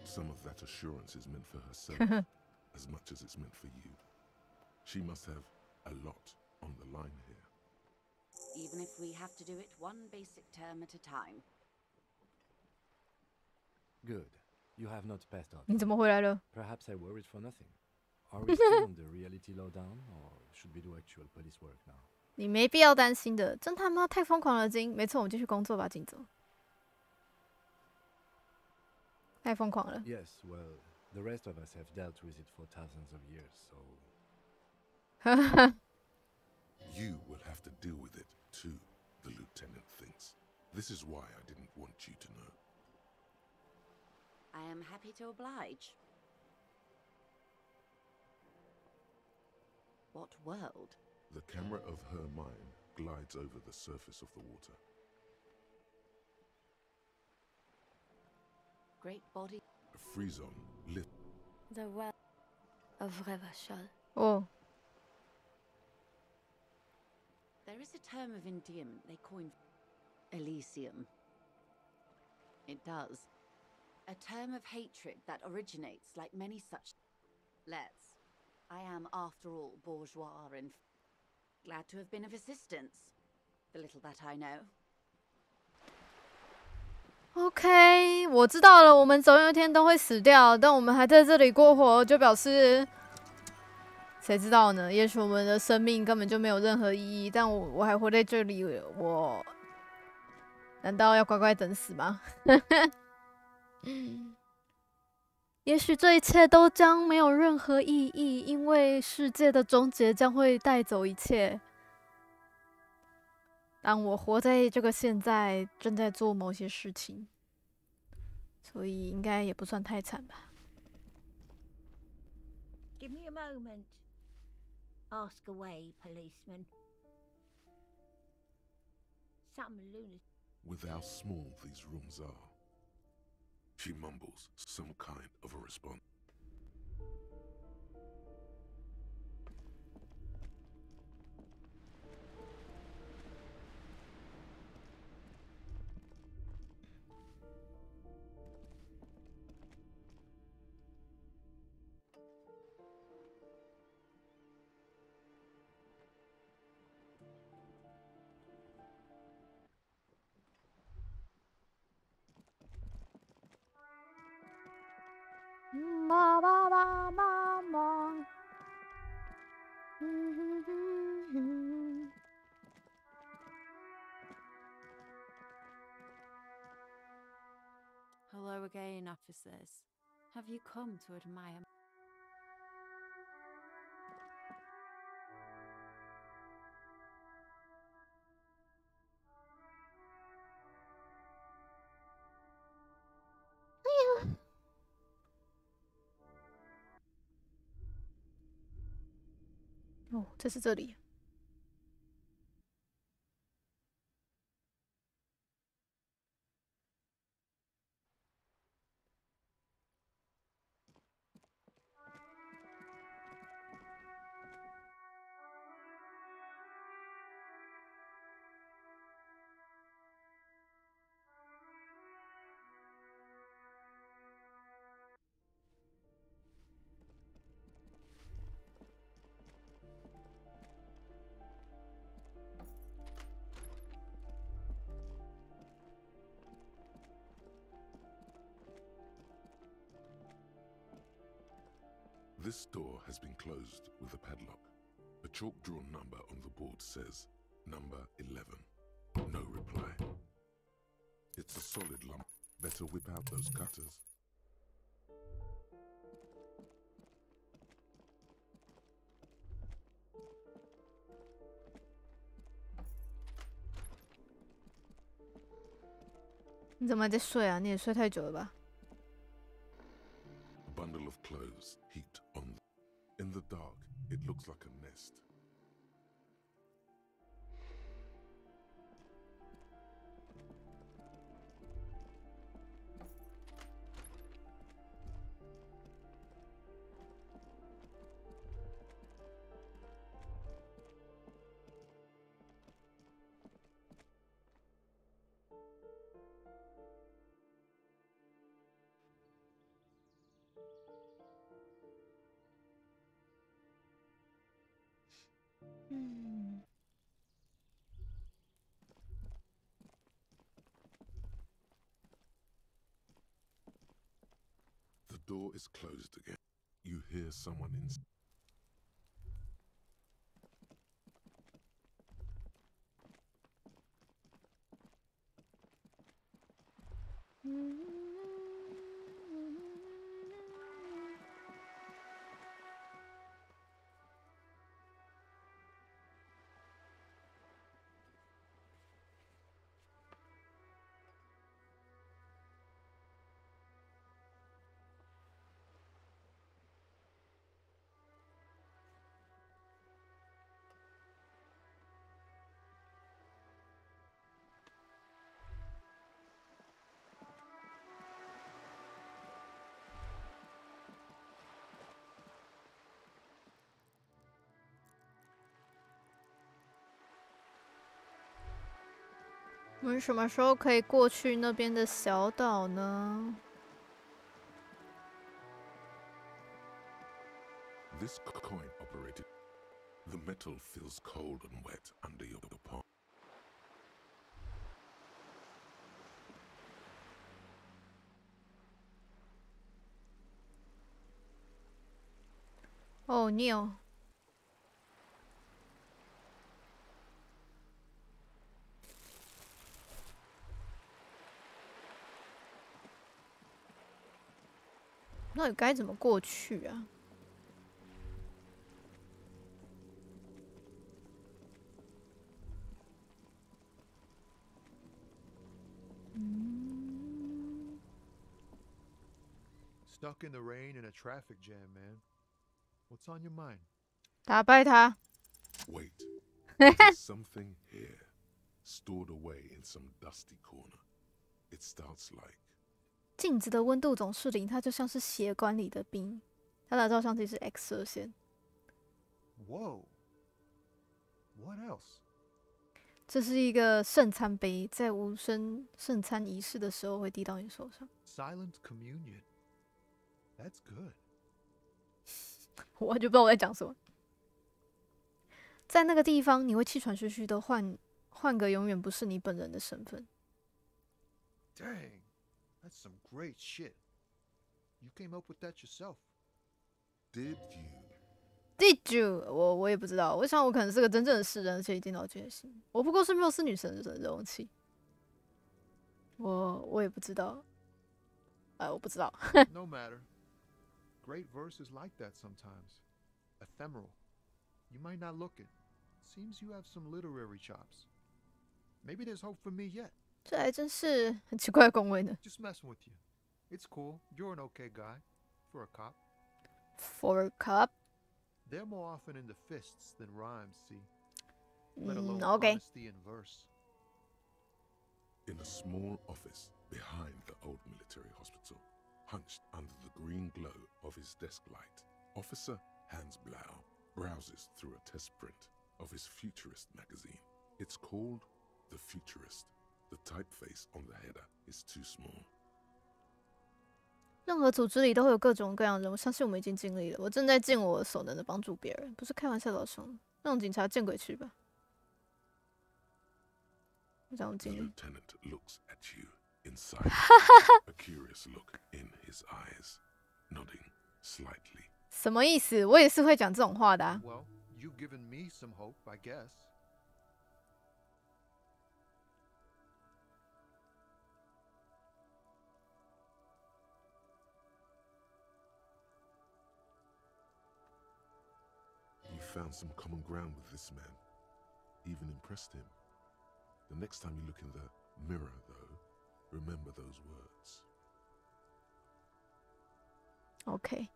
Some of that assurance is meant for herself, as much as it's meant for you. She must have a lot on the line here. Even if we have to do it one basic term at a time. Good. You have not passed out. 你怎么回来了？ Perhaps I worried for nothing. Are we still on the reality lowdown, or should we do actual police work now? 你没必要担心的，侦探吗？太疯狂了，金。没错，我们继续工作吧，金总。太疯狂了。Yes, well, the rest of us have dealt with it for thousands of years, so. You will have to deal with it too, the lieutenant thinks. This is why I didn't want you to know. I am happy to oblige. What world? The camera of her mind glides over the surface of the water. Great body. A free zone lit. The well of Revachol. Oh. There is a term of endearment they coin Elysium. It does. A term of hatred that originates like many such. Let's. I am, after all, bourgeois and glad to have been of assistance. The little that I know. OK， 我知道了，我们总有一天都会死掉，但我们还在这里过活，就表示谁知道呢？也许我们的生命根本就没有任何意义，但我还活在这里，我难道要乖乖等死吗？也许这一切都将没有任何意义，因为世界的终结将会带走一切。但我活在这个现在，正在做某些事情，所以应该也不算太惨吧。Give me a moment. Ask away, policeman. Some lunatic. With how small these rooms are. She mumbles some kind of a response. Hello again, officers. Have you come to admire? Yeah. 哦，这是这里。This door has been closed with a padlock. A chalk-drawn number on the board says, number 11. No reply. It's a solid lump. Better whip out those cutters.你怎么还在睡啊？你也睡太久了吧？ A bundle of clothes heaped on. In the dark, it looks like a nest. door is closed again. You hear someone in. Mm-hmm. 我们什么时候可以过去那边的小岛呢？ This coin operated. The metal feels cold and wet under your palm. 哦，Neil。 到底该怎么过去啊？Stuck in the rain in a traffic jam, man. What's on your mind? 打败他。Wait, there's something here, stored away in some dusty corner. It starts like. 镜子的温度总是零，它就像是血管里的冰。它的照相机是 X 射线。Whoa. What else? 这是一个圣餐杯，在无声圣餐仪式的时候会滴到你手上。Silent communion. That's good. 我完全不知道我在讲什么。在那个地方，你会气喘吁吁的换个永远不是你本人的身份。Dang, that's some great shit. You came up with that yourself. Did you? Did you？ 我也不知道。我想我可能是个真正的诗人，而且已经到决心。我不过是缪斯女神的容器。我也不知道。我不知道。No matter. Great verse is like that sometimes. Ephemeral. You might not look it. Seems you have some literary chops. Maybe there's hope for me yet. 这还真是很奇怪的恭维呢。Just messing with you. It's cool. You're an okay guy. For a cop. For a cop? They're more often in the fists than rhymes, see? Let alone okay. honesty in verse. In a small office behind the old military hospital, hunched under the green glow of his desk light, Officer Hans Blau browses through a test print of his Futurist magazine. It's called The Futurist. The typeface on the header is too small. 任何组织里都会有各种各样的人，我相信我们已经尽力了。我正在尽我所能的帮助别人，不是开玩笑的，老兄。让警察见鬼去吧！让我尽力。 The lieutenant looks at you inside, a curious look in his eyes, nodding slightly. 什么意思？我也是会讲这种话的啊。Well, you've given me some hope, I guess. You found some common ground with this man, even impressed him. The next time you look in the mirror, though, remember those words. OK。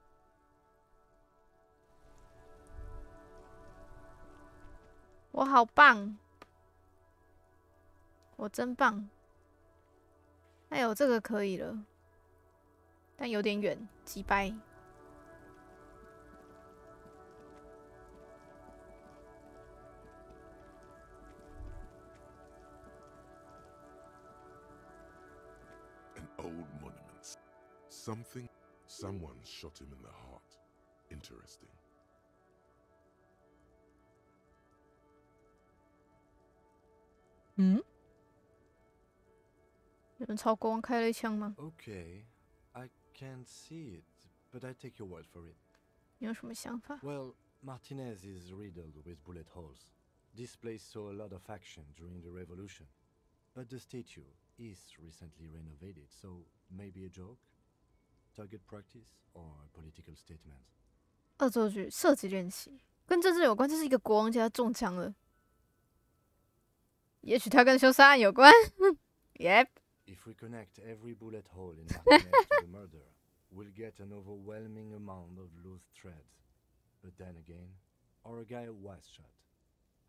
我好棒，我真棒。哎呦，这个可以了，但有点远，几掰。 Old monuments. Someone shot him in the heart. Interesting. 嗯？有人朝国王开了一枪吗？ Okay, I can't see it but I take your word for it. 你有什么想法？ Well, Martinez is riddled with bullet holes. This place saw a lot of action during the revolution. But the statue is recently renovated, so maybe a joke? Target practice or a political statement? 恶作剧射击练习跟政治有关，这是一个国王家中枪了。也许他跟凶杀案有关。Yep. If we connect every bullet hole in Martinez to the murder, we'll get an overwhelming amount of loose threads. But then again, our guy was shot,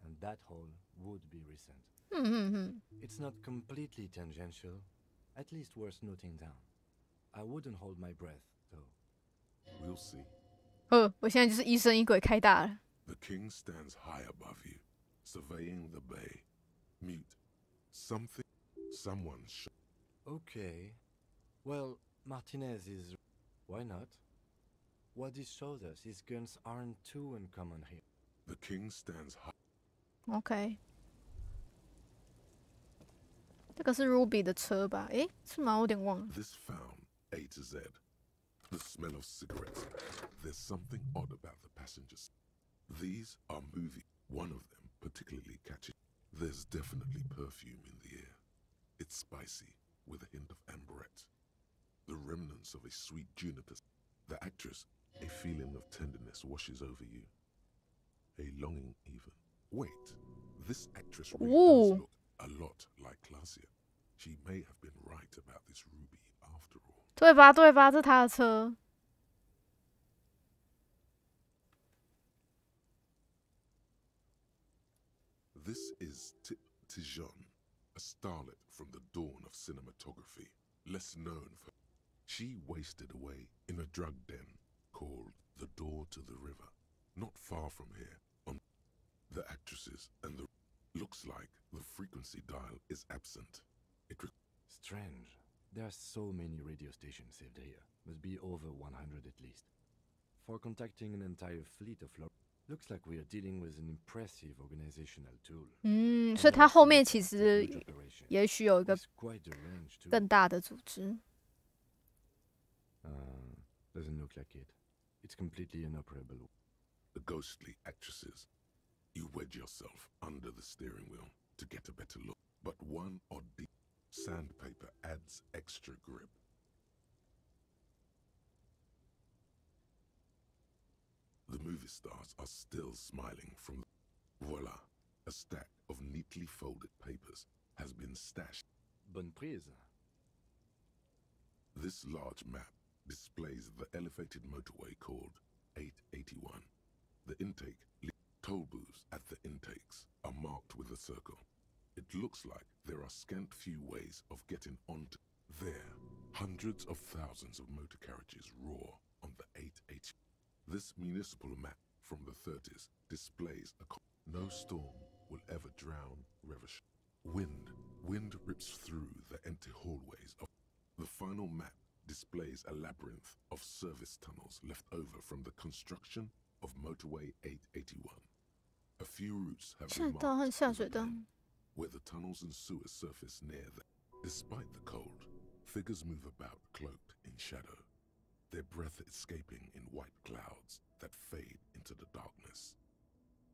and that hole would be recent. It's not completely tangential, at least worth noting down. I wouldn't hold my breath, though. We'll see. 我现在就是疑神疑鬼开大了。 The king stands high above you, surveying the bay. Mute. Someone shot. Okay. Well, Martinez is... Why not? What this shows us is guns aren't too uncommon here. The king stands high. OK。这个是 Ruby 的车吧？诶，是吗？我有点忘了。 This found A to Z. The smell of cigarettes. There's something odd about the passengers. These are movie. One of them particularly catches. There's definitely perfume in the air. It's spicy, with a hint of amberette. The remnants of a sweet juniper. The actress, a feeling of tenderness washes over you. A longing even. Wait, this actress really does look a lot like Clausia. She may have been right about this Ruby after all. 对吧？对吧？这是他的车。 This is Tijon, a starlet from the dawn of cinematography, less known for... She wasted away in a drug den called The Door to the River, not far from here. On the actresses and the... Looks like the frequency dial is absent. Strange. There are so many radio stations saved here. Must be over 100 at least. For contacting an entire fleet of... Looks like we are dealing with an impressive organizational tool. 所以它后面其实也许有一个更大的组织。Doesn't look like it. It's completely inoperable. The ghostly actresses. You wedge yourself under the steering wheel to get a better look. But one odd sandpaper adds extra grip. The movie stars are still smiling from... Voila! A stack of neatly folded papers has been stashed. Bonne prise. This large map displays the elevated motorway called 881. The intake... Toll booths at the intakes are marked with a circle. It looks like there are scant few ways of getting onto... There, hundreds of thousands of motor carriages roar on the 881. This municipal map from the 30s displays a... No storm will ever drown revolution. Wind rips through the empty hallways of... The final map displays a labyrinth of service tunnels left over from the construction of motorway 881. A few routes have been marked where the tunnels and sewers surface near them. Despite the cold, figures move about cloaked in shadow, their breath escaping in white clouds that fade into the darkness.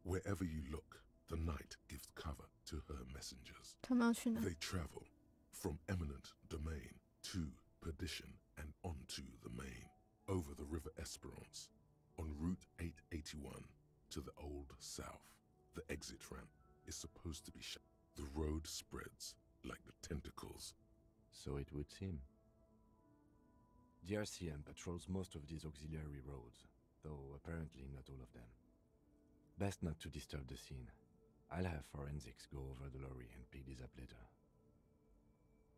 Wherever you look, the night gives cover to her messengers. They travel from eminent domain to perdition and onto the main, over the river Esperance, on Route 881 to the Old South. The exit ramp is supposed to be shut. The road spreads like the tentacles. So it would seem. The RCM patrols most of these auxiliary roads, though apparently not all of them. Best not to disturb the scene. I'll have forensics go over the lorry and pick these up later.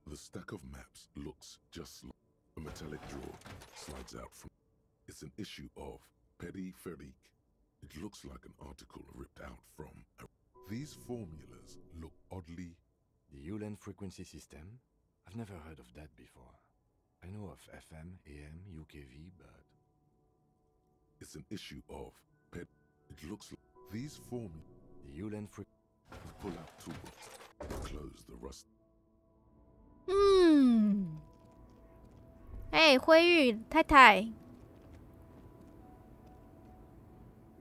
The stack of maps looks just like a metallic drawer slides out from... It's an issue of Périphérique. It looks like an article ripped out from... These formulas look oddly... The Ulan frequency system? I've never heard of that before. I know of FM, AM, UKV, but... It's an issue of... It looks like... These formulas... The Ulan frequency... Pull out toolbox. Close the rust... 哎，灰玉太太，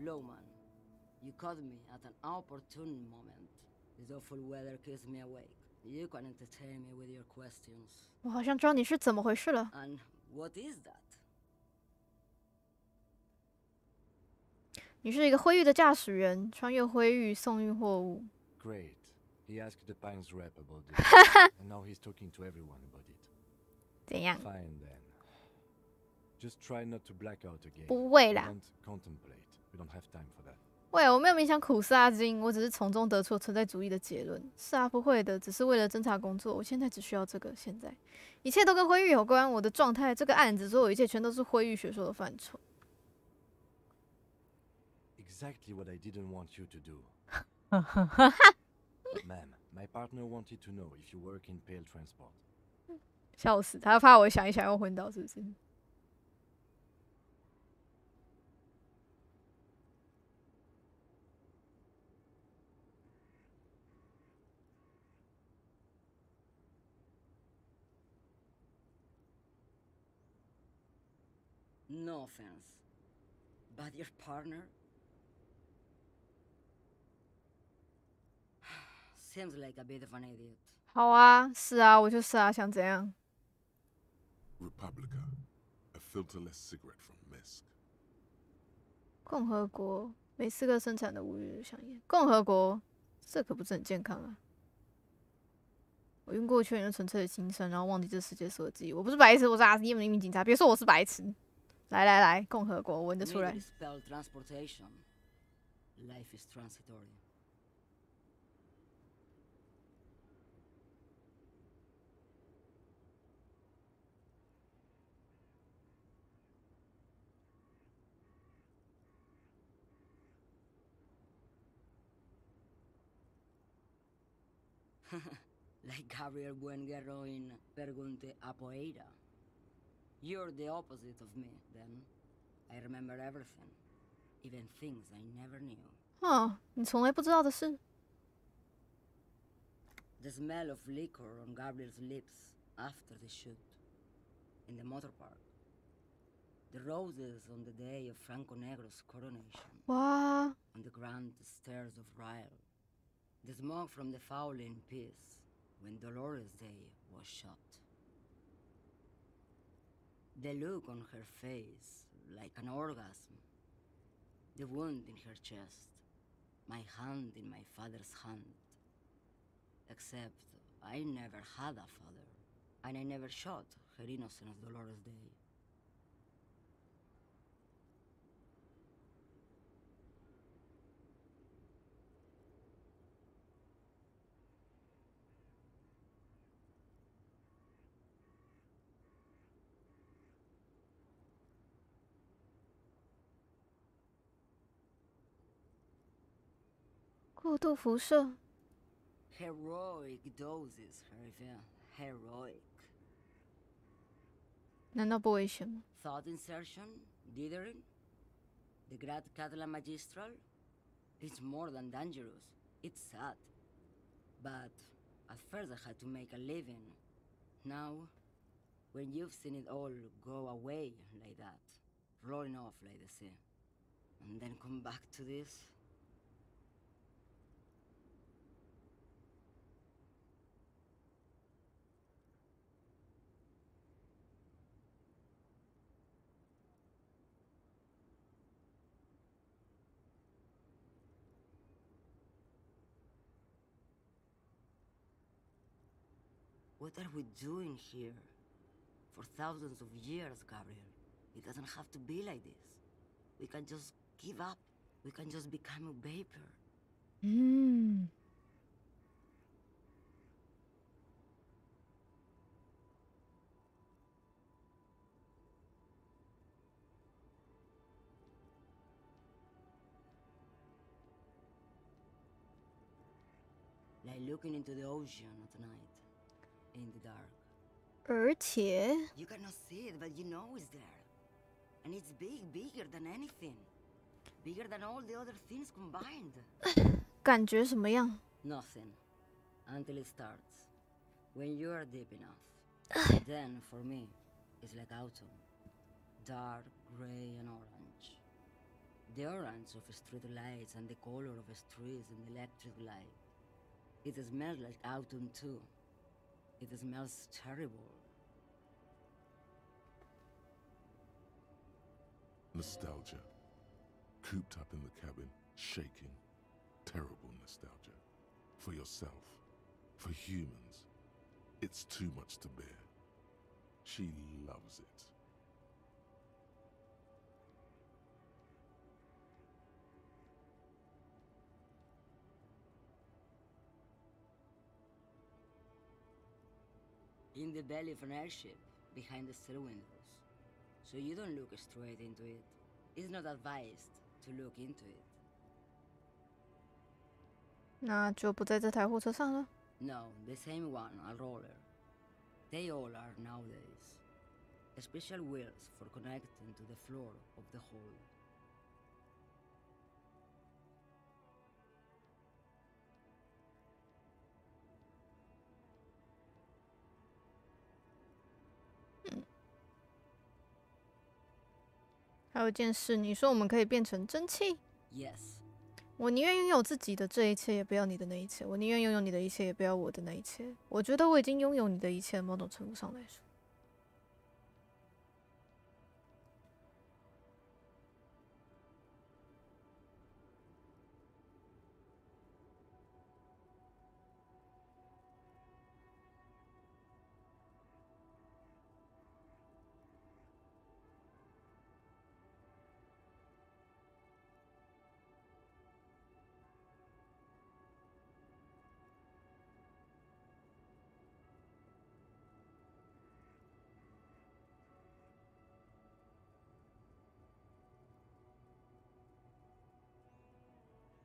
Lowman, you caught me at an opportune moment. This awful weather keeps me awake. You can entertain me with your questions. 我好像知道你是怎么回事了。 And what is that? 你是一个灰域的驾驶员，穿越灰域送运货物。 Great. He asked the Pines rep about this, and now he's talking to everyone about it. 怎样？ Fine then. Just try not to black out again. 不会啦。 Don't contemplate. We don't have time for that. 喂，我没有冥想苦思阿金，我只是从中得出存在主义的结论。是啊，不会的，只是为了侦查工作。我现在只需要这个。现在，一切都跟灰域有关。我的状态，这个案子，所有一切全都是灰域学说的范畴。 Exactly what I didn't want you to do. Ma'am, my partner wanted to know if you work in Pale Transport. 笑死，他怕我想一想要昏倒，是不是？ No offense, but your partner seems like a bit of an idiot. 好啊，是啊，我就是啊，想怎样？ Republica, a filterless cigarette from Misk. 共和国每4个生产的无味香烟。共和国，这可不是很健康啊！我晕过去，就纯粹的精神，然后忘记这世界所有记忆。我不是白痴，我是 RCM 的一名警察。别说我是白痴。来来来，共和国，我闻得出来。Spell transportation. Life is transitory. Like Gabriel Buenguerro in Pergunte a Poeira. You're the opposite of me, then. I remember everything. Even things I never knew. 你从来不知道的事。 The smell of liquor on Gabriel's lips after the shoot. In the motor park. The roses on the day of Franco Negro's coronation. Wow. On the grand stairs of Ryle. The smoke from the Fowling Piece when Dolores Day was shot. The look on her face, like an orgasm. The wound in her chest. My hand in my father's hand. Except I never had a father, and I never shot her innocent as Dolores Day. Heroic doses, Hervé. Heroic. 难道不危险吗？ Thought insertion? Dithering? The Grad Catalan Magistral? It's more than dangerous. It's sad. But at first I had to make a living. Now, when you've seen it all go away like that, rolling off like the sea, and then come back to this... What are we doing here? For thousands of years, Gabriel. It doesn't have to be like this. We can just give up. We can just become a vapor. Like looking into the ocean at night. In the dark. 而且 You cannot see it, but you know it's there. And it's big, bigger than anything. Bigger than all the other things combined. 感觉什么样？ Nothing. Until it starts. When you are deep enough. Then, for me, it's like autumn. Dark, gray, and orange. The orange of street lights and the color of streets and electric light. It smells like autumn too. It smells terrible. Nostalgia. Cooped up in the cabin, shaking. Terrible nostalgia. For yourself. For humans. It's too much to bear. She loves it. In the belly of an airship, behind the stair windows. So you don't look straight into it. It's not advised to look into it. 那就不在这台货车上了。No, the same one, a roller. They all are nowadays. Special wheels for connecting to the floor of the hold.嗯。还有一件事，你说我们可以变成蒸汽？ Yes. 我宁愿拥有自己的这一切，也不要你的那一切。我宁愿拥有你的一切，也不要我的那一切。我觉得我已经拥有你的一切，某种程度上来说。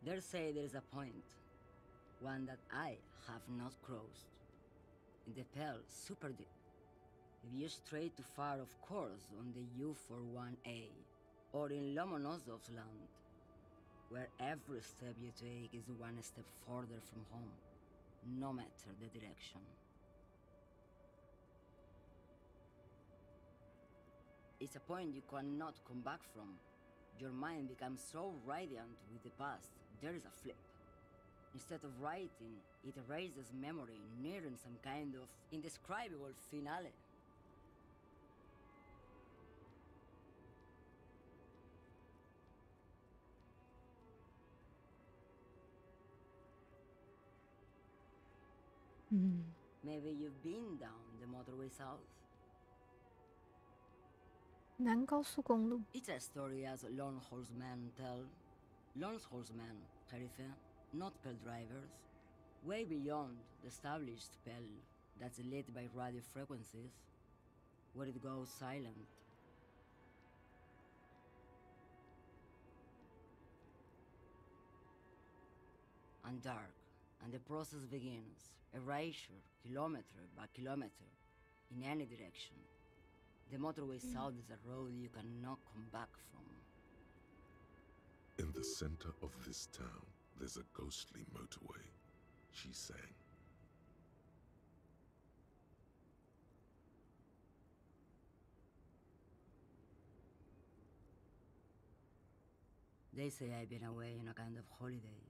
They say there is a point, one that I have not crossed. In the Pale super deep. If you stray too far, of course, on the U41A, or in Lomonosov's land, where every step you take is one step further from home, no matter the direction. It's a point you cannot come back from. Your mind becomes so radiant with the past, there is a flip. Instead of writing, it erases memory, nearing some kind of indescribable finale. Maybe you've been down the motorway south. 南高速公路。 It's a story as lone horsemen tell. Lone horsemen, Harife, not Pell drivers. Way beyond the established Pell that's lit by radio frequencies, where it goes silent. And dark, and the process begins. Erasure, kilometer by kilometer, in any direction. The motorway south is a road you cannot come back from. In the center of this town, there's a ghostly motorway, she sang. They say I've been away on a kind of holiday.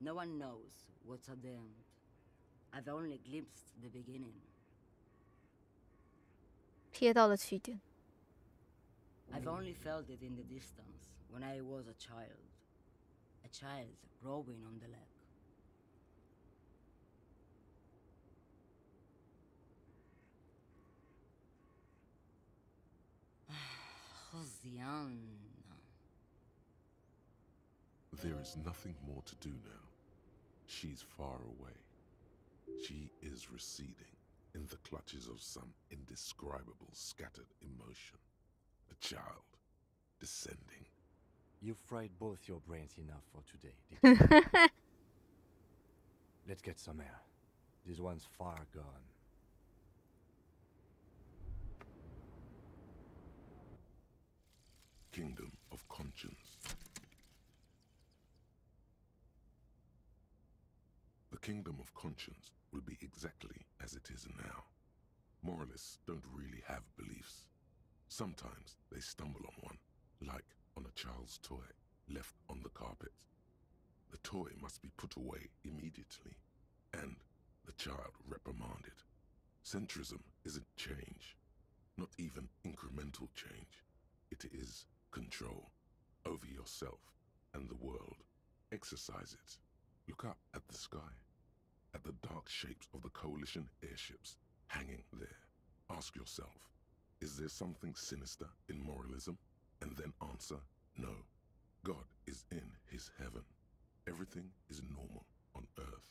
No one knows what's at the end. I've only glimpsed the beginning. 瞥到了起点。 I've only felt it in the distance when I was a child. A child rowing on the lake. Josiana. There is nothing more to do now. She's far away. She is receding in the clutches of some indescribable scattered emotion. A child descending. You've fried both your brains enough for today, Dick. Let's get some air. This one's far gone. Kingdom of Conscience. The Kingdom of Conscience will be exactly as it is now. Moralists don't really have beliefs. Sometimes they stumble on one, like on a child's toy left on the carpet. The toy must be put away immediately, and the child reprimanded. Centrism isn't change, not even incremental change. It is control over yourself and the world. Exercise it. Look up at the sky, at the dark shapes of the coalition airships hanging there. Ask yourself, is there something sinister in moralism? And then answer, no. God is in his heaven. Everything is normal on earth.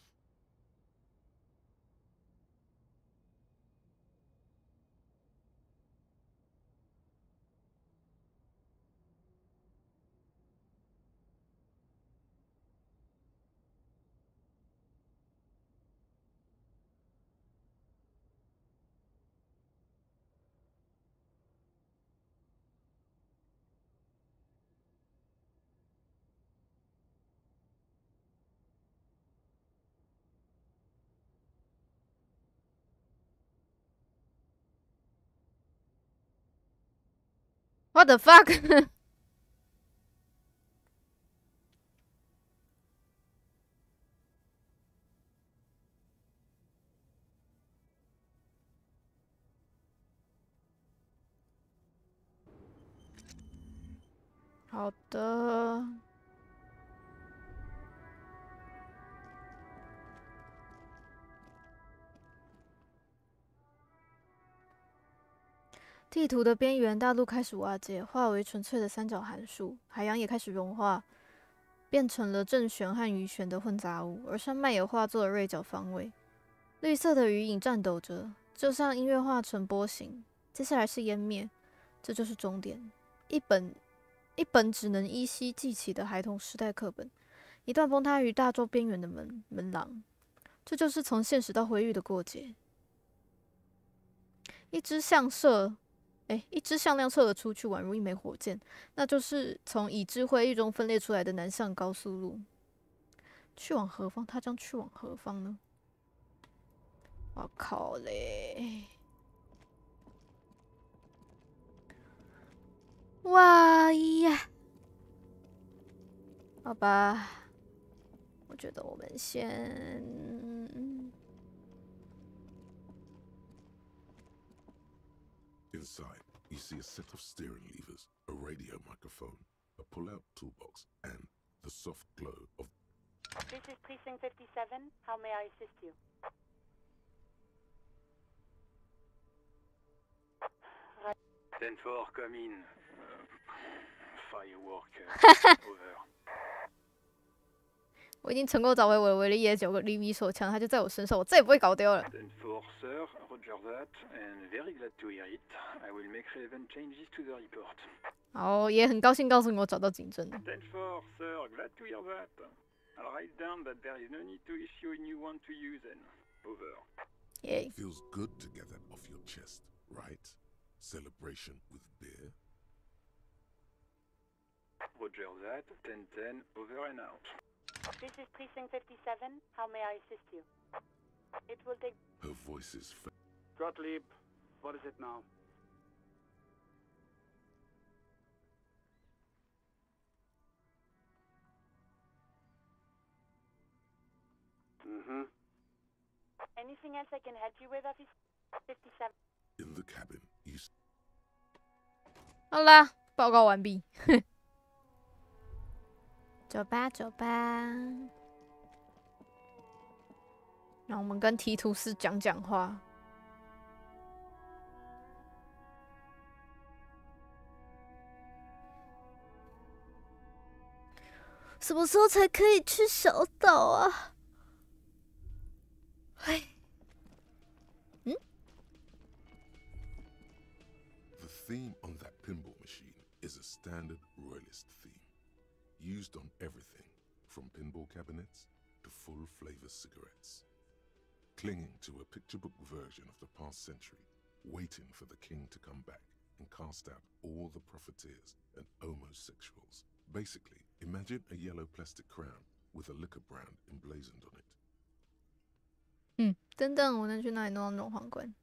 What the fuck 好的。地图的边缘，大陆开始瓦解，化为纯粹的三角函数，海洋也开始融化，变成了正弦和余弦的混杂物，而山脉也化作了锐角方位。绿色的余影颤抖着，就像音乐化成波形。接下来是湮灭，这就是终点。一本只能依稀记起的孩童时代课本，一段崩塌于大洲边缘的门廊。这就是从现实到回忆的过节。一支向量射了出去，宛如一枚火箭。那就是从已知会议中分裂出来的南向高速路。去往何方？它将去往何方呢？我靠嘞！哇呀！好吧，我觉得我们先。Inside, you see a set of steering levers, a radio microphone, a pull-out toolbox, and the soft glow of... This is Precinct 57. How may I assist you? Ten four, come in. Firework over. 我已经成功找回我的唯一9厘米手枪，它就在我身上，我再也不会搞丢了。Ten four, sir. Roger that, and very glad to hear it. I will make relevant changes to the report. 好，也很高兴告诉你我找到警侦了。Ten four, sir. Glad to hear that. I'll write down that there is no need to issue a new one to you then. Over. Yay. Feels good to get that off your chest, right? Celebration with beer. Roger that. 10-10, over and out. This is Precinct 57. How may I assist you? It will take... Her voice is... Gottlieb, what is it now? Anything else I can help you with, Officer 57? In the cabin, you... 好啦，报告完毕。走吧，走吧。让我们跟提图斯讲话。什么时候才可以去小岛啊？哎，The theme on that pinball machine is a standard royalist theme, used on everything from pinball cabinets to full-flavor cigarettes. Clinging to a picture book version of the past century, waiting for the king to come back and cast out all the profiteers and homosexuals. Basically, imagine a yellow plastic crown with a liquor brand emblazoned on it. 等等，我能去哪里弄到那种皇冠？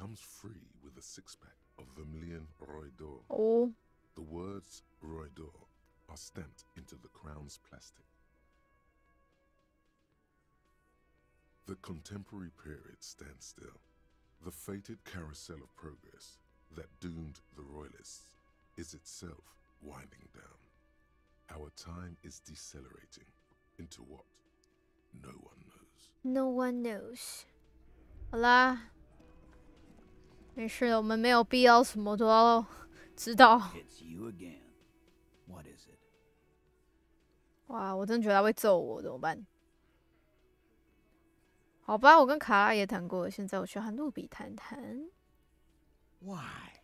comes free with a six-pack of Vermilion Roy d'Or. Oh. The words Roy d'Or are stamped into the crown's plastic. The contemporary period stands still. The fated carousel of progress that doomed the royalists is itself winding down. Our time is decelerating into what no one knows. No one knows. 好啦，没事，我们没有必要什么都要知道。It's you again. What is it? 哇，我真的觉得他会揍我，怎么办？好吧，我跟卡拉也谈过了，现在我需要和露比谈谈。Why?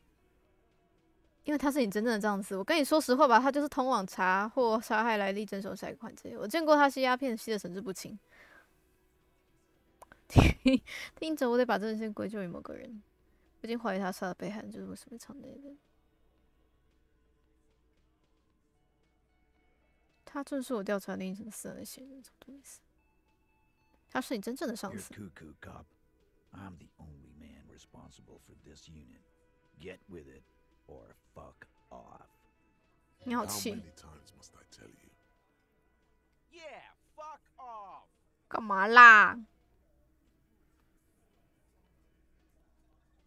因为他是你真正的上司，我跟你说实话吧，他就是通往查获杀害莱利真手贷款这些，我见过他吸鸦片，吸得神志不清。听着，我得把这件事归咎于某个人，我已经怀疑他杀了被害人就是为什么场内的。他正是我调查另一层私人的嫌疑人，什么意思？他是你真正的上司。You're cuckoo, cop. I'm the only man responsible for this unit. Get with it, or fuck off. 你好气。 How many times must I tell you? Yeah, fuck off. 干嘛啦？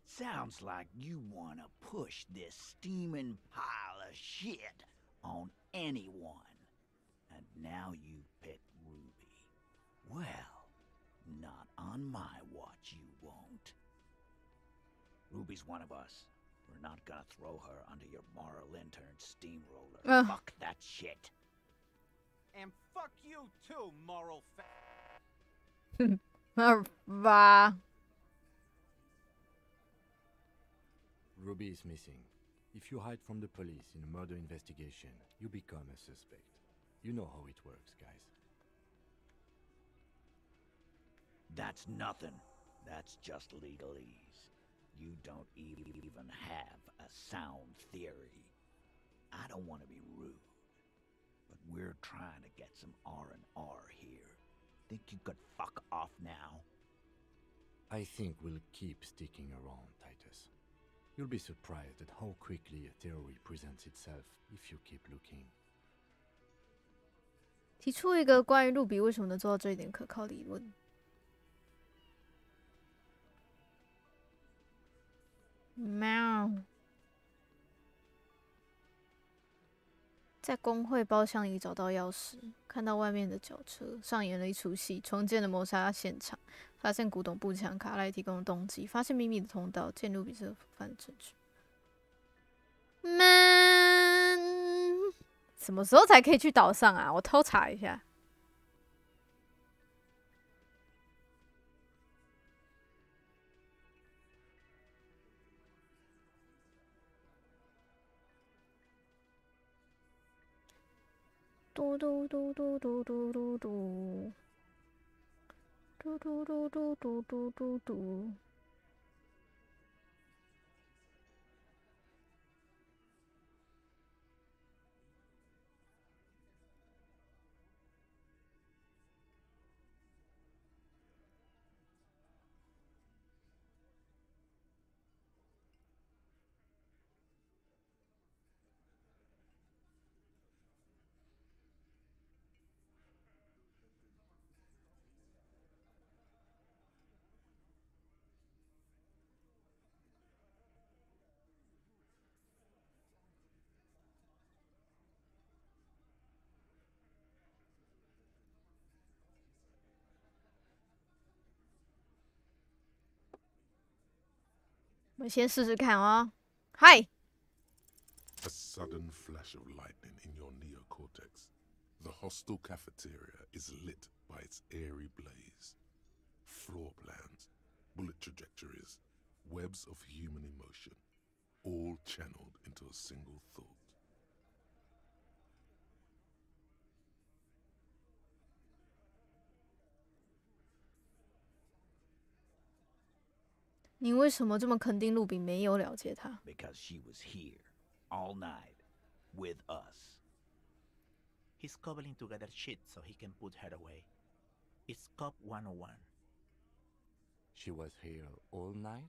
Sounds like you wanna push this steaming pile of shit on anyone. And now you pick Ruby. Well, not on my watch you won't. Ruby's one of us. We're not gonna throw her under your moral intern steamroller. Fuck that shit. And fuck you too, moral bah. Ruby is missing. If you hide from the police in a murder investigation, you become a suspect. You know how it works, guys. That's nothing. That's just legalese. You don't even have a sound theory. I don't want to be rude, but we're trying to get some R&R here. Think you could fuck off now? I think we'll keep sticking around, Titus. You'll be surprised at how quickly a theory presents itself if you keep looking. 提出一个关于露比为什么能做到这一点可靠理论。喵。在工会包厢里找到钥匙，看到外面的轿车，上演了一出戏，重建了谋杀现场，发现古董步枪，卡莱提供的动机，发现秘密的通道，见露比是犯的证据。什么时候才可以去岛上啊？我偷查一下。嘟嘟嘟嘟嘟嘟嘟嘟，嘟嘟嘟嘟嘟嘟嘟嘟。我们先试试看哦。嗨。A sudden flash of lightning in your neocortex. The hostile cafeteria is lit by its airy blaze. Floor plans, bullet trajectories, webs of human emotion, all channeled into a single thought. 你为什么这么肯定露比没有了解他 Because she was here, all night, with us. He's cobbling together shit so he can put her away. It's Cop 101. She was here all night?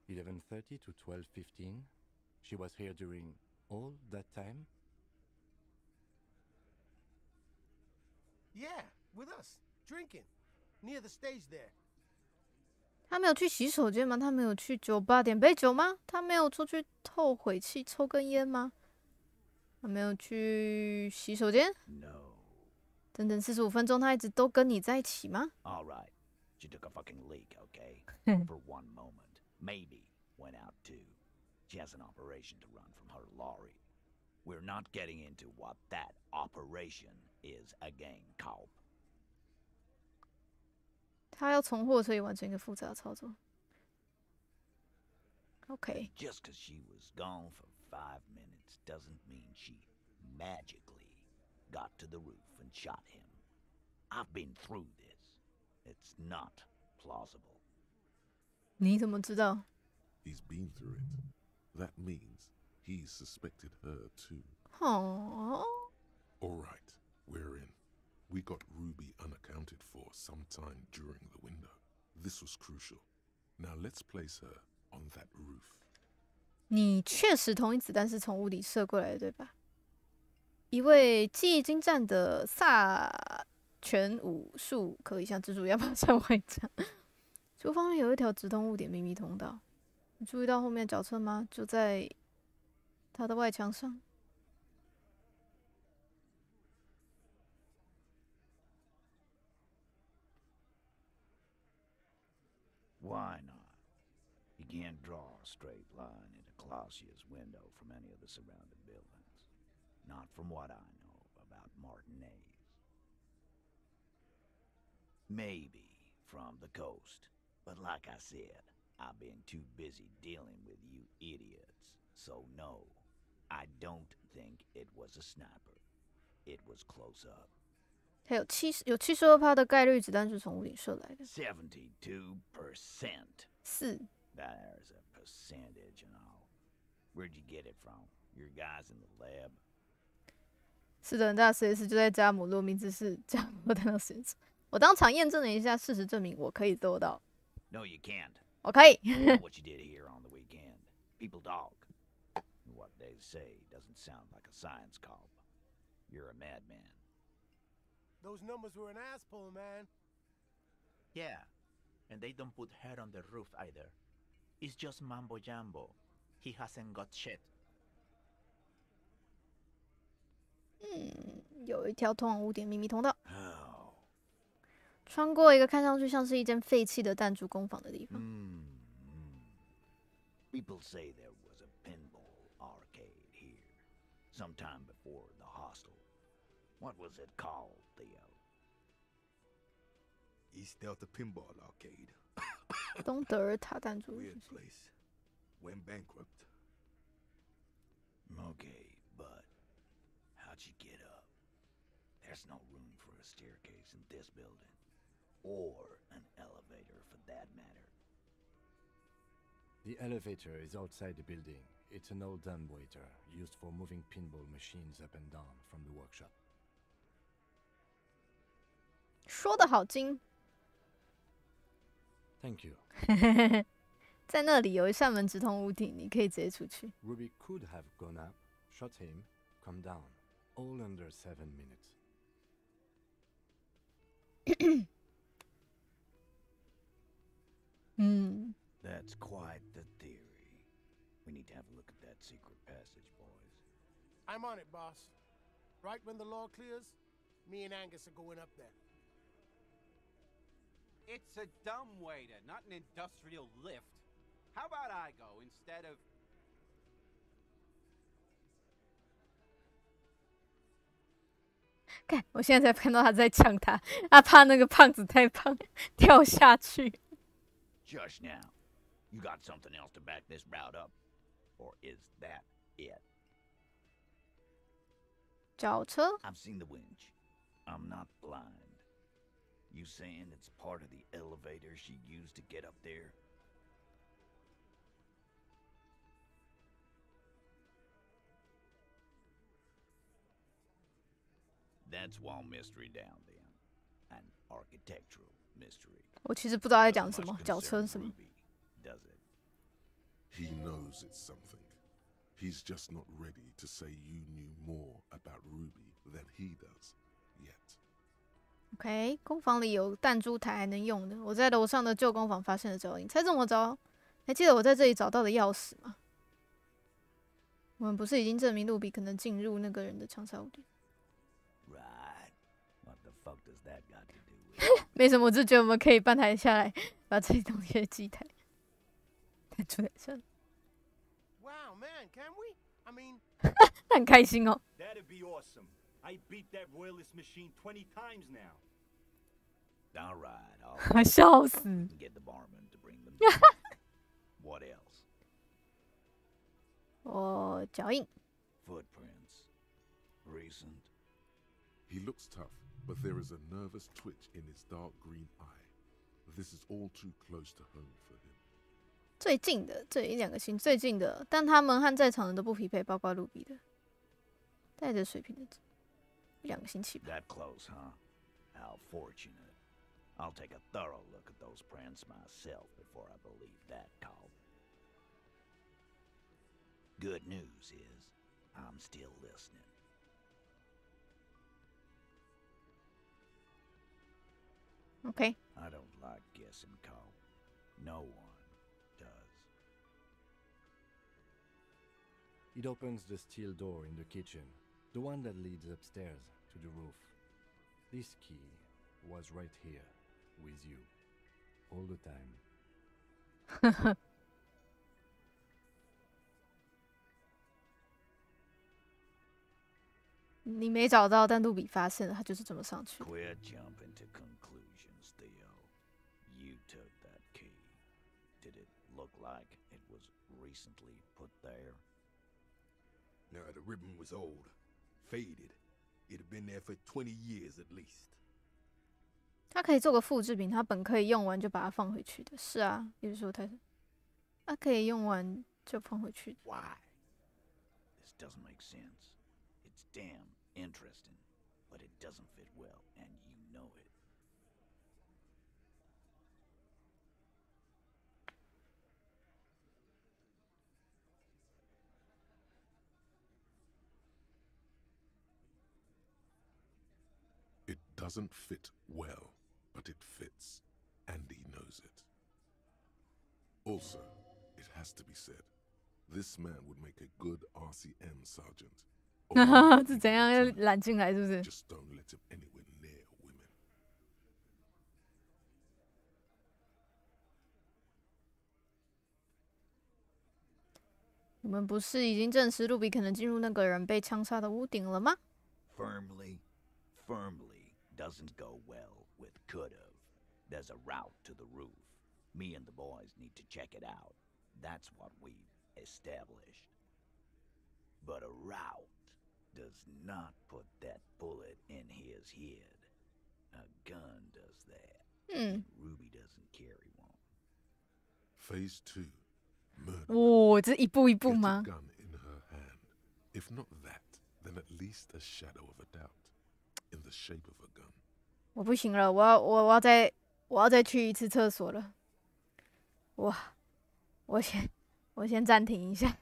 11:30 to 12:15. She was here during all that time? Yeah, with us, drinking, near the stage there. 他没有去洗手间吗？他没有去酒吧点杯酒吗？他没有出去透晦气抽根烟吗？他没有去洗手间？ No. 整整45分钟，他一直都跟你在一起吗？ All right. She took a fucking leak, okay? For one moment. Maybe went out too. She has an operation to run from her lorry. We're not getting into what that operation is again, Cobb. 他要从货车里完成一个复杂的操作。Okay. Just because she was gone for 5 minutes doesn't mean she magically got to the roof and shot him. I've been through this. It's not plausible. 你怎么知道？ He's been through it. That means he suspected her too. Aww. All right, we're in. We got Ruby unaccounted for sometime during the window. This was crucial. Now let's place her on that roof. 你确实同一子弹是从屋顶射过来的，对吧？一位技艺精湛的萨拳武术可以像蜘蛛一样爬上外墙。厨房里有一条直通屋顶秘密通道。你注意到后面脚车吗？就在它的外墙上。Why not? You can't draw a straight line into Clausia's window from any of the surrounding buildings. Not from what I know about Martinez. Maybe from the coast. But like I said, I've been too busy dealing with you idiots. So no, I don't think it was a sniper. It was close up. 它有72%的概率子弹是从屋顶射来的。72%. 4. There's a percentage and all. Where'd you get it from? Your guys in the lab? 是的，很大的实验室就在加姆洛，名字是加姆洛弹道实验室。我当场验证了一下，事实证明我可以做到。No, you can't. 我可以。What you did here on the weekend. People talk. What they say doesn't sound like a science call. You're a madman. Those numbers were an ass pull, man. Yeah, and they don't put her on the roof either. It's just mambo jumbo. He hasn't got shit. 有一条通往屋顶秘密通道，穿过一个看上去像是一间废弃的弹珠工坊的地方。People say there was a pinball arcade here, sometime before the hostel. What was it called, Theo? East Delta Pinball Arcade. 东德尔塔弹珠。 Weird place. Went bankrupt. Okay, but how'd you get up? There's no room for a staircase in this building. Or an elevator for that matter. The elevator is outside the building. It's an old dumbwaiter used for moving pinball machines up and down from the workshop. 说得好精。Thank you. 在那里有一扇门直通屋顶，你可以直接出去。Ruby could have gone up, shot him, come down, all under 7 minutes. That's quite the theory. We need to have a look at that secret passage, boys. I'm on it, boss. Right when the law clears, me and Angus are going up there. It's a dumbwaiter, not an industrial lift. How about I go instead of... 看，我现在才看到他在呛他，他怕那个胖子太胖跳下去。 Just now, you got something else to back this route up? Or is that it? 脚车 I've seen the winch. I'm not blind. You saying it's part of the elevator she used to get up there? That's one mystery down then. An architectural mystery. 我其实不知道在讲什么，脚车是什么。Does it? He knows it's something. He's just not ready to say you knew more about Ruby than he does yet. OK， 工坊里有弹珠台还能用的。我在楼上的旧工坊发现了脚印，猜怎么着？还记得我在这里找到的钥匙吗？我们不是已经证明路比可能进入那个人的枪杀屋顶？ Right. What the fuck does that got to do with 没什么，我只觉得我们可以搬台下来，把这些东西寄台。弹珠台上， Wow, man, can we? I mean, 他很开心哦。 That'd be awesome. I beat that royalist machine 20 times now. All right, all 他 right. 笑死。 Get the barman to bring them down. What else? 哦，脚印。 Footprints. Recent. He looks tough, but there is a nervous twitch in his dark green eye. This is all too close to home for him. 最近的这1-2个星最近的，但他们和在场人都不匹配，包括路比的。带着水瓶的1-2个星期吧。 That close, huh? How fortunate. I'll take a thorough look at those prints myself before I believe that call. Good news is, I'm still listening. OK。 I don't like guessing, Cole. No one does. It opens the steel door in the kitchen, the one that leads upstairs to the roof. This key was right here, with you, all the time. 你没找到，但路比发现了，他就是这么上去的。 Quit jumping to conclusions, Theo. You took that key. Did it look like it was recently put there? No, the ribbon was old, faded. It had been there for 20 years at least. 它可以做个复制品，它本可以用完就把它放回去的。是啊，比如说它可以用完就放回去。 Why? This doesn't make sense. It's damn interesting, but it doesn't fit well, and you know it. It doesn't fit well, but it fits, and he knows it. Also, it has to be said, this man would make a good RCM sergeant. 是怎样要揽进来？是不是？ Just don't let him anywhere near women. 我们不是已经证实路比可能进入那个人被枪杀的屋顶了吗？ Firmly doesn't go well with could've. There's a route to the roof. Me and the boys need to check it out. That's what we've established. But a route does not put that bullet in his head. A gun does that. And Ruby doesn't carry one. Phase 2. Murder. 哦，这一步一步 Get a 吗？ gun in her hand. If not that, then at least a shadow of a doubt. In the shape of a gun. 我不行了，我要再去一次厕所了。我先暂停一下。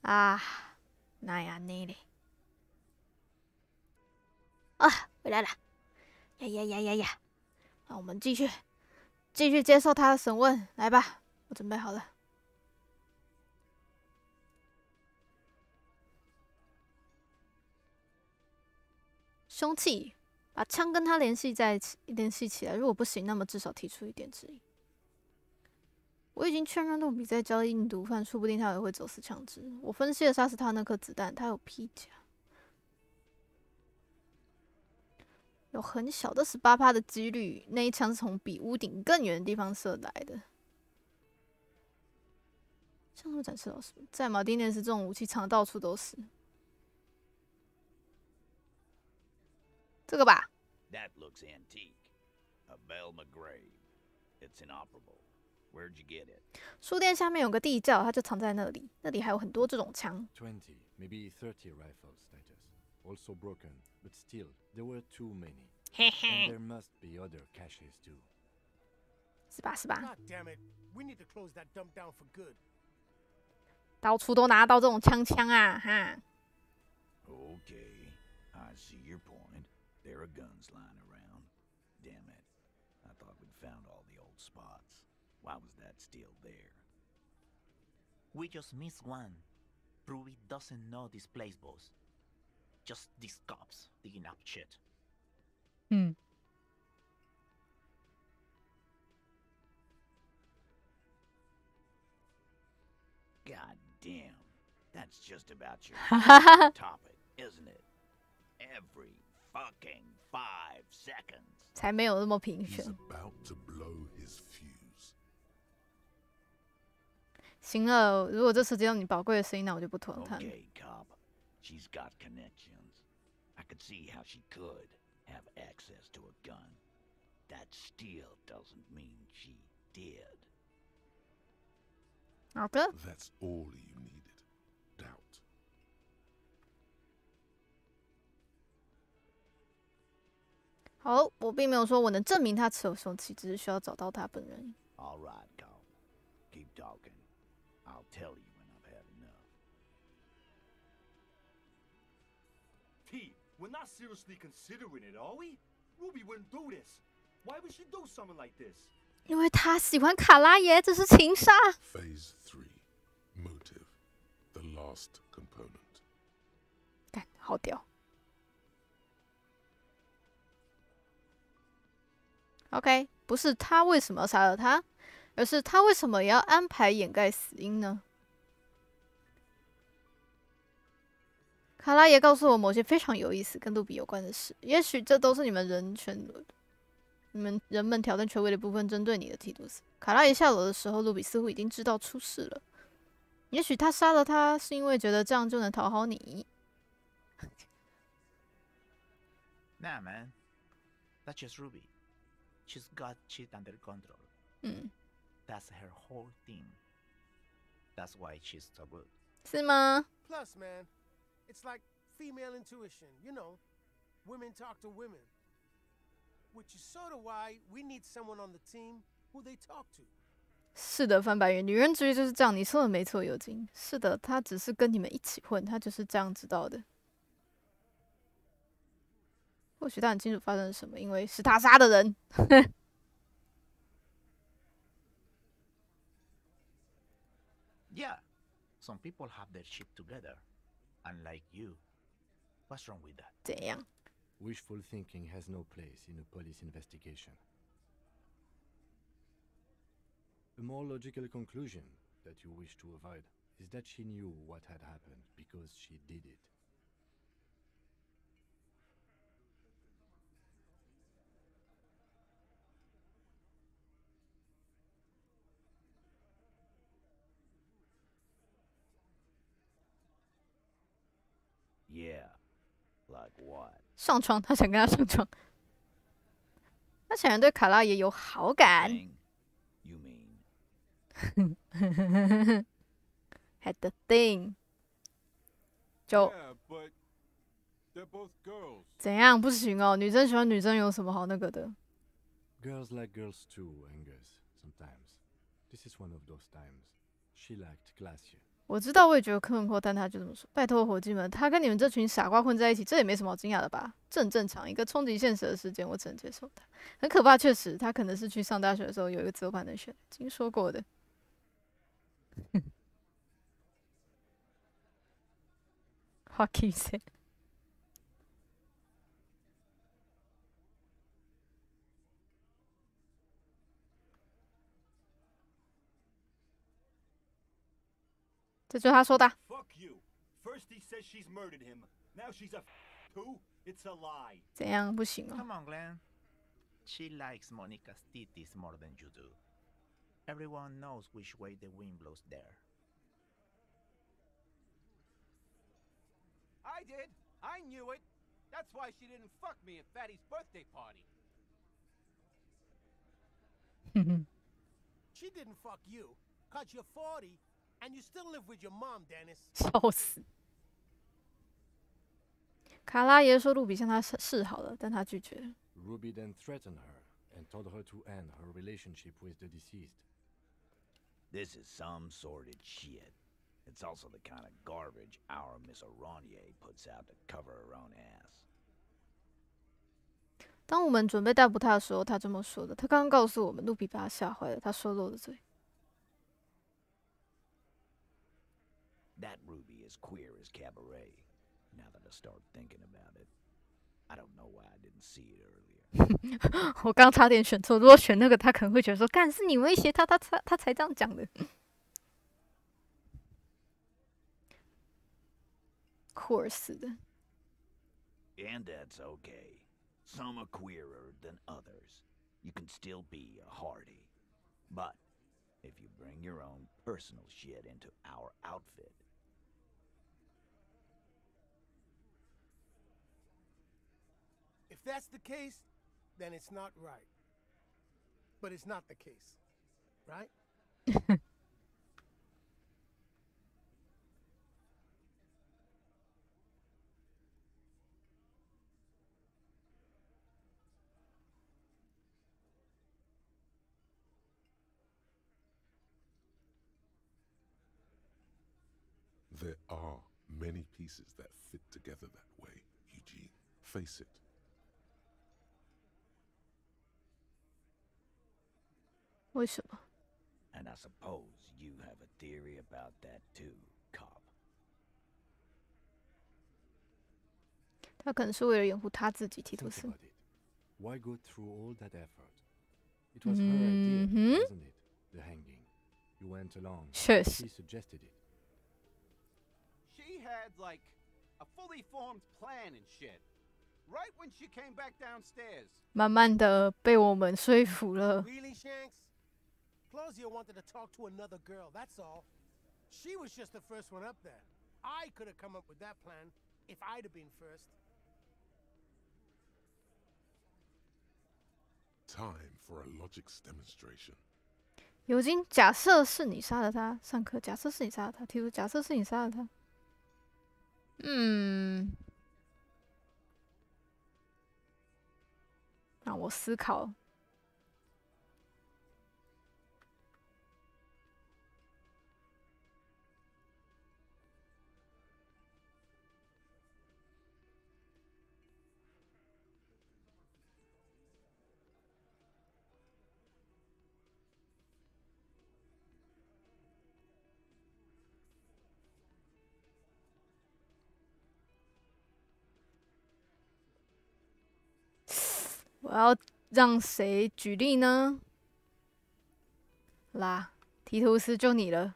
啊，那样呢嘞？啊，回来了！呀！那我们继续接受他的审问，来吧，我准备好了。凶器，把枪跟他联系起来。如果不行，那么至少提出一点质疑。我已经确认路比在交易印毒贩，说不定他也会走私枪支。我分析了杀死他那颗子弹，他有披甲，有很小的18%的几率，那一枪是从比屋顶更远的地方射来的。向他们展示到什么？在马丁内斯这种武器藏到处都是。这个吧。 That looks antique. A Velma grave. It's inoperable. Where'd you get it? 书店下面有个地窖，它就藏在那里。那里还有很多这种枪。 20, maybe 30 rifles, Titus. Also broken, but still, there were too many. And there must be other caches too. 是吧？是吧？ God damn it. We need to close that dump down for good. 到处都拿到这种枪啊，哈。Okay, I see your point. There are guns lying around. Damn it. I thought we'd found all the old spots. Why was that still there? We just missed one. Ruby doesn't know this place, boss. Just these cops digging up shit. God damn. That's just about your topic, isn't it? Every fucking 5 seconds. 才没有那么平选。 About to blow his fuse. 行了，如果这次接到你宝贵的声音，那我就不拖沓了。 Okay, cop. She's got connections. I could see how she could have access to a gun. That still doesn't mean she did. 好的。 That's all you needed. Doubt. 好，我并没有说我能证明他持有凶器，只是需要找到他本人。 All right, cop. Keep talking. I'll tell you when I've had enough. T, we're not seriously considering it, are we? Ruby wouldn't do this. Why would she do something like this? 因为他喜欢卡拉耶，这是情杀。 Phase 3. Motive. The last component. 干，好屌。OK， 不是他为什么要杀了他，而是他为什么也要安排掩盖死因呢？卡拉耶告诉我某些非常有意思、跟路比有关的事，也许这都是你们人们挑战权威的部分针对你的提督。卡拉耶下楼的时候，路比似乎已经知道出事了。也许他杀了他，是因为觉得这样就能讨好你。Nah, man. That's just Ruby. She's got shit under control. That's her whole thing. That's why she's so good. 是吗？ Plus, man, it's like female intuition. You know, women talk to women. Which is sort of why we need someone on the team who they talk to. 是的，翻白眼，女人主义就是这样。你说的没错，尤金。是的，她只是跟你们一起混，她就是这样知道的。或许她很清楚发生了什么，因为是她杀的人。Yeah, some people have their shit together. Unlike you. What's wrong with that? 怎样？ Wishful thinking has no place in a police investigation. A more logical conclusion that you wish to avoid is that she knew what had happened because she did it. Yeah. Like what? 上床，他想跟他上床。他显然对卡拉也有好感。You mean? Had the thing. 就 Yeah, but they're both girls. 怎样不行哦？女生喜欢女生有什么好那个的？ Girls like girls too, Angus, sometimes. This is one of those times. She liked Glacier. 我知道，我也觉得困惑，但他就这么说。拜托，伙计们，他跟你们这群傻瓜混在一起，这也没什么好惊讶的吧？这很正常，一个冲击现实的事件，我只能接受它。很可怕，确实，他可能是去上大学的时候有一个自由判能选，听说过的。What can you say？ 这就是他说的。 Fuck you. First he says she's murdered him. Now she's a too. It's a lie. 怎样不行哦？ Come on, Glenn. She likes Monica's titties more than you do. Everyone knows which way the wind blows there. I did. I knew it. That's why she didn't fuck me at Fatty's birthday party. She didn't fuck you, 'cause you're 40 and you still live with your mom, Dennis. 笑死！卡拉爷说路比向他示好了，但他拒绝了。 Ruby then threatened her and told her to end her relationship with the deceased. This is some sordid shit. It's also the kind of garbage our Miss Aronier puts out to cover her own ass. 当我们准备逮捕他的时候，他这么说的。他刚刚告诉我们，路比把他吓坏了，他说漏了嘴。That Ruby is queer as cabaret. Now that I start thinking about it, I don't know why I didn't see it earlier. 我刚差点选错，如果选那个，他可能会觉得说：“干，是你威胁他，他才这样讲的。” course 的。And that's okay. Some are queerer than others. You can still be a hardy. But if you bring your own personal shit into our outfit, if that's the case, then it's not right. But it's not the case, right? There are many pieces that fit together that way, Eugene. Face it. And I suppose you have a theory about that too, cop. 他可能是为了掩护他自己，提图斯。Why go through all that effort? It was her idea, wasn't it? The hanging. You went along. She suggested it. She had, like, a fully formed plan and shit. Right when she came back downstairs. 慢慢的被我们说服了。Really, Shanks? Claudia wanted to talk to another girl, that's all. She was just the first one up there. I could have come up with that plan if I'd have been first. Time for a logics demonstration. 尤金，假设是你杀了他，上课。假设是你杀了他，提出假设是你杀了他。让我思考。我要让谁举例呢？啦，提图斯就你了。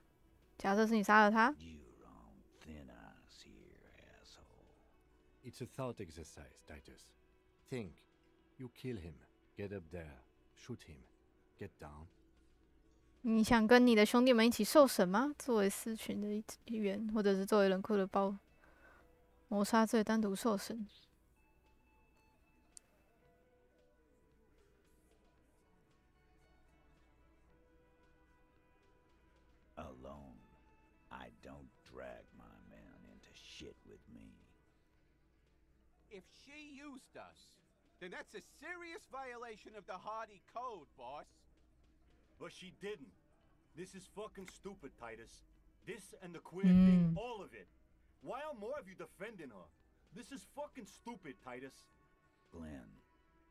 假设是你杀了他。It's a thought exercise, Titus. Think. You kill him. Get up there. Shoot him. Get down. 你想跟你的兄弟们一起受审吗？作为狮群的一员，或者是作为冷酷的谋杀罪单独受审？ Alone, I don't drag my men into shit with me. If she used us, then that's a serious violation of the Hardy Code, boss. But she didn't. This is fucking stupid, Titus. This and the queer thing, all of it. Why are more of you defending her? This is fucking stupid, Titus. Glenn,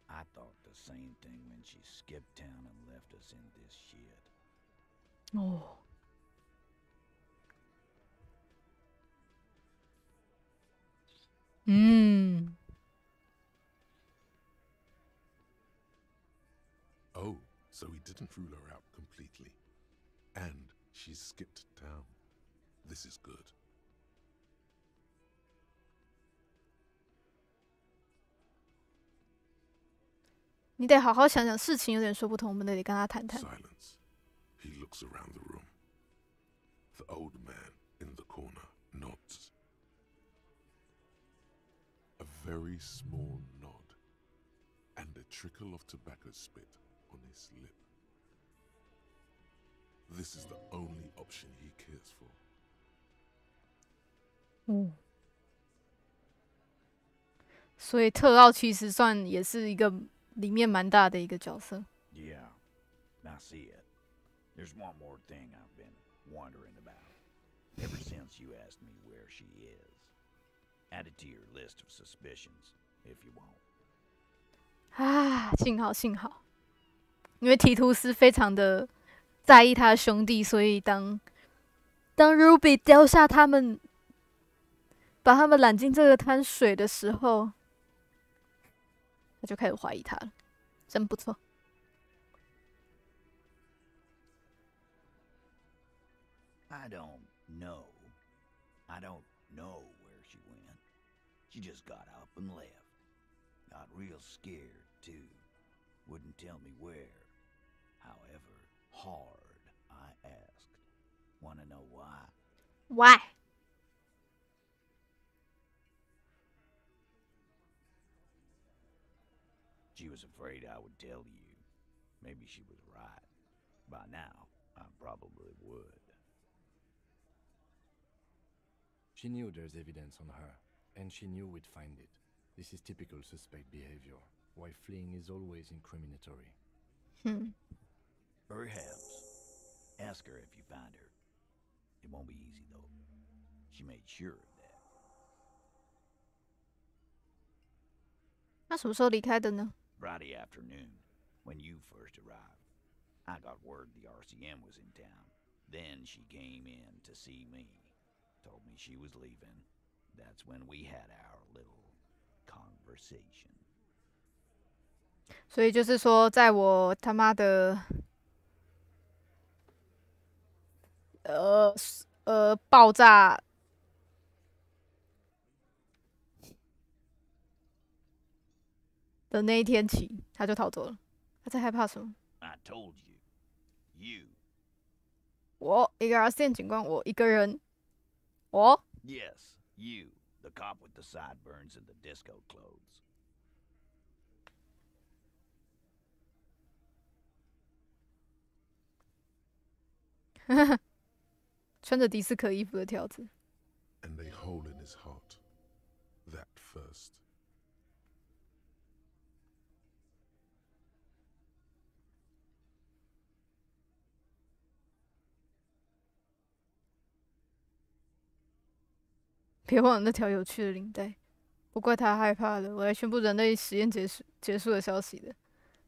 I thought the same thing when she skipped town and left us in this shit. Oh. Oh, so he didn't rule her out completely. And she skipped town. This is good. 你得好好想想，事情有点说不通，我们得跟他谈谈。 Silence. He looks around the room. The old man in the corner nods. A very small nod, and a trickle of tobacco spit on his lip. This is the only option he cares for. 所以特奥其实算也是一个里面蛮大的一个角色。Yeah, I see it. There's one more thing I've been wondering about. Ever since you asked me where she is. Add it to your list of suspicions, if you want. 啊，幸好，因为提图斯非常的在意他的兄弟，所以当 Ruby 丢下他们，把他们揽进这个滩水的时候，他就开始怀疑他了，真不错。I don't know where she went. She just got up and left. Got real scared, too. Wouldn't tell me where. However hard I asked. Wanna know why? Why? She was afraid I would tell you. Maybe she was right. By now, I probably would. She knew there's evidence on her, and she knew we'd find it. This is typical suspect behavior. Why fleeing is always incriminatory. Perhaps. Ask her if you find her. It won't be easy, though. She made sure of that. 那什么时候离开的呢？ Friday afternoon, when you first arrived. I got word the RCM was in town. Then she came in to see me. Told me she was leaving. That's when we had our little conversation. 所以就是说，在我他妈的爆炸的那一天起，他就逃走了。他在害怕什么？ I told you. You. 我一个RCM警官，我一个人。我 Yes, you. The cop with the sideburns and the disco clothes. 穿着迪斯可衣服的条子。And a hole in his heart. That first. 别忘了那条有趣的领带，不怪他害怕了。我来宣布人类实验结束的消息的。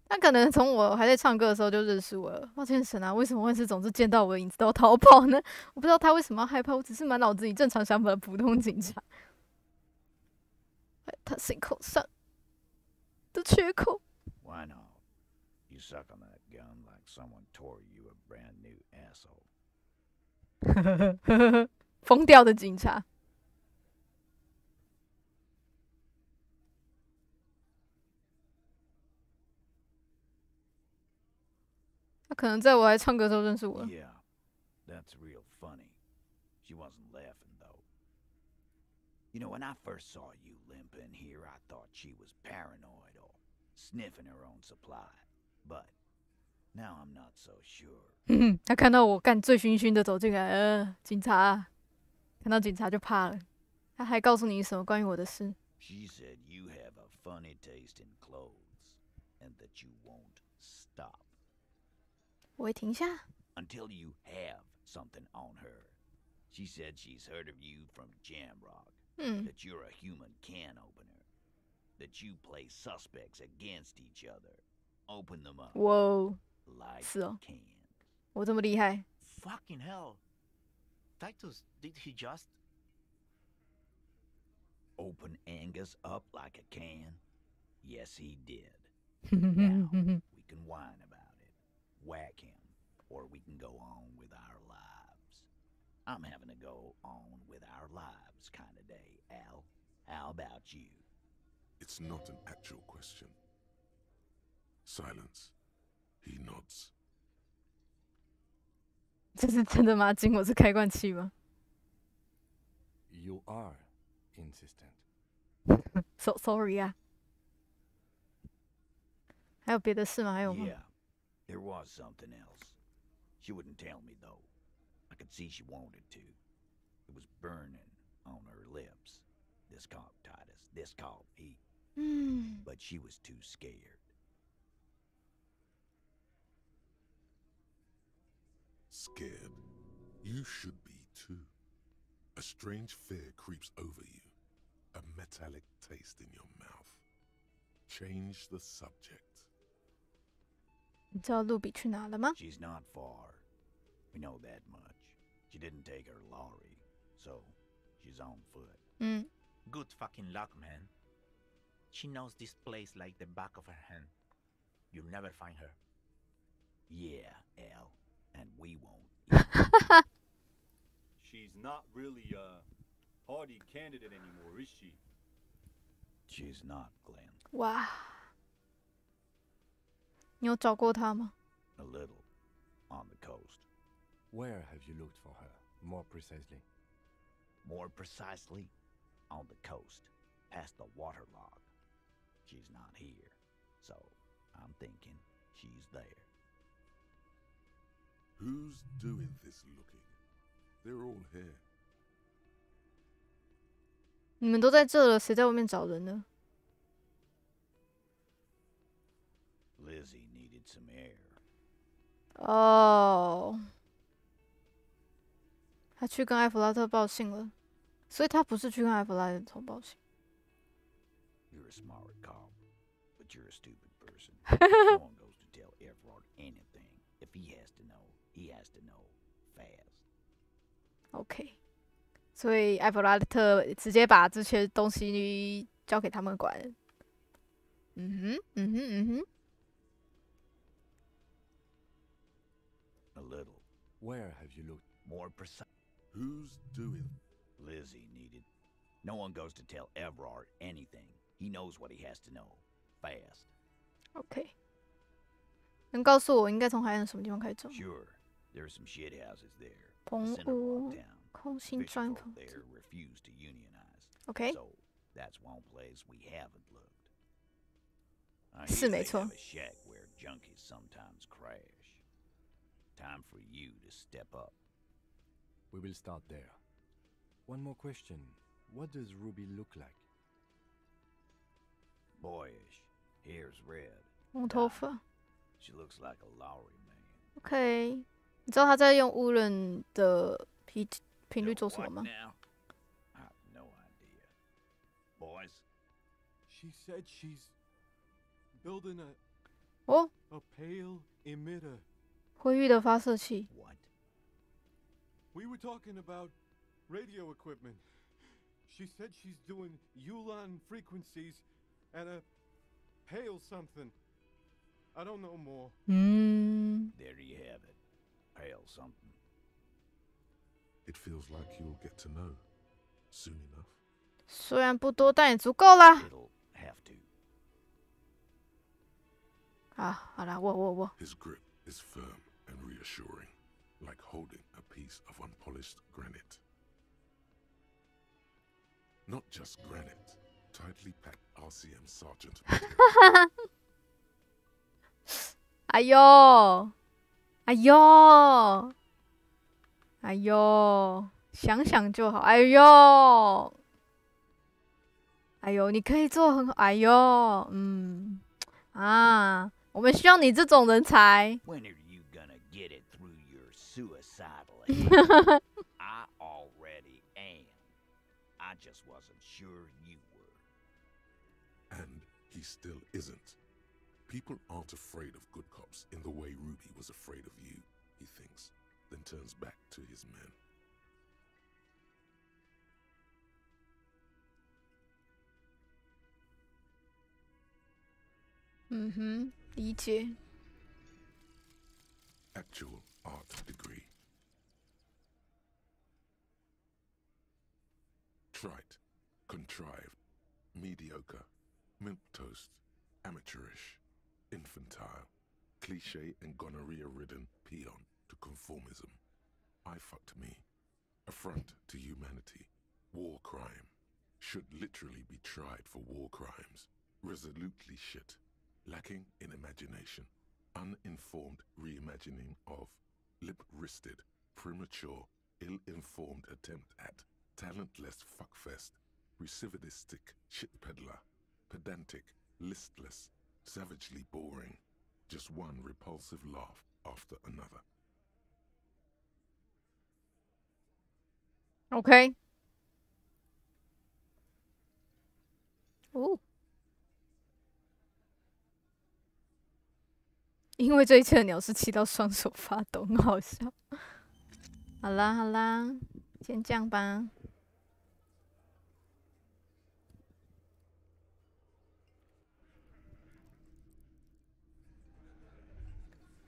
他可能从我还在唱歌的时候就认识我了。抱歉神啊，为什么万事总是见到我的影子都要逃跑呢？我不知道他为什么要害怕，我只是满脑子里正常想法的普通警察。他心口上的缺口。Why not? You suck on that gun like someone tore you a brand new asshole. 疯掉的警察。他可能在我还唱歌的时候认识我。 Yeah, that's real funny. She wasn't laughing, though. You know, when I first saw you limp in here, I thought she was paranoid or sniffing her own supply. But now I'm not so sure. 他看到我干醉醺醺的走进来，警察，看到警察就怕了。他还告诉你什么关于我的事 She said you have a funny taste in clothes, and that you won't stop. 我会停下。 Until you have something on her. She said she's heard of you from Jamrock. That you're a human can opener. That you play suspects against each other. Open them up. Whoa. Like 是哦。 can. 我这么厉害。 Fucking hell. Titus, did he just Open Angus up like a can? Yes, he did. Now, we can whine about it. Whack him. Or we can go on with our lives. I'm having to go on with our lives kind of day, Al. How about you? It's not an actual question. Silence. He nods. 这是真的吗？金，我是开罐器吗 You are insistent. So sorry 啊。还有别的事吗？还有吗 Yeah, there was something else. She wouldn't tell me, though. I could see she wanted to. It was burning on her lips. This caught Titus. This caught me. But she was too scared. scared. You should be too. A strange fear creeps over you, a metallic taste in your mouth. Change the subject. 你知道露比去哪了吗？ She's not far. We know that much. She didn't take her lorry, so she's on foot. Good fucking luck, man. She knows this place like the back of her hand. You'll never find her. Yeah, Al, and we won't. She's not really a hardy candidate anymore, is she? She's not, Glenn. 哇，你有找过她吗？ A little. On the coast. Where have you looked for her, more precisely? More precisely, on the coast, past the waterlog. She's not here, so I'm thinking she's there. Who's doing this looking? They're all here. 你们都在这了，谁在外面找人呢？ Lizzie needed some air. 哦，他去跟艾弗拉特报信了，所以他不是去跟艾弗拉特报信。You're a smart cop, but you're a stupid person. No one goes to tell Everard anything. If he has to know, he has to know fast. OK， 所以艾弗拉特直接把这些东西交给他们管。A little. Where have you looked? More precise. Who's doing? Lizzie needed. No one goes to tell Everard anything. He knows what he has to know. Fast. OK， 能告诉我应该从海岸什么地方开始走？ Sure. There's some shit houses there. 棚 The center 屋 of town. 空心 Fish 砖 folk 房 there refuse to unionize. OK， So that's one place we haven't looked. I 是 hear 没 they 错 have a shack where junkies sometimes crash. Time for you to step up. We will start there. One more question. What does Ruby look like? Boyish. Hair's red. 红头发。 She looks like a Lowry man. OK， 你知道他在用乌人的频率做什么吗？ Now? I have no idea. Boys? She said she's building a 哦， a pale emitter. 灰域的发射器。 What? We were talking about radio equipment. She said she's doing Ulan frequencies and a pale something. I don't know more. There you have it. Pale something. It feels like you'll get to know soon enough. 虽然不多，但也足够啦。 It'll have to. 啊，好啦，我。 His grip is firm and reassuring, like holding a piece of unpolished granite. Not just granite, tightly packed RCM Sergeant material. 哎呦，哎呦，哎呦，想想就好。哎呦，哎呦，你可以做很好。哎呦，我们需要你这种人才。 When are you gonna get it through your suicidal head? I already am. I just wasn't sure you were. And he still isn't. People aren't afraid of good cops in the way Ruby was afraid of you, he thinks, then turns back to his men. 理解。 Actual art degree. Trite, contrived, mediocre, milquetoast, amateurish, infantile, cliché and gonorrhea-ridden peon to conformism. I fucked me. Affront to humanity. War crime. Should literally be tried for war crimes. Resolutely shit. Lacking in imagination. Uninformed reimagining of. Lip-wristed, premature, ill-informed attempt at. Talentless fuckfest. Recidivistic shit peddler. Pedantic, listless, savagely boring. Just one repulsive laugh after another. OK。哦。因为这一切的鸟是气到双手发抖，很好笑。好啦好啦，先这样吧。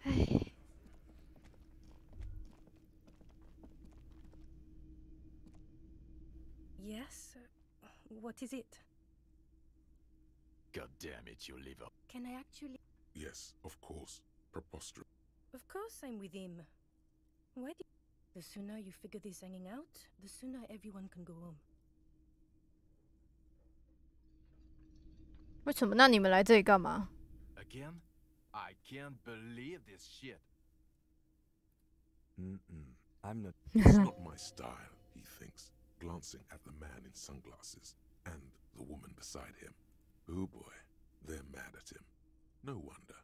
唉。Yes? What is it? God damn it, you live up. Can I actually? Yes, of course. Preposterous. Of course I'm with him. Why do? The sooner you figure this hanging out, the sooner everyone can go home. 为什么？那你们来这里干嘛 Again? I can't believe this shit. I'm not. It's not my style, he thinks, glancing at the man in sunglasses and the woman beside him. Oh boy, they're mad at him. No wonder.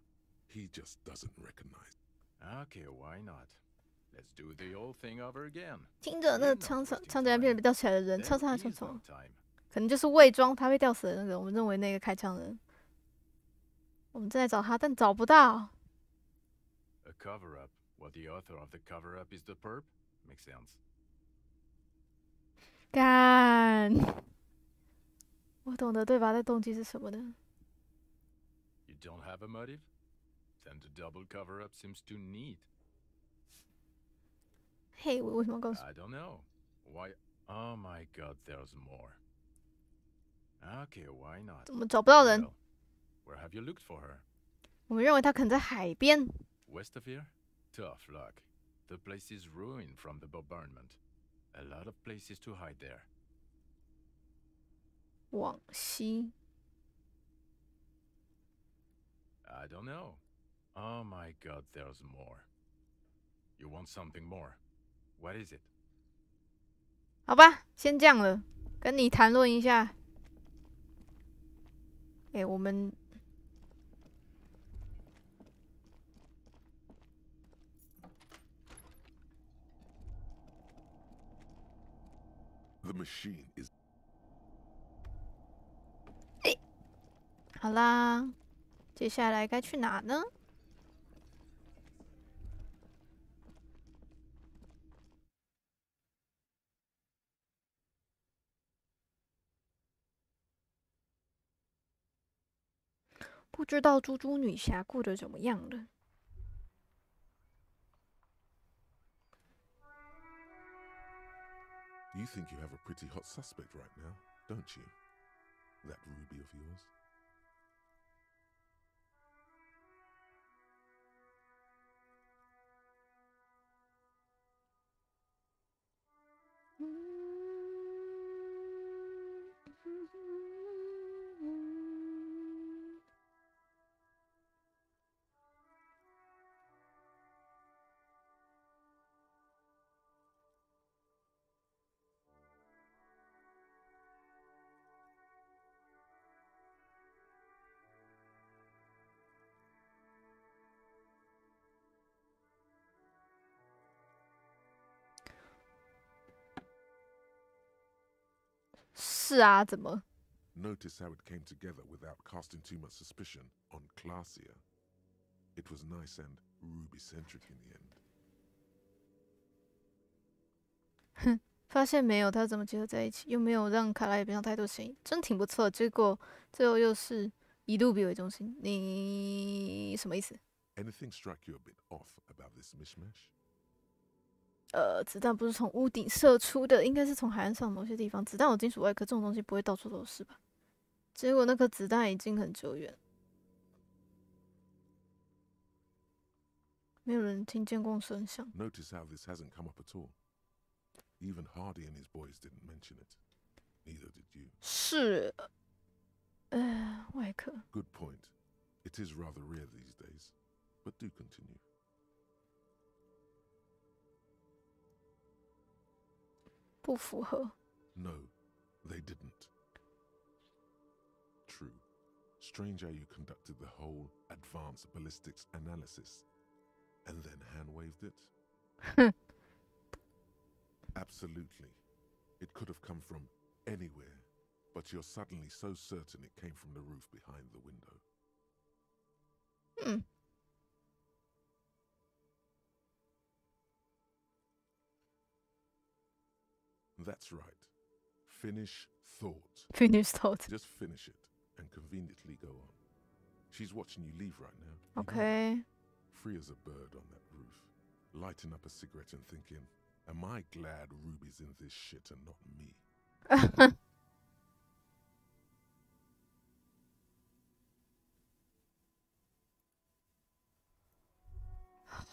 He just doesn't recognize. Okay, why not? Let's do the old thing over again. 听着，那唱起来变得吊起来的人，唱唱唱唱，可能就是伪装他被吊死的那个。我们认为那个开枪人，我们正在找他，但找不到。A cover-up. What the author of the cover-up is the perp? Makes sense. 干，我懂得对吧？的动机是什么呢 You don't have a motive? Then the double cover-up seems too neat. 嘿，我为什么告诉 I don't know. Why? Oh my god, there's more. Okay, why not? 怎么找不到人 Where have you looked for her? 我们认为他可能在海边。 West of here? Tough luck. The place is ruined from the bombardment. A lot of places to hide there. 往西。I don't know. Oh my god, there's more. You want something more? What is it? 好吧，先这样了，跟你谈论一下。我们The machine is. 好啦，接下来该去哪呢？不知道猪猪女侠过得怎么样了。You think you have a pretty hot suspect right now, don't you? That Ruby of yours? Mm-hmm. 是啊，怎么？ Notice how it came together without casting too much suspicion on Clasia. It was nice and Ruby-centric in the end. 哼，发现没有，他怎么结合在一起，又没有让卡拉也变上太多声音，真挺不错。结果最后又是以路比为中心，你什么意思？ Anything strike you a bit off about this mishmash? 子弹不是从屋顶射出的，应该是从海岸上某些地方。子弹有金属外壳，这种东西不会到处都是吧？结果那颗子弹已经很久远，没有人听见过声响。 Notice how this hasn't come up at all. Even Hardy and his boys didn't mention it. Neither did you. 是，外壳。 Good point. It is rather rare these days, but do continue. 不符合。 No, they didn't. True. Strange how you conducted the whole advanced ballistics analysis and then hand-waved it. Absolutely. It could have come from anywhere, but you're suddenly so certain it came from the roof behind the window. That's right. Finish thought. Finish thought. Just finish it and conveniently go on. She's watching you leave right now. Okay. Free as a bird on that roof, lighting up a cigarette and thinking, am I glad Ruby's in this shit and not me?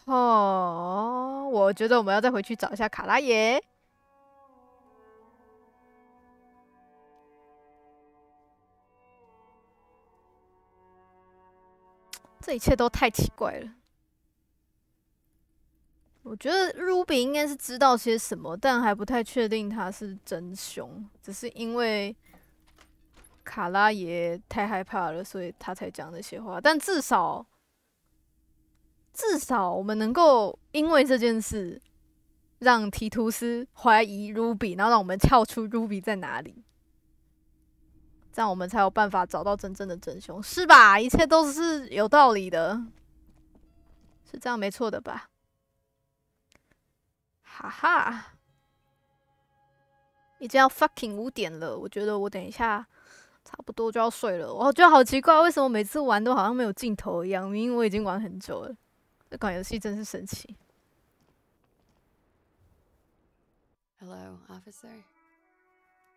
哦，我觉得我们要再回去找一下卡拉耶。这一切都太奇怪了。我觉得 Ruby 应该是知道些什么，但还不太确定他是真凶，只是因为卡拉耶太害怕了，所以他才讲那些话。但至少我们能够因为这件事让提图斯怀疑 Ruby， 然后让我们撬出 Ruby 在哪里，这样我们才有办法找到真正的真凶，是吧？一切都是有道理的，是这样没错的吧？哈哈，已经要 fucking 5点了，我觉得我等一下差不多就要睡了。我觉得好奇怪，为什么每次玩都好像没有尽头一样？明明我已经玩很久了，这款游戏真是神奇。Hello, officer.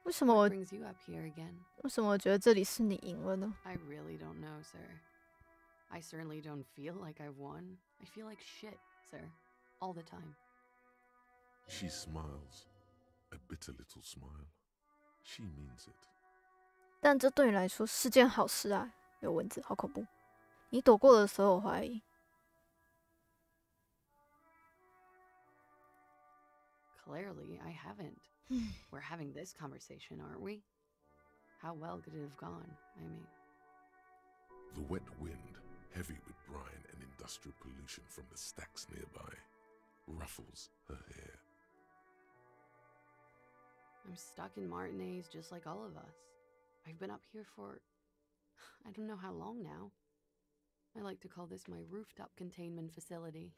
为什么我 What brings you up here again? 为什么我觉得这里是你赢了呢？ I really don't know, sir. I certainly don't feel like I've won. I feel like shit, sir, all the time. She smiles, a bitter little smile. She means it. 但这对你来说是件好事啊！有蚊子，好恐怖。你躲过的时候，我怀疑。Clearly, I haven't. We're having this conversation, aren't we? How well could it have gone? I mean, The wet wind, heavy with brine and industrial pollution from the stacks nearby, ruffles her hair. I'm stuck in Martinez just like all of us. I've been up here for I don't know how long now. I like to call this my rooftop containment facility.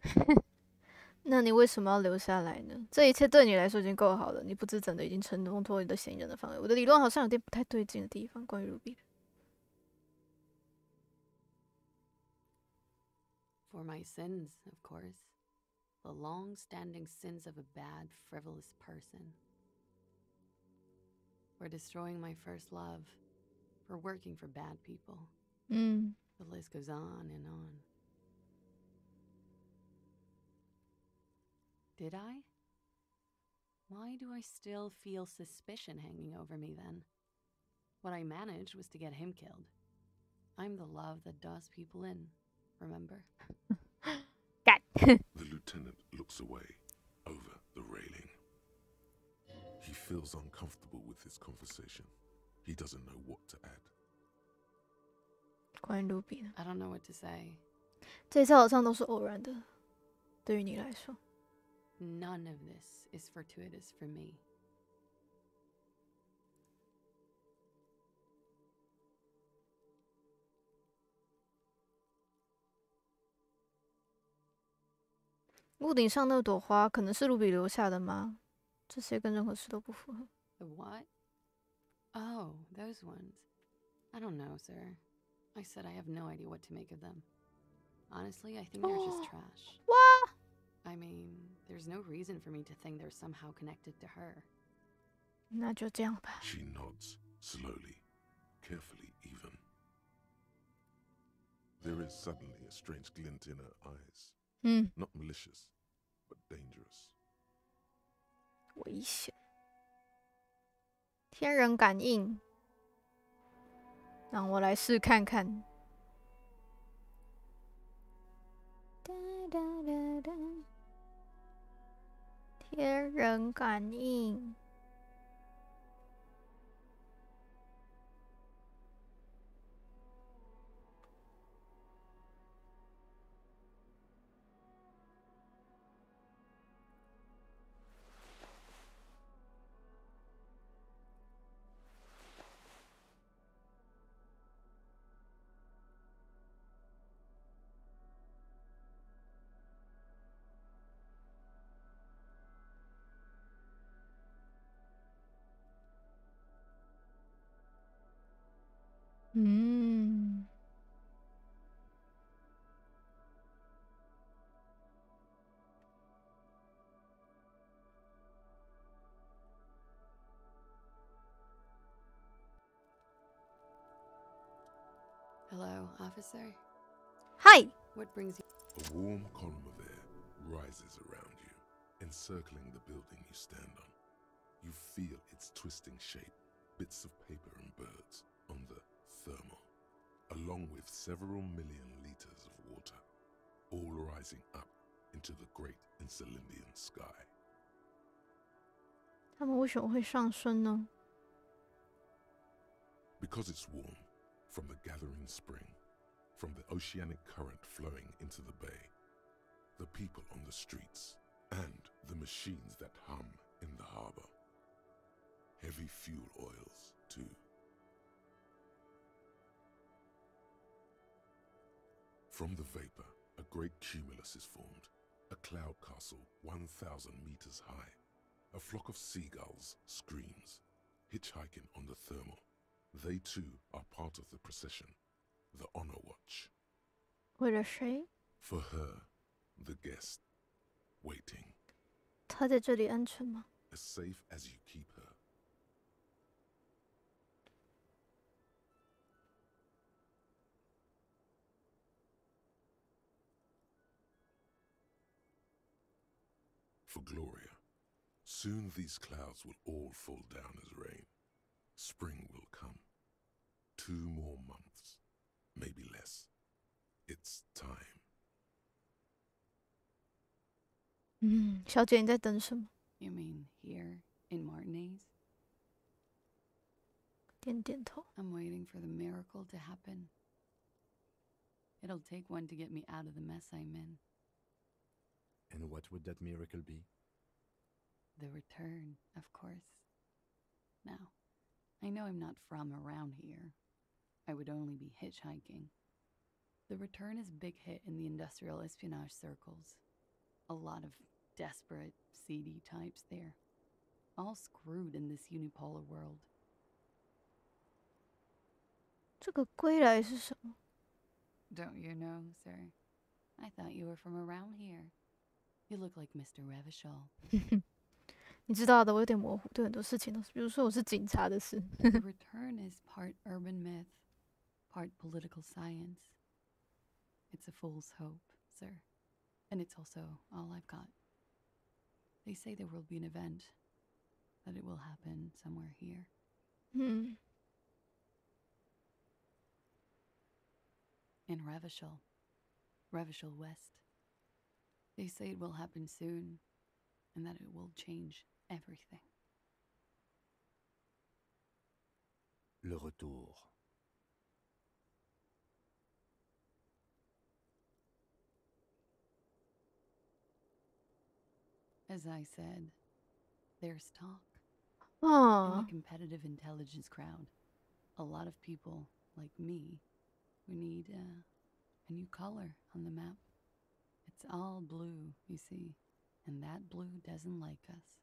那你为什么要留下来呢？这一切对你来说已经够好了，你不知怎的已经承托你的嫌疑人的范围。我的理论好像有点不太对劲的地方，关于 Ruby 的。For my sins, of course. The long-standing sins of a bad, frivolous person. For destroying my first love. For working for bad people. The list goes on and on. Did I? Why do I still feel suspicion hanging over me then? What I managed was to get him killed. I'm the love that does people in, remember? The lieutenant looks away, over the railing. He feels uncomfortable with this conversation. He doesn't know what to add. 关于 Ruby 的， I don't know what to say. 这一切好像都是偶然的，对于你来说。 None of this is fortuitous for me. "屋顶上那朵花可能是卢比留下的吗？这些跟任何事都不符合。 The what? Oh, those ones. I don't know, sir. I said I have no idea what to make of them. Honestly, I think they're just trash. What? I mean, there's no reason for me to think they're somehow connected to her. 那就这样吧。 She nods, slowly, carefully even. There is suddenly a strange glint in her eyes. Not malicious, but dangerous. 危险。天人感应，让我来试看看。天人感应。Hello, officer. Hi. What brings you? A warm column of air rises around you, encircling the building you stand on. You feel its twisting shape, bits of paper and birds on the thermal, along with several million liters of water, all rising up into the great Insulindian sky. 它们为什么会上升呢？ Because it's warm, from the gathering spring, from the oceanic current flowing into the bay, the people on the streets, and the machines that hum in the harbor. Heavy fuel oils, too. From the vapor, a great cumulus is formed, a cloud castle 1,000 meters high. A flock of seagulls screams, hitchhiking on the thermal. They too are part of the procession, the honor watch. 为了谁？ For her, the guest, waiting. 她在这里安全吗？ As safe as you keep her. For Gloria, soon these clouds will all fall down as rain. Spring will come. 2 more months, maybe less. It's time. 小姐，你在等什么？ You mean here in Martinez? 点点头。 I'm waiting for the miracle to happen. It'll take one to get me out of the mess I'm in. And what would that miracle be? The return, of course. Now, I know I'm not from around here. I would only be hitchhiking. The return is a big hit in the industrial espionage circles. A lot of desperate, seedy types there. All screwed in this unipolar world. 这个归来是什么？ Don't you know, sir? I thought you were from around here. You look like Mr. Revachol. 你知道的，我有点模糊，对很多事情都是，比如说我是警察的事。The return is part urban myth, part political science. It's a fool's hope, sir. And it's also all I've got. They say there will be an event, that it will happen somewhere here. In Revachol West. They say it will happen soon, and that it will change everything. Le retour. As I said, there's talk. Oh. In the competitive intelligence crowd, a lot of people, like me, we need a new color on the map. It's all blue, you see, and that blue doesn't like us.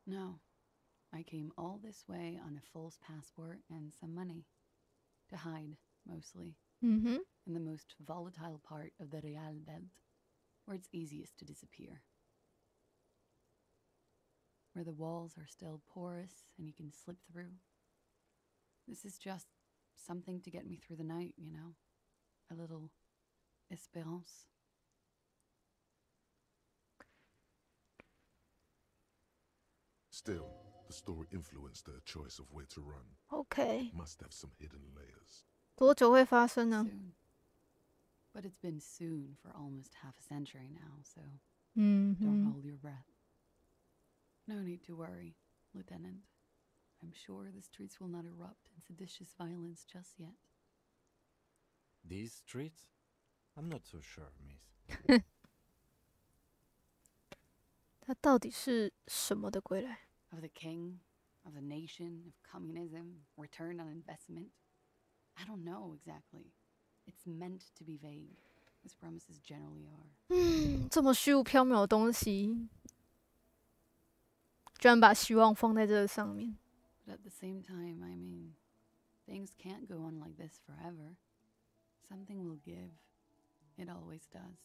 No, I came all this way on a false passport and some money. To hide, mostly. In the most volatile part of the Real Belt, where it's easiest to disappear. Where the walls are still porous and you can slip through. This is just something to get me through the night, you know? A little espérance. Still, the story influenced her choice of where to run. Okay. It must have some hidden layers. 多久会发生呢？ Soon. But it's been soon for almost half a century now, so don't hold your breath. No need to worry, Lieutenant. I'm sure the streets will not erupt in seditious violence just yet. These streets? I'm not so sure, miss. 它到底是什么的归来？ Of the king, of the nation, of communism, return on investment? I don't know exactly. It's meant to be vague, as promises generally are. 这么虚无缥缈的东西，居然把希望放在这上面。 But at the same time, I mean, things can't go on like this forever. Something will give. It always does.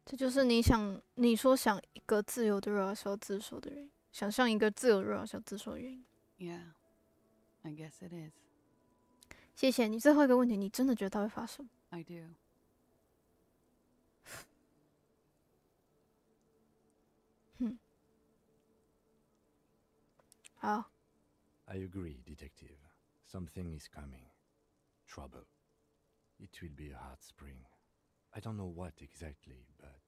这就是你说想一个自由的Royal要自首的原因，想象一个自由的Royal要自首的原因。Yeah, I guess it is. 谢谢你。最后一个问题，你真的觉得它会发生？ I do. 好。I agree, Detective. Something is coming. Trouble. It will be a hot spring. I don't know what exactly, but...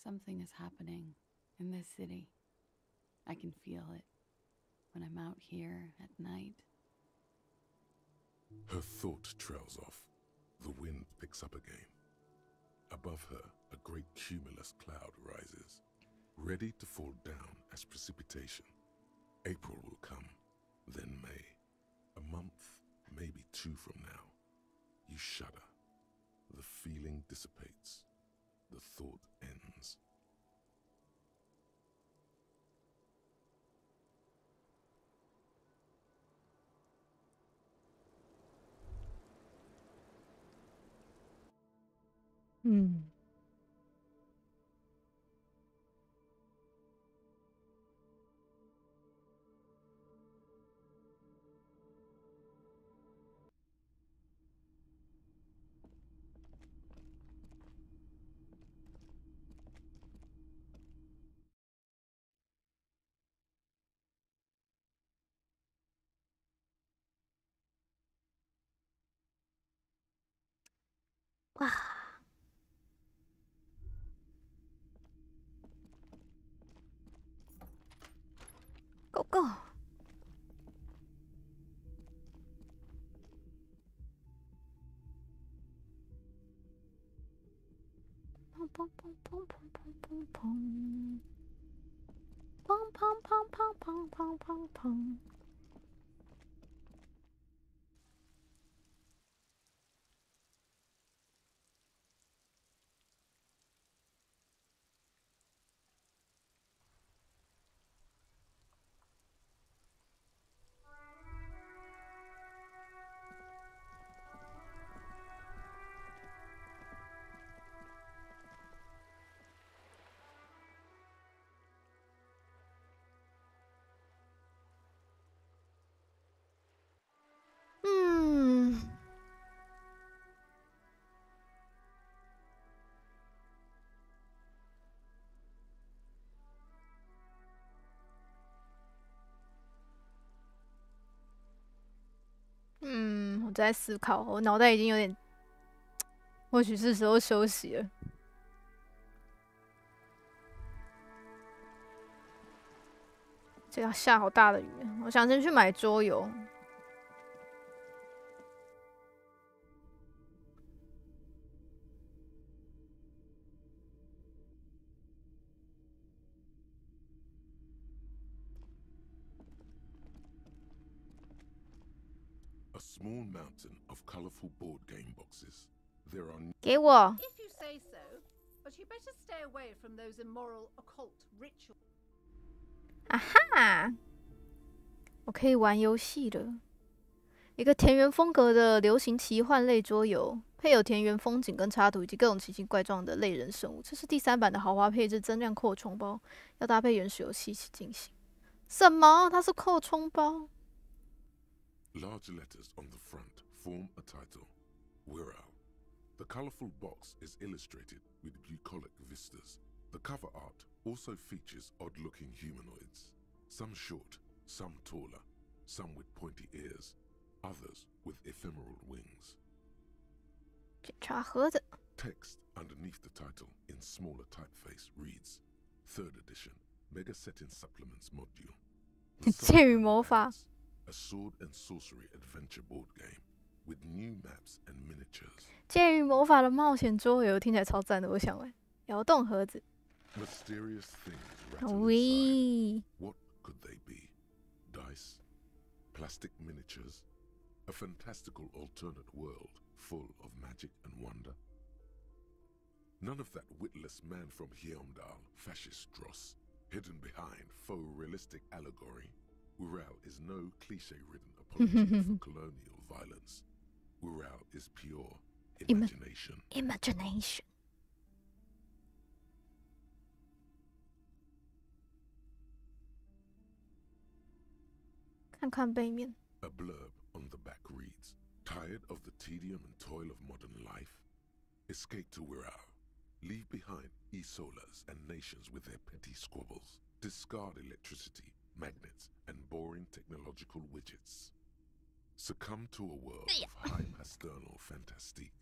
Something is happening in this city. I can feel it when I'm out here at night. Her thought trails off. The wind picks up again. Above her, a great cumulus cloud rises, ready to fall down as precipitation. April will come, then May. A month, maybe 2 from now. You shudder. The feeling dissipates. The thought ends. Hmm. 哇，Go Go！砰砰砰砰砰砰砰砰，砰砰砰砰砰砰砰砰。我在思考，我脑袋已经有点，或许是时候休息了。这要下好大的雨，我想先去买桌游。A small mountain of colorful board game boxes. There are 给我。 If you say so, but you better stay away from those immoral occult rituals. 啊哈！我可以玩游戏了。一个田园风格的流行奇幻类桌游，配有田园风景跟插图，以及各种奇形怪状的类人生物。这是第3版的豪华配置增量扩充包，要搭配原始游戏一起进行。什么？它是扩充包？ Large letters on the front form a title. Wirral. The colorful box is illustrated with bucolic vistas. The cover art also features odd-looking humanoids. Some short, some taller, some with pointy ears, others with ephemeral wings. 检查盒子。 Text underneath the title in smaller typeface reads, 3rd edition, Mega Setting Supplements Module. 剑与魔法。 A sword and sorcery adventure board game with new maps and miniatures. 剑与魔法的冒险桌游听起来超赞的，我想玩。摇动盒子。 Mysterious things rattle inside. What could they be? Dice? Plastic miniatures? A fantastical alternate world full of magic and wonder? None of that witless man from Heimdall, fascist dross, hidden behind faux realistic allegory. Wirral is no cliché-ridden apology for colonial violence. Wirral is pure imagination. Imagination. 看看背面。A blurb on the back reads, "Tired of the tedium and toil of modern life? Escape to Wirral. Leave behind Isolas and nations with their petty squabbles. Discard electricity, magnets, and boring technological widgets. Succumb to a world of high pasternal fantastique.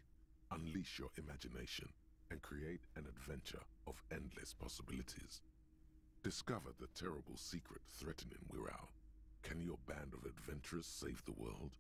Unleash your imagination and create an adventure of endless possibilities. Discover the terrible secret threatening Wirral. Can your band of adventurers save the world?"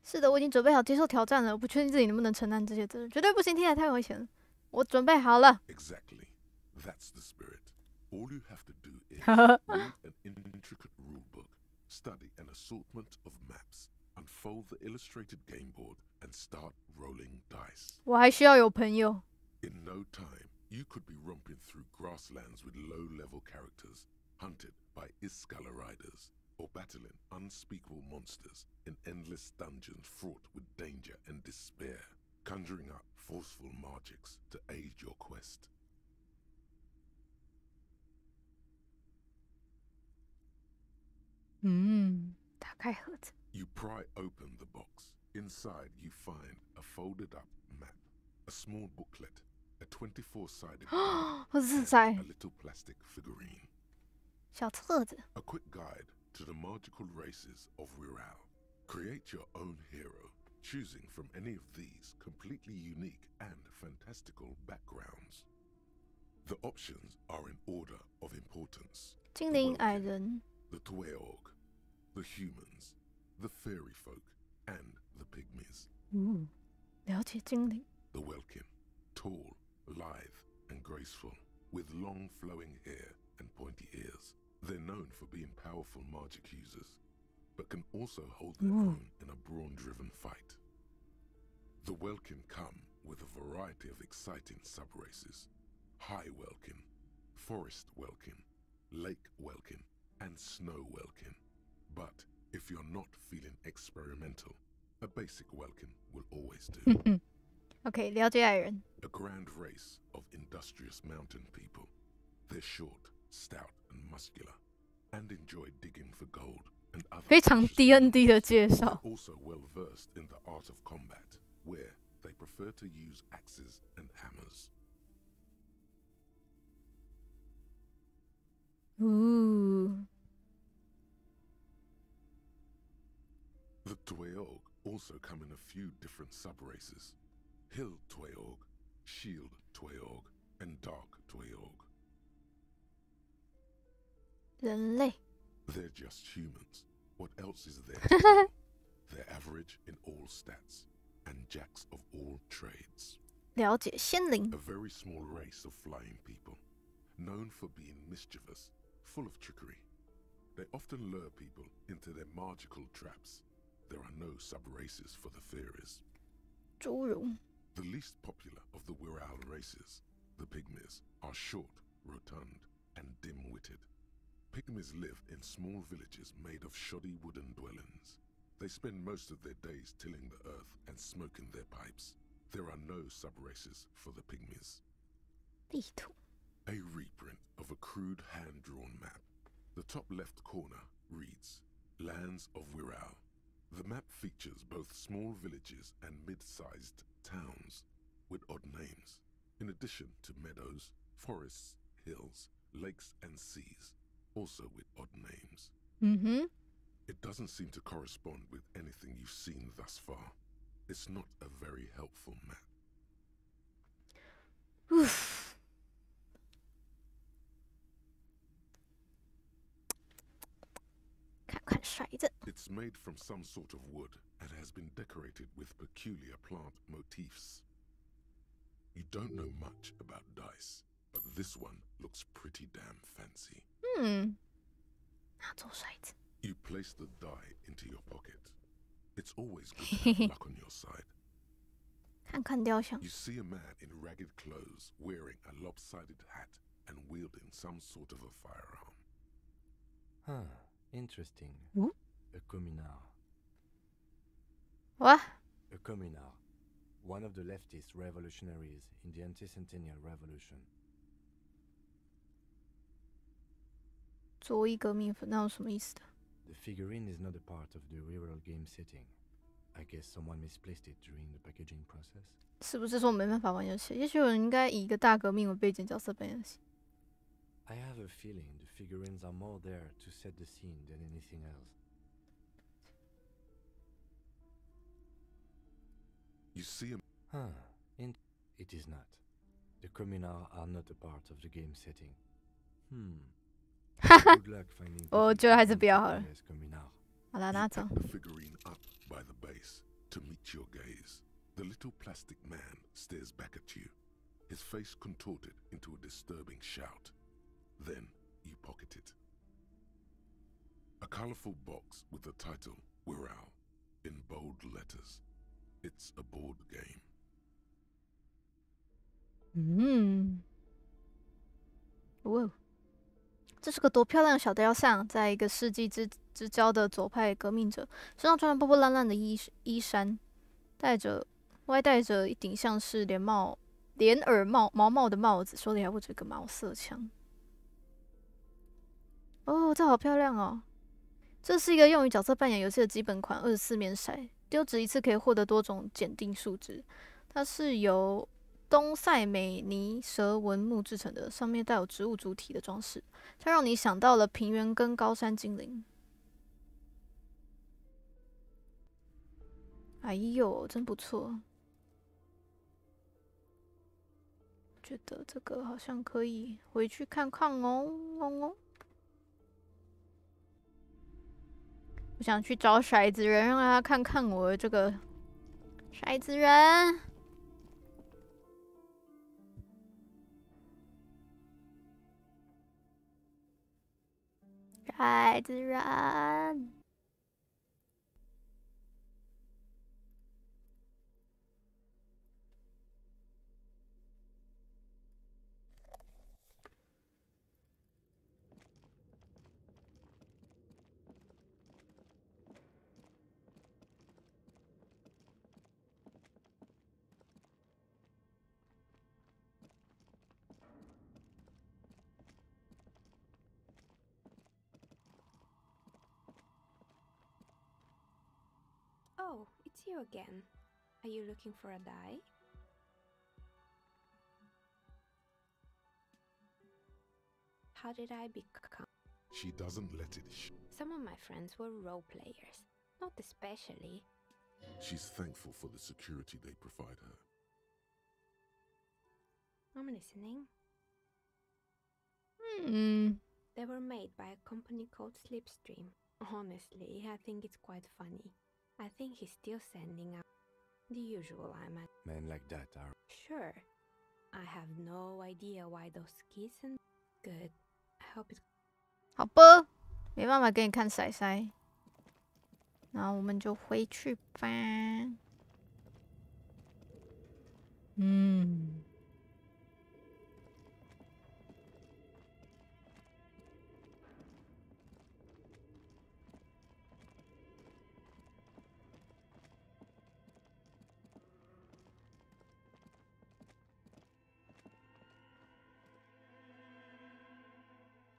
是的，我已经准备好接受挑战了。我不确定自己能不能承担这些责任，绝对不行，听起来太危险了。我准备好了。Exactly. That's the spirit. All you have to do is read an intricate rulebook, study an assortment of maps, unfold the illustrated game board, and start rolling dice. 我还需要有朋友。In no time, you could be romping through grasslands with low-level characters, hunted by Iskala riders, or battling unspeakable monsters in endless dungeons fraught with danger and despair, conjuring up forceful magics to aid your quest. 打开盒子。You pry open the box. Inside, you find a folded-up map, a small booklet, a 24-sided guide, 我是在 a little plastic figurine. 小册子。 A quick guide to the magical races of Wirral. Create your own hero, choosing from any of these completely unique and fantastical backgrounds. The options are in order of importance. 精灵矮人。 The Tweog, the humans, the fairy folk, and the pygmies. 了解精灵。 The Welkin, tall, lithe, and graceful, with long flowing hair and pointy ears. They're known for being powerful magic users, but can also hold their own in a brawn-driven fight. The Welkin come with a variety of exciting sub-races. High Welkin, Forest Welkin, Lake Welkin, and Snow Welkin. But if you're not feeling experimental, a basic Welkin will always do. OK， 了解矮人。 A grand race of industrious mountain people. They're short, stout, and muscular, and enjoy digging for gold and other 非常 D&D 的介绍。 Also well versed in the art of combat, where they prefer to use axes and hammers. 呜。 The Tweog also come in a few different sub-races. Hill Tweog, Shield Tweog, and Dark Tweog. 人类。 They're just humans. What else is there to do? They're average in all stats, and jacks of all trades. 了解仙灵。 A very small race of flying people, known for being mischievous, full of trickery. They often lure people into their magical traps. There are no sub-races for the fairies. 侏儒。 The least popular of the Wirral races, the pygmies, are short, rotund, and dim-witted. Pygmies live in small villages made of shoddy wooden dwellings. They spend most of their days tilling the earth and smoking their pipes. There are no sub-races for the pygmies. 地图。 A reprint of a crude hand-drawn map. The top left corner reads, Lands of Wirral. The map features both small villages and mid-sized towns with odd names, in addition to meadows, forests, hills, lakes, and seas, also with odd names. It doesn't seem to correspond with anything you've seen thus far. It's not a very helpful map. Oof. It's made from some sort of wood and has been decorated with peculiar plant motifs. You don't know much about dice, but this one looks pretty damn fancy. You place the die into your pocket. It's always good to have luck on your side. 看看雕像。 You see a man in ragged clothes wearing a lopsided hat and wielding some sort of a firearm. Huh, interesting. A communard. What? A communard. One of the leftist revolutionaries in the anti-centennial revolution. 左翼革命粉，那有什么意思的？ The figurine is not a part of the real game setting. I guess someone misplaced it during the packaging process. 是不是说我没办法玩游戏？也许有人应该以一个大革命为背景角色扮演游戏。I have a feeling the figurines are more there to set the scene than anything else. You see him? It is not. The communards are not a part of the game setting. Good luck finding. 我觉得还是不要好了。 communard. 好了，拿走。 The figurine up by the base to meet your gaze. The little plastic man stares back at you, his face contorted into a disturbing shout. Then you pocket it. A colorful box with the title "We're Out" in bold letters. It's a board game. 哇，这是个多漂亮的小雕像，在一个世纪之交的左派革命者，身上穿着破破烂烂的衣衫，外戴着一顶像是连耳毛的帽子，手里还握着个毛瑟枪。哦，这好漂亮哦！这是一个用于角色扮演游戏的基本款24面骰，丢掷一次可以获得多种检定数值。它是由东塞美尼蛇纹木制成的，上面带有植物主体的装饰，它让你想到了平原跟高山精灵。哎呦，真不错！觉得这个好像可以回去看看哦。我想去找骰子人，让他看看我的这个骰子人。骰子人。Oh, it's you again. Are you looking for a die? How did I become? She doesn't let it Some of my friends were role players. Not especially. She's thankful for the security they provide her. I'm listening. They were made by a company called Slipstream. Honestly, I think it's quite funny. I think he's still sending out the usual I'm at. Men like that are... Sure. I have no idea why those kids and... Good. I hope it's... 好吧，没办法给你看骰骰，然后我们就回去吧。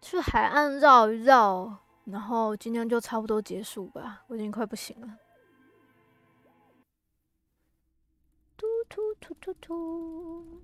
去海岸绕一绕，然后今天就差不多结束吧，我已经快不行了。突突突突突。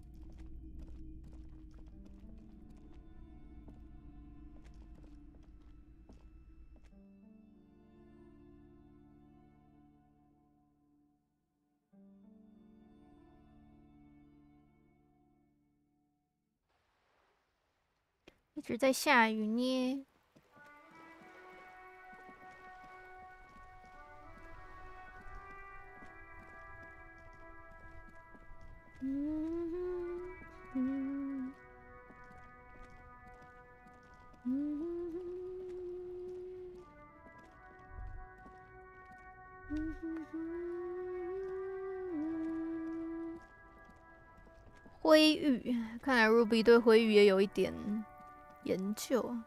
一直在下雨呢。灰玉，看来 Ruby 对灰玉也有一点研究。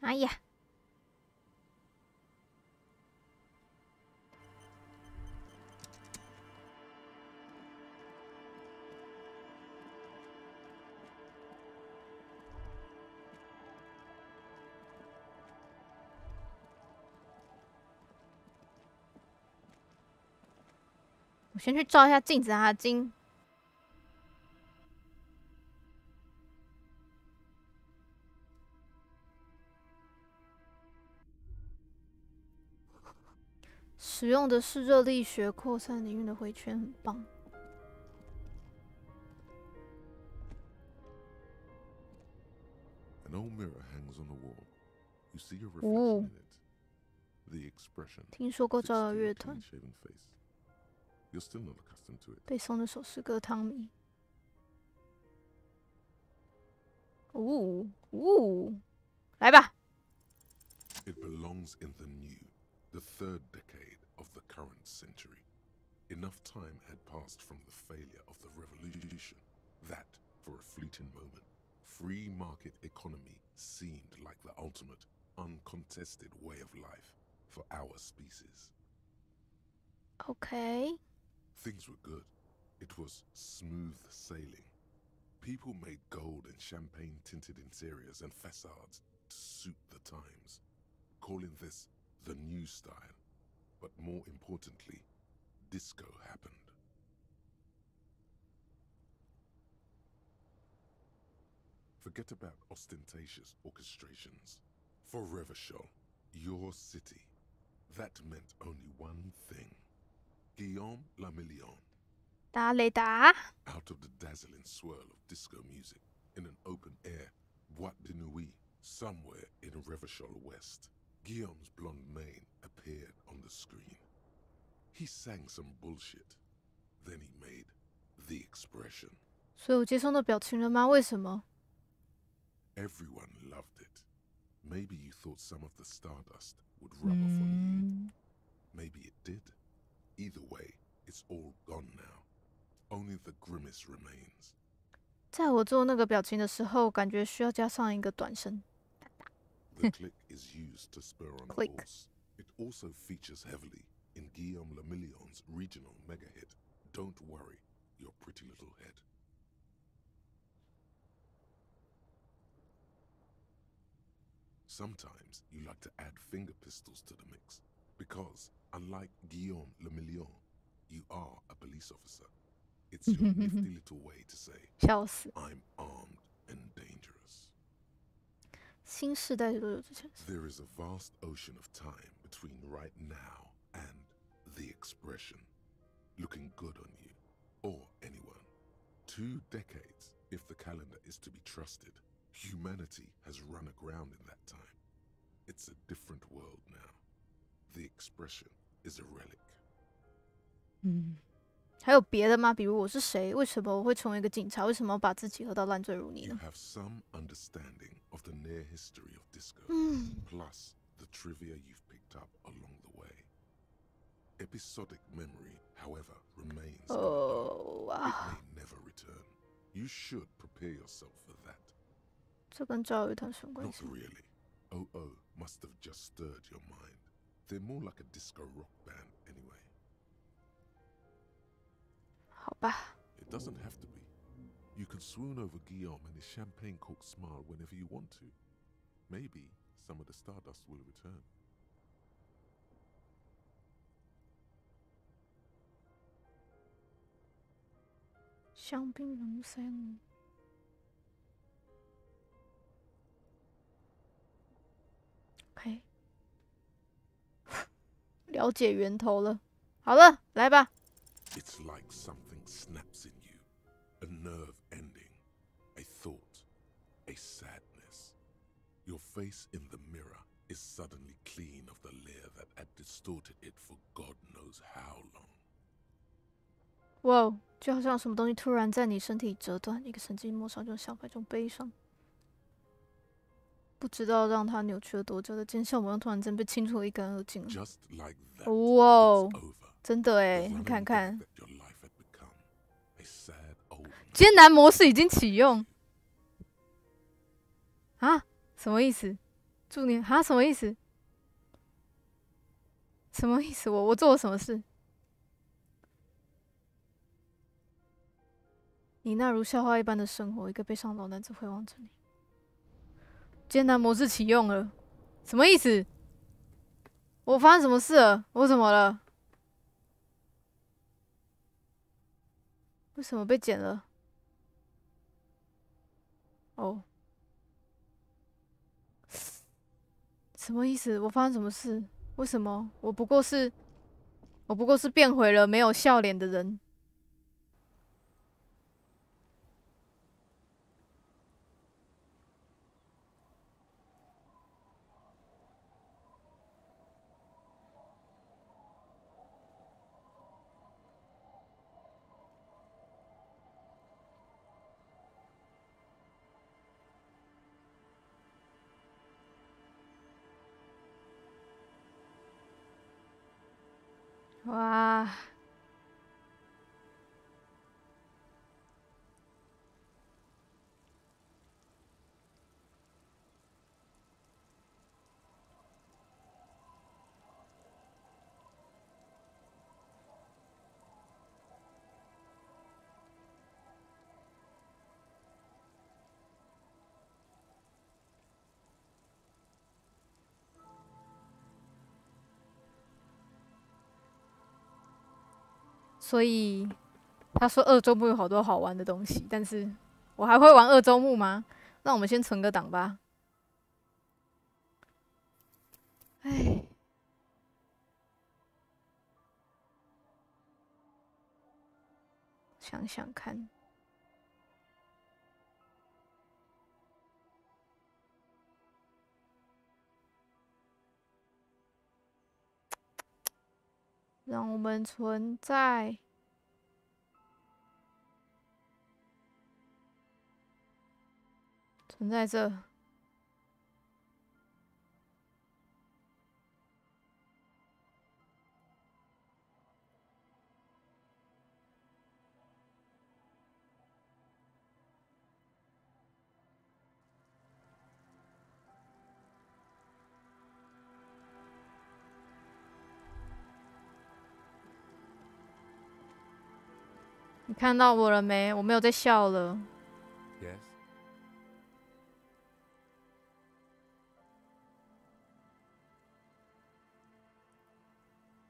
哎呀！我先去照一下镜子啊，金。使用的是热力学扩散领域的回圈，很棒。An old mirror hangs on the wall. You see your reflection in it. The expression. 听说过招摇乐团。 You're still not accustomed to it. 背诵的首诗歌汤米。来吧。 It belongs in the new, the third decade of the current century. Enough time had passed from the failure of the revolution that, for a fleeting moment, free market economy seemed like the ultimate, uncontested way of life for our species. Okay. Things were good. It was smooth sailing. People made gold and champagne-tinted interiors and facades to suit the times, calling this the new style. But more importantly, disco happened. Forget about ostentatious orchestrations. For Revachol, your city, that meant only one thing. Guillaume Lamillion. Out of the dazzling swirl of disco music, in an open-air boîte de nuit, somewhere in Revachol West, Guillaume's blonde mane appeared on the screen. He sang some bullshit. Then he made the expression. 所以我接受到表情了吗？为什么？ Everyone loved it. Maybe you thought some of the stardust would rub off on you. Maybe it did. Either way, it's all gone now. Only the grimace remains. 在我做那个表情的时候，感觉需要加上一个短声。 The click is used to spur on the horse. It also features heavily in Guillaume Lamillion's regional mega hit, Don't Worry, Your Pretty Little Head. Sometimes you like to add finger pistols to the mix, because, unlike Guillaume Lamillion, you are a police officer. It's your nifty little way to say, I'm armed and dangerous. 新世代都有这件事。 There is a vast ocean of time between right now and the expression, looking good on you, or anyone. 2 decades, if the calendar is to be trusted. Humanity has run aground in that time. It's a different world now. The expression is a relic. 还有别的吗？比如我是谁？为什么我会成为一个警察？为什么要把自己喝到烂醉如泥 You 呢？ have some understanding of the near history of disco, plus the trivia you've picked up along the way. Episodic memory, however, remains. Oh, It may never return. You should prepare yourself for that. 这跟招摇乐团什么关 Not 系？ really. OO must have just stirred your mind. They're more like a disco rock band anyway. 好吧。 It doesn't have to be. You can swoon over Guillaume and his champagne cork smile whenever you want to. Maybe some of the stardust will return. 香槟人生。OK， 了解源头了。好了，来吧。 It's like something snaps in you. A nerve ending. A thought. A sadness. Your face in the mirror is suddenly clean of the layer that had distorted it for God knows how long. 哇，就好像什么东西突然在你身体折断，一个神经末梢就想法一种悲伤，不知道让它扭曲了多久的尖笑模样，突然间被清除得一干二净了。 Just like that, 哇 it's over. 真的哎， The 你看 running 看 gag，that your life had become. A sad old 艰难模式已经启用啊？什么意思？祝你哈什么意思？什么意思？我做了什么事？你那如笑话一般的生活，一个悲伤老男子会望着你。艰难模式启用了，什么意思？我发生什么事了？我怎么了？为什么被剪了？哦，什么意思？我发生什么事？为什么？我不过是变回了没有笑脸的人。哇！所以他说二周目有好多好玩的东西，但是我还会玩二周目吗？那我们先存个档吧。唉，想想看。让我们存在这。你看到我了没？我没有在笑了。Yes.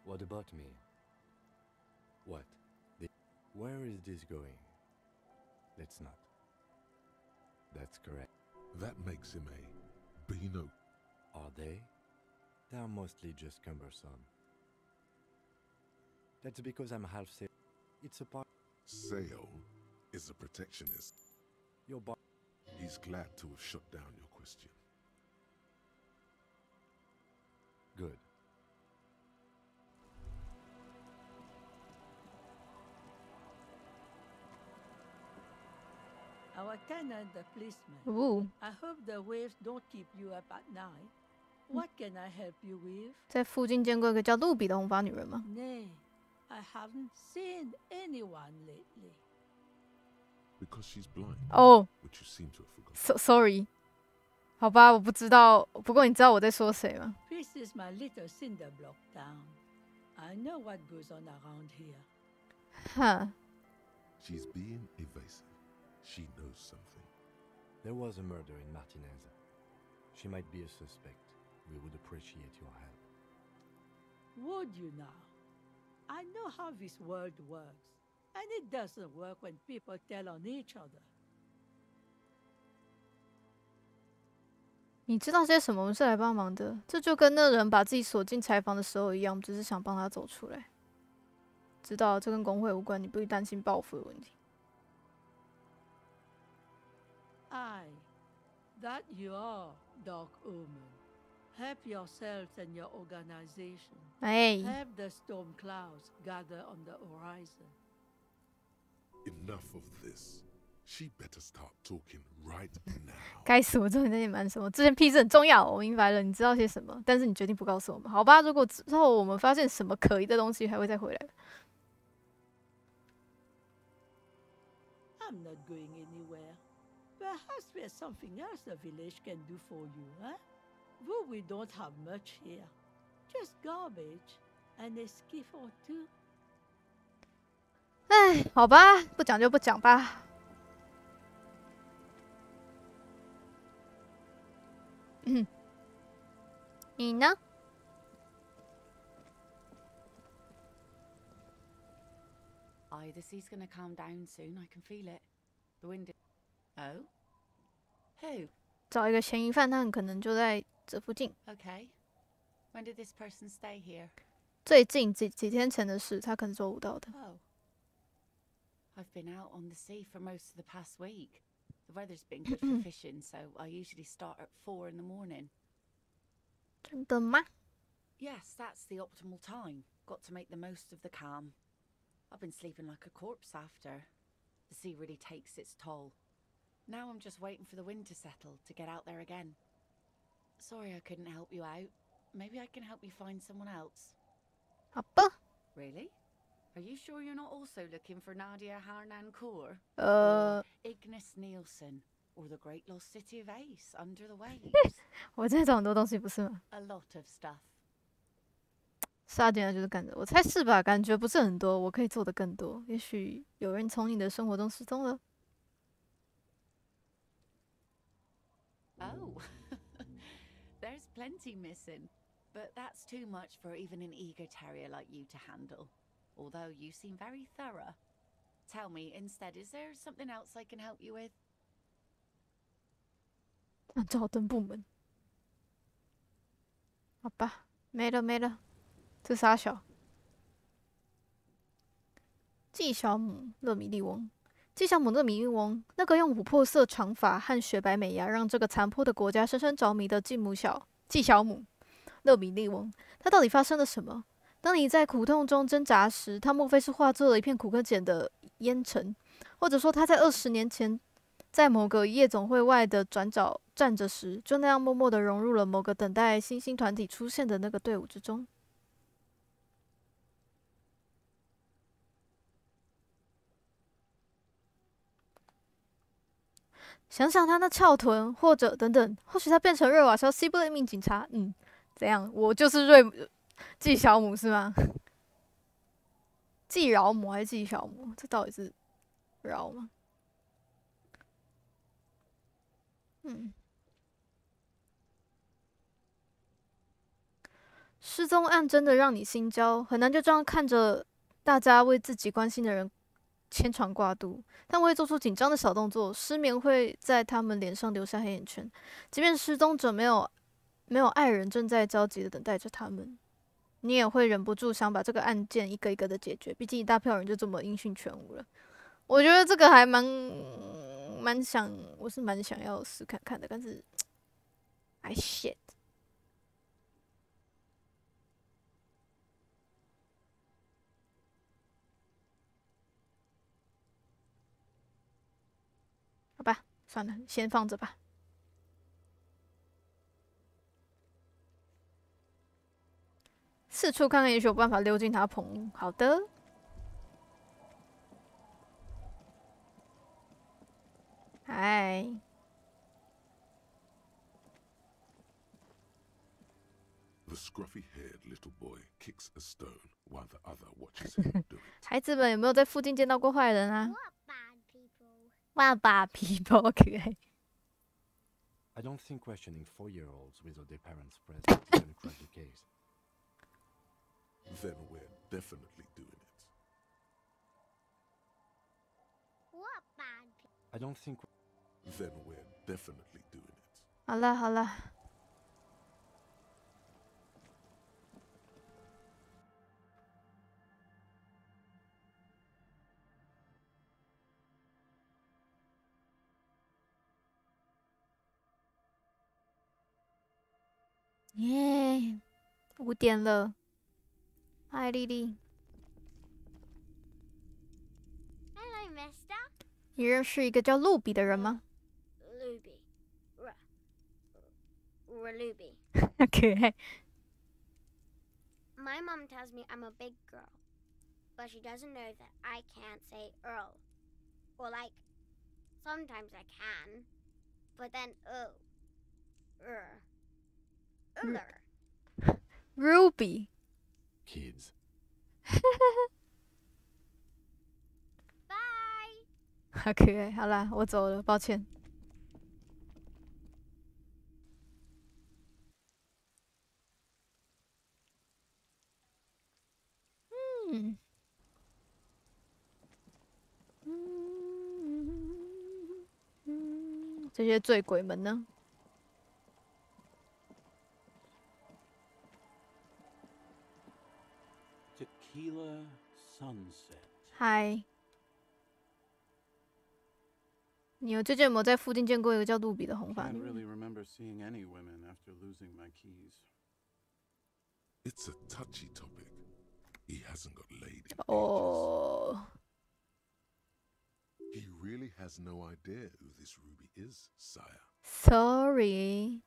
What about me? What? Where is this going? Let's not. That's correct. That makes him a Beano. Are they? They are mostly just cumbersome. That's because I'm half safe. It's a part. Sale is a protectionist. Your boss. He's glad to have shut down your question. Good. Our tenant, the policeman. Ooh. I hope the waves don't keep you up at night. What can I help you with? 在附近见过一个叫露比的红发女人吗？ Nay, I haven't seen anyone lately. Because she's blind. Oh. Which you seem to have forgotten. Sorry. 好吧，我不知道。不过你知道我在说谁吗？ This is my little cinder block town. I know what goes on around here. Huh. She's being evasive. She knows something. There was a murder in Martinez. She might be a suspect. We would appreciate your help. Would you now? I know how this world works, and it doesn't work when people tell on each other. 你知道些什么？我们是来帮忙的。这就跟那人把自己锁进柴房的时候一样，我们只是想帮他走出来。知道这跟工会无关，你不用担心报复的问题。Aye, that you are, Dark Omen. Help yourselves and your organization. Hey. Help the storm clouds gather on the horizon. Enough of this. She better start talking right now. 该死，我知道你在隐瞒什么。这件屁事很重要，我明白了。你知道些什么？但是你决定不告诉我们，好吧？如果之后我们发现什么可疑的东西，还会再回来。I'm not going anywhere. Perhaps there's something else the village can do for you, huh? Well, we don't have much here. Just garbage and a skiff or two. 哎，好吧，不讲就不讲吧。你呢？ The sea's gonna calm down soon. I can feel it. The wind. Oh, who? 找一个嫌疑犯，他很可能就在这附近。Okay. When did this person stay here? 最近几天前的事，他可能周五到的。Oh. I've been out on the sea for most of the past week. The weather's been good for fishing, so I usually start at 4 in the morning. 真的吗？ Yes, that's the optimal time. Got to make the most of the calm. I've been sleeping like a corpse after. The sea really takes its toll. Now I'm just waiting for the wind to settle to get out there again. Sorry I couldn't help you out. Maybe I can help you find someone else. 好吧。 Really? Are you sure you're not also looking for Nadia Harnoncourt? Ignis Nielsen? Or the great lost city of Ace under the waves? 我在找很多东西，不是吗？ A lot of stuff. 杀进来就是干着，我猜是吧？感觉不是很多，我可以做的更多。也许有人从你的生活中失踪了。Oh, there's plenty missing, but that's too much for even an eager terrier like you to handle. Although you seem very thorough. Tell me instead, is there something else I can help you with? 照灯部门，好吧，没了。这傻小，纪晓姆勒米利翁，那个用琥珀色长发和雪白美牙让这个残破的国家深深着迷的纪晓姆勒米利翁，他到底发生了什么？当你在苦痛中挣扎时，他莫非是化作了一片苦根碱的烟尘，或者说他在20年前在某个夜总会外的转角站着时，就那样默默地融入了某个等待新兴团体出现的那个队伍之中？想想他那翘臀，或者等等，或许他变成瑞瓦肖西部的一名警察。怎样？我就是纪晓姆是吗？纪饶姆还是纪晓姆？这到底是饶吗？失踪案真的让你心焦，很难就这样看着大家为自己关心的人牵肠挂肚，他们会做出紧张的小动作，失眠会在他们脸上留下黑眼圈。即便失踪者没有爱人正在着急的等待着他们，你也会忍不住想把这个案件一个一个的解决。毕竟一大票人就这么音讯全无了。我觉得这个还我是蛮想要试看看的，但是，I shit。好吧，算了，先放着吧。四处看看，也许有办法溜进他棚屋。好的。嗨。The scruffy-haired little boy kicks a stone while the other watches him do it. 孩子们有没有在附近见到过坏人啊？ What bad people？ 可爱。I don't think questioning 4-year-olds without their parents present is gonna crack the case. Then we're definitely doing it. What bad people? I don't think. Then we're definitely doing it. 好了好了。耶，5点了。嗨，丽丽。Hello, mister. 你认识一个叫露比的人吗 Ruby. Ruby. 可爱。My mom tells me I'm a big girl, but she doesn't know that I can't say Earl. Or like, sometimes I can, but then Ruby。Kids。好可爱，好啦，我走了，抱歉。这些醉鬼们呢？Tequila Sunset。嗨，你最近有没有在附近见过一个叫露比的红发女人？ It's a touchy topic. He hasn't got laid in Oh. He really has no idea who this Ruby is, sire. Sorry.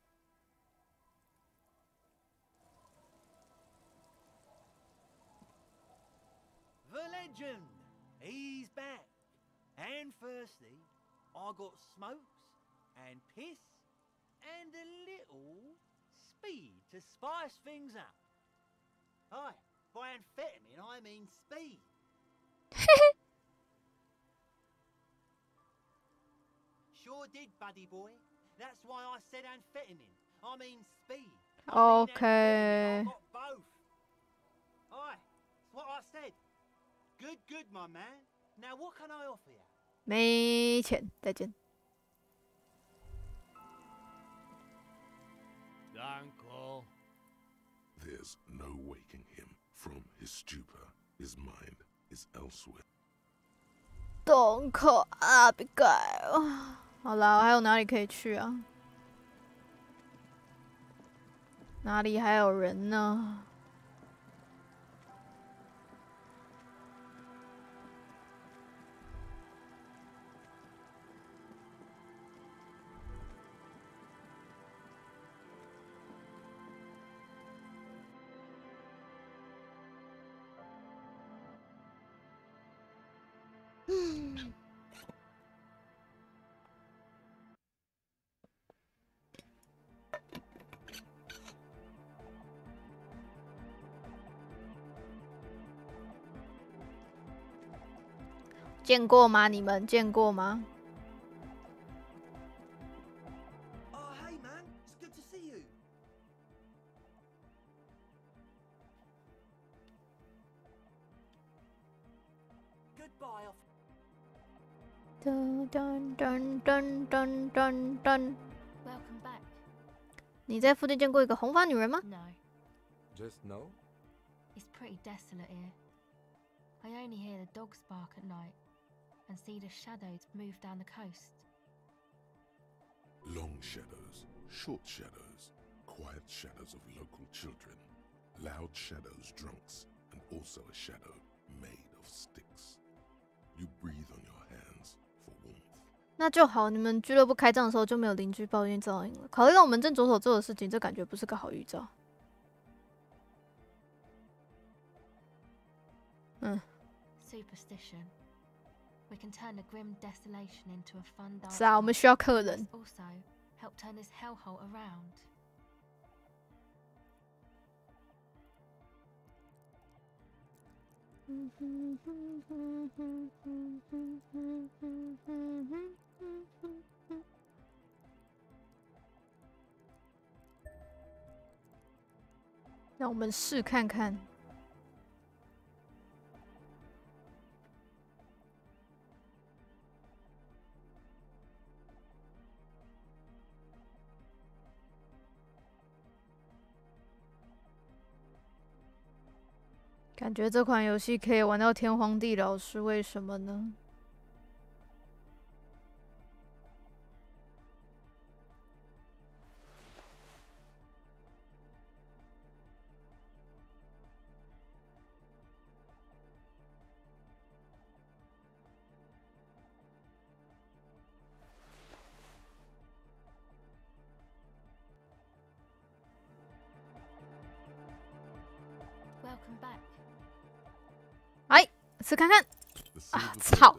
The legend, he's back. And firstly, I got smokes and piss and a little speed to spice things up. Hi, by amphetamine I mean speed. Sure did, buddy boy. That's why I said amphetamine. I mean speed. Okay. I got both. Hi, that's what I said. Good, my man. Now what can I offer you? 没钱，再见。Uncle. There's no waking him from his stupor. His mind is elsewhere. 洞口阿比盖，好啦，还有哪里可以去啊？哪里还有人呢？见过吗？你们见过吗？ Oh, hey man, it's good to see you. Goodbye. Dun dun dun dun dun dun dun. Welcome back. 你在附近见过一个红发女人吗 No. Just no? It's pretty desolate here. I only hear the dogs bark at night and see the shadows move down the coast. Long shadows, short shadows, quiet shadows of local children, loud shadows, drunks, and also a shadow made of sticks. You breathe on your hands for warmth. 那就好，你们俱乐部开张的时候就没有邻居抱怨噪音了。考虑到我们正着手做的事情，这感觉不是个好预兆。Superstition. We can turn the grim desolation into a fun dance. 是啊，我们需要客人。 Also, help turn this hellhole around. Mm-hmm. 让我们试看看。感觉这款游戏可以玩到天荒地老，是为什么呢？ Welcome back. 哎，试看看。啊，操！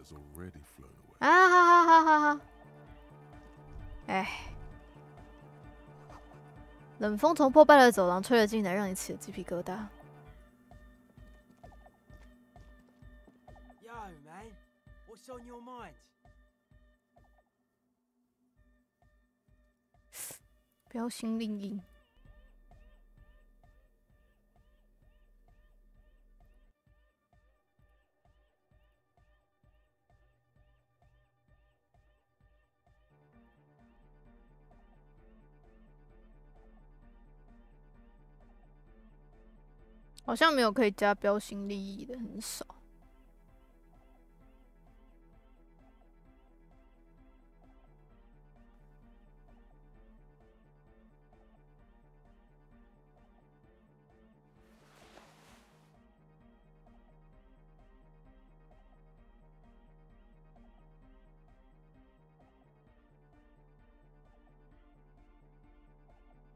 啊，好。哎，冷风从破败的走廊吹了进来，让你起了鸡皮疙瘩。Yo, man, what's on your mind? 标新立异。好像没有可以加标新立异的，很少。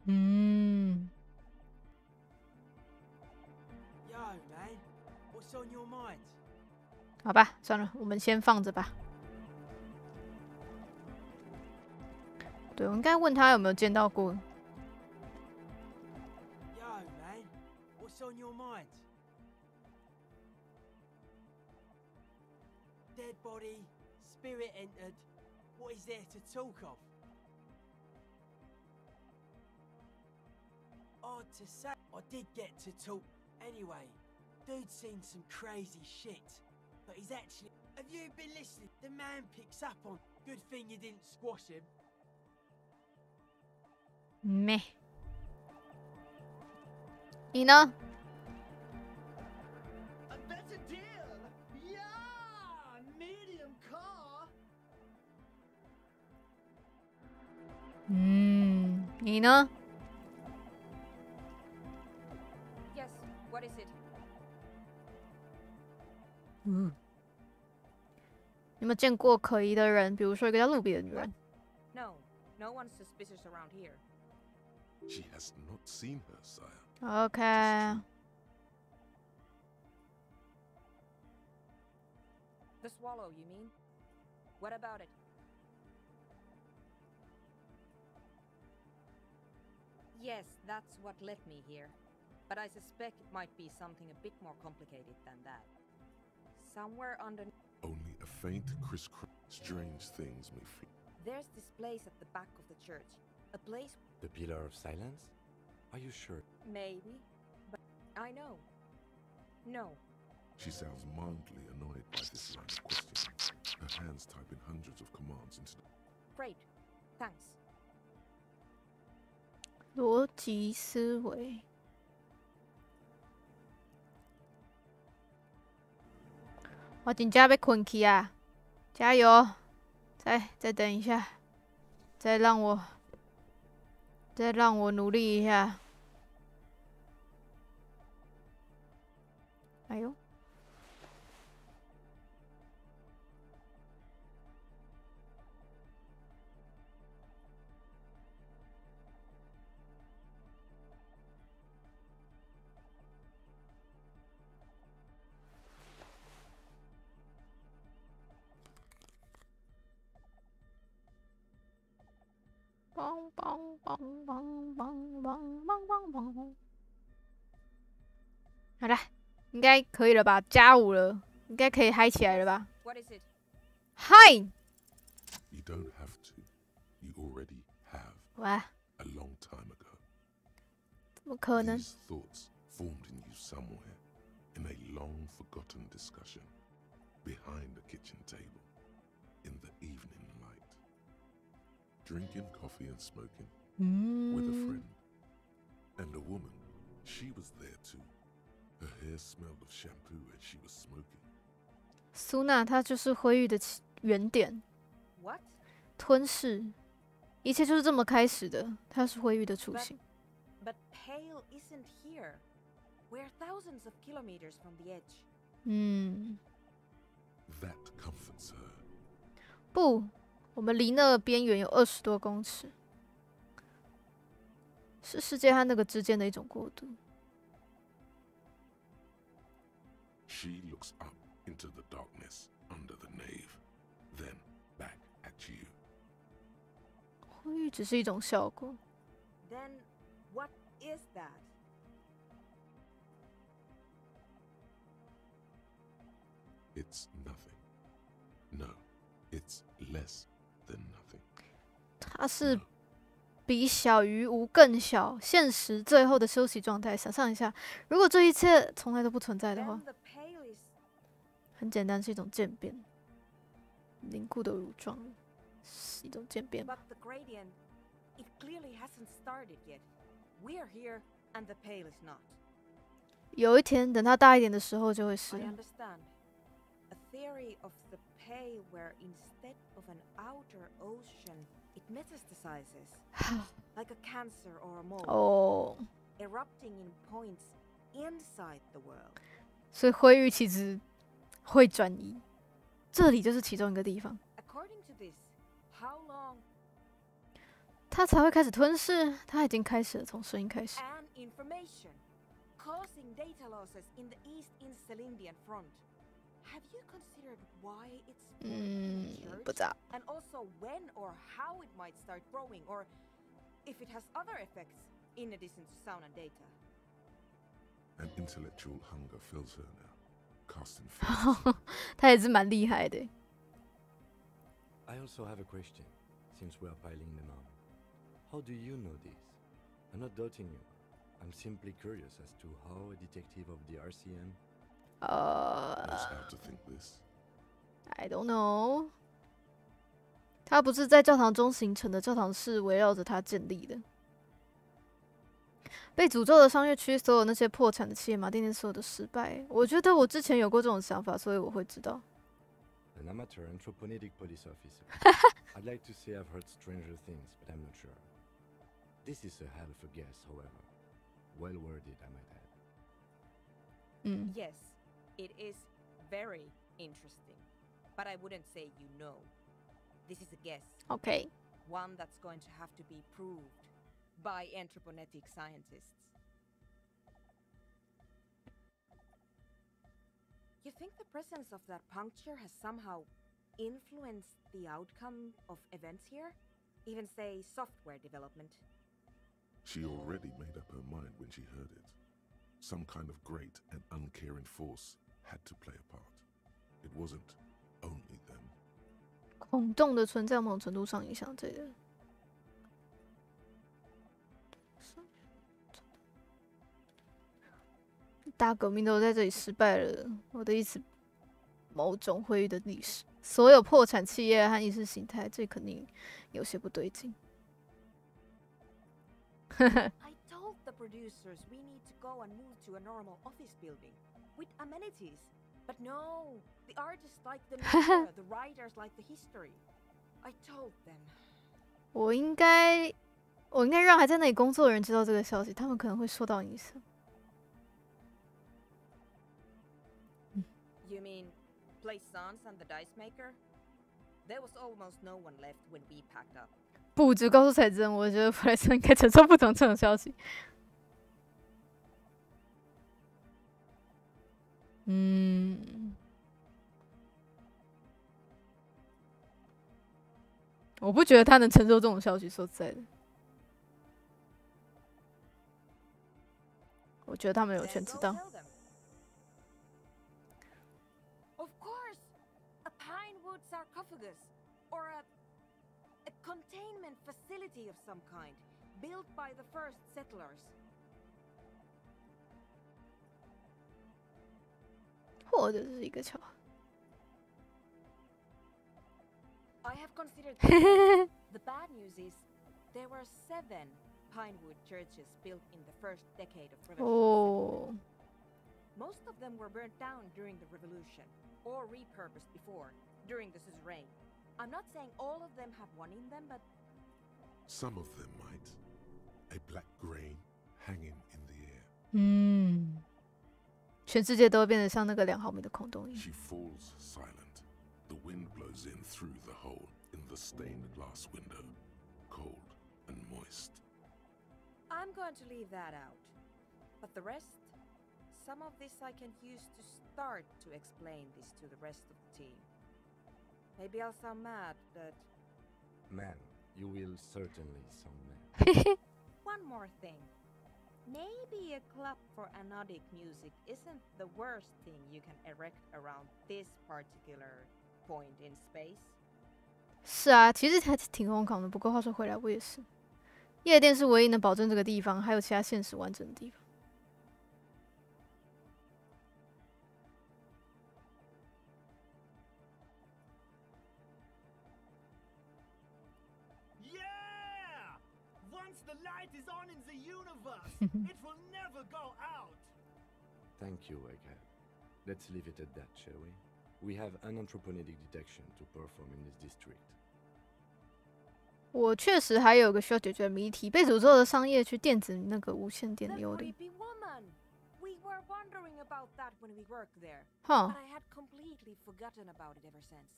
嗯。 Yo, man, what's on your mind? 好吧，算了，我们先放着吧。对，我应该问他有没有见到过。Yo, man, what's on your mind? Dead body, spirit entered. What is there to talk of? Odd to say, I did get to talk. Anyway, dude's seen some crazy shit, but he's actually... Have you been listening? The man picks up on... Good thing you didn't squash him. 没。你呢？ A better deal! Yeah! Medium car! 嗯，你呢？ Yes, what is it? 嗯，有没有见过可疑的人？比如说一个叫露比的女人。No, no one's suspicious around here. She has not seen her, sire. Okay. The swallow, you mean? What about it? Yes, that's what led me here. But I suspect it might be something a bit more complicated than that. Somewhere under... Only a faint criss-cross. Strange things may flee. There's this place at the back of the church. A place... The Pillar of Silence? Are you sure? Maybe. But I know. No. She sounds mildly annoyed by this line of questioning. Her hands typing hundreds of commands into... Great. Thanks. 逻辑思维。我真正要困去啊！加油！再等一下，再让我努力一下。哎呦！梆梆梆梆梆梆梆梆梆。好了，应该可以了吧？加5了，应该可以嗨起来了吧？ What is it? 嗨！ You don't have to. You already have. 喂， A long time ago. 怎么可能？ These thoughts formed in you somewhere, in a long-forgotten discussion, behind the kitchen table, in the evening light. Drinking coffee and smoking with a friend. And a woman, she was there too. Her hair smelled of shampoo and she was smoking. 苏娜，她就是灰域的原点。 What? 吞噬，一切就是这么开始的。她是灰域的雏形。 But Pale isn't here. We're thousands of kilometers from the edge. 嗯。 That comforts her. 不，我们离那个边缘有20多公尺，是世界和那个之间的一种过渡。 She looks up into the darkness under the nave, then back at you. 灰域只是一种效果。 Then What is that? It's nothing. No, it's less than nothing. 它是比小于无更小，现实最后的休息状态。想象一下，如果这一切从来都不存在的话，很简单，是一种渐变。凝固的乳状是一种渐变。But the gradient, it clearly hasn't started yet. We're here, and the pale is not. 有一天，等它大一点的时候，就会是。I understand. A theory of the pale where instead of an outer ocean, it metastasizes, like a cancer or a mole, erupting in points inside the world. 所以灰域其实会转移，这里就是其中一个地方。According to this, how long? 它才会开始吞噬，它已经开始了，从声音开始。And information, causing data losses in the East Insulindian front. Have you considered why it's 不知道。 And also when or how it might start growing, or if it has other effects in addition to sound and data? An intellectual hunger fills her now, casting fears. 他也是蛮厉害的。I also have a question, since we are piling them on. How do you know this? I'm not doubting you. I'm simply curious as to how a detective of the RCM. knows how to think this. I don't know. 他不是在教堂中形成的，教堂是围绕着他建立的。被诅咒的商业区，所有那些破产的企业，马丁店所有的失败，我觉得我之前有过这种想法，所以我会知道。An amateur anthropomedic police officer. I'd like to say I've heard stranger things, but I'm not sure. This is a hell of a guess, however. Well worded, I might add. Yes, it is very interesting, but I wouldn't say you know. This is a guess. Okay. One that's going to have to be proved by anthroponetic scientists. You think the presence of that puncture has somehow influenced the outcome of events here? Even, say, software development? She already made up her mind when she heard it. Some kind of great and uncaring force had to play a part. It wasn't only them. 孔洞的存在某种程度上影响这个。大革命都在这里失败了。我的意思，某种会议的历史，所有破产企业和意识形态，这肯定有些不对劲。I told the producers we need to go and move to a normal office building with amenities. But no, the artists like the nature, the writers like the history. I told them. 我应该让还在那里工作的人知道这个消息，他们可能会受到影响。You mean Plaisance and the dice maker? There was almost no one left when we packed up. 不，只告诉彩珍，我觉得普莱森应该承受不懂这种消息。我不觉得他能承受这种消息。说实在的，我觉得他们有权知道。Of course, a pine wood sarcophagus, or a containment facility of some kind, built by the first settlers. 或者是一个桥。I have considered that. The bad news is there were 7 pinewood churches built in the first decade of revolution. Most of them were burnt down during the revolution, or repurposed before, during the suzerain. I'm not saying all of them have one in them, but some of them might. A black grain hanging in the air. 全世界都会变得像那个2毫米的孔洞一样。 She falls silent. The wind blows in through the hole in the stained glass window, cold and moist. I'm going to leave that out. But the rest, some of this I can use to start to explain this to the rest of the team. Maybe I'll sound mad, but... Man, you will certainly sound mad. One more thing. Maybe a club for anodic music isn't the worst thing you can erect around this particular point in space. 是啊，其实还挺空旷的。不过话说回来，我也是，夜店是唯一能保证这个地方还有其他现实完整的地方。Yeah! Once the light is on in the universe, it will never go out. Thank you, Egghead. Let's leave it at that, shall we? We have unanthropomorphic detection to perform in this district. 我确实还有个需要解决的谜题：被诅咒的商业区电子那个无线电的幽灵。We were wondering about that when we worked there, Huh. but I had completely forgotten about it ever since.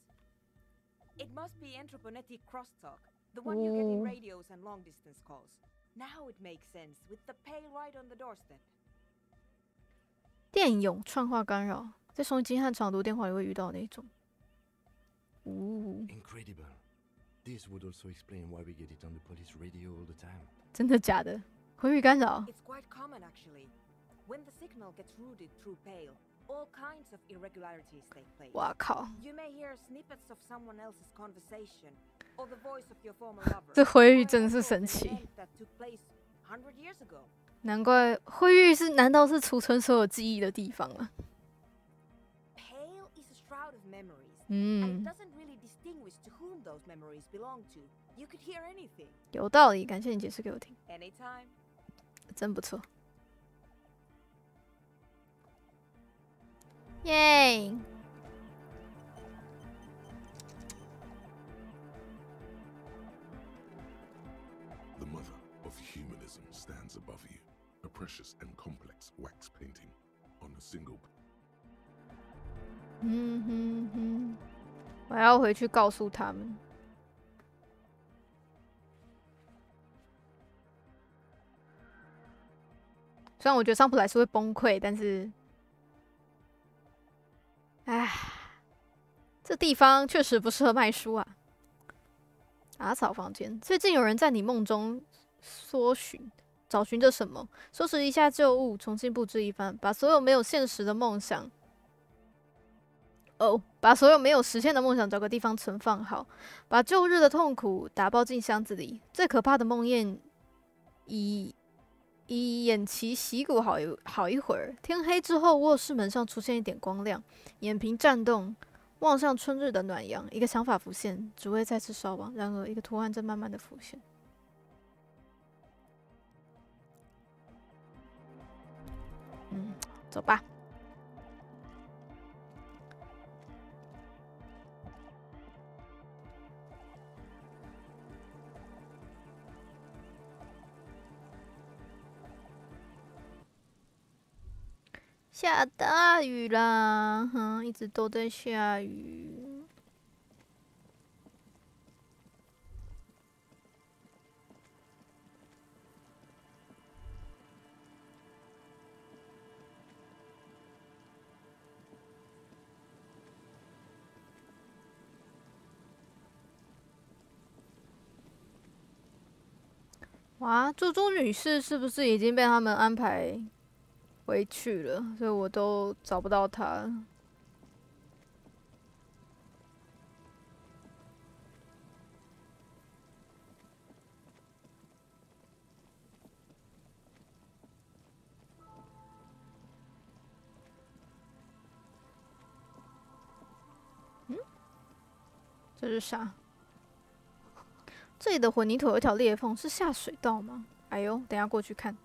It must be anthroponetic crosstalk, the one you get in radios and long-distance calls. Now it makes sense with the pale right on the doorstep. 电泳串话干扰，在收音机和长途电话里会遇到那种。Incredible. This would also explain why we get it on the police radio all the time. 真的假的？回语干扰？ It's quite common actually. When the signal gets routed through pale, all kinds of irregularities take place. 哇靠！ You may hear snippets of someone else's conversation, or the voice of your former lover. 这回语真的是神奇。 That took place 100 years ago. 难怪会语难道是储存所有记忆的地方吗？ Pale is a shroud of memories, and it doesn't really distinguish to whom those memories belong to. You could hear anything. 有道理，感谢你解释给我听。 Anytime. 真不错。耶！ The mother of humanism stands above you, a precious and complex wax painting on a single. 我要回去告诉他们。虽然我觉得桑普莱斯会崩溃，但是，唉，这地方确实不适合卖书啊。阿草房间，最近有人在你梦中找寻着什么？收拾一下旧物，重新布置一番，把所有没有现实的梦想。把所有没有实现的梦想找个地方存放好，把旧日的痛苦打包进箱子里。最可怕的梦魇以偃旗息鼓好一会儿。天黑之后，卧室门上出现一点光亮，眼皮颤动，望向春日的暖阳。一个想法浮现，只为再次烧亡。然而，一个图案正慢慢的浮现。走吧。下大雨啦，一直都在下雨。哇，猪猪女士是不是已经被他们安排回去了？所以我都找不到她。这是啥？这里的混凝土有一条裂缝，是下水道吗？哎呦，等一下过去看。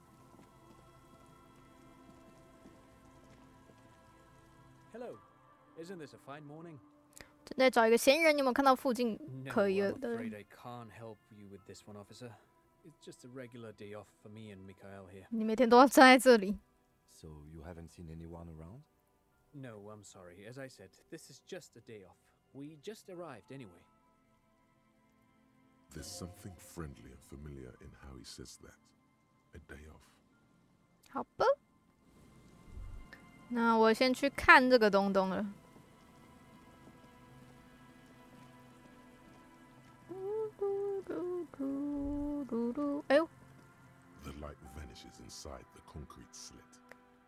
Hello, isn't this a fine morning? 正在找一个嫌疑人，你有没有看到附近 No, 可疑 I'm 的 afraid 人？ I can't help you with this one, officer. It's just a regular day off for me and Mikhail here. 你每天都要站在这里。 So you haven't seen anyone around? No, I'm sorry. As I said, this is just a day off. We just arrived anyway. There's something friendly and familiar in how he says that. A day off. 好吧，那我先去看这个东东了。哎呦！ The light vanishes in inside the concrete slit.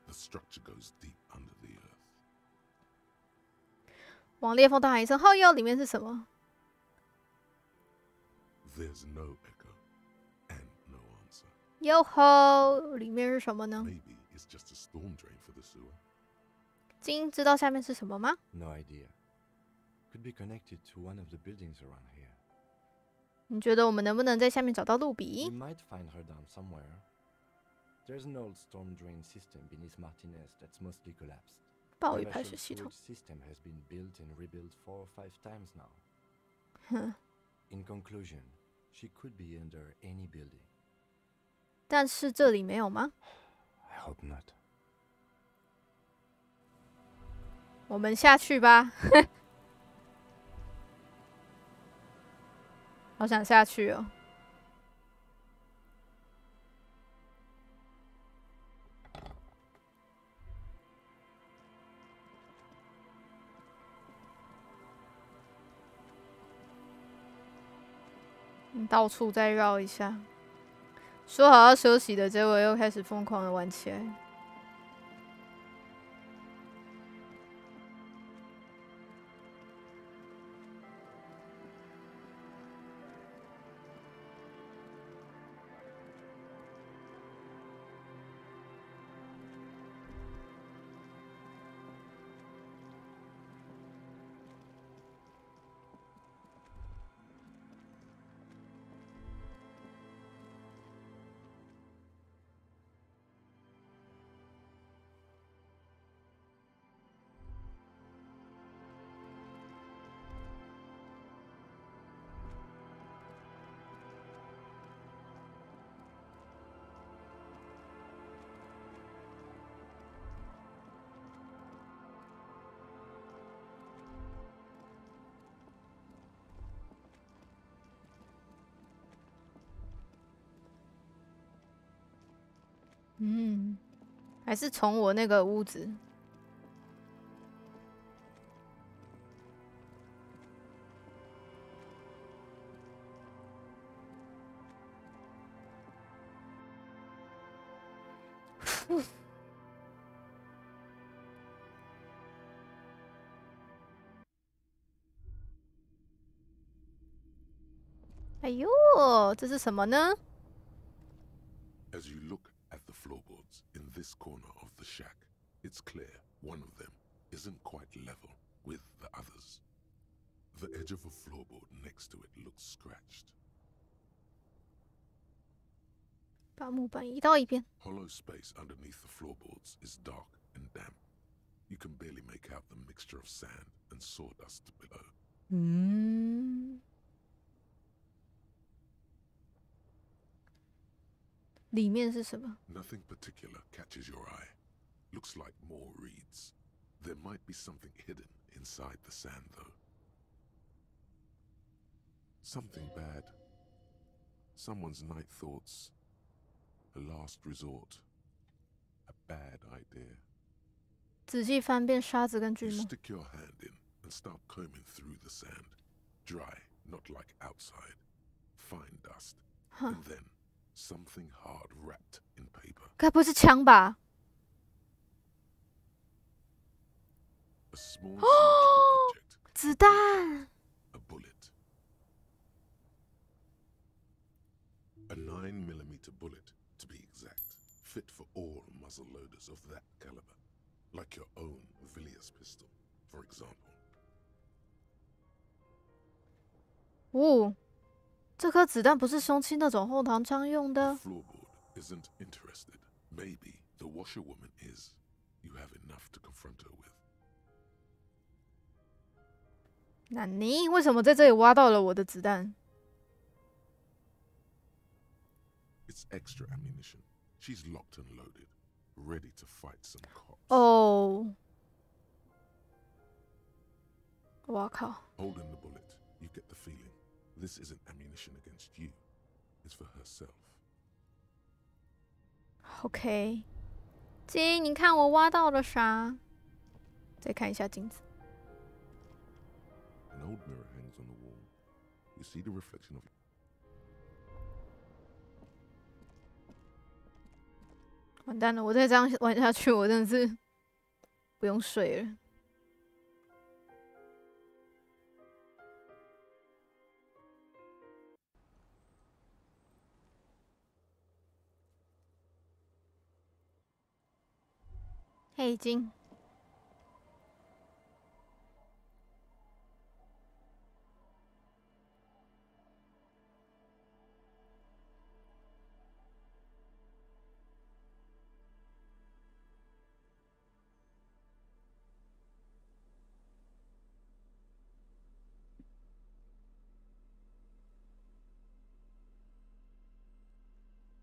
The structure goes deep under the earth. 往裂缝大喊一声“后哟”，里面是什么 There's no echo and no answer. 哟吼，里面是什么呢？ Maybe it's just a storm drain for the sewer. 金知道下面是什么吗？ No idea. Could be connected to one of the buildings around here. 你觉得我们能不能在下面找到路笔 We might find her down somewhere. There's an old storm drain system beneath Martinez that's mostly collapsed. 暴雨排水系统 The system has been built and rebuilt 4 or 5 times now. 哼， In conclusion, she could be under any building. 但是这里没有吗？ I hope not. 我们下去吧。好想下去哦。到处再绕一下，说好要休息的，结果又开始疯狂的玩起来。还是从我那个屋子。哎呦，这是什么呢？ As you look at the floorboards in this corner of the shack, it's clear one of them isn't quite level with the others. The edge of a floorboard next to it looks scratched. 把木板移到一边。 Hollow space underneath the floorboards is dark and damp. You can barely make out the mixture of sand and sawdust below. 里面是什么 Nothing particular catches your eye. Looks like more reeds. There might be something hidden inside the sand, though. Something bad. Someone's night thoughts. A last resort. A bad idea. 仔细翻遍沙子跟锯 You 末。 stick your hand in and start combing through the sand. Dry, not like outside. Fine dust. And then something hard wrapped in paper. 该不是枪吧？ A small cylindrical object. 子弹。 A bullet. A 9mm bullet, to be exact, fit for all muzzle loaders of that caliber, like your own Villiers pistol, for example. 哦，这颗子弹不是凶器那种后膛枪用的。 Floorboard isn't interested. Maybe the washerwoman is. You have enough to confront her with. 那你为什么在这里挖到了我的子弹？ It's extra ammunition. She's locked and loaded, ready to fight some cops. 哦，我靠！ Holding the bullet, you get the feeling this isn't ammunition against you. It's for herself. OK， 金，你看我挖到了啥？再看一下镜子。 An old mirror hangs on the wall. You see the reflection of 完蛋了！我再这样玩下去，我真的是不用睡了。黑金。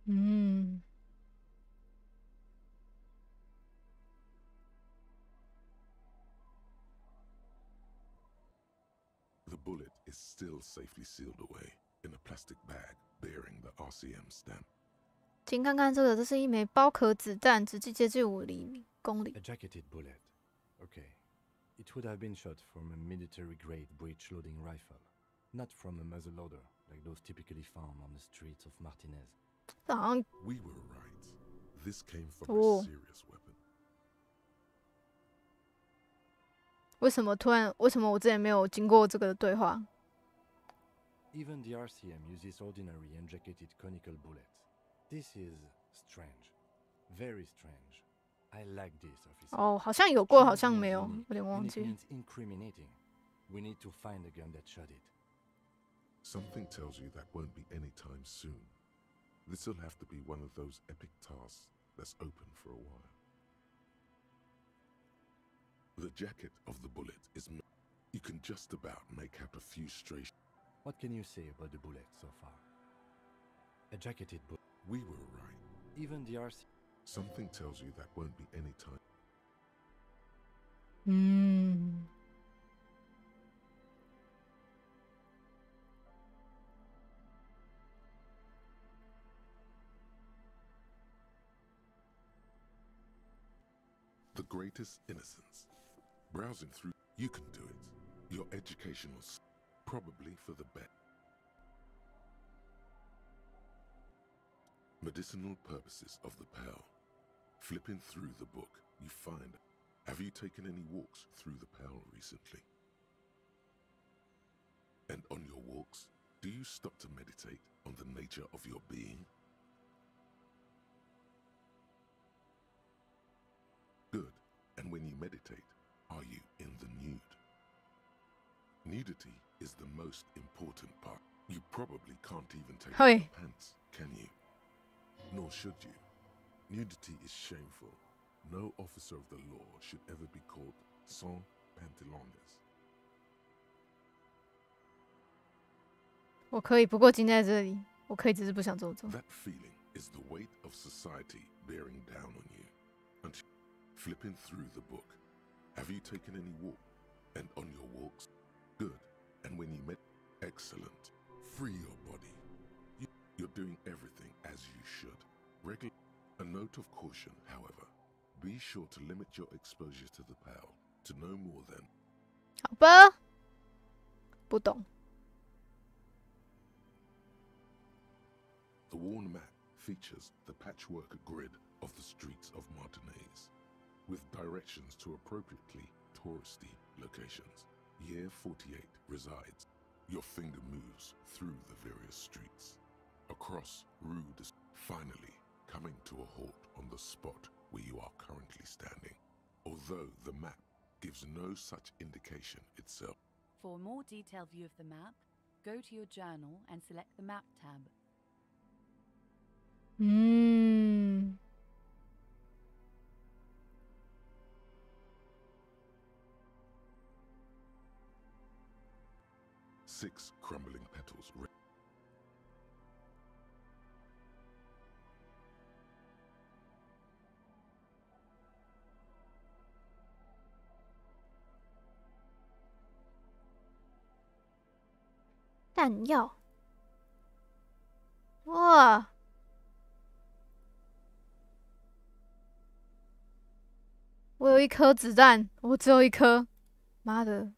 嗯。 The bullet is still safely sealed away in a plastic bag bearing the RCM stamp. 请看看这个，这是一枚包壳子弹，直径接近5公里。 A jacketed bullet. Okay. It would have been shot from a military-grade breech-loading rifle, not from a muzzleloader like those typically found on the streets of Martinez. We were right. This came from a serious weapon. 为什么我之前没有经过这个对话 Even the RCM uses ordinary unjacketed conical bullets. This is strange. Very strange. I like this, officer. 哦，好像有过，好像没有，有点忘记。 Incriminating. We need to find the gun that shot it. Something tells you that won't be anytime soon. This'll have to be one of those epic tasks that's open for a while. The jacket of the bullet is... You can just about make out a few stray... What can you say about the bullet so far? A jacketed bullet. We were right. Even the RC... Something tells you that won't be any time. The greatest innocence. Browsing through, you can do it. Your educational, probably for the best. Medicinal purposes of the Pale. Flipping through the book, you find, have you taken any walks through the Pale recently? And on your walks, do you stop to meditate on the nature of your being? Good. And when you meditate, are you in the nude? Nudity is the most important part. You probably can't even take off your pants, can you? Nor should you. Nudity is shameful. No officer of the law should ever be called sans pantalones. 我可以，不过今天在这里，我可以，只是不想这么做。 That feeling is the weight of society bearing down on you. Until flipping through the book, have you taken any walk? And on your walks, good. And when you met, excellent. Free your body. You're doing everything as you should. A note of caution, however. Be sure to limit your exposure to the Pale to no more than. 好吧，不懂。 The worn map features the patchwork grid of the streets of Martinez, with directions to appropriately touristy locations. Year 48 resides. Your finger moves through the various streets, across Rue de... Finally, coming to a halt on the spot where you are currently standing, although the map gives no such indication itself. For a more detailed view of the map, go to your journal and select the map tab. 6 crumbling petals.弹药，哇！我有1颗子弹，我只有1颗，妈的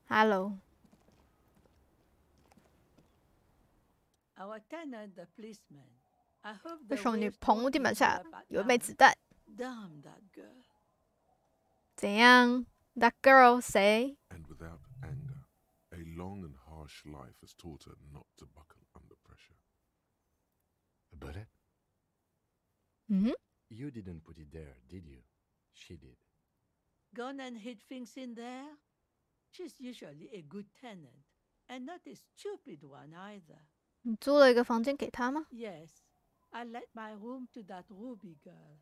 ！Hello。 Our tenant, the policeman, 为什么你棚屋地板下有一枚子弹？ Damn that girl. 怎样 ？That girl 谁？ And without anger, a long and harsh life has taught her not to buckle under pressure. A bullet? You didn't put it there, did you? She did. Gone and hid things in there? She's usually a good tenant, and not a stupid one either. 你租了一个房间给她吗？ Yes, I let my room to that Ruby girl.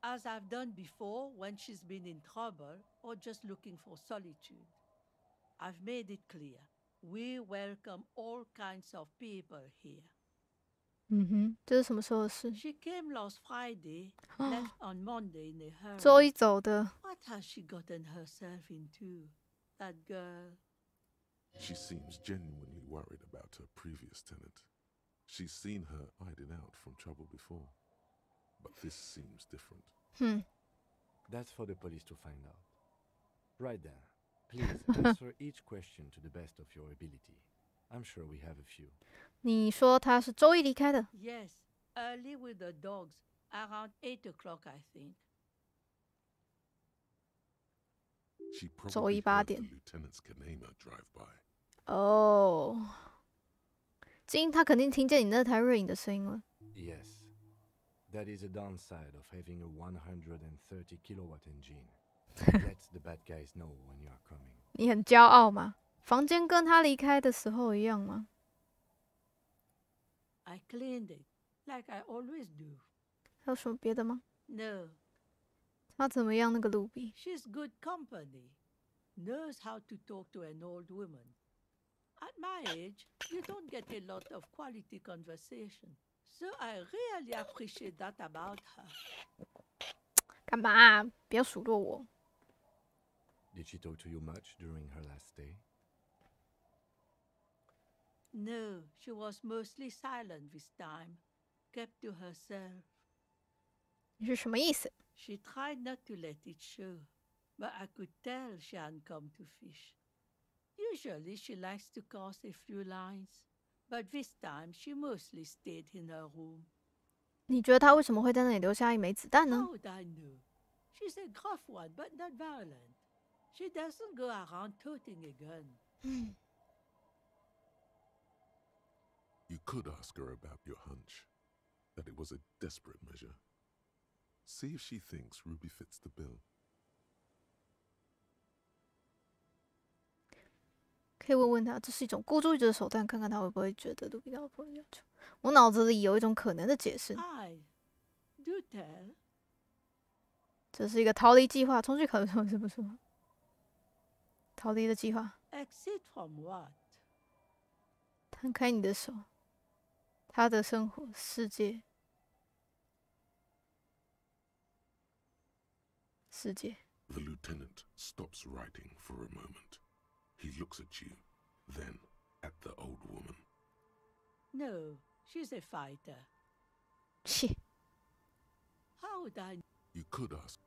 As I've done before when she's been in trouble or just looking for solitude. I've made it clear. We welcome all kinds of people here. 这是什么时候的事？ She came last Friday, left on Monday in a hurry. 周一走的。 What has she gotten herself into? That girl. She seems genuinely worried about her previous tenant. She's seen her hiding out from trouble before. But this seems different. That's for the police to find out. Right then, please answer each question to the best of your ability. I'm sure we have a few. 你说他是周一离开的？ Yes, early with the dogs, around 8 o'clock, I think. She 周一 probably 8 heard the 点。 lieutenant's Kanema drive by. 哦，金他肯定听见你那台瑞影的声音了。 Yes. That is a downside of having a 130 kilowatt engine. Lets the bad guys know when you are coming. 你很骄傲吗？房间跟他离开的时候一样吗？ I cleaned it, like I always do. 还有什么别的吗？ No, 他怎么样？那个卢比？ she's good company. Knows how to talk to an old woman. At my age, you don't get a lot of quality conversation. So I really appreciate that about her. 干嘛？不要数落我。 Did she talk to you much during her last stay? No, she was mostly silent this time, kept to herself. 你是什么意思？ She tried not to let it show, but I could tell she hadn't come to fish. Usually she likes to cast a few lines, but this time she mostly stayed in her room. 你觉得他为什么会在那里留下一枚子弹呢？ How would I know? She's a gruff one, but not violent. She doesn't go around toting a gun. You could ask her about your hunch, that it was a desperate measure. See if she thinks Ruby fits the bill. 可以问问他，这是一种孤注一掷的手段，看看他会不会觉得卢比老婆要求。我脑子里有一种可能的解释， Do tell. 这是一个逃离计划。冲去考虑是不是吗？逃离的计划。 Exit from what? 摊开你的手，他的生活世界，世界。 The lieutenant stops writing for a moment. He looks at you, then at the old woman. No, she's a fighter. 切， How would I? You could ask.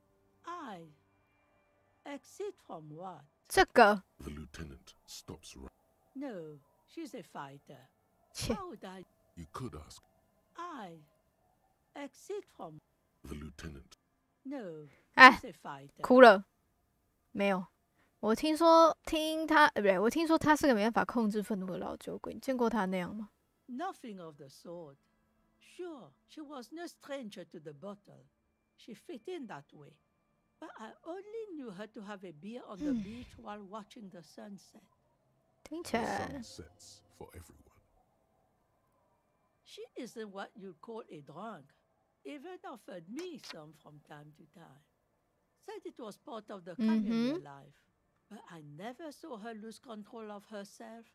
Exit from what? 这个 The lieutenant stops writing. No, she's a fighter. 切， How would I? You could ask. Exit from. The lieutenant. No, 哎 she's a fighter. 哭了没有？我听说不对，我听说他是个没办法控制愤怒的老酒鬼。你见过他那样吗？ Nothing of the sort. Sure, she was no stranger to the bottle. She fit in that way. But I only knew her to have a beer on the beach while watching the sunset. 听起 The 来 sun sets for everyone. She isn't what you'd call a drunk. Even offered me some from time to time. Said it was part of the communal life. But I never saw her lose control of herself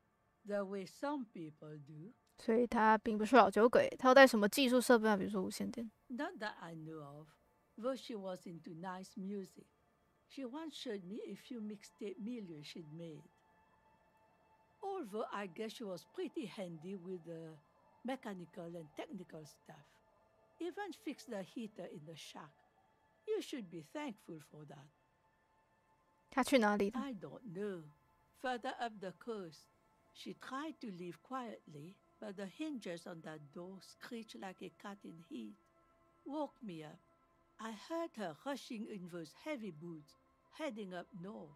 the way some people do. 所以他并不是老酒鬼。他要带什么技术设备啊？比如说无线电。 Not that I know of, though she was into nice music. She once showed me a few mixtape millions she'd made. Although I guess she was pretty handy with the mechanical and technical stuff. Even fixed the heater in the shack. You should be thankful for that. 他去哪里了？ I don't know. Further up the coast, she tried to leave quietly, but the hinges on that door screeched like a cat in heat. Woke me up. I heard her rushing in those heavy boots, heading up north.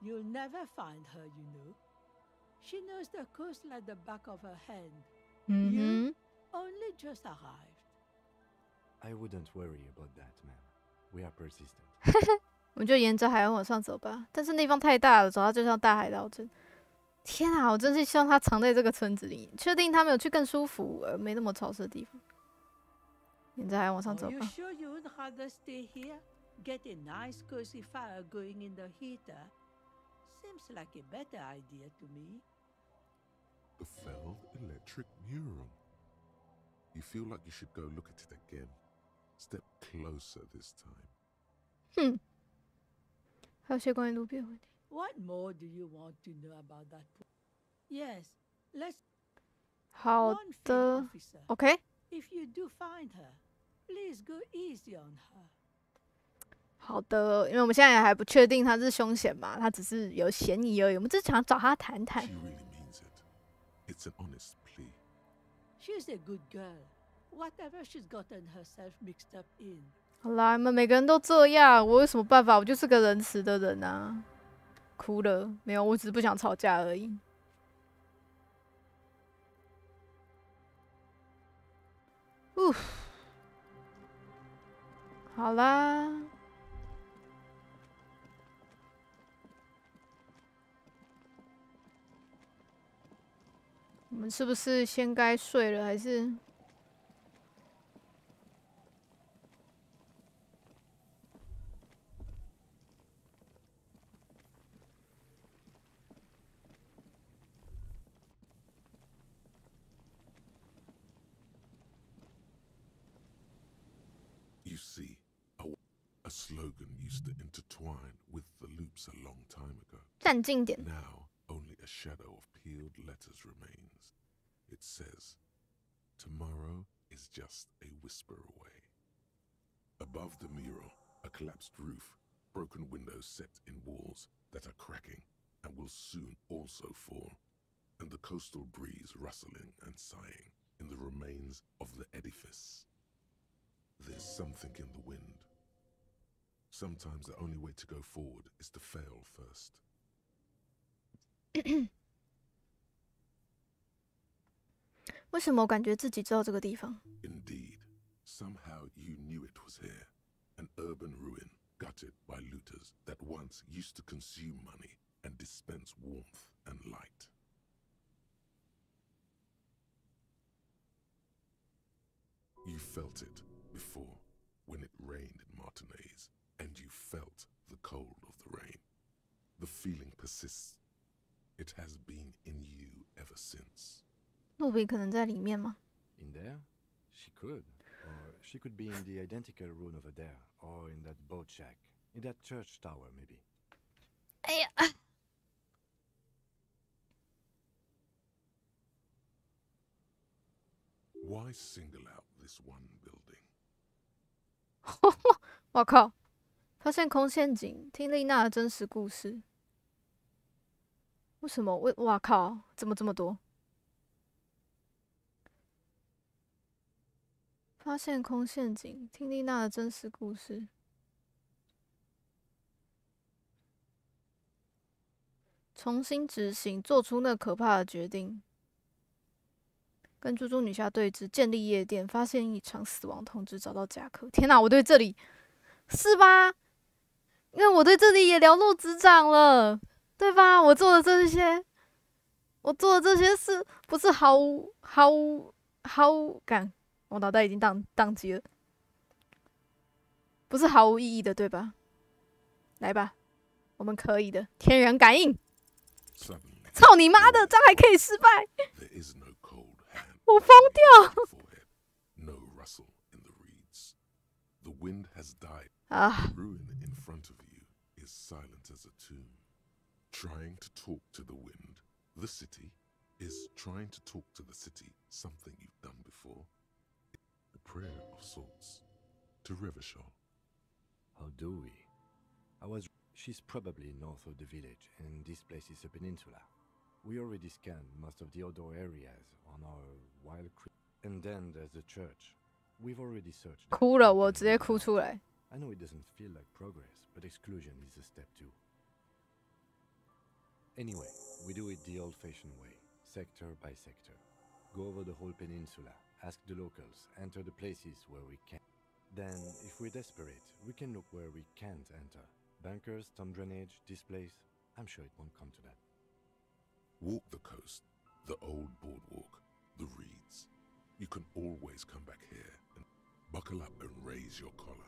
You'll never find her, you know. She knows the coast like the back of her hand. You only just arrived. I wouldn't worry about that, man. We are persistent. 我们就沿着海岸往上走吧。但是那地方太大了，走到就像大海捞针。天啊，我真是希望他藏在这个村子里。确定他没有去更舒服而没那么潮湿的地方。沿着海岸往上走吧。Are you sure you would rather stay here? Get a nice cozy fire going in the heater? Seems like a better idea to me. The failed electric mural. You feel like you should go look at it again. Step closer this time. 还有些关于路边问题。What more do you want to know about that? Yes, let's. 好的 ，OK。If you do find her, please go easy on her. 好的，因为我们现在还不确定他是凶险嘛，他只是有嫌疑而已。我们只是想找他谈谈。She really means it. It's an honest plea. She's a good girl. Whatever she's gotten herself mixed up in. 好啦，你们每个人都这样，我有什么办法？我就是个仁慈的人啊。哭了，没有，我只是不想吵架而已。好啦。我们是不是先该睡了，还是？You see, a slogan used to intertwine with the loops a long time ago. 站近点。 Now, only a shadow of peeled letters remains. It says, "Tomorrow is just a whisper away." Above the mural, a collapsed roof, broken windows set in walls that are cracking and will soon also fall, and the coastal breeze rustling and sighing in the remains of the edifice. There's something in the wind. Sometimes the only way to go forward is to fail first. 为什么我感觉自己知道这个地方？ Indeed, somehow you knew it was here, an urban ruin gutted by looters that once used to consume money and dispense warmth and light. You felt it before when it rained in Martinez, and you felt the cold of the rain. The feeling persists. It has been in you ever since. 路比可能在里面吗？ In there? She could. Or she could be in the identical room over there. Or in that boat shack. In that church tower, maybe. 哎呀！ Why single out this one building? 我靠！发现空陷阱，听丽娜的真实故事。为什么？哇靠！怎么这么多？发现空陷阱，听丽娜的真实故事。重新执行，做出那可怕的决定。跟猪猪女侠对峙，建立夜店，发现异常，死亡通知，找到夹克。天哪，我对这里是吧？因为我对这里也了若指掌了，对吧？我做的这些事，不是毫无感，我脑袋已经宕机了，不是毫无意义的，对吧？来吧，我们可以的，天人感应。操你妈的，这样还可以失败？我疯掉！ No rustle in the reeds. The wind has died. Ah. The ruin in front of you is silent as a tomb. Trying to talk to the wind, the city, is trying to talk to the city, something you've done before. A prayer of sorts. To Revachol. How do we? She's probably north of the village, and this place is a peninsula. We already scanned most of the outdoor areas on our wild and then there's the church. We've already searched. 哭了，我直接哭出来。I know it doesn't feel like progress, but exclusion is a step too. Anyway, we do it the old-fashioned way, sector by sector. Go over the whole peninsula, ask the locals, enter the places where we can. Then, if we're desperate, we can look where we can't enter. Bunkers, storm drainage, displays. I'm sure it won't come to that. Walk the coast, the old boardwalk, the reeds. You can always come back here and buckle up and raise your collar.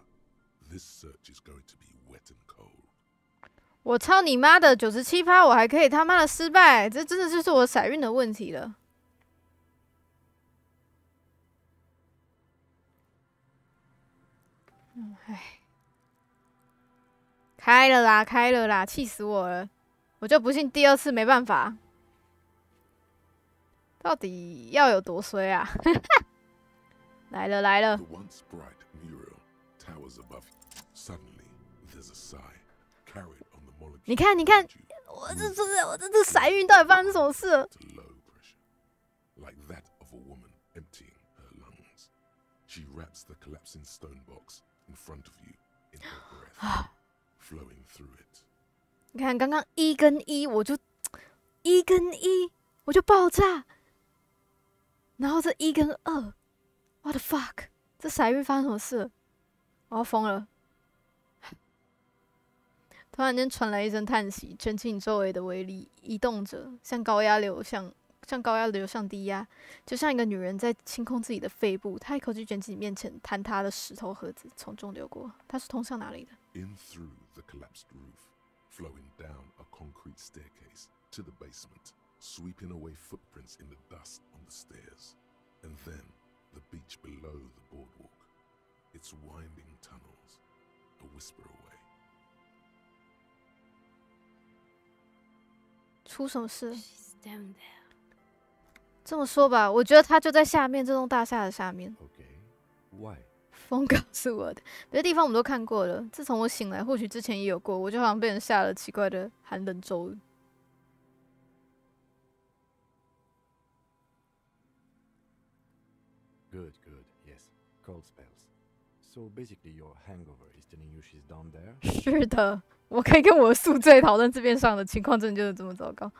This search is going to be wet and cold. 我操你妈的97%，我还可以他妈的失败，这真的就是我骰运的问题了。唉，开了啦，开了啦，气死我了！我就不信第二次没办法。到底要有多衰啊？来了来了。你看，你看，我这骰运到底发生什么事了？ Like that of a woman emptying her lungs. She wraps the collapsing stone box in front of you in her breath, flowing through it. 你看，刚刚1跟1，我就1跟1，我就爆炸。然后这1跟2 ，what the fuck？ 这骰运发生什么事了？我要疯了！突然间传来一声叹息，全景周围的微粒移动着，像高压流向低压，就像一个女人在清空自己的肺部。她一口气卷起你面前坍塌的石头盒子，从中流过。它是通向哪里的 ？In through the collapsed roof, flowing down a concrete staircase to the basement, sweeping away footprints in the dust on the stairs, and then the beach below the boardwalk, its winding tunnels, a whisper away. 出什么事？这么说吧，我觉得他就在下面这栋大厦的下面。Why？ 风告诉我的，别的地方我们都看过了。自从我醒来，或许之前也有过，我就好像被人下了奇怪的寒冷咒语。Good, good, yes. Cold spells. So basically, your hangover is telling you she's down there. 是的，我可以跟我的宿醉讨论这边上的情况，真的就是这么糟糕。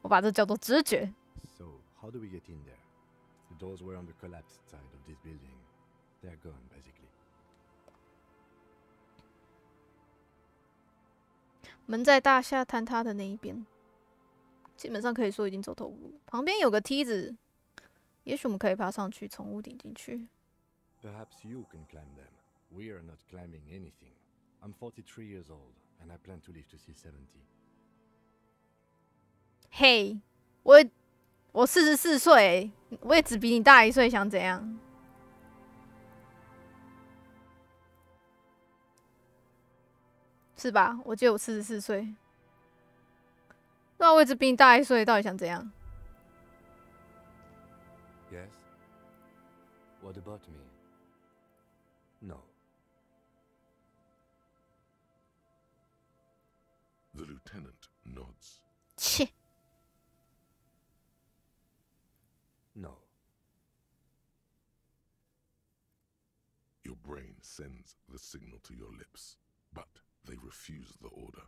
我把这叫做直觉。So how do we get in there? The doors were on the collapsed side of this building. They're gone, basically. 门在大厦坍塌的那一边，基本上可以说已经走投无路。旁边有个梯子，也许我们可以爬上去，从屋顶进去。Perhaps you can climb them. We are not climbing anything. I'm 43 years old, and I plan to live to see 70. 嘿，我44岁，我也只比你大1岁，想怎样？是吧？我记得我44岁，对啊，我也只比你大1岁，到底想怎样 Yes? What about me? No. The lieutenant nods. 切。No. Your brain sends the signal to your lips, but they refuse the order.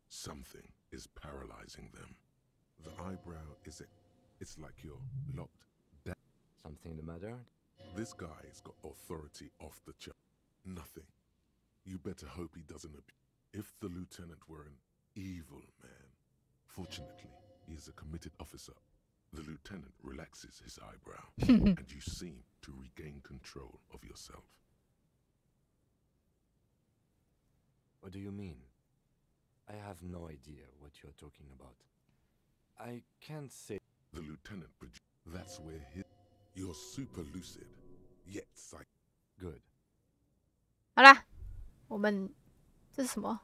Something is paralyzing them. The eyebrow it's like you're locked down. Something the matter? This guy's got authority off the chart. Nothing. You better hope he doesn't appear. If the lieutenant were an evil man, fortunately, he is a committed officer. The lieutenant relaxes his eyebrow, and you seem to regain control of yourself. What do you mean? I have no idea what you're talking about. I can't say. The lieutenant, that's where you're super lucid, yet psych. Good. 好啦，我们这是什么？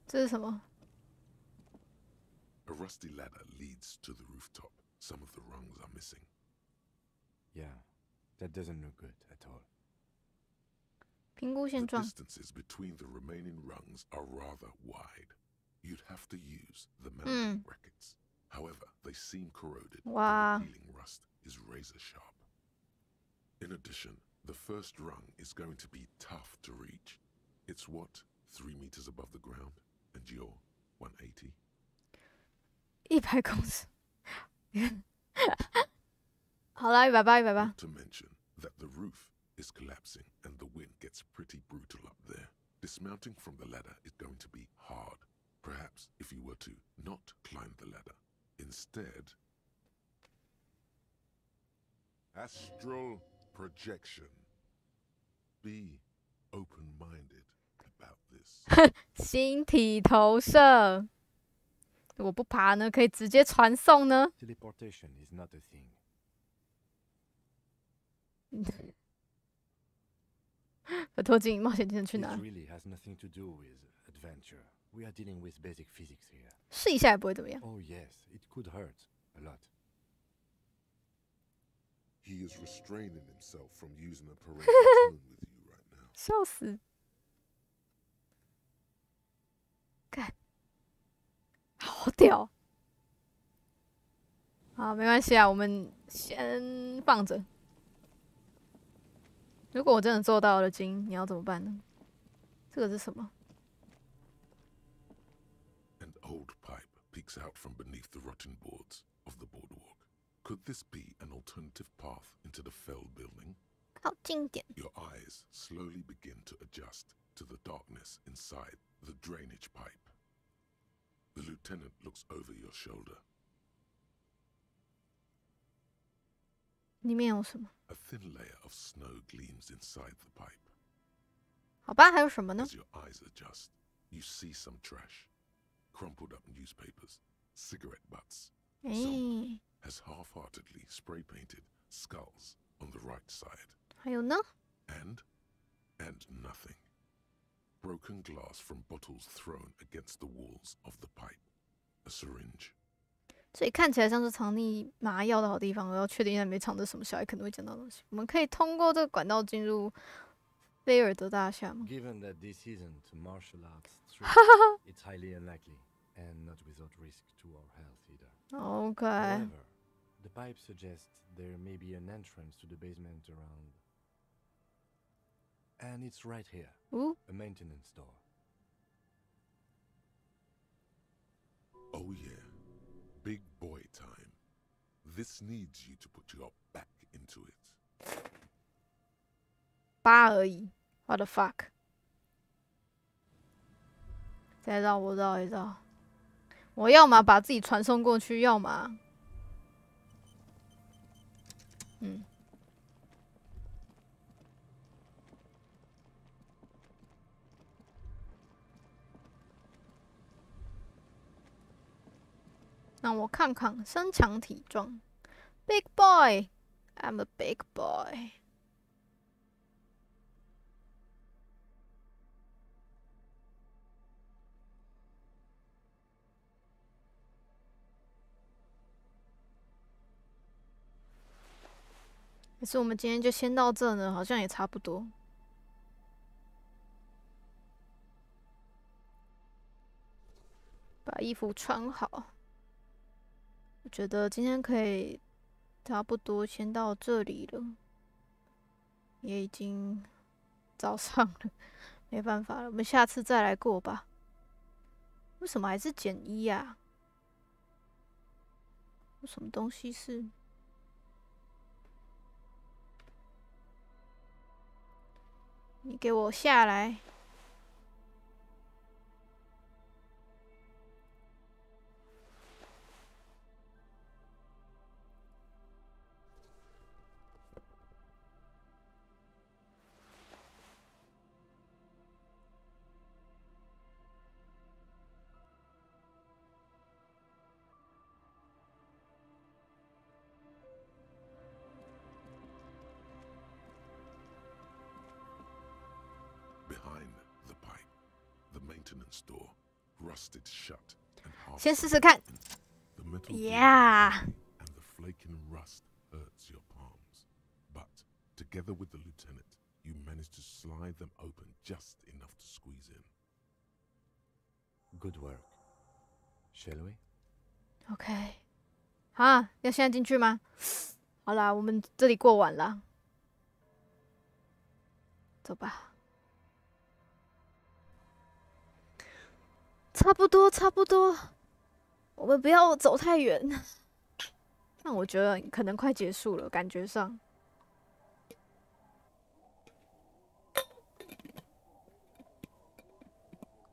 这是什么？ A rusty ladder leads to the rooftop. Some of the rungs are missing. Yeah, that doesn't look good at all. 评估现状。 The distances between the remaining rungs are rather wide. You'd have to use the mounting brackets. However, they seem corroded. Wow. The peeling rust is razor sharp. In addition, the first rung is going to be tough to reach. It's what, 3 meters above the ground, and you're 180? 100公尺。好啦，180，180。Not to mention that the roof is collapsing and the wind gets pretty brutal up there. Dismounting from the ladder is going to be hard. Perhaps if you were to not climb the ladder, instead... Astral projection. Be open-minded about this. 星体投射。如果不爬呢，可以直接传送呢。Teleportation is not a thing. 拜托，经营冒险精神去 This 哪？ really has nothing to do with adventure. We are dealing with basic physics here. 试一下也不会怎么样。 Oh yes, it could hurt a lot. He is restraining himself from using a parental tone with you right now. 笑死！看，好屌！好，没关系啊，我们先放着。如果我真的做到了金，你要怎么办呢？这个是什么？ An old pipe peeks out from beneath the rotten boards of the boardwalk. Could this be an alternative path into the fell building? 靠近点。 Your eyes slowly begin to adjust to the darkness inside the drainage pipe. The lieutenant looks over your shoulder. 里面有什么？ A thin layer of snow gleams inside the pipe. 好吧，还有什么呢？ As your eyes adjust, you see some trash. Crumpled up newspapers, cigarette butts. Some has half-heartedly spray-painted skulls on the right side. 还有呢？ And nothing. Broken glass from bottles thrown against the walls of the pipe. A syringe. 所以看起来像是藏匿麻药的好地方，我要确定一下里面藏着什么小孩可能会讲到的东西。我们可以通过这个管道进入菲尔德大厦吗？ Given that this isn't a martial arts trick, it's highly unlikely, and not without risk to our health either. Okay. However, the pipe suggests there may be an entrance to the basement around. And it's right here. Ooh. A maintenance door. Oh yeah. Big boy time. This needs you to put your back into it. 8而已 ，What the fuck！ 再绕我绕一绕，我要么把自己传送过去，要么，让我看看身强体壮 ，Big boy，I'm a big boy。可是我们今天就先到这呢，好像也差不多。把衣服穿好。我觉得今天可以差不多先到这里了，也已经早上了，没办法了，我们下次再来过吧。为什么还是减1呀？有什么东西是？你给我下来！Rusted shut and half 先试试看。 The metal Yeah. And the flaking rust hurts your palms. But together with the lieutenant, you manage to slide them open just enough to squeeze in. Good work. Shall we? OK。啊，要现在进去吗？好啦，我们这里过完了，走吧。差不多，差不多。我们不要走太远。但我觉得可能快结束了，感觉上。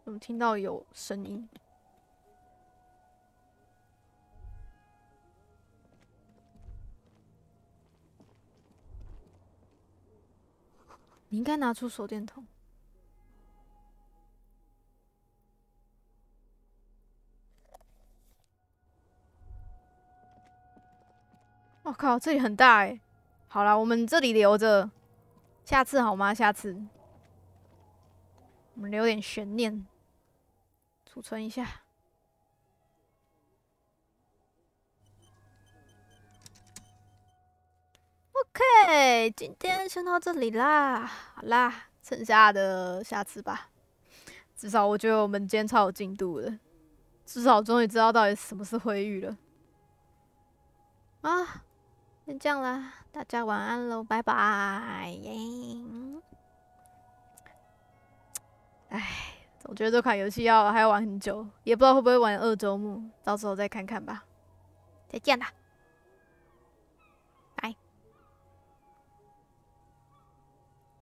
我听到有声音。你应该拿出手电筒。我靠，这里很大欸。好啦，我们这里留着，下次好吗？下次我们留点悬念，储存一下。OK， 今天先到这里啦。好啦，剩下的下次吧。至少我觉得我们今天超有进度的，至少终于知道到底什么是灰域了。啊，先这样啦，大家晚安喽，拜拜。唉，我觉得这款游戏还要玩很久，也不知道会不会玩2周目，到时候再看看吧。再见啦。